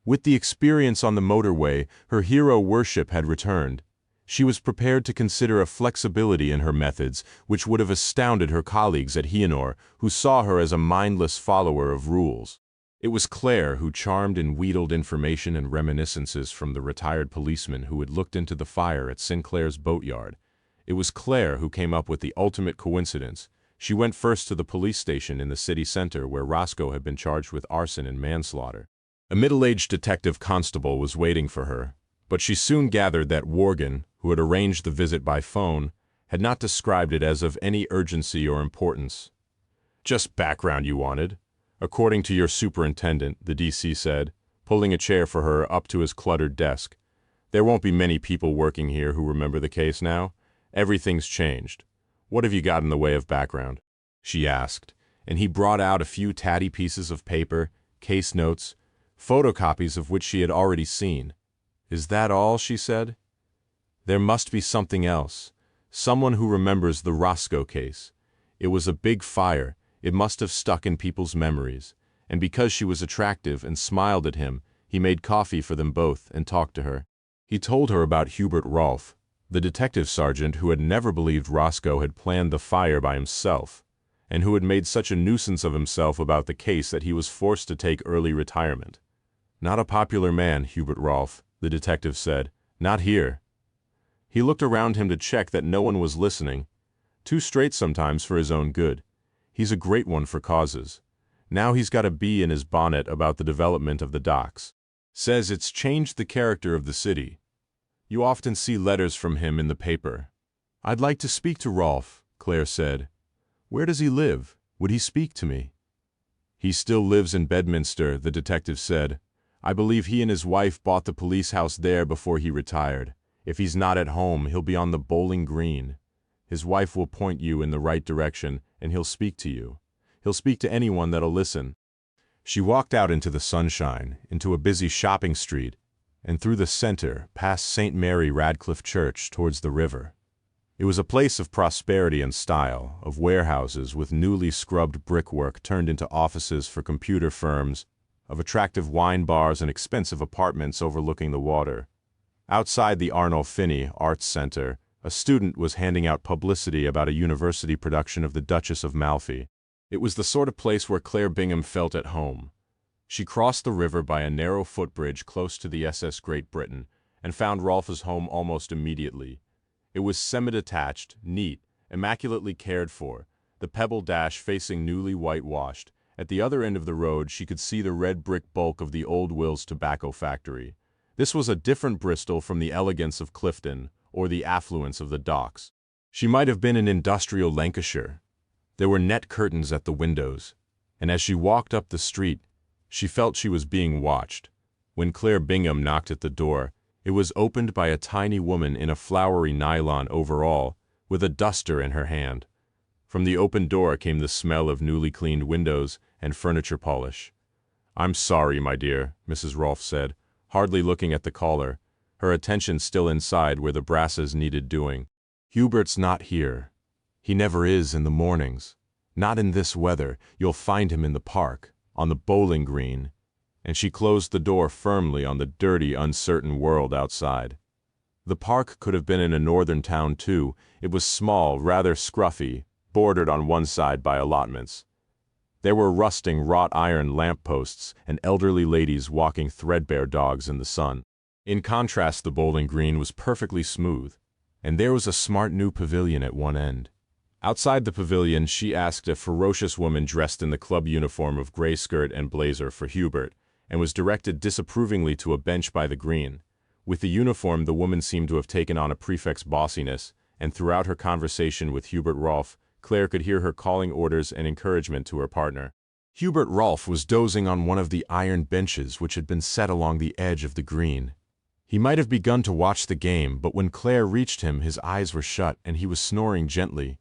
With the experience on the motorway, her hero worship had returned. She was prepared to consider a flexibility in her methods which would have astounded her colleagues at Heanor, who saw her as a mindless follower of rules. It was Claire who charmed and wheedled information and reminiscences from the retired policeman who had looked into the fire at Sinclair's boatyard. It was Claire who came up with the ultimate coincidence. She went first to the police station in the city center where Roscoe had been charged with arson and manslaughter. A middle-aged detective constable was waiting for her, but she soon gathered that Worgen, who had arranged the visit by phone, had not described it as of any urgency or importance. "Just background you wanted, according to your superintendent," the DC said, pulling a chair for her up to his cluttered desk. "There won't be many people working here who remember the case now. Everything's changed. What have you got in the way of background?" she asked, and he brought out a few tatty pieces of paper, case notes, photocopies of which she had already seen. "Is that all?" she said. "There must be something else. Someone who remembers the Roscoe case. It was a big fire. It must have stuck in people's memories. And because she was attractive and smiled at him, he made coffee for them both and talked to her. He told her about Hubert Rolfe, the detective sergeant who had never believed Roscoe had planned the fire by himself, and who had made such a nuisance of himself about the case that he was forced to take early retirement. "Not a popular man, Hubert Rolfe," the detective said. "Not here." He looked around him to check that no one was listening. Too straight sometimes for his own good. He's a great one for causes. Now he's got a bee in his bonnet about the development of the docks. Says it's changed the character of the city. You often see letters from him in the paper. "I'd like to speak to Rolfe," Claire said. "Where does he live? Would he speak to me?" "He still lives in Bedminster," the detective said. "I believe he and his wife bought the police house there before he retired. If he's not at home, he'll be on the bowling green. His wife will point you in the right direction, and he'll speak to you. He'll speak to anyone that'll listen." She walked out into the sunshine, into a busy shopping street, and through the center, past St. Mary Radcliffe Church towards the river. It was a place of prosperity and style, of warehouses with newly scrubbed brickwork turned into offices for computer firms, of attractive wine bars and expensive apartments overlooking the water. Outside the Arnolfini Arts Center, a student was handing out publicity about a university production of The Duchess of Malfi. It was the sort of place where Claire Bingham felt at home. She crossed the river by a narrow footbridge close to the SS Great Britain and found Rolfe's home almost immediately. It was semi-detached, neat, immaculately cared for, the pebble dash facing newly whitewashed. At the other end of the road she could see the red brick bulk of the Old Will's tobacco factory. This was a different Bristol from the elegance of Clifton or the affluence of the docks. She might have been in industrial Lancashire. There were net curtains at the windows, and as she walked up the street, she felt she was being watched. When Claire Bingham knocked at the door, it was opened by a tiny woman in a flowery nylon overall, with a duster in her hand. From the open door came the smell of newly cleaned windows and furniture polish. "I'm sorry, my dear," Mrs. Rolfe said, hardly looking at the caller, her attention still inside where the brasses needed doing. "Hubert's not here. He never is in the mornings. Not in this weather. You'll find him in the park, on the bowling green." And she closed the door firmly on the dirty, uncertain world outside. The park could have been in a northern town too. It was small, rather scruffy, bordered on one side by allotments. There were rusting wrought iron lampposts and elderly ladies walking threadbare dogs in the sun. In contrast, the bowling green was perfectly smooth, and there was a smart new pavilion at one end. Outside the pavilion, she asked a ferocious woman dressed in the club uniform of gray skirt and blazer for Hubert, and was directed disapprovingly to a bench by the green. With the uniform, the woman seemed to have taken on a prefect's bossiness, and throughout her conversation with Hubert Rolfe, Claire could hear her calling orders and encouragement to her partner. Hubert Rolfe was dozing on one of the iron benches which had been set along the edge of the green. He might have begun to watch the game, but when Claire reached him, his eyes were shut and he was snoring gently.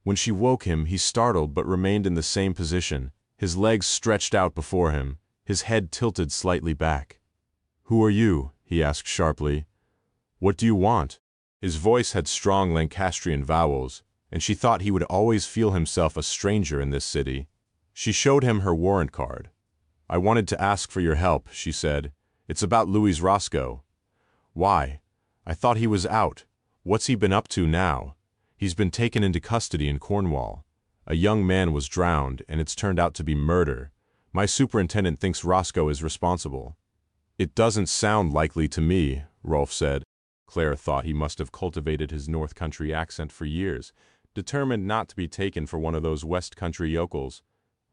When she woke him, he startled but remained in the same position, his legs stretched out before him, his head tilted slightly back. "Who are you?" he asked sharply. "What do you want?" His voice had strong Lancastrian vowels, and she thought he would always feel himself a stranger in this city. She showed him her warrant card. "I wanted to ask for your help," she said. "It's about Louis Roscoe." "Why? I thought he was out. What's he been up to now?" "He's been taken into custody in Cornwall. A young man was drowned, and it's turned out to be murder. My superintendent thinks Roscoe is responsible." "It doesn't sound likely to me," Rolfe said. Claire thought he must have cultivated his North Country accent for years, determined not to be taken for one of those West Country yokels.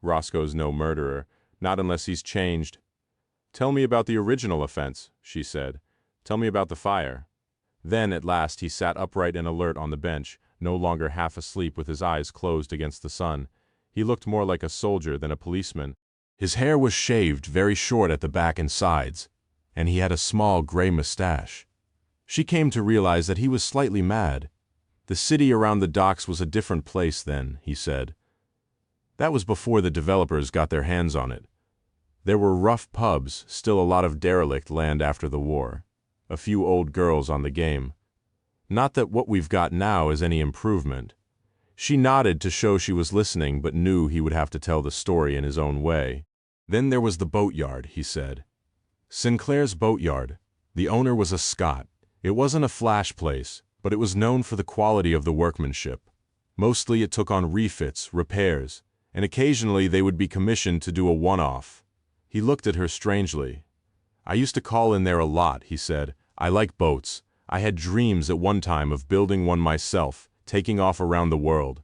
"Roscoe's no murderer, not unless he's changed." "Tell me about the original offense," she said. "Tell me about the fire." Then, at last, he sat upright and alert on the bench, no longer half asleep with his eyes closed against the sun. He looked more like a soldier than a policeman. His hair was shaved very short at the back and sides, and he had a small gray mustache. She came to realize that he was slightly mad. The city around the docks was a different place then, he said. That was before the developers got their hands on it. There were rough pubs, still a lot of derelict land after the war. A few old girls on the game. Not that what we've got now is any improvement. She nodded to show she was listening, but knew he would have to tell the story in his own way. Then there was the boatyard, he said. Sinclair's boatyard. The owner was a Scot. It wasn't a flash place, but it was known for the quality of the workmanship. Mostly it took on refits, repairs, and occasionally they would be commissioned to do a one-off. He looked at her strangely. "I used to call in there a lot," he said. "I like boats. I had dreams at one time of building one myself, taking off around the world.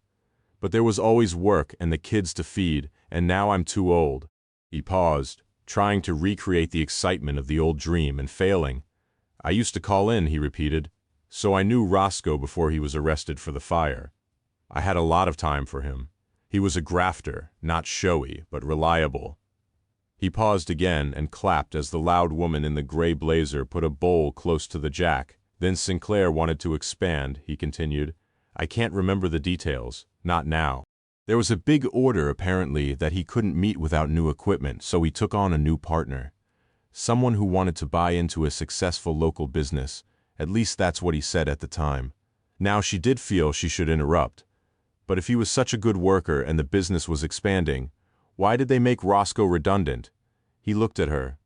But there was always work and the kids to feed, and now I'm too old." He paused, trying to recreate the excitement of the old dream and failing. "I used to call in," he repeated. "So I knew Roscoe before he was arrested for the fire. I had a lot of time for him. He was a grafter, not showy, but reliable." He paused again and clapped as the loud woman in the gray blazer put a bowl close to the jack, Then Sinclair wanted to expand, he continued. I can't remember the details, not now. There was a big order, apparently, that he couldn't meet without new equipment, so he took on a new partner. Someone who wanted to buy into a successful local business. At least that's what he said at the time. Now she did feel she should interrupt. But if he was such a good worker and the business was expanding, why did they make Roscoe redundant? He looked at her.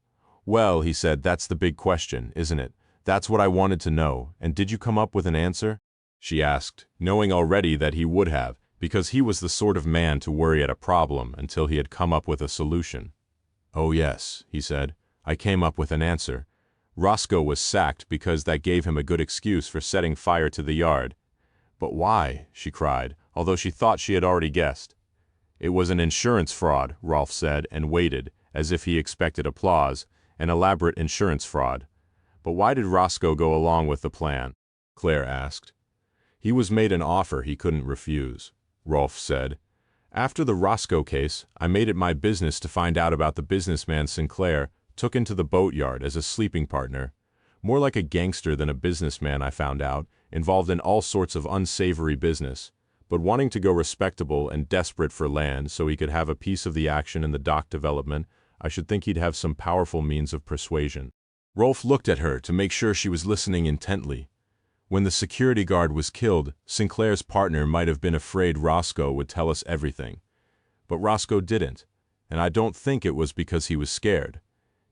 Well, he said, that's the big question, isn't it? That's what I wanted to know, and did you come up with an answer? She asked, knowing already that he would have, because he was the sort of man to worry at a problem until he had come up with a solution. Oh yes, he said, I came up with an answer. Roscoe was sacked because that gave him a good excuse for setting fire to the yard. But why? She cried, although she thought she had already guessed. It was an insurance fraud, Rolfe said, and waited, as if he expected applause, an elaborate insurance fraud. But why did Roscoe go along with the plan? Claire asked. He was made an offer he couldn't refuse, Rolfe said. After the Roscoe case, I made it my business to find out about the businessman Sinclair took into the boatyard as a sleeping partner. More like a gangster than a businessman, I found out, involved in all sorts of unsavory business, but wanting to go respectable and desperate for land so he could have a piece of the action in the dock development, I should think he'd have some powerful means of persuasion. Rolfe looked at her to make sure she was listening intently. When the security guard was killed, Sinclair's partner might have been afraid Roscoe would tell us everything. But Roscoe didn't, and I don't think it was because he was scared.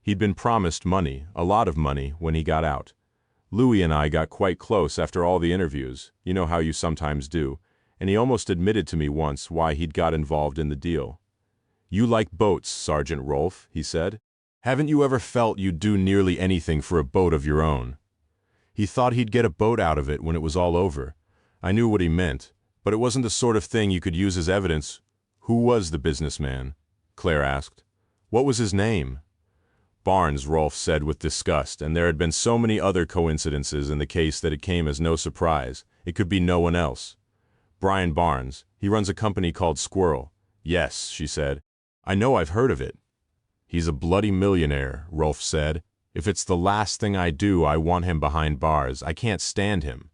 He'd been promised money, a lot of money, when he got out. Louis and I got quite close after all the interviews, you know how you sometimes do, and he almost admitted to me once why he'd got involved in the deal. You like boats, Sergeant Rolfe, he said. Haven't you ever felt you'd do nearly anything for a boat of your own? He thought he'd get a boat out of it when it was all over. I knew what he meant, but it wasn't the sort of thing you could use as evidence. Who was the businessman? Claire asked. What was his name? Barnes, Rolfe said with disgust, and there had been so many other coincidences in the case that it came as no surprise. It could be no one else. Brian Barnes. He runs a company called Squirrel. Yes, she said. I know I've heard of it. He's a bloody millionaire, Rolfe said. If it's the last thing I do, I want him behind bars. I can't stand him.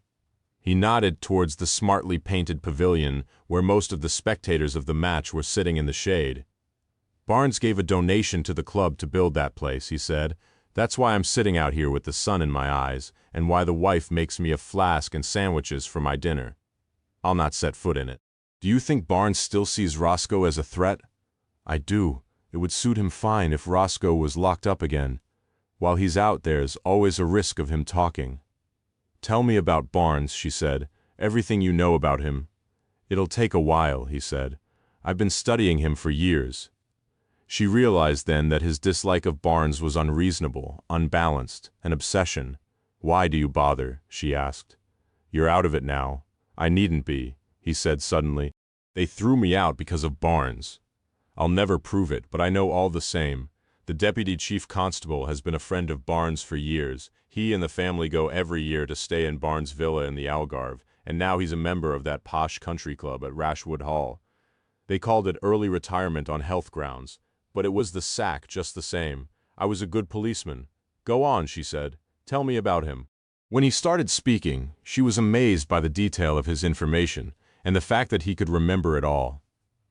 He nodded towards the smartly painted pavilion where most of the spectators of the match were sitting in the shade. Barnes gave a donation to the club to build that place, he said. That's why I'm sitting out here with the sun in my eyes, and why the wife makes me a flask and sandwiches for my dinner. I'll not set foot in it. Do you think Barnes still sees Roscoe as a threat? I do. It would suit him fine if Roscoe was locked up again. While he's out, there's always a risk of him talking. Tell me about Barnes, she said. Everything you know about him. It'll take a while, he said. I've been studying him for years. She realized then that his dislike of Barnes was unreasonable, unbalanced, an obsession. Why do you bother? She asked. You're out of it now. I needn't be, he said suddenly. They threw me out because of Barnes. I'll never prove it, but I know all the same. The deputy chief constable has been a friend of Barnes for years. He and the family go every year to stay in Barnes' villa in the Algarve, and now he's a member of that posh country club at Rashwood Hall. They called it early retirement on health grounds, but it was the sack just the same. I was a good policeman. Go on, she said. Tell me about him. When he started speaking, she was amazed by the detail of his information and the fact that he could remember it all.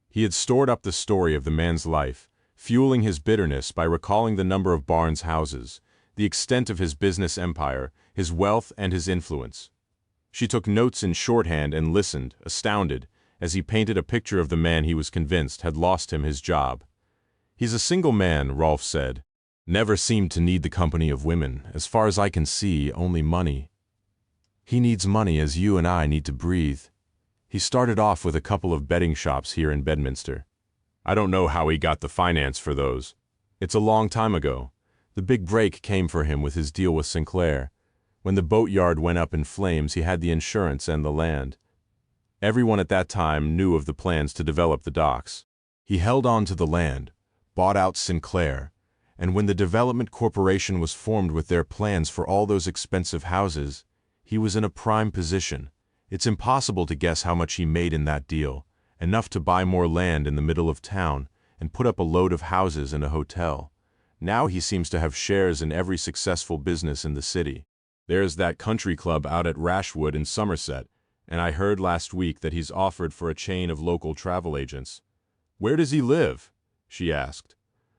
He had stored up the story of the man's life, fueling his bitterness by recalling the number of Barnes' houses, the extent of his business empire, his wealth and his influence. She took notes in shorthand and listened, astounded, as he painted a picture of the man he was convinced had lost him his job. He's a single man, Rolfe said. Never seemed to need the company of women. As far as I can see, only money. He needs money as you and I need to breathe. He started off with a couple of betting shops here in Bedminster. I don't know how he got the finance for those. It's a long time ago. The big break came for him with his deal with Sinclair. When the boatyard went up in flames, he had the insurance and the land. Everyone at that time knew of the plans to develop the docks. He held on to the land, bought out Sinclair, and when the development corporation was formed with their plans for all those expensive houses, he was in a prime position. It's impossible to guess how much he made in that deal, enough to buy more land in the middle of town and put up a load of houses and a hotel. Now he seems to have shares in every successful business in the city. There's that country club out at Rashwood in Somerset, and I heard last week that he's offered for a chain of local travel agents. Where does he live? She asked.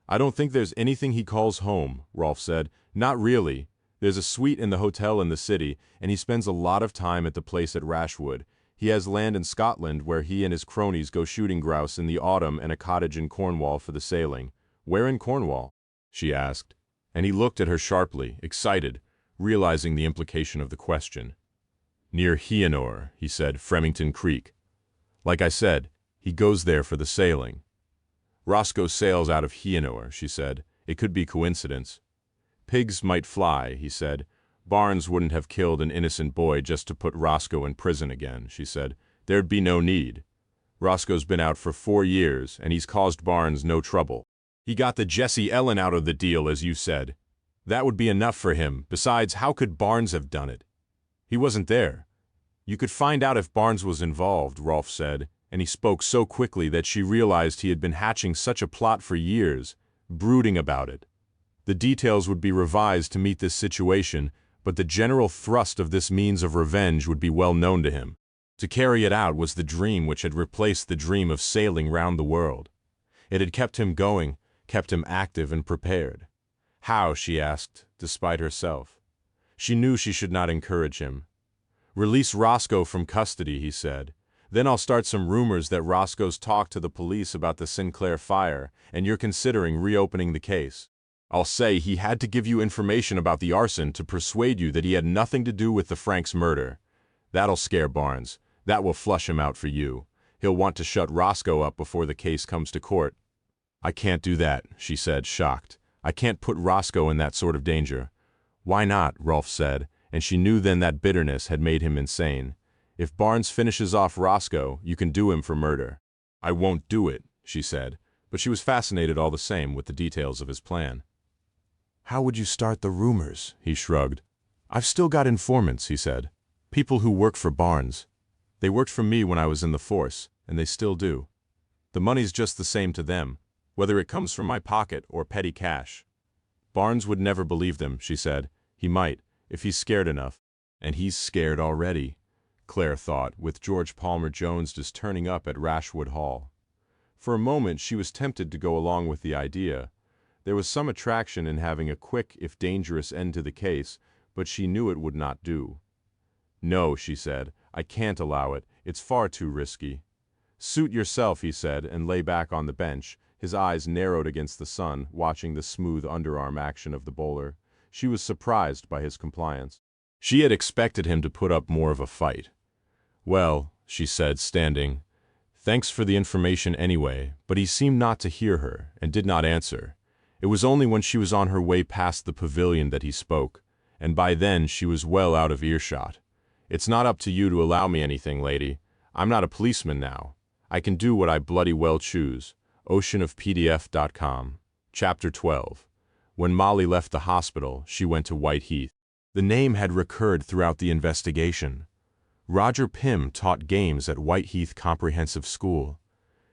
I don't think there's anything he calls home, Rolf said. Not really. There's a suite in the hotel in the city, and he spends a lot of time at the place at Rashwood. He has land in Scotland where he and his cronies go shooting grouse in the autumn and a cottage in Cornwall for the sailing. Where in Cornwall? She asked. And he looked at her sharply, excited, realizing the implication of the question. Near Heanor, he said, Fremington Creek. Like I said, he goes there for the sailing. Roscoe sails out of Heanor, she said. It could be coincidence. Pigs might fly, he said. Barnes wouldn't have killed an innocent boy just to put Roscoe in prison again, she said. There'd be no need. Roscoe's been out for 4 years, and he's caused Barnes no trouble. He got the Jesse Ellen out of the deal, as you said. That would be enough for him. Besides, how could Barnes have done it? He wasn't there. You could find out if Barnes was involved, Rolf said, and he spoke so quickly that she realized he had been hatching such a plot for years, brooding about it. The details would be revised to meet this situation, but the general thrust of this means of revenge would be well known to him. To carry it out was the dream which had replaced the dream of sailing round the world. It had kept him going, kept him active and prepared. How, she asked, despite herself. She knew she should not encourage him. Release Roscoe from custody, he said. Then I'll start some rumors that Roscoe's talked to the police about the Sinclair fire, and you're considering reopening the case. I'll say he had to give you information about the arson to persuade you that he had nothing to do with the Franks murder. That'll scare Barnes. That will flush him out for you. He'll want to shut Roscoe up before the case comes to court. I can't do that, she said, shocked. I can't put Roscoe in that sort of danger. Why not, Rolf said, and she knew then that bitterness had made him insane. If Barnes finishes off Roscoe, you can do him for murder. I won't do it, she said, but she was fascinated all the same with the details of his plan. How would you start the rumors? He shrugged. I've still got informants, he said. People who work for Barnes. They worked for me when I was in the force, and they still do. The money's just the same to them, whether it comes from my pocket or petty cash. Barnes would never believe them, she said. He might, if he's scared enough. And he's scared already, Claire thought, with George Palmer Jones just turning up at Rashwood Hall. For a moment she was tempted to go along with the idea. There was some attraction in having a quick, if dangerous, end to the case, but she knew it would not do. No, she said, I can't allow it. It's far too risky. Suit yourself, he said, and lay back on the bench, his eyes narrowed against the sun, watching the smooth underarm action of the bowler. She was surprised by his compliance. She had expected him to put up more of a fight. Well, she said, standing, thanks for the information anyway, but he seemed not to hear her, and did not answer. It was only when she was on her way past the pavilion that he spoke, and by then she was well out of earshot. It's not up to you to allow me anything, lady. I'm not a policeman now. I can do what I bloody well choose. oceanofpdf.com. Chapter 12. When Molly left the hospital, she went to Whiteheath. The name had recurred throughout the investigation. Roger Pym taught games at Whiteheath Comprehensive School.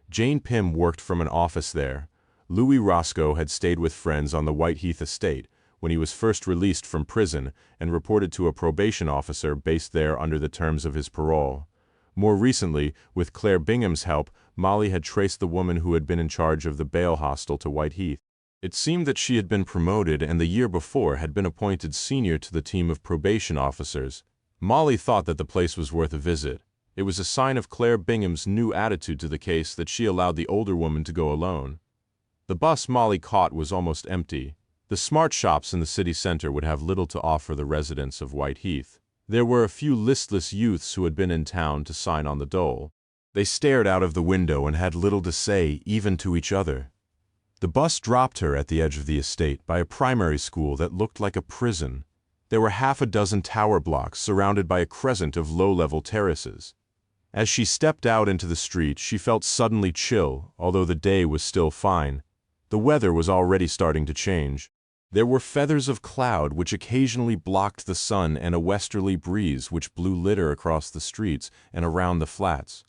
Jane Pym worked from an office there. Louis Roscoe had stayed with friends on the Whiteheath estate when he was first released from prison and reported to a probation officer based there under the terms of his parole. More recently, with Claire Bingham's help, Molly had traced the woman who had been in charge of the bail hostel to Whiteheath. It seemed that she had been promoted and the year before had been appointed senior to the team of probation officers. Molly thought that the place was worth a visit. It was a sign of Claire Bingham's new attitude to the case that she allowed the older woman to go alone. The bus Molly caught was almost empty. The smart shops in the city center would have little to offer the residents of Whiteheath. There were a few listless youths who had been in town to sign on the dole. They stared out of the window and had little to say, even to each other. The bus dropped her at the edge of the estate by a primary school that looked like a prison. There were half a dozen tower blocks surrounded by a crescent of low-level terraces. As she stepped out into the street, she felt suddenly chill, although the day was still fine. The weather was already starting to change. There were feathers of cloud which occasionally blocked the sun and a westerly breeze which blew litter across the streets and around the flats.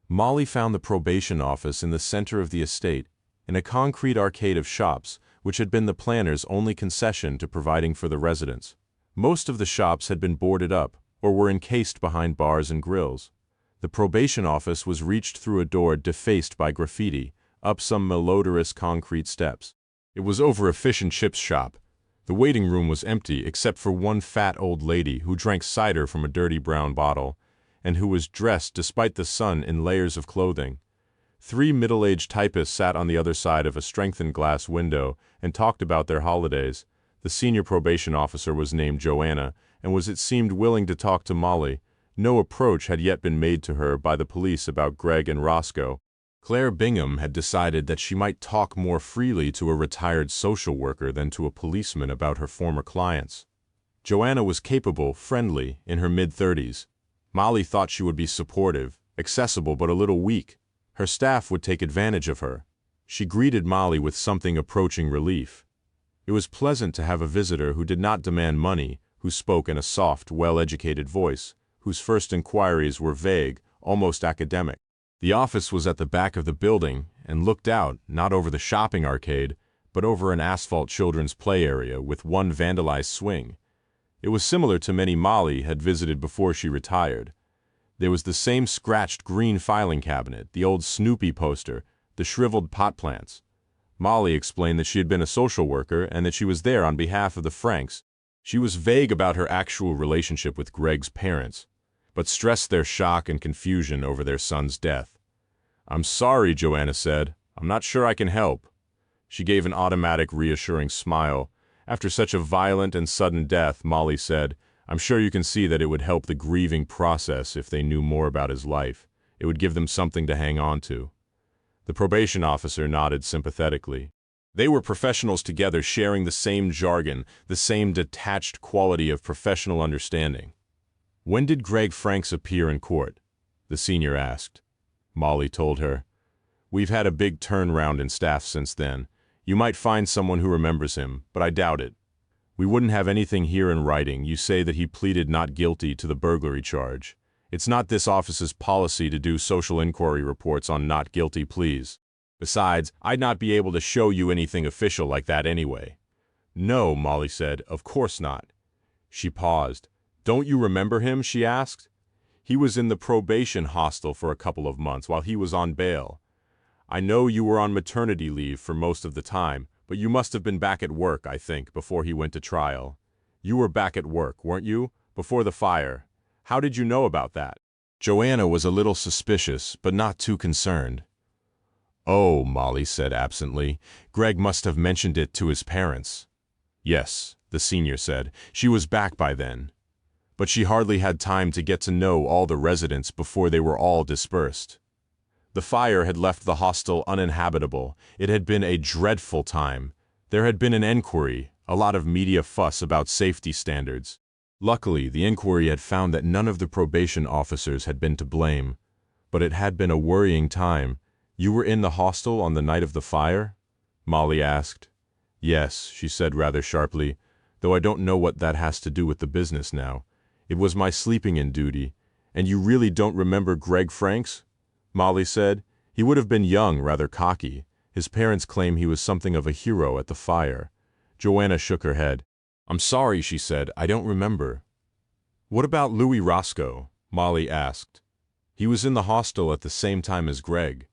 Molly found the probation office in the center of the estate, in a concrete arcade of shops, which had been the planner's only concession to providing for the residents. Most of the shops had been boarded up, or were encased behind bars and grills. The probation office was reached through a door defaced by graffiti, up some malodorous concrete steps. It was over a fish and chips shop. The waiting room was empty except for one fat old lady who drank cider from a dirty brown bottle, and who was dressed, despite the sun, in layers of clothing. 3 middle-aged typists sat on the other side of a strengthened glass window and talked about their holidays. The senior probation officer was named Joanna, and was, it seemed, willing to talk to Molly. No approach had yet been made to her by the police about Greg and Roscoe. Claire Bingham had decided that she might talk more freely to a retired social worker than to a policeman about her former clients. Joanna was capable, friendly, in her mid-30s. Molly thought she would be supportive, accessible but a little weak. Her staff would take advantage of her. She greeted Molly with something approaching relief. It was pleasant to have a visitor who did not demand money, who spoke in a soft, well-educated voice, whose first inquiries were vague, almost academic. The office was at the back of the building and looked out, not over the shopping arcade, but over an asphalt children's play area with one vandalized swing. It was similar to many Molly had visited before she retired. There was the same scratched green filing cabinet, the old Snoopy poster, the shriveled pot plants. Molly explained that she had been a social worker and that she was there on behalf of the Franks. She was vague about her actual relationship with Greg's parents, but stressed their shock and confusion over their son's death. "I'm sorry," Joanna said. "I'm not sure I can help." She gave an automatic, reassuring smile. After such a violent and sudden death, Molly said, "I'm sure you can see that it would help the grieving process if they knew more about his life. It would give them something to hang on to." The probation officer nodded sympathetically. They were professionals together, sharing the same jargon, the same detached quality of professional understanding. "When did Greg Franks appear in court?" the senior asked. Molly told her, "We've had a big turnaround in staff since then. You might find someone who remembers him, but I doubt it. We wouldn't have anything here in writing. You say that he pleaded not guilty to the burglary charge. It's not this office's policy to do social inquiry reports on not guilty pleas. Besides, I'd not be able to show you anything official like that anyway." "No," Molly said, "of course not." She paused. "Don't you remember him?" she asked. "He was in the probation hostel for a couple of months while he was on bail. I know you were on maternity leave for most of the time, but you must have been back at work, I think, before he went to trial. You were back at work, weren't you, before the fire? How did you know about that?" Joanna was a little suspicious, but not too concerned. "Oh," Molly said absently, "Greg must have mentioned it to his parents." "Yes," the senior said, "she was back by then. But she hardly had time to get to know all the residents before they were all dispersed. The fire had left the hostel uninhabitable. It had been a dreadful time. There had been an inquiry, a lot of media fuss about safety standards. Luckily, the inquiry had found that none of the probation officers had been to blame. But it had been a worrying time. You were in the hostel on the night of the fire?" Molly asked. "Yes," she said rather sharply, "though I don't know what that has to do with the business now. It was my sleeping-in duty." "And you really don't remember Greg Franks?" Molly said. "He would have been young, rather cocky. His parents claim he was something of a hero at the fire." Joanna shook her head. "I'm sorry," she said, "I don't remember." "What about Louis Roscoe?" Molly asked. "He was in the hostel at the same time as Greg."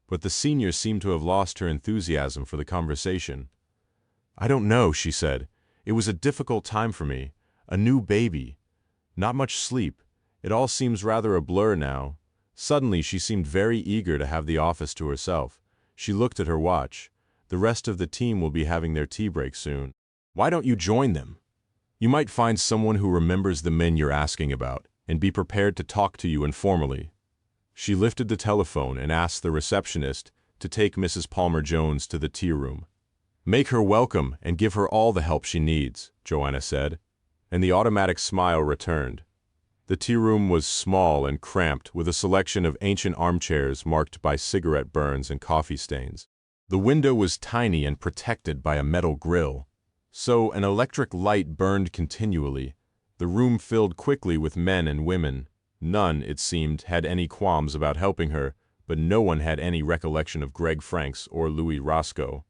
But the senior seemed to have lost her enthusiasm for the conversation. "I don't know," she said. "It was a difficult time for me. A new baby. Not much sleep. It all seems rather a blur now." Suddenly she seemed very eager to have the office to herself. She looked at her watch. "The rest of the team will be having their tea break soon. Why don't you join them? You might find someone who remembers the men you're asking about, and be prepared to talk to you informally." She lifted the telephone and asked the receptionist to take Mrs. Palmer-Jones to the tea room. "Make her welcome and give her all the help she needs," Joanna said, and the automatic smile returned. The tea room was small and cramped, with a selection of ancient armchairs marked by cigarette burns and coffee stains. The window was tiny and protected by a metal grill, so an electric light burned continually. The room filled quickly with men and women. None, it seemed, had any qualms about helping her, but no one had any recollection of Greg Franks or Louis Roscoe.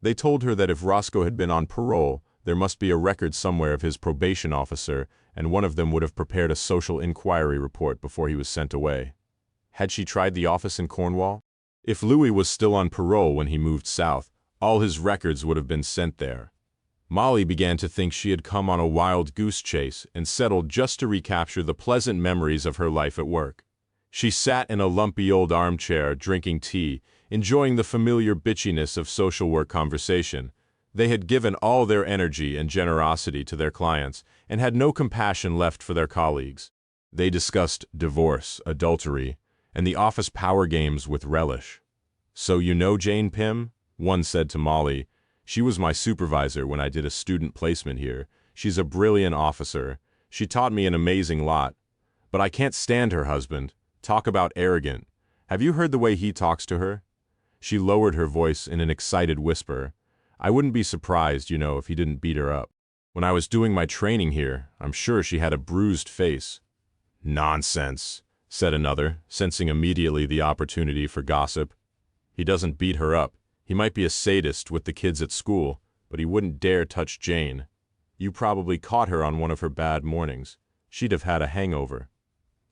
They told her that if Roscoe had been on parole, There must be a record somewhere of his probation officer, and one of them would have prepared a social inquiry report before he was sent away. Had she tried the office in Cornwall? If Louis was still on parole when he moved south, all his records would have been sent there. Molly began to think she had come on a wild goose chase and settled just to recapture the pleasant memories of her life at work. She sat in a lumpy old armchair, drinking tea, enjoying the familiar bitchiness of social work conversation. They had given all their energy and generosity to their clients and had no compassion left for their colleagues. They discussed divorce, adultery, and the office power games with relish. "So you know Jane Pym?" one said to Molly. "She was my supervisor when I did a student placement here. She's a brilliant officer. She taught me an amazing lot. But I can't stand her husband. Talk about arrogant. Have you heard the way he talks to her?" She lowered her voice in an excited whisper. "I wouldn't be surprised, if he didn't beat her up. When I was doing my training here, I'm sure she had a bruised face." "Nonsense," said another, sensing immediately the opportunity for gossip. "He doesn't beat her up. He might be a sadist with the kids at school, but he wouldn't dare touch Jane. You probably caught her on one of her bad mornings. She'd have had a hangover.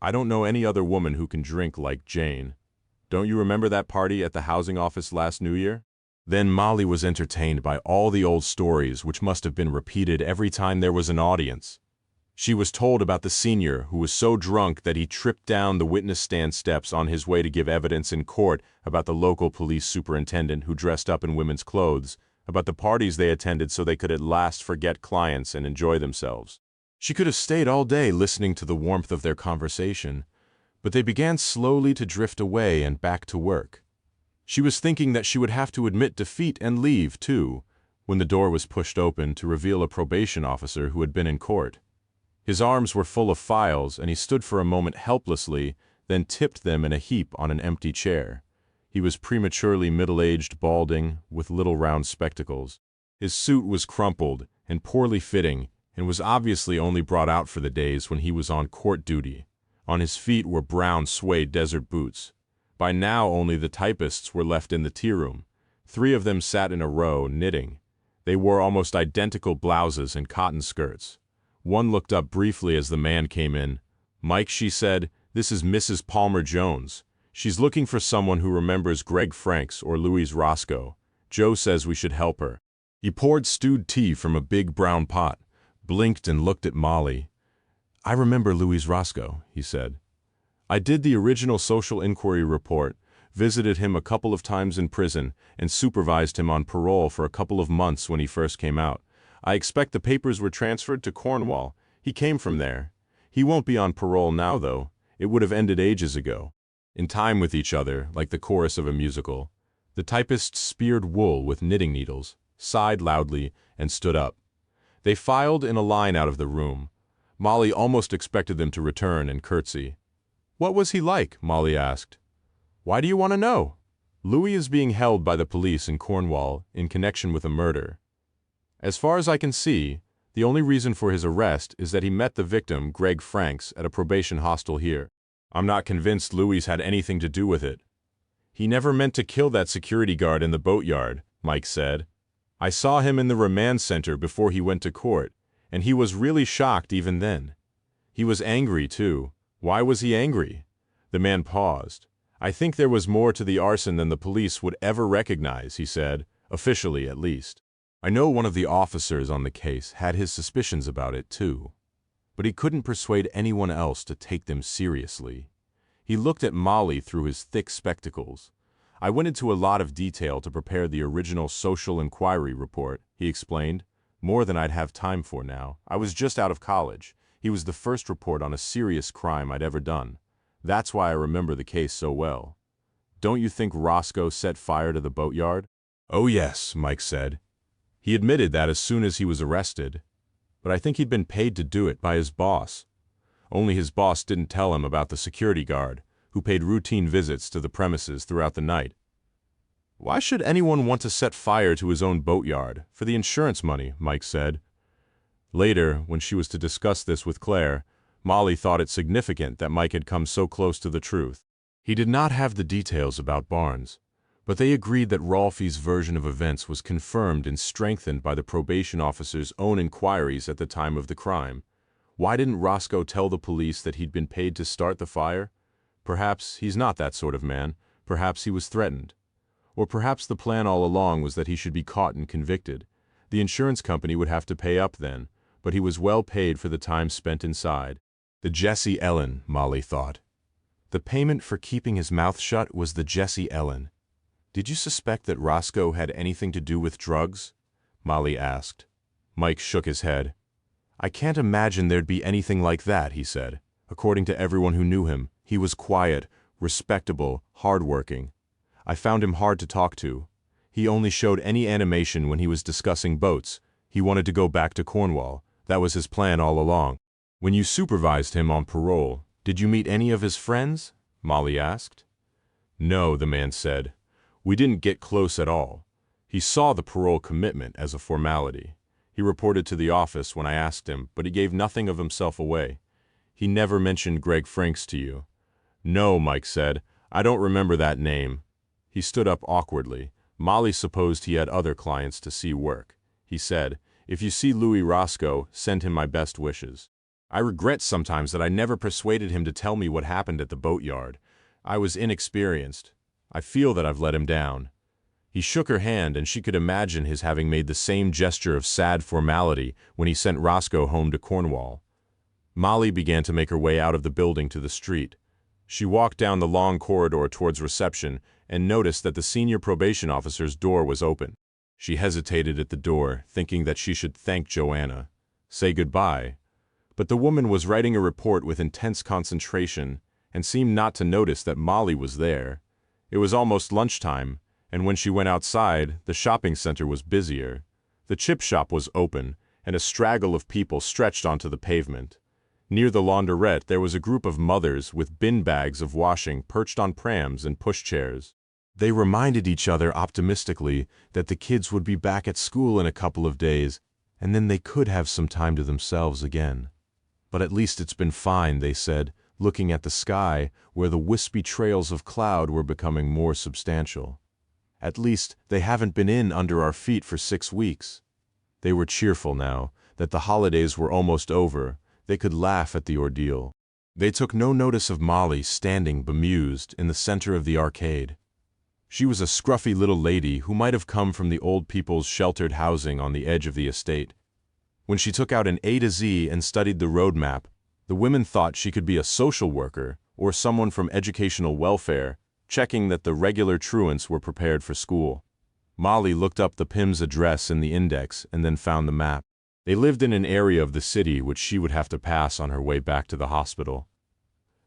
I don't know any other woman who can drink like Jane. Don't you remember that party at the housing office last New Year?" Then Molly was entertained by all the old stories which must have been repeated every time there was an audience. She was told about the senior who was so drunk that he tripped down the witness stand steps on his way to give evidence in court, about the local police superintendent who dressed up in women's clothes, about the parties they attended so they could at last forget clients and enjoy themselves. She could have stayed all day listening to the warmth of their conversation, but they began slowly to drift away and back to work. She was thinking that she would have to admit defeat and leave, too, when the door was pushed open to reveal a probation officer who had been in court. His arms were full of files, and he stood for a moment helplessly, then tipped them in a heap on an empty chair. He was prematurely middle-aged, balding, with little round spectacles. His suit was crumpled and poorly fitting, and was obviously only brought out for the days when he was on court duty. On his feet were brown suede desert boots. By now only the typists were left in the tea room. 3 of them sat in a row, knitting. They wore almost identical blouses and cotton skirts. One looked up briefly as the man came in. "Mike," she said, "this is Mrs. Palmer-Jones. She's looking for someone who remembers Greg Franks or Louis Roscoe. Joe says we should help her." He poured stewed tea from a big brown pot, blinked and looked at Molly. "I remember Louis Roscoe," he said. "I did the original social inquiry report, visited him a couple of times in prison, and supervised him on parole for a couple of months when he first came out. I expect the papers were transferred to Cornwall. He came from there. He won't be on parole now, though. It would have ended ages ago." In time with each other, like the chorus of a musical, the typists speared wool with knitting needles, sighed loudly, and stood up. They filed in a line out of the room. Molly almost expected them to return and curtsy. "What was he like?" Molly asked. "Why do you want to know?" "Louis is being held by the police in Cornwall in connection with a murder. As far as I can see, the only reason for his arrest is that he met the victim, Greg Franks, at a probation hostel here. I'm not convinced Louis had anything to do with it." "He never meant to kill that security guard in the boatyard," Mike said. "I saw him in the remand center before he went to court, and he was really shocked even then. He was angry, too. Why was he angry?" The man paused. "I think there was more to the arson than the police would ever recognize," he said, "officially at least. I know one of the officers on the case had his suspicions about it, too. But he couldn't persuade anyone else to take them seriously." He looked at Molly through his thick spectacles. "I went into a lot of detail to prepare the original social inquiry report," he explained. "More than I'd have time for now. I was just out of college. He was the first report on a serious crime I'd ever done. That's why I remember the case so well." "Don't you think Roscoe set fire to the boatyard?" "Oh yes," Mike said. "He admitted that as soon as he was arrested. But I think he'd been paid to do it by his boss. Only his boss didn't tell him about the security guard, who paid routine visits to the premises throughout the night." "Why should anyone want to set fire to his own boatyard? For the insurance money," Mike said. Later, when she was to discuss this with Claire, Molly thought it significant that Mike had come so close to the truth. He did not have the details about Barnes, But they agreed that Rolfe's version of events was confirmed and strengthened by the probation officer's own inquiries at the time of the crime. Why didn't Roscoe tell the police that he'd been paid to start the fire? Perhaps he's not that sort of man. Perhaps he was threatened. Or perhaps the plan all along was that he should be caught and convicted. The insurance company would have to pay up then, but he was well paid for the time spent inside. The Jesse Ellen, Molly thought. The payment for keeping his mouth shut was the Jesse Ellen. Did you suspect that Roscoe had anything to do with drugs? Molly asked. Mike shook his head. I can't imagine there'd be anything like that, he said. According to everyone who knew him, he was quiet, respectable, hardworking. I found him hard to talk to. He only showed any animation when he was discussing boats. He wanted to go back to Cornwall. That was his plan all along. When you supervised him on parole, did you meet any of his friends? Molly asked. No, the man said. We didn't get close at all. He saw the parole commitment as a formality. He reported to the office when I asked him, but he gave nothing of himself away. He never mentioned Greg Franks to you. No, Mike said. I don't remember that name. He stood up awkwardly. Molly supposed he had other clients to see work. He said, if you see Louis Roscoe, send him my best wishes. I regret sometimes that I never persuaded him to tell me what happened at the boatyard. I was inexperienced. I feel that I've let him down. He shook her hand, and she could imagine his having made the same gesture of sad formality when he sent Roscoe home to Cornwall. Molly began to make her way out of the building to the street. She walked down the long corridor towards reception and noticed that the senior probation officer's door was open. She hesitated at the door, thinking that she should thank Joanna, say goodbye. But the woman was writing a report with intense concentration and seemed not to notice that Molly was there. It was almost lunchtime, and when she went outside, the shopping center was busier. The chip shop was open, and a straggle of people stretched onto the pavement. Near the launderette, there was a group of mothers with bin bags of washing perched on prams and pushchairs. They reminded each other optimistically that the kids would be back at school in a couple of days, and then they could have some time to themselves again. But at least it's been fine, they said, looking at the sky, where the wispy trails of cloud were becoming more substantial. At least they haven't been in under our feet for 6 weeks. They were cheerful now, that the holidays were almost over. They could laugh at the ordeal. They took no notice of Molly standing bemused in the center of the arcade. She was a scruffy little lady who might have come from the old people's sheltered housing on the edge of the estate. When she took out an A to Z and studied the road map, the women thought she could be a social worker or someone from educational welfare, checking that the regular truants were prepared for school. Molly looked up the Pym's address in the index and then found the map. They lived in an area of the city which she would have to pass on her way back to the hospital.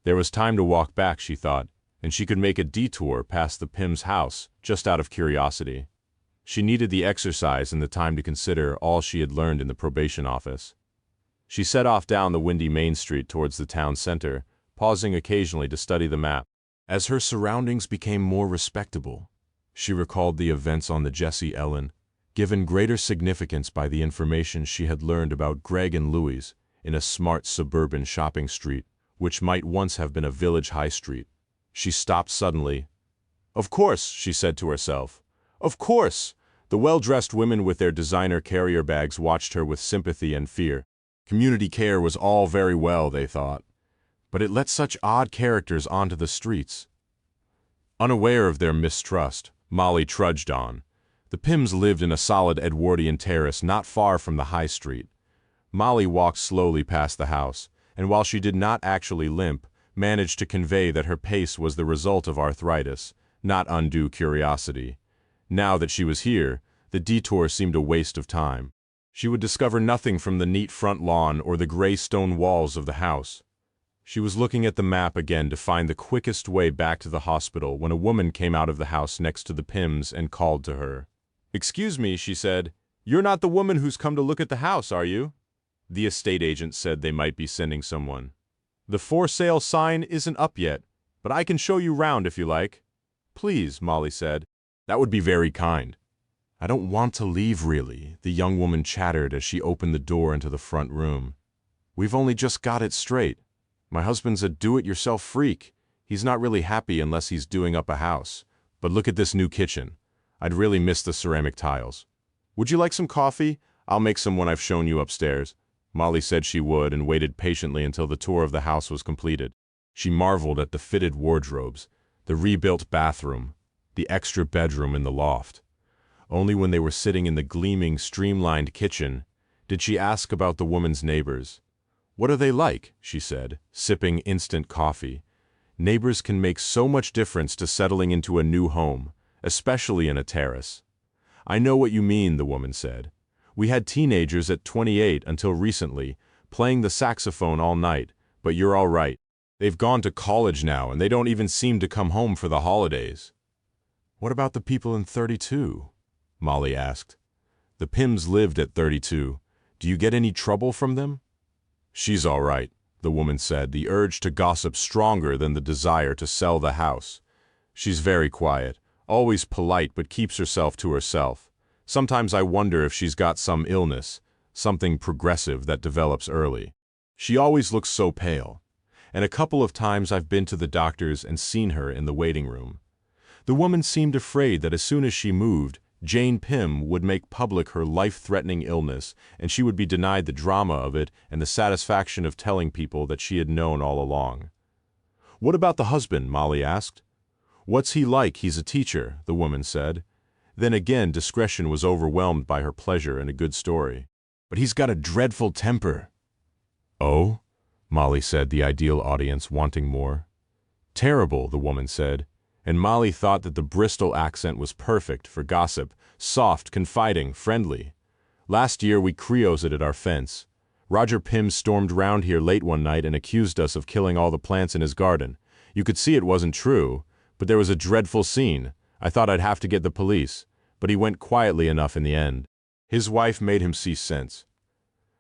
There was time to walk back, she thought, and she could make a detour past the Pym's house just out of curiosity. She needed the exercise and the time to consider all she had learned in the probation office. She set off down the windy main street towards the town center, pausing occasionally to study the map. As her surroundings became more respectable, she recalled the events on the Jesse Ellen, given greater significance by the information she had learned about Greg and Louis in a smart suburban shopping street, which might once have been a village high street. She stopped suddenly. Of course, she said to herself. Of course! The well-dressed women with their designer carrier bags watched her with sympathy and fear. Community care was all very well, they thought, but it let such odd characters onto the streets. Unaware of their mistrust, Molly trudged on. The Pyms lived in a solid Edwardian terrace not far from the high street. Molly walked slowly past the house, and while she did not actually limp, managed to convey that her pace was the result of arthritis, not undue curiosity. Now that she was here, the detour seemed a waste of time. She would discover nothing from the neat front lawn or the gray stone walls of the house. She was looking at the map again to find the quickest way back to the hospital when a woman came out of the house next to the Pyms and called to her. "Excuse me," she said. "You're not the woman who's come to look at the house, are you?" The estate agent said they might be sending someone. "The for sale sign isn't up yet, but I can show you round if you like." "Please," Molly said. "That would be very kind." "I don't want to leave, really," the young woman chattered as she opened the door into the front room. "We've only just got it straight. My husband's a do-it-yourself freak. He's not really happy unless he's doing up a house. But look at this new kitchen. I'd really miss the ceramic tiles. Would you like some coffee? I'll make some when I've shown you upstairs. Molly said she would and waited patiently until the tour of the house was completed. She marveled at the fitted wardrobes, the rebuilt bathroom, the extra bedroom in the loft. Only when they were sitting in the gleaming, streamlined kitchen did she ask about the woman's neighbors. "What are they like?" she said, sipping instant coffee. "Neighbors can make so much difference to settling into a new home, especially in a terrace." "I know what you mean," the woman said. "We had teenagers at 28 until recently, playing the saxophone all night, but you're all right. They've gone to college now and they don't even seem to come home for the holidays." "What about the people in 32? Molly asked. "The Pims lived at 32. Do you get any trouble from them?" "She's all right," the woman said, the urge to gossip stronger than the desire to sell the house. "She's very quiet, always polite but keeps herself to herself. Sometimes I wonder if she's got some illness, something progressive that develops early. She always looks so pale. And a couple of times I've been to the doctor's and seen her in the waiting room." The woman seemed afraid that as soon as she moved, Jane Pym would make public her life-threatening illness, and she would be denied the drama of it and the satisfaction of telling people that she had known all along. "What about the husband?" Molly asked. "What's he like? He's a teacher," the woman said. Then again discretion was overwhelmed by her pleasure in a good story. "But he's got a dreadful temper." "Oh?" Molly said, the ideal audience wanting more. "Terrible," the woman said, and Molly thought that the Bristol accent was perfect for gossip, soft, confiding, friendly. "Last year we creosoted our fence. Roger Pym stormed round here late one night and accused us of killing all the plants in his garden. You could see it wasn't true, but there was a dreadful scene. I thought I'd have to get the police, but he went quietly enough in the end. His wife made him see sense.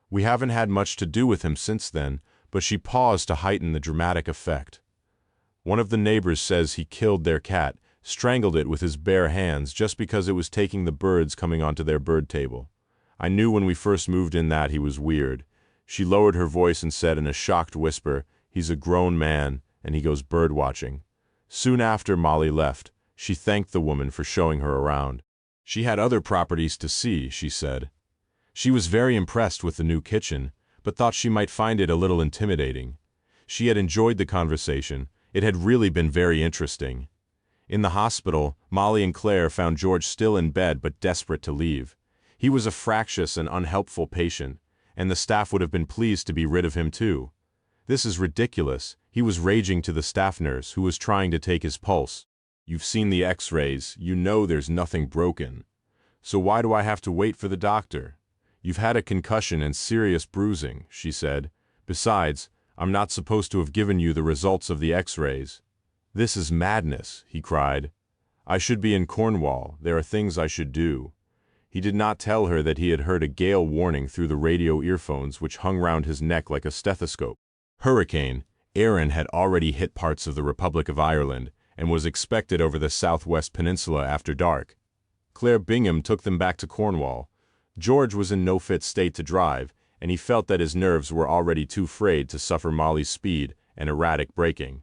We haven't had much to do with him since then," but she paused to heighten the dramatic effect. "One of the neighbors says he killed their cat, strangled it with his bare hands just because it was taking the birds coming onto their bird table. I knew when we first moved in that he was weird." She lowered her voice and said in a shocked whisper, "He's a grown man, and he goes birdwatching." Soon after Molly left, she thanked the woman for showing her around. She had other properties to see, she said. She was very impressed with the new kitchen, but thought she might find it a little intimidating. She had enjoyed the conversation. It had really been very interesting. In the hospital, Molly and Claire found George still in bed but desperate to leave. He was a fractious and unhelpful patient, and the staff would have been pleased to be rid of him too. "This is ridiculous," he was raging to the staff nurse who was trying to take his pulse. "You've seen the x-rays, you know there's nothing broken. So why do I have to wait for the doctor? You've had a concussion and serious bruising," she said. "Besides, I'm not supposed to have given you the results of the x-rays." "This is madness," he cried. "I should be in Cornwall. There are things I should do." He did not tell her that he had heard a gale warning through the radio earphones which hung round his neck like a stethoscope. Hurricane Erin had already hit parts of the Republic of Ireland and was expected over the southwest peninsula after dark. Claire Bingham took them back to Cornwall. George was in no fit state to drive, and he felt that his nerves were already too frayed to suffer Molly's speed and erratic braking.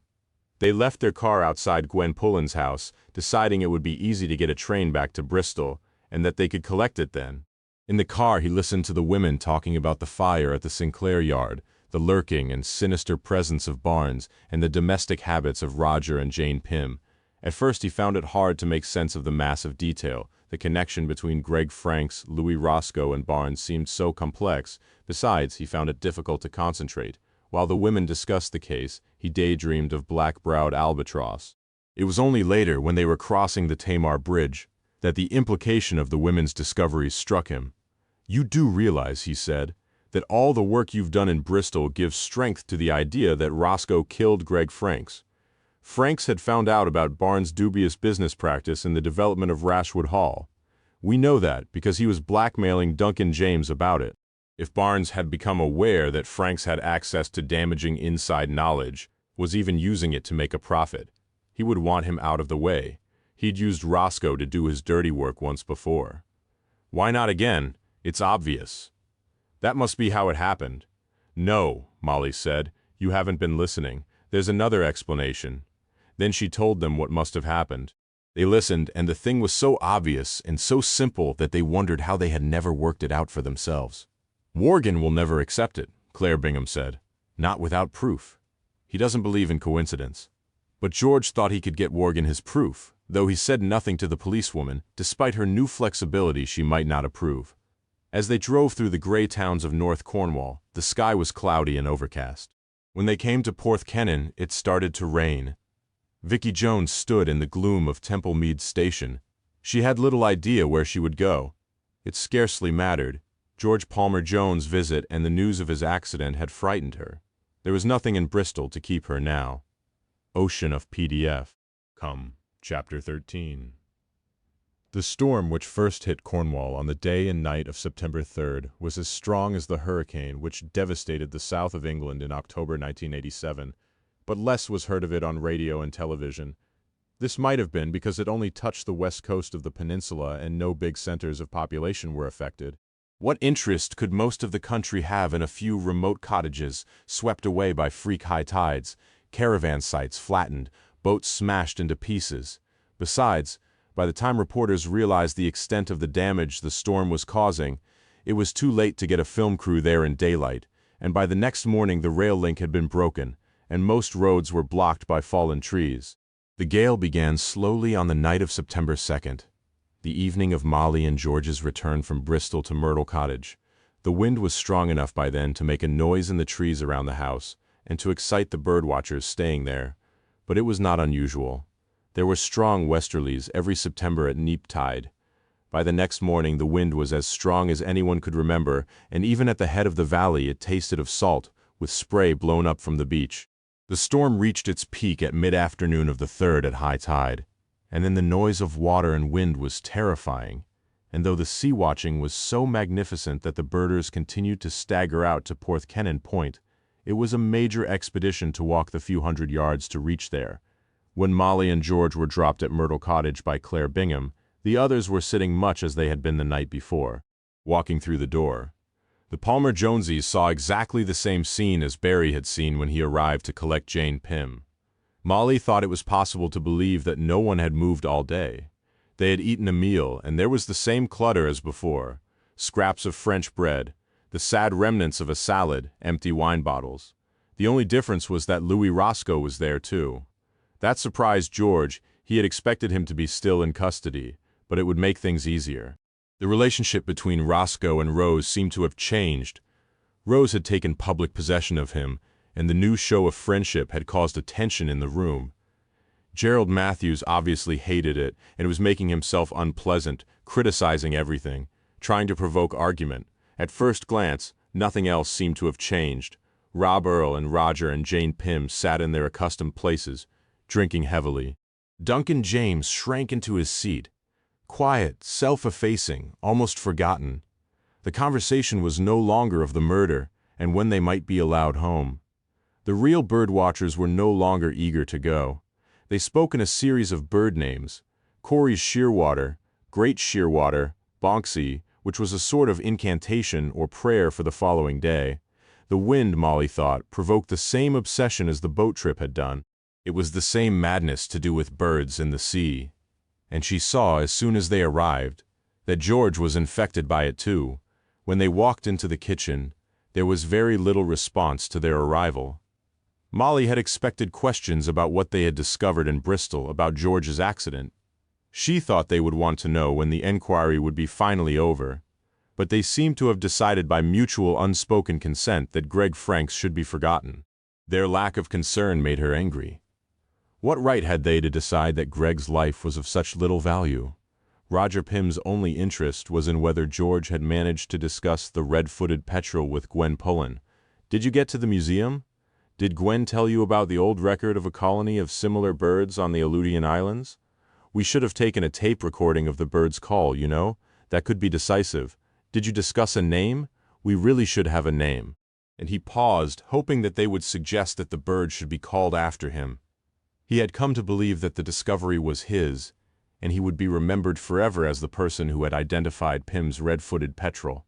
They left their car outside Gwen Pullen's house, deciding it would be easy to get a train back to Bristol, and that they could collect it then. In the car he listened to the women talking about the fire at the Sinclair yard, the lurking and sinister presence of Barnes, and the domestic habits of Roger and Jane Pym. At first he found it hard to make sense of the mass of detail. The connection between Greg Franks, Louis Roscoe, and Barnes seemed so complex. Besides, he found it difficult to concentrate. While the women discussed the case, he daydreamed of black-browed albatross. It was only later, when they were crossing the Tamar Bridge, that the implication of the women's discoveries struck him. "You do realize," he said, "that all the work you've done in Bristol gives strength to the idea that Roscoe killed Greg Franks. Franks had found out about Barnes' dubious business practice in the development of Rashwood Hall. We know that because he was blackmailing Duncan James about it. If Barnes had become aware that Franks had access to damaging inside knowledge, was even using it to make a profit, he would want him out of the way. He'd used Roscoe to do his dirty work once before. Why not again? It's obvious. That must be how it happened." "No," Molly said, "you haven't been listening. There's another explanation." Then she told them what must have happened. They listened, and the thing was so obvious and so simple that they wondered how they had never worked it out for themselves. "Worgen will never accept it," Claire Bingham said. "Not without proof. He doesn't believe in coincidence." But George thought he could get Worgen his proof, though he said nothing to the policewoman. Despite her new flexibility, she might not approve. As they drove through the grey towns of North Cornwall, the sky was cloudy and overcast. When they came to Porthkennon, it started to rain. Vicky Jones stood in the gloom of Temple Meads Station. She had little idea where she would go. It scarcely mattered. George Palmer Jones' visit and the news of his accident had frightened her. There was nothing in Bristol to keep her now. Ocean of PDF. Come, Chapter 13. The storm which first hit Cornwall on the day and night of September 3rd was as strong as the hurricane which devastated the south of England in October 1987, but less was heard of it on radio and television. This might have been because it only touched the west coast of the peninsula and no big centers of population were affected. What interest could most of the country have in a few remote cottages swept away by freak high tides, caravan sites flattened, boats smashed into pieces? Besides, by the time reporters realized the extent of the damage the storm was causing, it was too late to get a film crew there in daylight, and by the next morning the rail link had been broken, and most roads were blocked by fallen trees. The gale began slowly on the night of September 2nd, the evening of Molly and George's return from Bristol to Myrtle Cottage. The wind was strong enough by then to make a noise in the trees around the house, and to excite the birdwatchers staying there, but it was not unusual. There were strong westerlies every September at neap tide. By the next morning the wind was as strong as anyone could remember, and even at the head of the valley it tasted of salt, with spray blown up from the beach. The storm reached its peak at mid-afternoon of the 3rd at high tide, and then the noise of water and wind was terrifying, and though the sea watching was so magnificent that the birders continued to stagger out to Porthkennon Point, it was a major expedition to walk the few hundred yards to reach there. When Molly and George were dropped at Myrtle Cottage by Claire Bingham, the others were sitting much as they had been the night before, walking through the door. The Palmer Jonesies saw exactly the same scene as Barry had seen when he arrived to collect Jane Pym. Molly thought it was possible to believe that no one had moved all day. They had eaten a meal, and there was the same clutter as before: scraps of French bread, the sad remnants of a salad, empty wine bottles. The only difference was that Louis Roscoe was there too. That surprised George. He had expected him to be still in custody, but it would make things easier. The relationship between Roscoe and Rose seemed to have changed. Rose had taken public possession of him, and the new show of friendship had caused a tension in the room. Gerald Matthews obviously hated it and was making himself unpleasant, criticizing everything, trying to provoke argument. At first glance, nothing else seemed to have changed. Rob Earl and Roger and Jane Pym sat in their accustomed places, drinking heavily. Duncan James shrank into his seat, quiet, self-effacing, almost forgotten. The conversation was no longer of the murder and when they might be allowed home. The real birdwatchers were no longer eager to go. They spoke in a series of bird names: Corey's Shearwater, Great Shearwater, Bonksy, which was a sort of incantation or prayer for the following day. The wind, Molly thought, provoked the same obsession as the boat trip had done. It was the same madness to do with birds in the sea. And she saw, as soon as they arrived, that George was infected by it too. When they walked into the kitchen, there was very little response to their arrival. Molly had expected questions about what they had discovered in Bristol about George's accident. She thought they would want to know when the enquiry would be finally over, but they seemed to have decided by mutual unspoken consent that Greg Franks should be forgotten. Their lack of concern made her angry. What right had they to decide that Greg's life was of such little value? Roger Pym's only interest was in whether George had managed to discuss the red-footed petrel with Gwen Pullen. Did you get to the museum? Did Gwen tell you about the old record of a colony of similar birds on the Aleutian Islands? We should have taken a tape recording of the bird's call, you know? That could be decisive. Did you discuss a name? We really should have a name. And he paused, hoping that they would suggest that the bird should be called after him. He had come to believe that the discovery was his, and he would be remembered forever as the person who had identified Pym's red-footed petrel.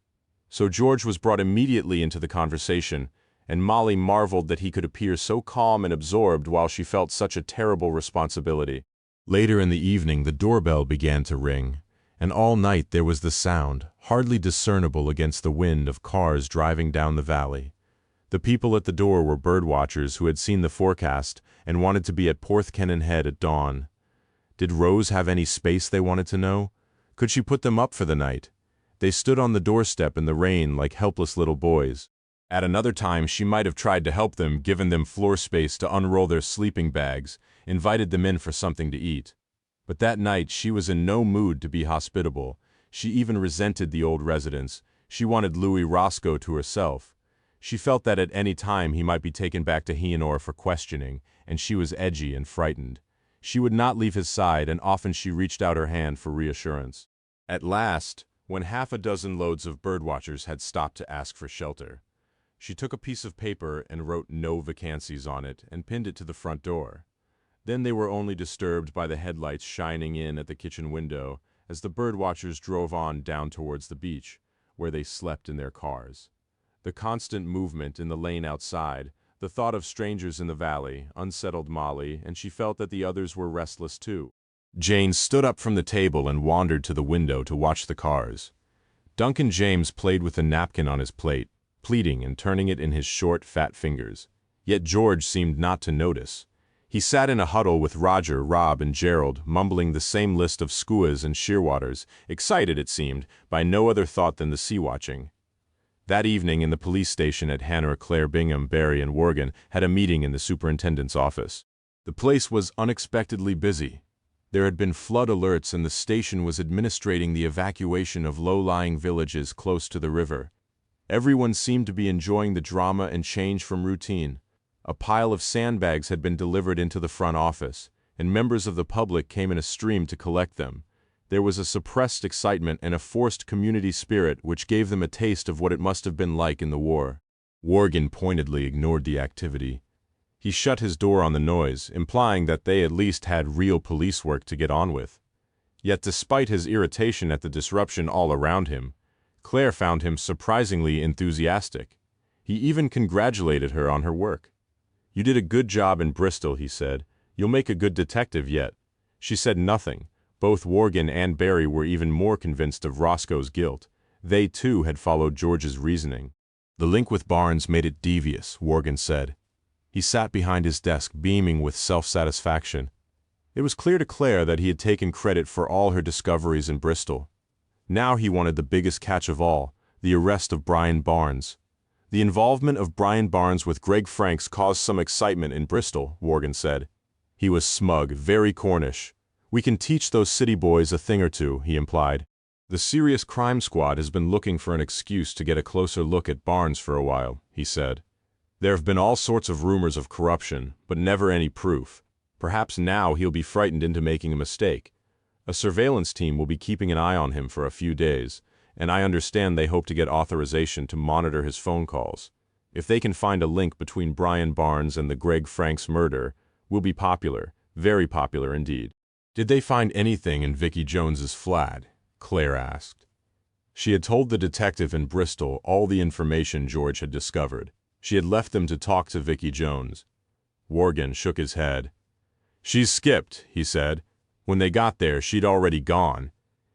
So George was brought immediately into the conversation, and Molly marveled that he could appear so calm and absorbed while she felt such a terrible responsibility. Later in the evening, the doorbell began to ring, and all night there was the sound, hardly discernible against the wind, of cars driving down the valley. The people at the door were birdwatchers who had seen the forecast and wanted to be at Porthkennon Head at dawn. Did Rose have any space, they wanted to know? Could she put them up for the night? They stood on the doorstep in the rain like helpless little boys. At another time she might have tried to help them, given them floor space to unroll their sleeping bags, invited them in for something to eat. But that night she was in no mood to be hospitable. She even resented the old residents. She wanted Louis Roscoe to herself. She felt that at any time he might be taken back to Heanor for questioning, and she was edgy and frightened. She would not leave his side, and often she reached out her hand for reassurance. At last, when half a dozen loads of birdwatchers had stopped to ask for shelter, she took a piece of paper and wrote "No vacancies" on it and pinned it to the front door. Then they were only disturbed by the headlights shining in at the kitchen window as the birdwatchers drove on down towards the beach, where they slept in their cars. The constant movement in the lane outside, the thought of strangers in the valley, unsettled Molly, and she felt that the others were restless too. Jane stood up from the table and wandered to the window to watch the cars. Duncan James played with a napkin on his plate, pleating and turning it in his short, fat fingers. Yet George seemed not to notice. He sat in a huddle with Roger, Rob, and Gerald, mumbling the same list of skuas and shearwaters, excited, it seemed, by no other thought than the sea-watching. That evening in the police station at Hanor, Claire, Bingham, Barry, and Worgan had a meeting in the superintendent's office. The place was unexpectedly busy. There had been flood alerts, and the station was administrating the evacuation of low-lying villages close to the river. Everyone seemed to be enjoying the drama and change from routine. A pile of sandbags had been delivered into the front office, and members of the public came in a stream to collect them. There was a suppressed excitement and a forced community spirit which gave them a taste of what it must have been like in the war. Worgan pointedly ignored the activity. He shut his door on the noise, implying that they at least had real police work to get on with. Yet despite his irritation at the disruption all around him, Claire found him surprisingly enthusiastic. He even congratulated her on her work. "You did a good job in Bristol," he said. "You'll make a good detective yet." She said nothing. Both Worgan and Barry were even more convinced of Roscoe's guilt. They, too, had followed George's reasoning. "The link with Barnes made it devious," Worgan said. He sat behind his desk, beaming with self-satisfaction. It was clear to Claire that he had taken credit for all her discoveries in Bristol. Now he wanted the biggest catch of all, the arrest of Brian Barnes. The involvement of Brian Barnes with Greg Franks caused some excitement in Bristol, Worgan said. He was smug, very Cornish. "We can teach those city boys a thing or two," he implied. "The Serious Crime Squad has been looking for an excuse to get a closer look at Barnes for a while," he said. "There have been all sorts of rumors of corruption, but never any proof. Perhaps now he'll be frightened into making a mistake. A surveillance team will be keeping an eye on him for a few days, and I understand they hope to get authorization to monitor his phone calls. If they can find a link between Brian Barnes and the Greg Franks murder, we'll be popular, very popular indeed." "Did they find anything in Vicky Jones's flat?" Claire asked. She had told the detective in Bristol all the information George had discovered. She had left them to talk to Vicky Jones. Worgan shook his head. "She's skipped," he said. "When they got there, she'd already gone."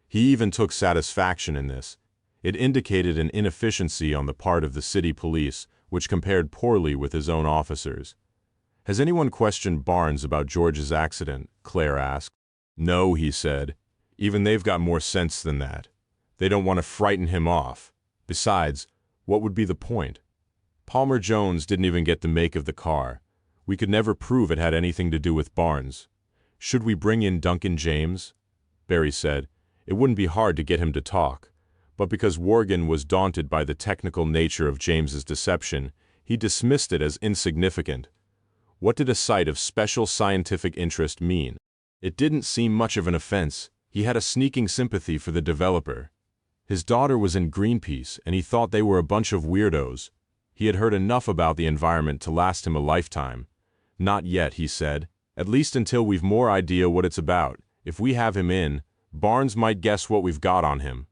He even took satisfaction in this. It indicated an inefficiency on the part of the city police, which compared poorly with his own officers. "Has anyone questioned Barnes about George's accident?" Claire asked. "No," he said. "Even they've got more sense than that. They don't want to frighten him off. Besides, what would be the point? Palmer Jones didn't even get the make of the car. We could never prove it had anything to do with Barnes. Should we bring in Duncan James?" Barry said. It wouldn't be hard to get him to talk, but because Worgan was daunted by the technical nature of James's deception, he dismissed it as insignificant. What did a site of special scientific interest mean? It didn't seem much of an offense. He had a sneaking sympathy for the developer. His daughter was in Greenpeace, and he thought they were a bunch of weirdos. He had heard enough about the environment to last him a lifetime. "Not yet," he said. "At least until we've more idea what it's about. If we have him in, Barnes might guess what we've got on him.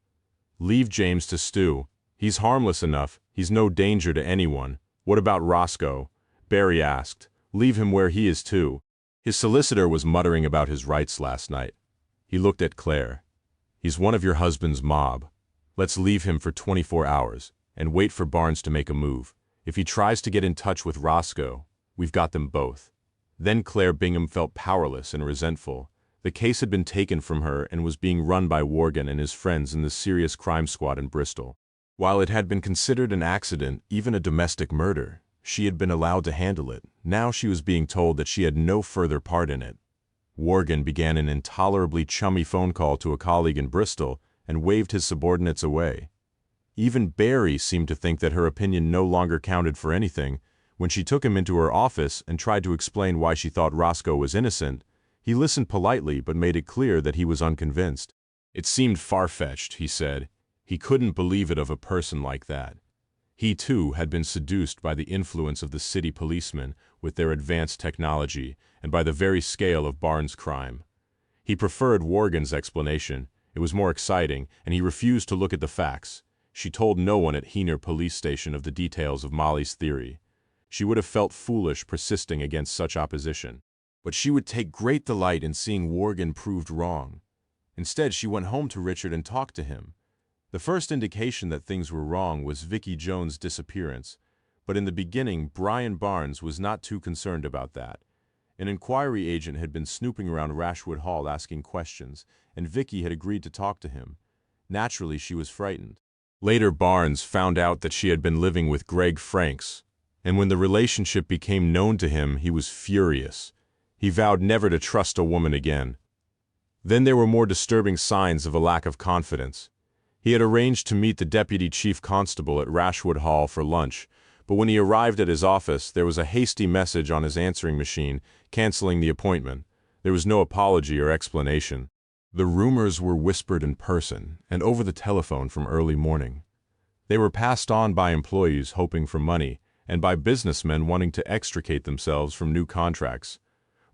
Leave James to stew. He's harmless enough. He's no danger to anyone." "What about Roscoe?" Barry asked. "Leave him where he is too. His solicitor was muttering about his rights last night. He looked at Claire. "He's one of your husband's mob. Let's leave him for 24 hours and wait for Barnes to make a move. If he tries to get in touch with Roscoe, we've got them both." Then Claire Bingham felt powerless and resentful. The case had been taken from her and was being run by Worgan and his friends in the serious crime squad in Bristol. While it had been considered an accident, even a domestic murder, she had been allowed to handle it. Now she was being told that she had no further part in it. Worgan began an intolerably chummy phone call to a colleague in Bristol and waved his subordinates away. Even Barry seemed to think that her opinion no longer counted for anything. When she took him into her office and tried to explain why she thought Roscoe was innocent, he listened politely but made it clear that he was unconvinced. It seemed far-fetched, he said. He couldn't believe it of a person like that. He, too, had been seduced by the influence of the city policemen with their advanced technology and by the very scale of Barnes' crime. He preferred Worgan's explanation. It was more exciting, and he refused to look at the facts. She told no one at Heanor police station of the details of Molly's theory. She would have felt foolish persisting against such opposition. But she would take great delight in seeing Worgan proved wrong. Instead, she went home to Richard and talked to him. The first indication that things were wrong was Vicky Jones' disappearance, but in the beginning, Brian Barnes was not too concerned about that. An inquiry agent had been snooping around Rashwood Hall asking questions, and Vicky had agreed to talk to him. Naturally, she was frightened. Later, Barnes found out that she had been living with Greg Franks, and when the relationship became known to him, he was furious. He vowed never to trust a woman again. Then there were more disturbing signs of a lack of confidence. He had arranged to meet the deputy chief constable at Rashwood Hall for lunch, but when he arrived at his office, there was a hasty message on his answering machine, canceling the appointment. There was no apology or explanation. The rumors were whispered in person and over the telephone from early morning. They were passed on by employees hoping for money and by businessmen wanting to extricate themselves from new contracts.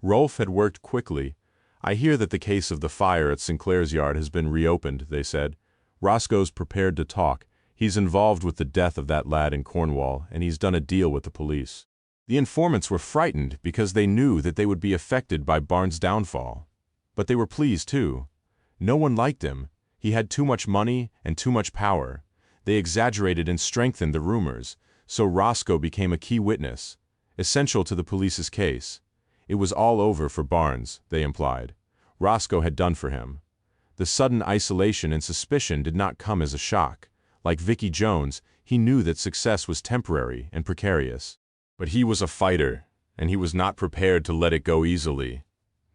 Rolfe had worked quickly. "I hear that the case of the fire at Sinclair's yard has been reopened," they said. "Roscoe's prepared to talk. He's involved with the death of that lad in Cornwall, and he's done a deal with the police." The informants were frightened because they knew that they would be affected by Barnes' downfall. But they were pleased, too. No one liked him. He had too much money and too much power. They exaggerated and strengthened the rumors, so Roscoe became a key witness, essential to the police's case. It was all over for Barnes, they implied. Roscoe had done for him. The sudden isolation and suspicion did not come as a shock. Like Vicky Jones, he knew that success was temporary and precarious. But he was a fighter, and he was not prepared to let it go easily.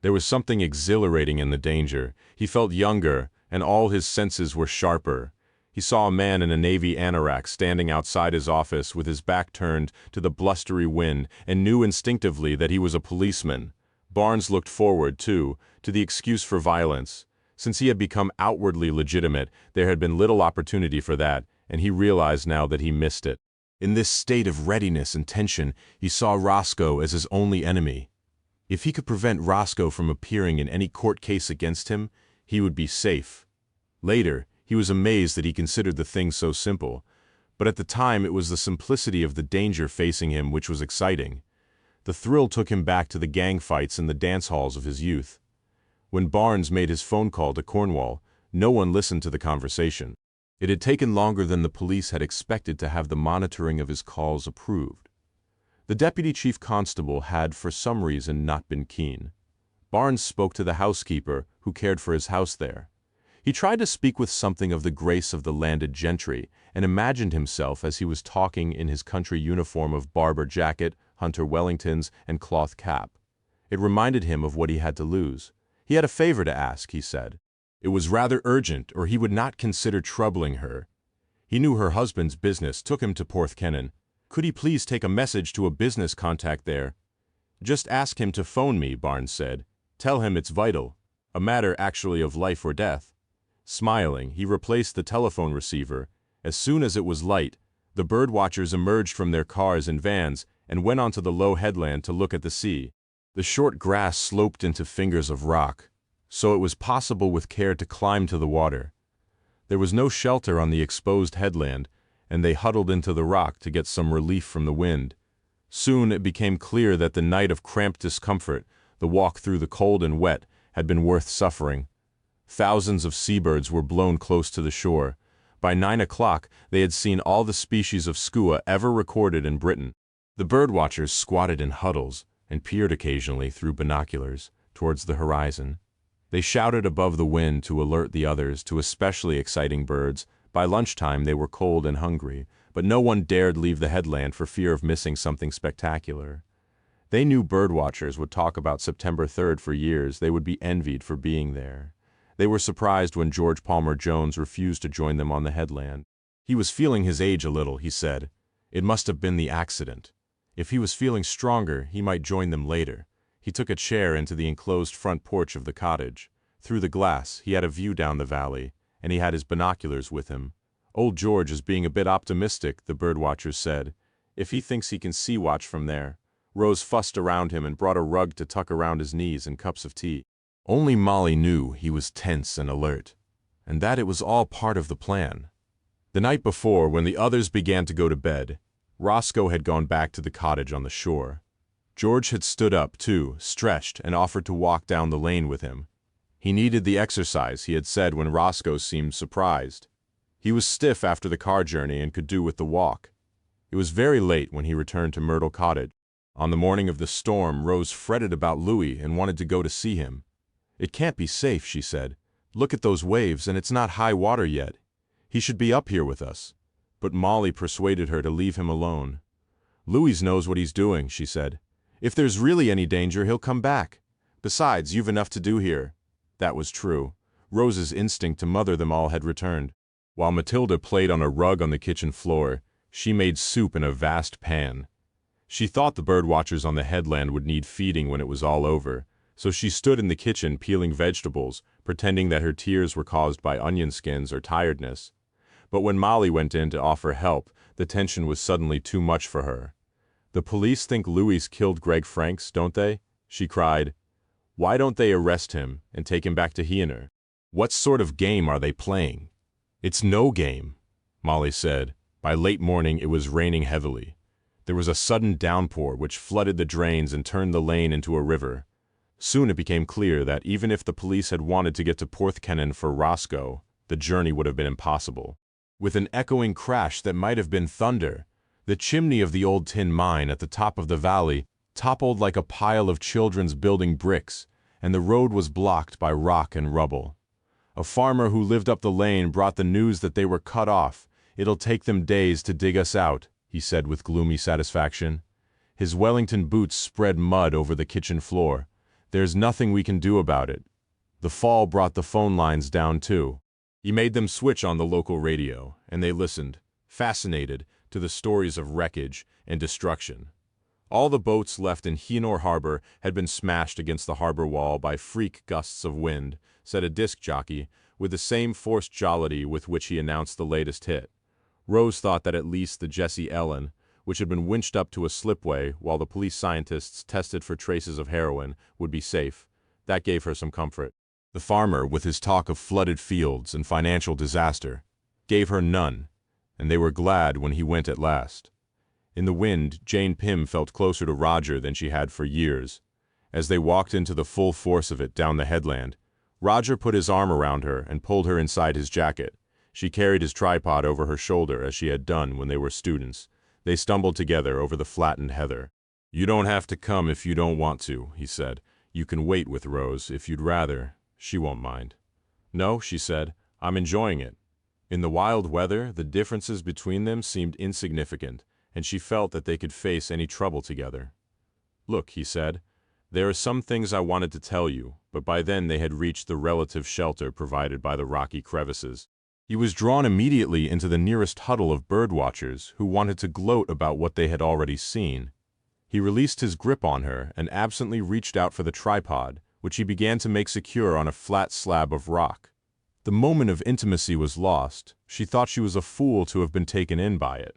There was something exhilarating in the danger. He felt younger, and all his senses were sharper. He saw a man in a navy anorak standing outside his office with his back turned to the blustery wind and knew instinctively that he was a policeman. Barnes looked forward, too, to the excuse for violence. Since he had become outwardly legitimate, there had been little opportunity for that, and he realized now that he missed it. In this state of readiness and tension, he saw Roscoe as his only enemy. If he could prevent Roscoe from appearing in any court case against him, he would be safe. Later, he was amazed that he considered the thing so simple, but at the time it was the simplicity of the danger facing him which was exciting. The thrill took him back to the gang fights in the dance halls of his youth. When Barnes made his phone call to Cornwall, no one listened to the conversation. It had taken longer than the police had expected to have the monitoring of his calls approved. The deputy chief constable had, for some reason, not been keen. Barnes spoke to the housekeeper, who cared for his house there. He tried to speak with something of the grace of the landed gentry, and imagined himself as he was talking in his country uniform of Barber jacket, Hunter Wellingtons, and cloth cap. It reminded him of what he had to lose. He had a favor to ask, he said. It was rather urgent, or he would not consider troubling her. He knew her husband's business took him to Porthkennon. Could he please take a message to a business contact there? "Just ask him to phone me," Barnes said. "Tell him it's vital. A matter actually of life or death." Smiling, he replaced the telephone receiver. As soon as it was light, the birdwatchers emerged from their cars and vans and went onto the low headland to look at the sea. The short grass sloped into fingers of rock, so it was possible with care to climb to the water. There was no shelter on the exposed headland, and they huddled into the rock to get some relief from the wind. Soon it became clear that the night of cramped discomfort, The walk through the cold and wet had been worth suffering. Thousands of seabirds were blown close to the shore. By 9 o'clock, they had seen all the species of skua ever recorded in Britain. The birdwatchers squatted in huddles and peered occasionally through binoculars towards the horizon. They shouted above the wind to alert the others to especially exciting birds. By lunchtime they were cold and hungry, but no one dared leave the headland for fear of missing something spectacular. They knew birdwatchers would talk about September 3rd for years. They would be envied for being there. They were surprised when George Palmer Jones refused to join them on the headland. He was feeling his age a little, he said. It must have been the accident. If he was feeling stronger, he might join them later. He took a chair into the enclosed front porch of the cottage. Through the glass, he had a view down the valley, and he had his binoculars with him. Old George is being a bit optimistic, the birdwatchers said. If he thinks he can sea-watch from there. Rose fussed around him and brought a rug to tuck around his knees and cups of tea. Only Molly knew he was tense and alert, and that it was all part of the plan. The night before, when the others began to go to bed, Roscoe had gone back to the cottage on the shore. George had stood up, too, stretched, and offered to walk down the lane with him. He needed the exercise, he had said when Roscoe seemed surprised. He was stiff after the car journey and could do with the walk. It was very late when he returned to Myrtle Cottage. On the morning of the storm, Rose fretted about Louis and wanted to go to see him. It can't be safe, she said. Look at those waves, and it's not high water yet. He should be up here with us. But Molly persuaded her to leave him alone. Louis knows what he's doing, she said. If there's really any danger, he'll come back. Besides, you've enough to do here. That was true. Rose's instinct to mother them all had returned. While Matilda played on a rug on the kitchen floor, she made soup in a vast pan. She thought the birdwatchers on the headland would need feeding when it was all over, so she stood in the kitchen peeling vegetables, pretending that her tears were caused by onion skins or tiredness. But when Molly went in to offer help, the tension was suddenly too much for her. The police think Louis killed Greg Franks, don't they? She cried. Why don't they arrest him and take him back to Heaner? What sort of game are they playing? It's no game, Molly said. By late morning it was raining heavily. There was a sudden downpour which flooded the drains and turned the lane into a river. Soon it became clear that even if the police had wanted to get to Porthkennon for Roscoe, the journey would have been impossible. With an echoing crash that might have been thunder, the chimney of the old tin mine at the top of the valley toppled like a pile of children's building bricks, and the road was blocked by rock and rubble. A farmer who lived up the lane brought the news that they were cut off. It'll take them days to dig us out, he said with gloomy satisfaction. His Wellington boots spread mud over the kitchen floor. There's nothing we can do about it. The fall brought the phone lines down too. He made them switch on the local radio, and they listened, fascinated, to the stories of wreckage and destruction. All the boats left in Heanor Harbor had been smashed against the harbor wall by freak gusts of wind, said a disc jockey, with the same forced jollity with which he announced the latest hit. Rose thought that at least the Jessie Ellen, which had been winched up to a slipway while the police scientists tested for traces of heroin, would be safe. That gave her some comfort. The farmer, with his talk of flooded fields and financial disaster, gave her none, and they were glad when he went at last. In the wind, Jane Pym felt closer to Roger than she had for years. As they walked into the full force of it down the headland, Roger put his arm around her and pulled her inside his jacket. She carried his tripod over her shoulder as she had done when they were students. They stumbled together over the flattened heather. You don't have to come if you don't want to, he said. You can wait with Rose if you'd rather. She won't mind. No, she said. I'm enjoying it. In the wild weather, the differences between them seemed insignificant, and she felt that they could face any trouble together. Look, he said, there are some things I wanted to tell you, but by then they had reached the relative shelter provided by the rocky crevices. He was drawn immediately into the nearest huddle of birdwatchers who wanted to gloat about what they had already seen. He released his grip on her and absently reached out for the tripod, which he began to make secure on a flat slab of rock. The moment of intimacy was lost. She thought she was a fool to have been taken in by it.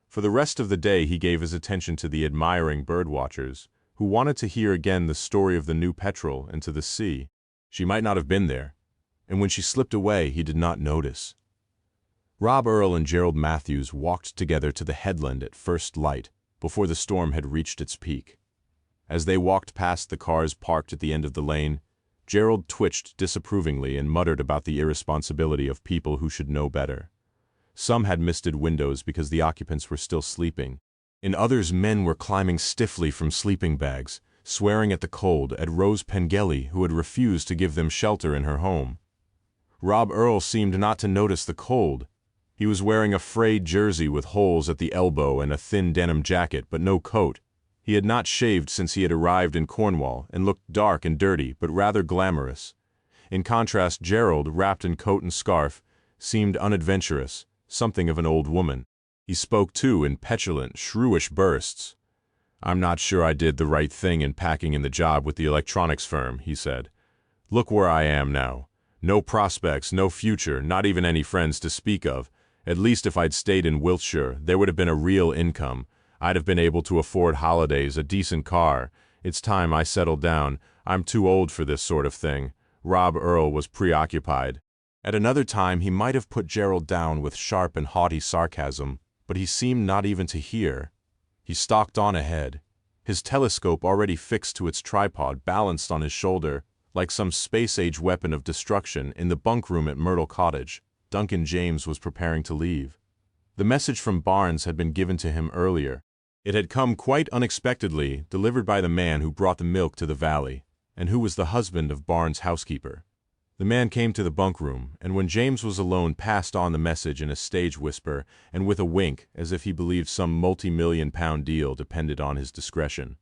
For the rest of the day he gave his attention to the admiring birdwatchers, who wanted to hear again the story of the new petrel and to the sea. She might not have been there, and when she slipped away he did not notice. Rob Earle and Gerald Matthews walked together to the headland at first light, before the storm had reached its peak. As they walked past the cars parked at the end of the lane, Gerald twitched disapprovingly and muttered about the irresponsibility of people who should know better. Some had misted windows because the occupants were still sleeping. In others, men were climbing stiffly from sleeping bags, swearing at the cold at Rose Pengelly, who had refused to give them shelter in her home. Rob Earl seemed not to notice the cold. He was wearing a frayed jersey with holes at the elbow and a thin denim jacket, but no coat. He had not shaved since he had arrived in Cornwall and looked dark and dirty, but rather glamorous. In contrast, Gerald, wrapped in coat and scarf, seemed unadventurous, something of an old woman. He spoke, too, in petulant, shrewish bursts. "I'm not sure I did the right thing in packing in the job with the electronics firm," he said. "Look where I am now. No prospects, no future, not even any friends to speak of. At least if I'd stayed in Wiltshire, there would have been a real income. I'd have been able to afford holidays, a decent car. It's time I settled down. I'm too old for this sort of thing." Rob Earl was preoccupied. At another time he might have put Gerald down with sharp and haughty sarcasm, but he seemed not even to hear. He stalked on ahead, his telescope already fixed to its tripod balanced on his shoulder, like some space-age weapon of destruction. In the bunk room at Myrtle Cottage, Duncan James was preparing to leave. The message from Barnes had been given to him earlier. It had come quite unexpectedly, delivered by the man who brought the milk to the valley, and who was the husband of Barnes' housekeeper. The man came to the bunk room, and when James was alone passed on the message in a stage whisper and with a wink, as if he believed some multi-million-pound deal depended on his discretion.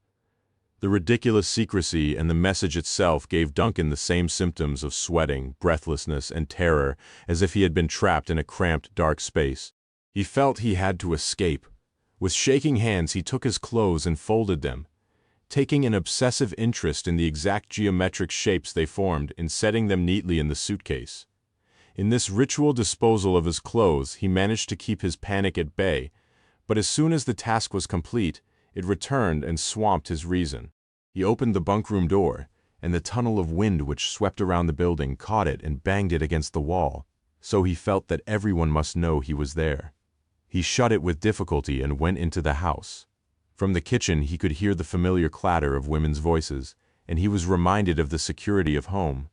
The ridiculous secrecy and the message itself gave Duncan the same symptoms of sweating, breathlessness, and terror as if he had been trapped in a cramped, dark space. He felt he had to escape. With shaking hands he took his clothes and folded them, taking an obsessive interest in the exact geometric shapes they formed in setting them neatly in the suitcase. In this ritual disposal of his clothes he managed to keep his panic at bay, but as soon as the task was complete, it returned and swamped his reason. He opened the bunkroom door, and the tunnel of wind which swept around the building caught it and banged it against the wall, so he felt that everyone must know he was there. He shut it with difficulty and went into the house. From the kitchen he could hear the familiar clatter of women's voices, and he was reminded of the security of home.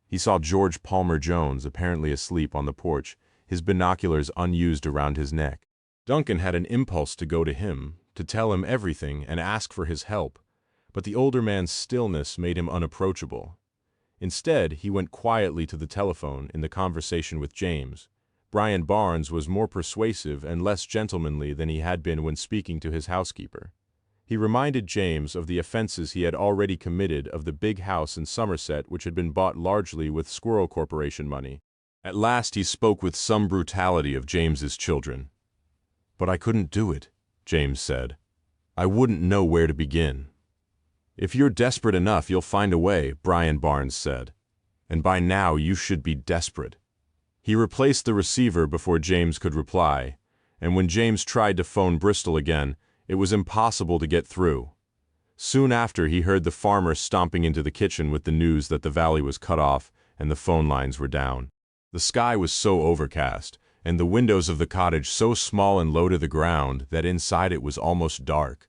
He saw George Palmer Jones apparently asleep on the porch, his binoculars unused around his neck. Duncan had an impulse to go to him, to tell him everything and ask for his help, but the older man's stillness made him unapproachable. Instead, he went quietly to the telephone in the conversation with James. Brian Barnes was more persuasive and less gentlemanly than he had been when speaking to his housekeeper. He reminded James of the offenses he had already committed of the big house in Somerset which had been bought largely with Squirrel Corporation money. At last he spoke with some brutality of James's children. "But I couldn't do it," James said. "I wouldn't know where to begin." "If you're desperate enough, you'll find a way," Brian Barnes said. "And by now you should be desperate." He replaced the receiver before James could reply, and when James tried to phone Bristol again, it was impossible to get through. Soon after, he heard the farmer stomping into the kitchen with the news that the valley was cut off and the phone lines were down. The sky was so overcast, and the windows of the cottage so small and low to the ground that inside it was almost dark.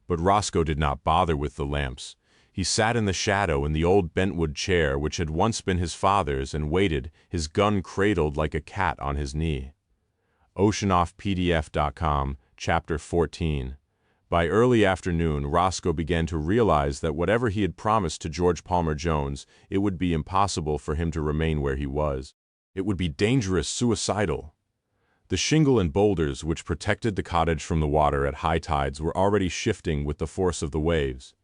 But Roscoe did not bother with the lamps. He sat in the shadow in the old bentwood chair which had once been his father's and waited, his gun cradled like a cat on his knee. OceanoffPDF.com, Chapter 14. By early afternoon, Roscoe began to realize that whatever he had promised to George Palmer Jones, it would be impossible for him to remain where he was. It would be dangerous, suicidal. The shingle and boulders which protected the cottage from the water at high tides were already shifting with the force of the waves.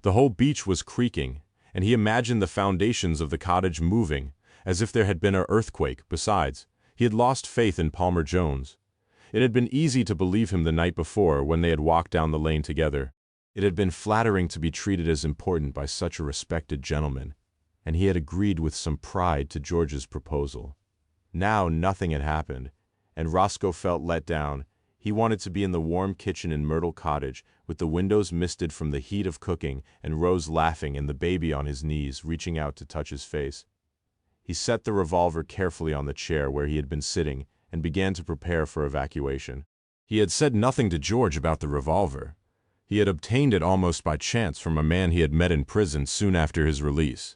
The whole beach was creaking, and he imagined the foundations of the cottage moving, as if there had been an earthquake. Besides, he had lost faith in Palmer Jones. It had been easy to believe him the night before when they had walked down the lane together. It had been flattering to be treated as important by such a respected gentleman, and he had agreed with some pride to George's proposal. Now nothing had happened, and Roscoe felt let down. He wanted to be in the warm kitchen in Myrtle Cottage, with the windows misted from the heat of cooking, and Rose laughing and the baby on his knees, reaching out to touch his face. He set the revolver carefully on the chair where he had been sitting, and began to prepare for evacuation. He had said nothing to George about the revolver. He had obtained it almost by chance from a man he had met in prison soon after his release.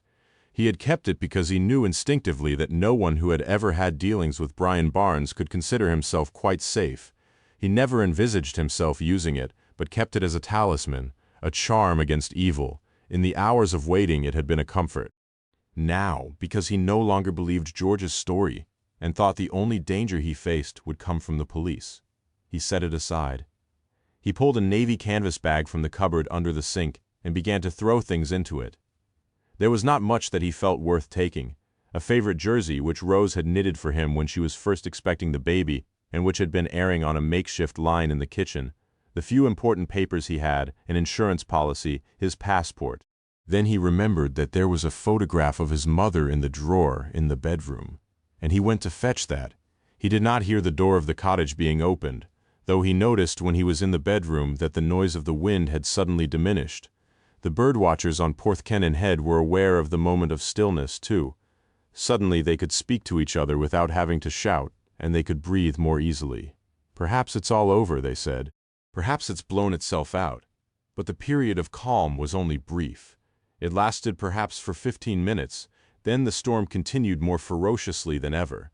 He had kept it because he knew instinctively that no one who had ever had dealings with Brian Barnes could consider himself quite safe. He never envisaged himself using it, but kept it as a talisman, a charm against evil. In the hours of waiting it had been a comfort. Now, because he no longer believed George's story, and thought the only danger he faced would come from the police, he set it aside. He pulled a navy canvas bag from the cupboard under the sink and began to throw things into it. There was not much that he felt worth taking. A favorite jersey which Rose had knitted for him when she was first expecting the baby and which had been airing on a makeshift line in the kitchen, the few important papers he had, an insurance policy, his passport. Then he remembered that there was a photograph of his mother in the drawer in the bedroom, and he went to fetch that. He did not hear the door of the cottage being opened, though he noticed when he was in the bedroom that the noise of the wind had suddenly diminished. The birdwatchers on Porthkennon Head were aware of the moment of stillness, too. Suddenly they could speak to each other without having to shout, and they could breathe more easily. "Perhaps it's all over," they said. "Perhaps it's blown itself out." But the period of calm was only brief. It lasted perhaps for 15 minutes, then the storm continued more ferociously than ever.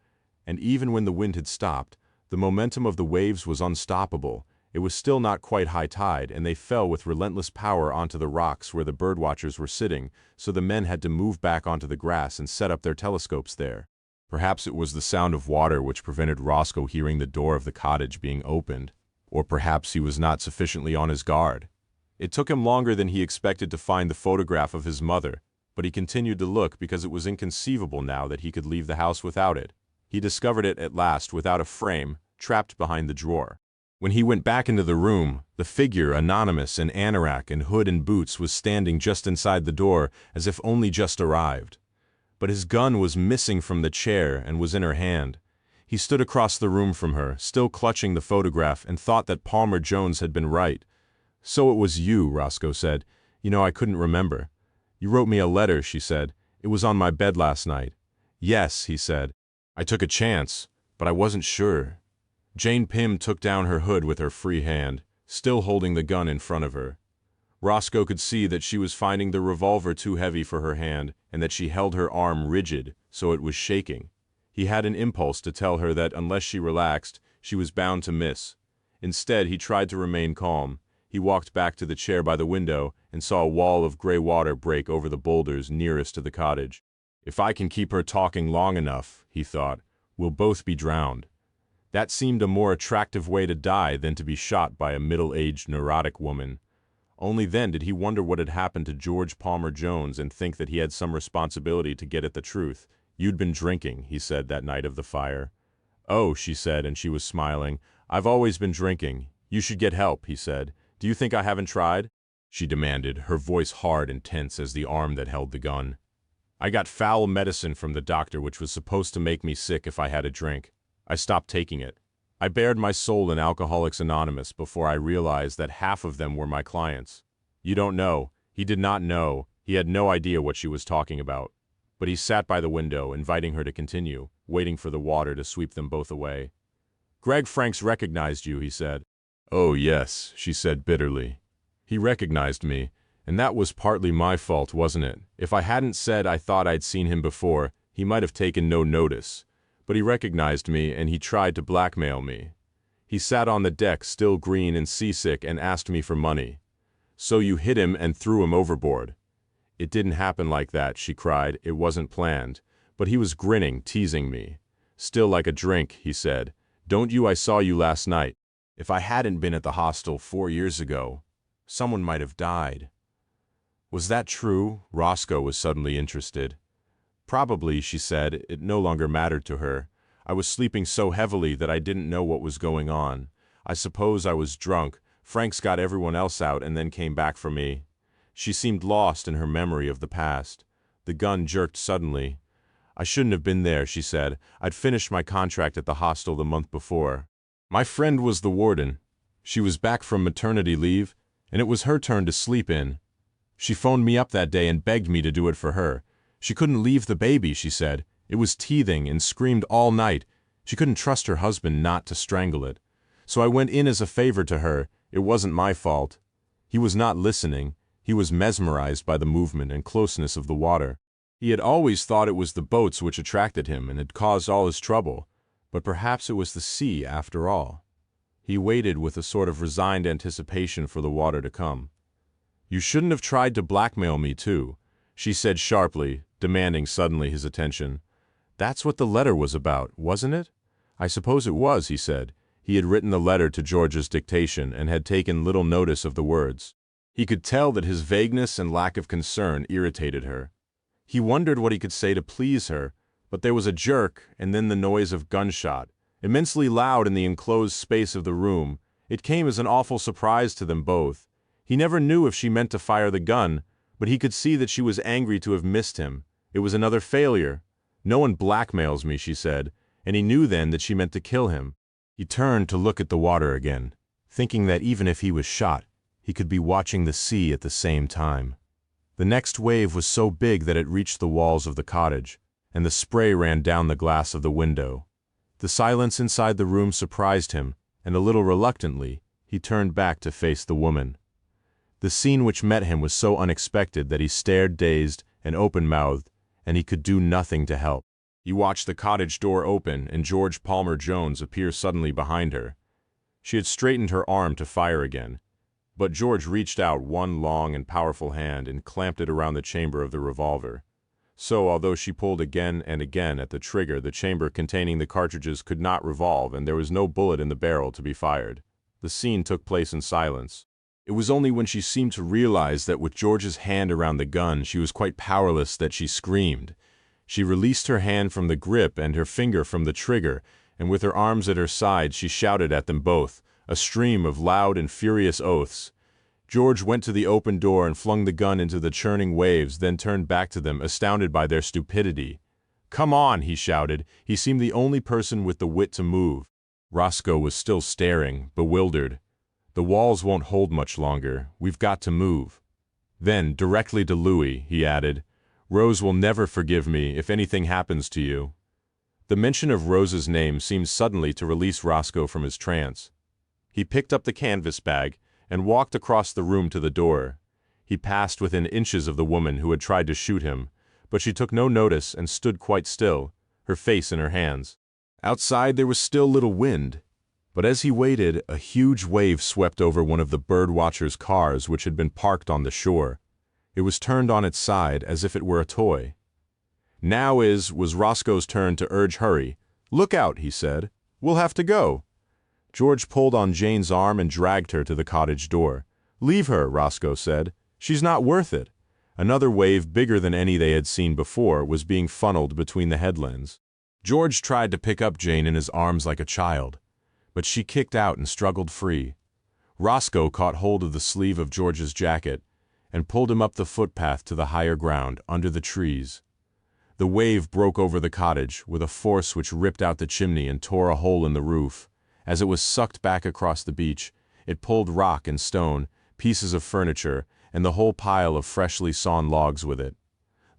And even when the wind had stopped, the momentum of the waves was unstoppable. It was still not quite high tide, and they fell with relentless power onto the rocks where the birdwatchers were sitting, so the men had to move back onto the grass and set up their telescopes there. Perhaps it was the sound of water which prevented Roscoe hearing the door of the cottage being opened, or perhaps he was not sufficiently on his guard. It took him longer than he expected to find the photograph of his mother, but he continued to look because it was inconceivable now that he could leave the house without it. He discovered it at last without a frame, trapped behind the drawer. When he went back into the room, the figure, anonymous in anorak and hood and boots, was standing just inside the door as if only just arrived. But his gun was missing from the chair and was in her hand. He stood across the room from her, still clutching the photograph, and thought that Palmer Jones had been right. "So it was you," Roscoe said. "You know, I couldn't remember." "You wrote me a letter," she said. "It was on my bed last night." "Yes," he said. "I took a chance, but I wasn't sure." Jane Pym took down her hood with her free hand, still holding the gun in front of her. Roscoe could see that she was finding the revolver too heavy for her hand, and that she held her arm rigid, so it was shaking. He had an impulse to tell her that unless she relaxed, she was bound to miss. Instead, he tried to remain calm. He walked back to the chair by the window and saw a wall of gray water break over the boulders nearest to the cottage. "If I can keep her talking long enough," he thought, "we'll both be drowned." That seemed a more attractive way to die than to be shot by a middle-aged neurotic woman. Only then did he wonder what had happened to George Palmer Jones and think that he had some responsibility to get at the truth. "You'd been drinking," he said that night of the fire. "Oh," she said, and she was smiling. "I've always been drinking. You should get help," he said. "Do you think I haven't tried?" she demanded, her voice hard and tense as the arm that held the gun. "I got foul medicine from the doctor which was supposed to make me sick if I had a drink. I stopped taking it. I bared my soul in Alcoholics Anonymous before I realized that half of them were my clients. You don't know." He did not know. He had no idea what she was talking about. But he sat by the window, inviting her to continue, waiting for the water to sweep them both away. "Greg Franks recognized you," he said. "Oh, yes," she said bitterly. "He recognized me, and that was partly my fault, wasn't it? If I hadn't said I thought I'd seen him before, he might have taken no notice. But he recognized me, and he tried to blackmail me. He sat on the deck, still green and seasick, and asked me for money. So you hit him and threw him overboard." "It didn't happen like that," she cried. "It wasn't planned. But he was grinning, teasing me. 'Still like a drink,' he said. 'Don't you? I saw you last night. If I hadn't been at the hostel 4 years ago, someone might have died.'" Was that true? Roscoe was suddenly interested. "Probably," she said. It no longer mattered to her. "I was sleeping so heavily that I didn't know what was going on. I suppose I was drunk. Franks got everyone else out and then came back for me." She seemed lost in her memory of the past. The gun jerked suddenly. "I shouldn't have been there," she said. "I'd finished my contract at the hostel the month before. My friend was the warden. She was back from maternity leave, and it was her turn to sleep in. She phoned me up that day and begged me to do it for her. She couldn't leave the baby, she said. It was teething and screamed all night. She couldn't trust her husband not to strangle it. So I went in as a favor to her. It wasn't my fault." He was not listening, he was mesmerized by the movement and closeness of the water. He had always thought it was the boats which attracted him and had caused all his trouble, but perhaps it was the sea after all. He waited with a sort of resigned anticipation for the water to come. "You shouldn't have tried to blackmail me, too," she said sharply, demanding suddenly his attention. "That's what the letter was about, wasn't it?" "I suppose it was," he said. He had written the letter to George's dictation and had taken little notice of the words. He could tell that his vagueness and lack of concern irritated her. He wondered what he could say to please her, but there was a jerk and then the noise of gunshot, immensely loud in the enclosed space of the room. It came as an awful surprise to them both. He never knew if she meant to fire the gun, but he could see that she was angry to have missed him. It was another failure. "No one blackmails me," she said, and he knew then that she meant to kill him. He turned to look at the water again, thinking that even if he was shot, he could be watching the sea at the same time. The next wave was so big that it reached the walls of the cottage, and the spray ran down the glass of the window. The silence inside the room surprised him, and a little reluctantly, he turned back to face the woman. The scene which met him was so unexpected that he stared dazed and open-mouthed, and he could do nothing to help. He watched the cottage door open and George Palmer Jones appear suddenly behind her. She had straightened her arm to fire again, but George reached out one long and powerful hand and clamped it around the chamber of the revolver. So, although she pulled again and again at the trigger, the chamber containing the cartridges could not revolve, and there was no bullet in the barrel to be fired. The scene took place in silence. It was only when she seemed to realize that with George's hand around the gun she was quite powerless that she screamed. She released her hand from the grip and her finger from the trigger, and with her arms at her side she shouted at them both, a stream of loud and furious oaths. George went to the open door and flung the gun into the churning waves, then turned back to them, astounded by their stupidity. "Come on," he shouted. He seemed the only person with the wit to move. Roscoe was still staring, bewildered. "The walls won't hold much longer. We've got to move." Then, directly to Louis, he added, "Rose will never forgive me if anything happens to you." The mention of Rose's name seemed suddenly to release Roscoe from his trance. He picked up the canvas bag and walked across the room to the door. He passed within inches of the woman who had tried to shoot him, but she took no notice and stood quite still, her face in her hands. Outside there was still little wind, but as he waited, a huge wave swept over one of the Birdwatcher's cars which had been parked on the shore. It was turned on its side as if it were a toy. Now was Roscoe's turn to urge hurry. "Look out," he said. "We'll have to go." George pulled on Jane's arm and dragged her to the cottage door. "Leave her," Roscoe said. "She's not worth it." Another wave, bigger than any they had seen before, was being funneled between the headlands. George tried to pick up Jane in his arms like a child, but she kicked out and struggled free. Roscoe caught hold of the sleeve of George's jacket and pulled him up the footpath to the higher ground, under the trees. The wave broke over the cottage with a force which ripped out the chimney and tore a hole in the roof. As it was sucked back across the beach, it pulled rock and stone, pieces of furniture, and the whole pile of freshly sawn logs with it.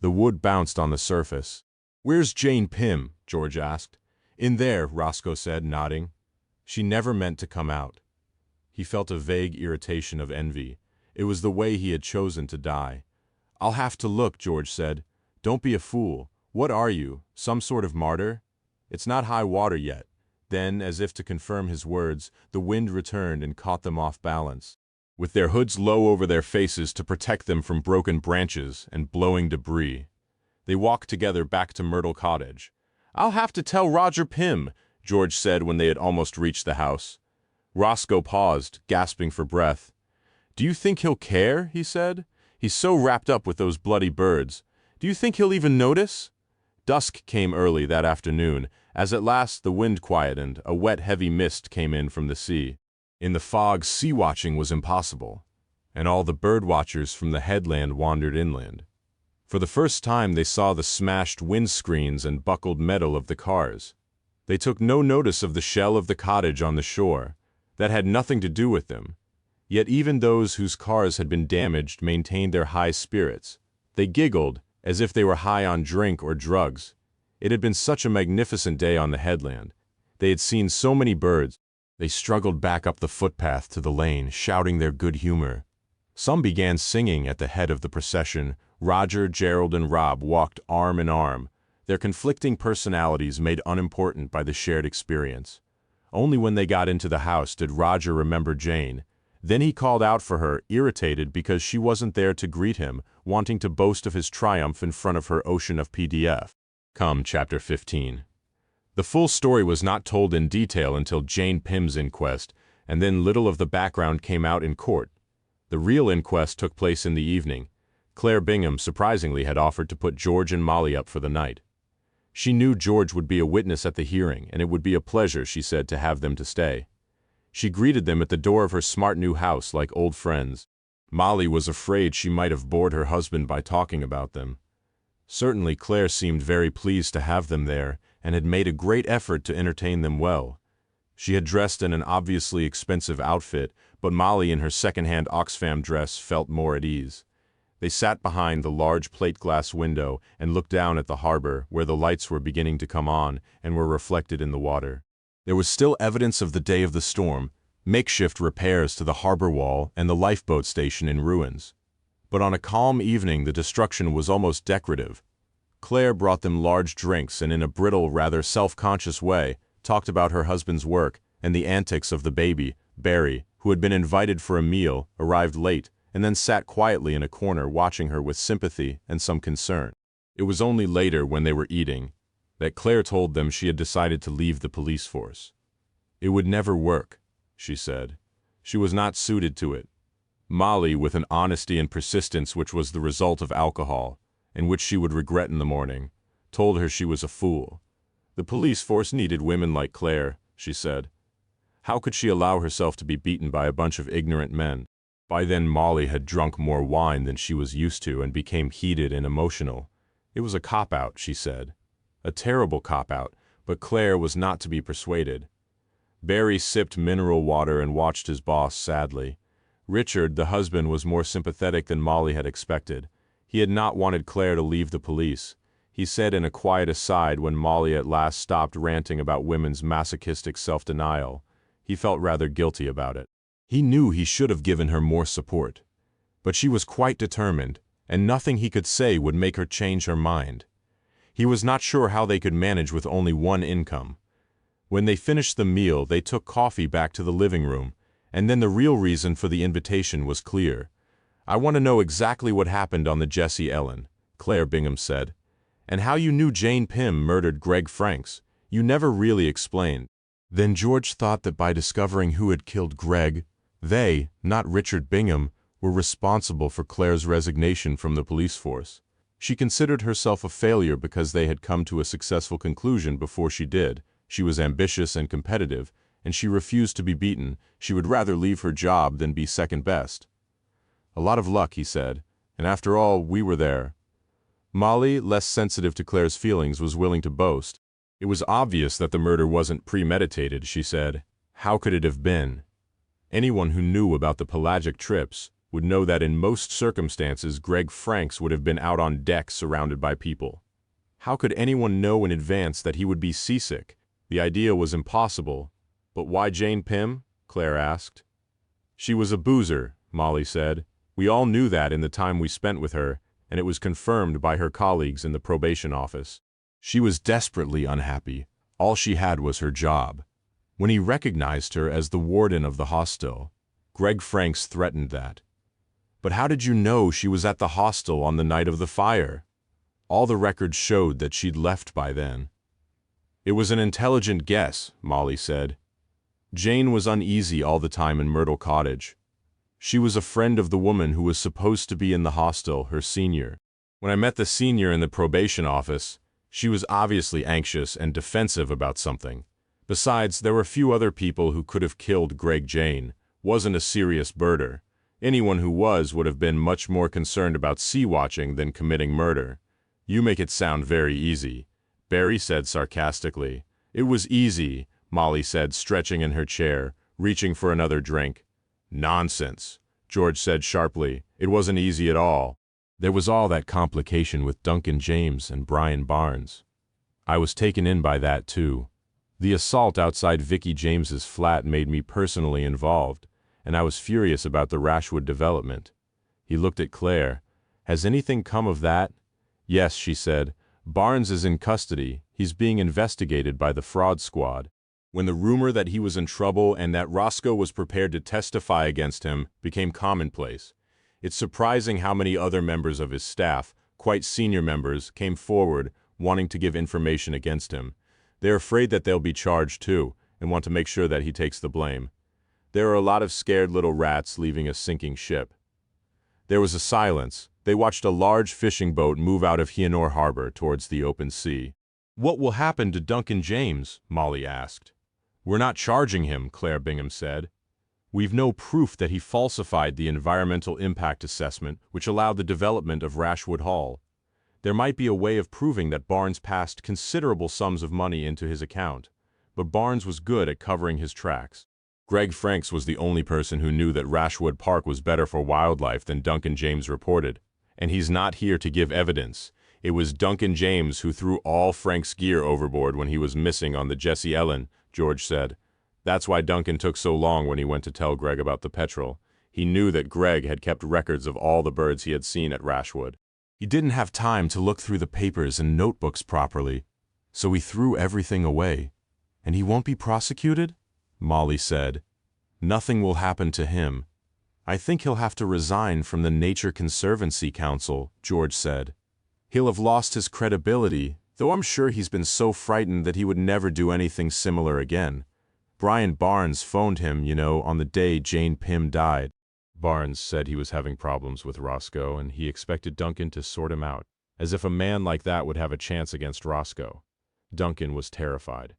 The wood bounced on the surface. "Where's Jane Pym?" George asked. "In there," Roscoe said, nodding. "She never meant to come out." He felt a vague irritation of envy. It was the way he had chosen to die. "I'll have to look," George said. "Don't be a fool. What are you, some sort of martyr? It's not high water yet." Then, as if to confirm his words, the wind returned and caught them off balance, with their hoods low over their faces to protect them from broken branches and blowing debris. They walked together back to Myrtle Cottage. "I'll have to tell Roger Pym," George said when they had almost reached the house. Roscoe paused, gasping for breath. "Do you think he'll care?" he said. "He's so wrapped up with those bloody birds. Do you think he'll even notice?" Dusk came early that afternoon. As at last the wind quietened, a wet, heavy mist came in from the sea. In the fog, sea-watching was impossible, and all the bird-watchers from the headland wandered inland. For the first time they saw the smashed windscreens and buckled metal of the cars. They took no notice of the shell of the cottage on the shore. That had nothing to do with them. Yet even those whose cars had been damaged maintained their high spirits. They giggled, as if they were high on drink or drugs. It had been such a magnificent day on the headland. They had seen so many birds. They struggled back up the footpath to the lane, shouting their good humor. Some began singing at the head of the procession. Roger, Gerald, and Rob walked arm in arm, their conflicting personalities made unimportant by the shared experience. Only when they got into the house did Roger remember Jane. Then he called out for her, irritated because she wasn't there to greet him, wanting to boast of his triumph in front of her ocean of PDF. Come, Chapter 15. The full story was not told in detail until Jane Pym's inquest, and then little of the background came out in court. The real inquest took place in the evening. Claire Bingham surprisingly had offered to put George and Molly up for the night. She knew George would be a witness at the hearing, and it would be a pleasure, she said, to have them to stay. She greeted them at the door of her smart new house like old friends. Molly was afraid she might have bored her husband by talking about them. Certainly Claire seemed very pleased to have them there, and had made a great effort to entertain them well. She had dressed in an obviously expensive outfit, but Molly in her second-hand Oxfam dress felt more at ease. They sat behind the large plate-glass window and looked down at the harbor, where the lights were beginning to come on and were reflected in the water. There was still evidence of the day of the storm, makeshift repairs to the harbor wall and the lifeboat station in ruins. But on a calm evening the destruction was almost decorative. Claire brought them large drinks and in a brittle, rather self-conscious way, talked about her husband's work and the antics of the baby, Barry, who had been invited for a meal, arrived late, and then sat quietly in a corner watching her with sympathy and some concern. It was only later, when they were eating, that Claire told them she had decided to leave the police force. It would never work, she said. She was not suited to it. Molly, with an honesty and persistence which was the result of alcohol, and which she would regret in the morning, told her she was a fool. The police force needed women like Claire, she said. How could she allow herself to be beaten by a bunch of ignorant men? By then Molly had drunk more wine than she was used to and became heated and emotional. It was a cop-out, she said. A terrible cop-out, but Claire was not to be persuaded. Barry sipped mineral water and watched his boss sadly. Richard, the husband, was more sympathetic than Molly had expected. He had not wanted Claire to leave the police. He said in a quiet aside when Molly at last stopped ranting about women's masochistic self-denial. He felt rather guilty about it. He knew he should have given her more support. But she was quite determined, and nothing he could say would make her change her mind. He was not sure how they could manage with only one income. When they finished the meal, they took coffee back to the living room, and then the real reason for the invitation was clear. I want to know exactly what happened on the Jesse Ellen, Claire Bingham said, and how you knew Jane Pym murdered Greg Franks. You never really explained. Then George thought that by discovering who had killed Greg, they, not Richard Bingham, were responsible for Claire's resignation from the police force. She considered herself a failure because they had come to a successful conclusion before she did. She was ambitious and competitive, and she refused to be beaten. She would rather leave her job than be second best. A lot of luck, he said, and after all, we were there. Molly, less sensitive to Claire's feelings, was willing to boast. It was obvious that the murder wasn't premeditated, she said. How could it have been? Anyone who knew about the pelagic trips would know that in most circumstances Greg Franks would have been out on deck surrounded by people. How could anyone know in advance that he would be seasick? The idea was impossible. But why Jane Pym? Claire asked. She was a boozer, Molly said. We all knew that in the time we spent with her, and it was confirmed by her colleagues in the probation office. She was desperately unhappy. All she had was her job. When he recognized her as the warden of the hostel, Greg Franks threatened that. But how did you know she was at the hostel on the night of the fire? All the records showed that she'd left by then. It was an intelligent guess, Molly said. Jane was uneasy all the time in Myrtle Cottage. She was a friend of the woman who was supposed to be in the hostel, her senior. When I met the senior in the probation office, she was obviously anxious and defensive about something. Besides, there were few other people who could have killed Greg. Jane wasn't a serious birder. Anyone who was would have been much more concerned about sea-watching than committing murder. You make it sound very easy, Barry said sarcastically. It was easy, Molly said, stretching in her chair, reaching for another drink. Nonsense, George said sharply. It wasn't easy at all. There was all that complication with Duncan James and Brian Barnes. I was taken in by that too. The assault outside Vicky James's flat made me personally involved, and I was furious about the Rashwood development. He looked at Claire. "Has anything come of that?" "Yes," she said. "Barnes is in custody. He's being investigated by the fraud squad." When the rumor that he was in trouble and that Roscoe was prepared to testify against him became commonplace, it's surprising how many other members of his staff, quite senior members, came forward wanting to give information against him. They're afraid that they'll be charged too, and want to make sure that he takes the blame. There are a lot of scared little rats leaving a sinking ship. There was a silence. They watched a large fishing boat move out of Hianor Harbor towards the open sea. "What will happen to Duncan James?" Molly asked. "We're not charging him," Claire Bingham said. "We've no proof that he falsified the environmental impact assessment which allowed the development of Rashwood Hall. There might be a way of proving that Barnes passed considerable sums of money into his account, but Barnes was good at covering his tracks. Greg Franks was the only person who knew that Rashwood Park was better for wildlife than Duncan James reported, and he's not here to give evidence. It was Duncan James who threw all Frank's gear overboard when he was missing on the Jessie Ellen," George said. "That's why Duncan took so long when he went to tell Greg about the petrel. He knew that Greg had kept records of all the birds he had seen at Rashwood. He didn't have time to look through the papers and notebooks properly, so he threw everything away. And he won't be prosecuted?" Molly said. "Nothing will happen to him. I think he'll have to resign from the Nature Conservancy Council," George said. "He'll have lost his credibility, though I'm sure he's been so frightened that he would never do anything similar again. Brian Barnes phoned him, on the day Jane Pym died. Barnes said he was having problems with Roscoe, and he expected Duncan to sort him out, as if a man like that would have a chance against Roscoe. Duncan was terrified.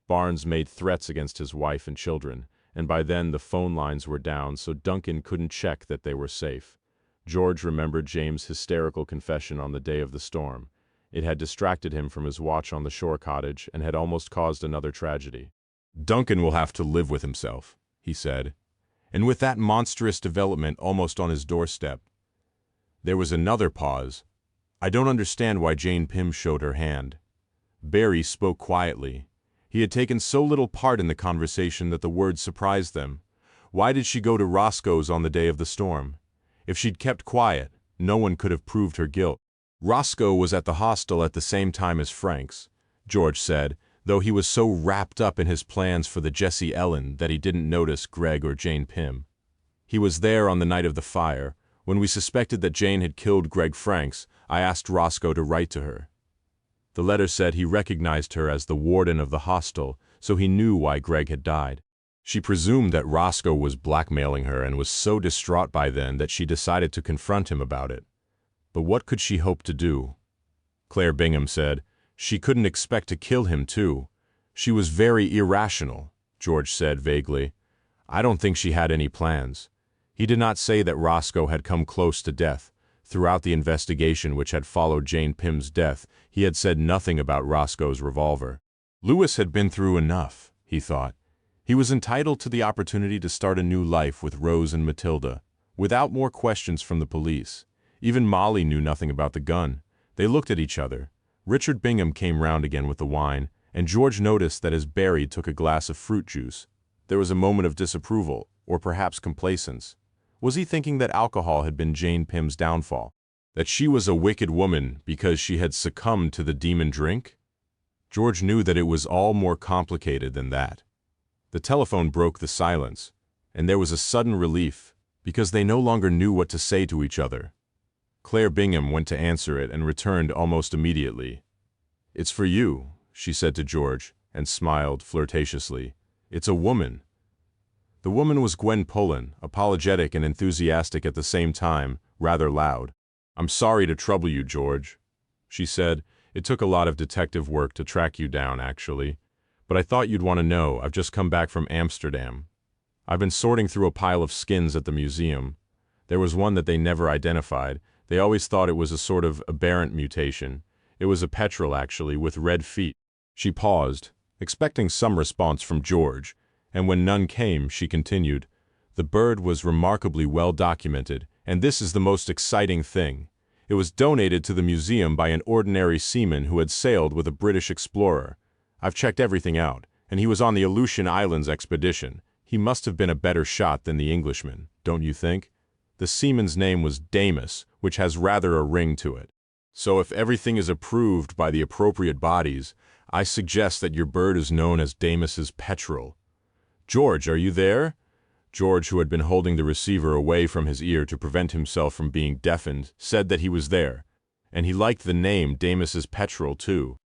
Barnes made threats against his wife and children, and by then the phone lines were down, so Duncan couldn't check that they were safe. George remembered James' hysterical confession on the day of the storm. It had distracted him from his watch on the shore cottage and had almost caused another tragedy. "Duncan will have to live with himself," he said. "And with that monstrous development almost on his doorstep." There was another pause. "I don't understand why Jane Pym showed her hand." Barry spoke quietly. He had taken so little part in the conversation that the words surprised them. Why did she go to Roscoe's on the day of the storm? If she'd kept quiet, no one could have proved her guilt. "Roscoe was at the hostel at the same time as Frank's," George said, though he was so wrapped up in his plans for the Jessie Ellen that he didn't notice Greg or Jane Pym. "He was there on the night of the fire. When we suspected that Jane had killed Greg Franks, I asked Roscoe to write to her. The letter said he recognized her as the warden of the hostel, so he knew why Greg had died. She presumed that Roscoe was blackmailing her and was so distraught by then that she decided to confront him about it. But what could she hope to do?" Claire Bingham said, "She couldn't expect to kill him too. She was very irrational," George said vaguely. "I don't think she had any plans." He did not say that Roscoe had come close to death. Throughout the investigation which had followed Jane Pym's death, he had said nothing about Roscoe's revolver. Lewis had been through enough, he thought. He was entitled to the opportunity to start a new life with Rose and Matilda, without more questions from the police. Even Molly knew nothing about the gun. They looked at each other. Richard Bingham came round again with the wine, and George noticed that as Barry took a glass of fruit juice, there was a moment of disapproval, or perhaps complacence. Was he thinking that alcohol had been Jane Pym's downfall? That she was a wicked woman because she had succumbed to the demon drink? George knew that it was all more complicated than that. The telephone broke the silence, and there was a sudden relief, because they no longer knew what to say to each other. Claire Bingham went to answer it and returned almost immediately. "It's for you," she said to George, and smiled flirtatiously. "It's a woman." The woman was Gwen Pullen, apologetic and enthusiastic at the same time, rather loud. "I'm sorry to trouble you, George," she said. "It took a lot of detective work to track you down, actually. But I thought you'd want to know. I've just come back from Amsterdam. I've been sorting through a pile of skins at the museum. There was one that they never identified. They always thought it was a sort of aberrant mutation. It was a petrel, actually, with red feet." She paused, expecting some response from George, and when none came, she continued, "The bird was remarkably well documented, and this is the most exciting thing. It was donated to the museum by an ordinary seaman who had sailed with a British explorer. I've checked everything out, and he was on the Aleutian Islands expedition. He must have been a better shot than the Englishman, don't you think?" The seaman's name was Damis, which has rather a ring to it. So if everything is approved by the appropriate bodies, I suggest that your bird is known as Damis's petrel. George, are you there? George, who had been holding the receiver away from his ear to prevent himself from being deafened, said that he was there, and he liked the name Damis's petrel too.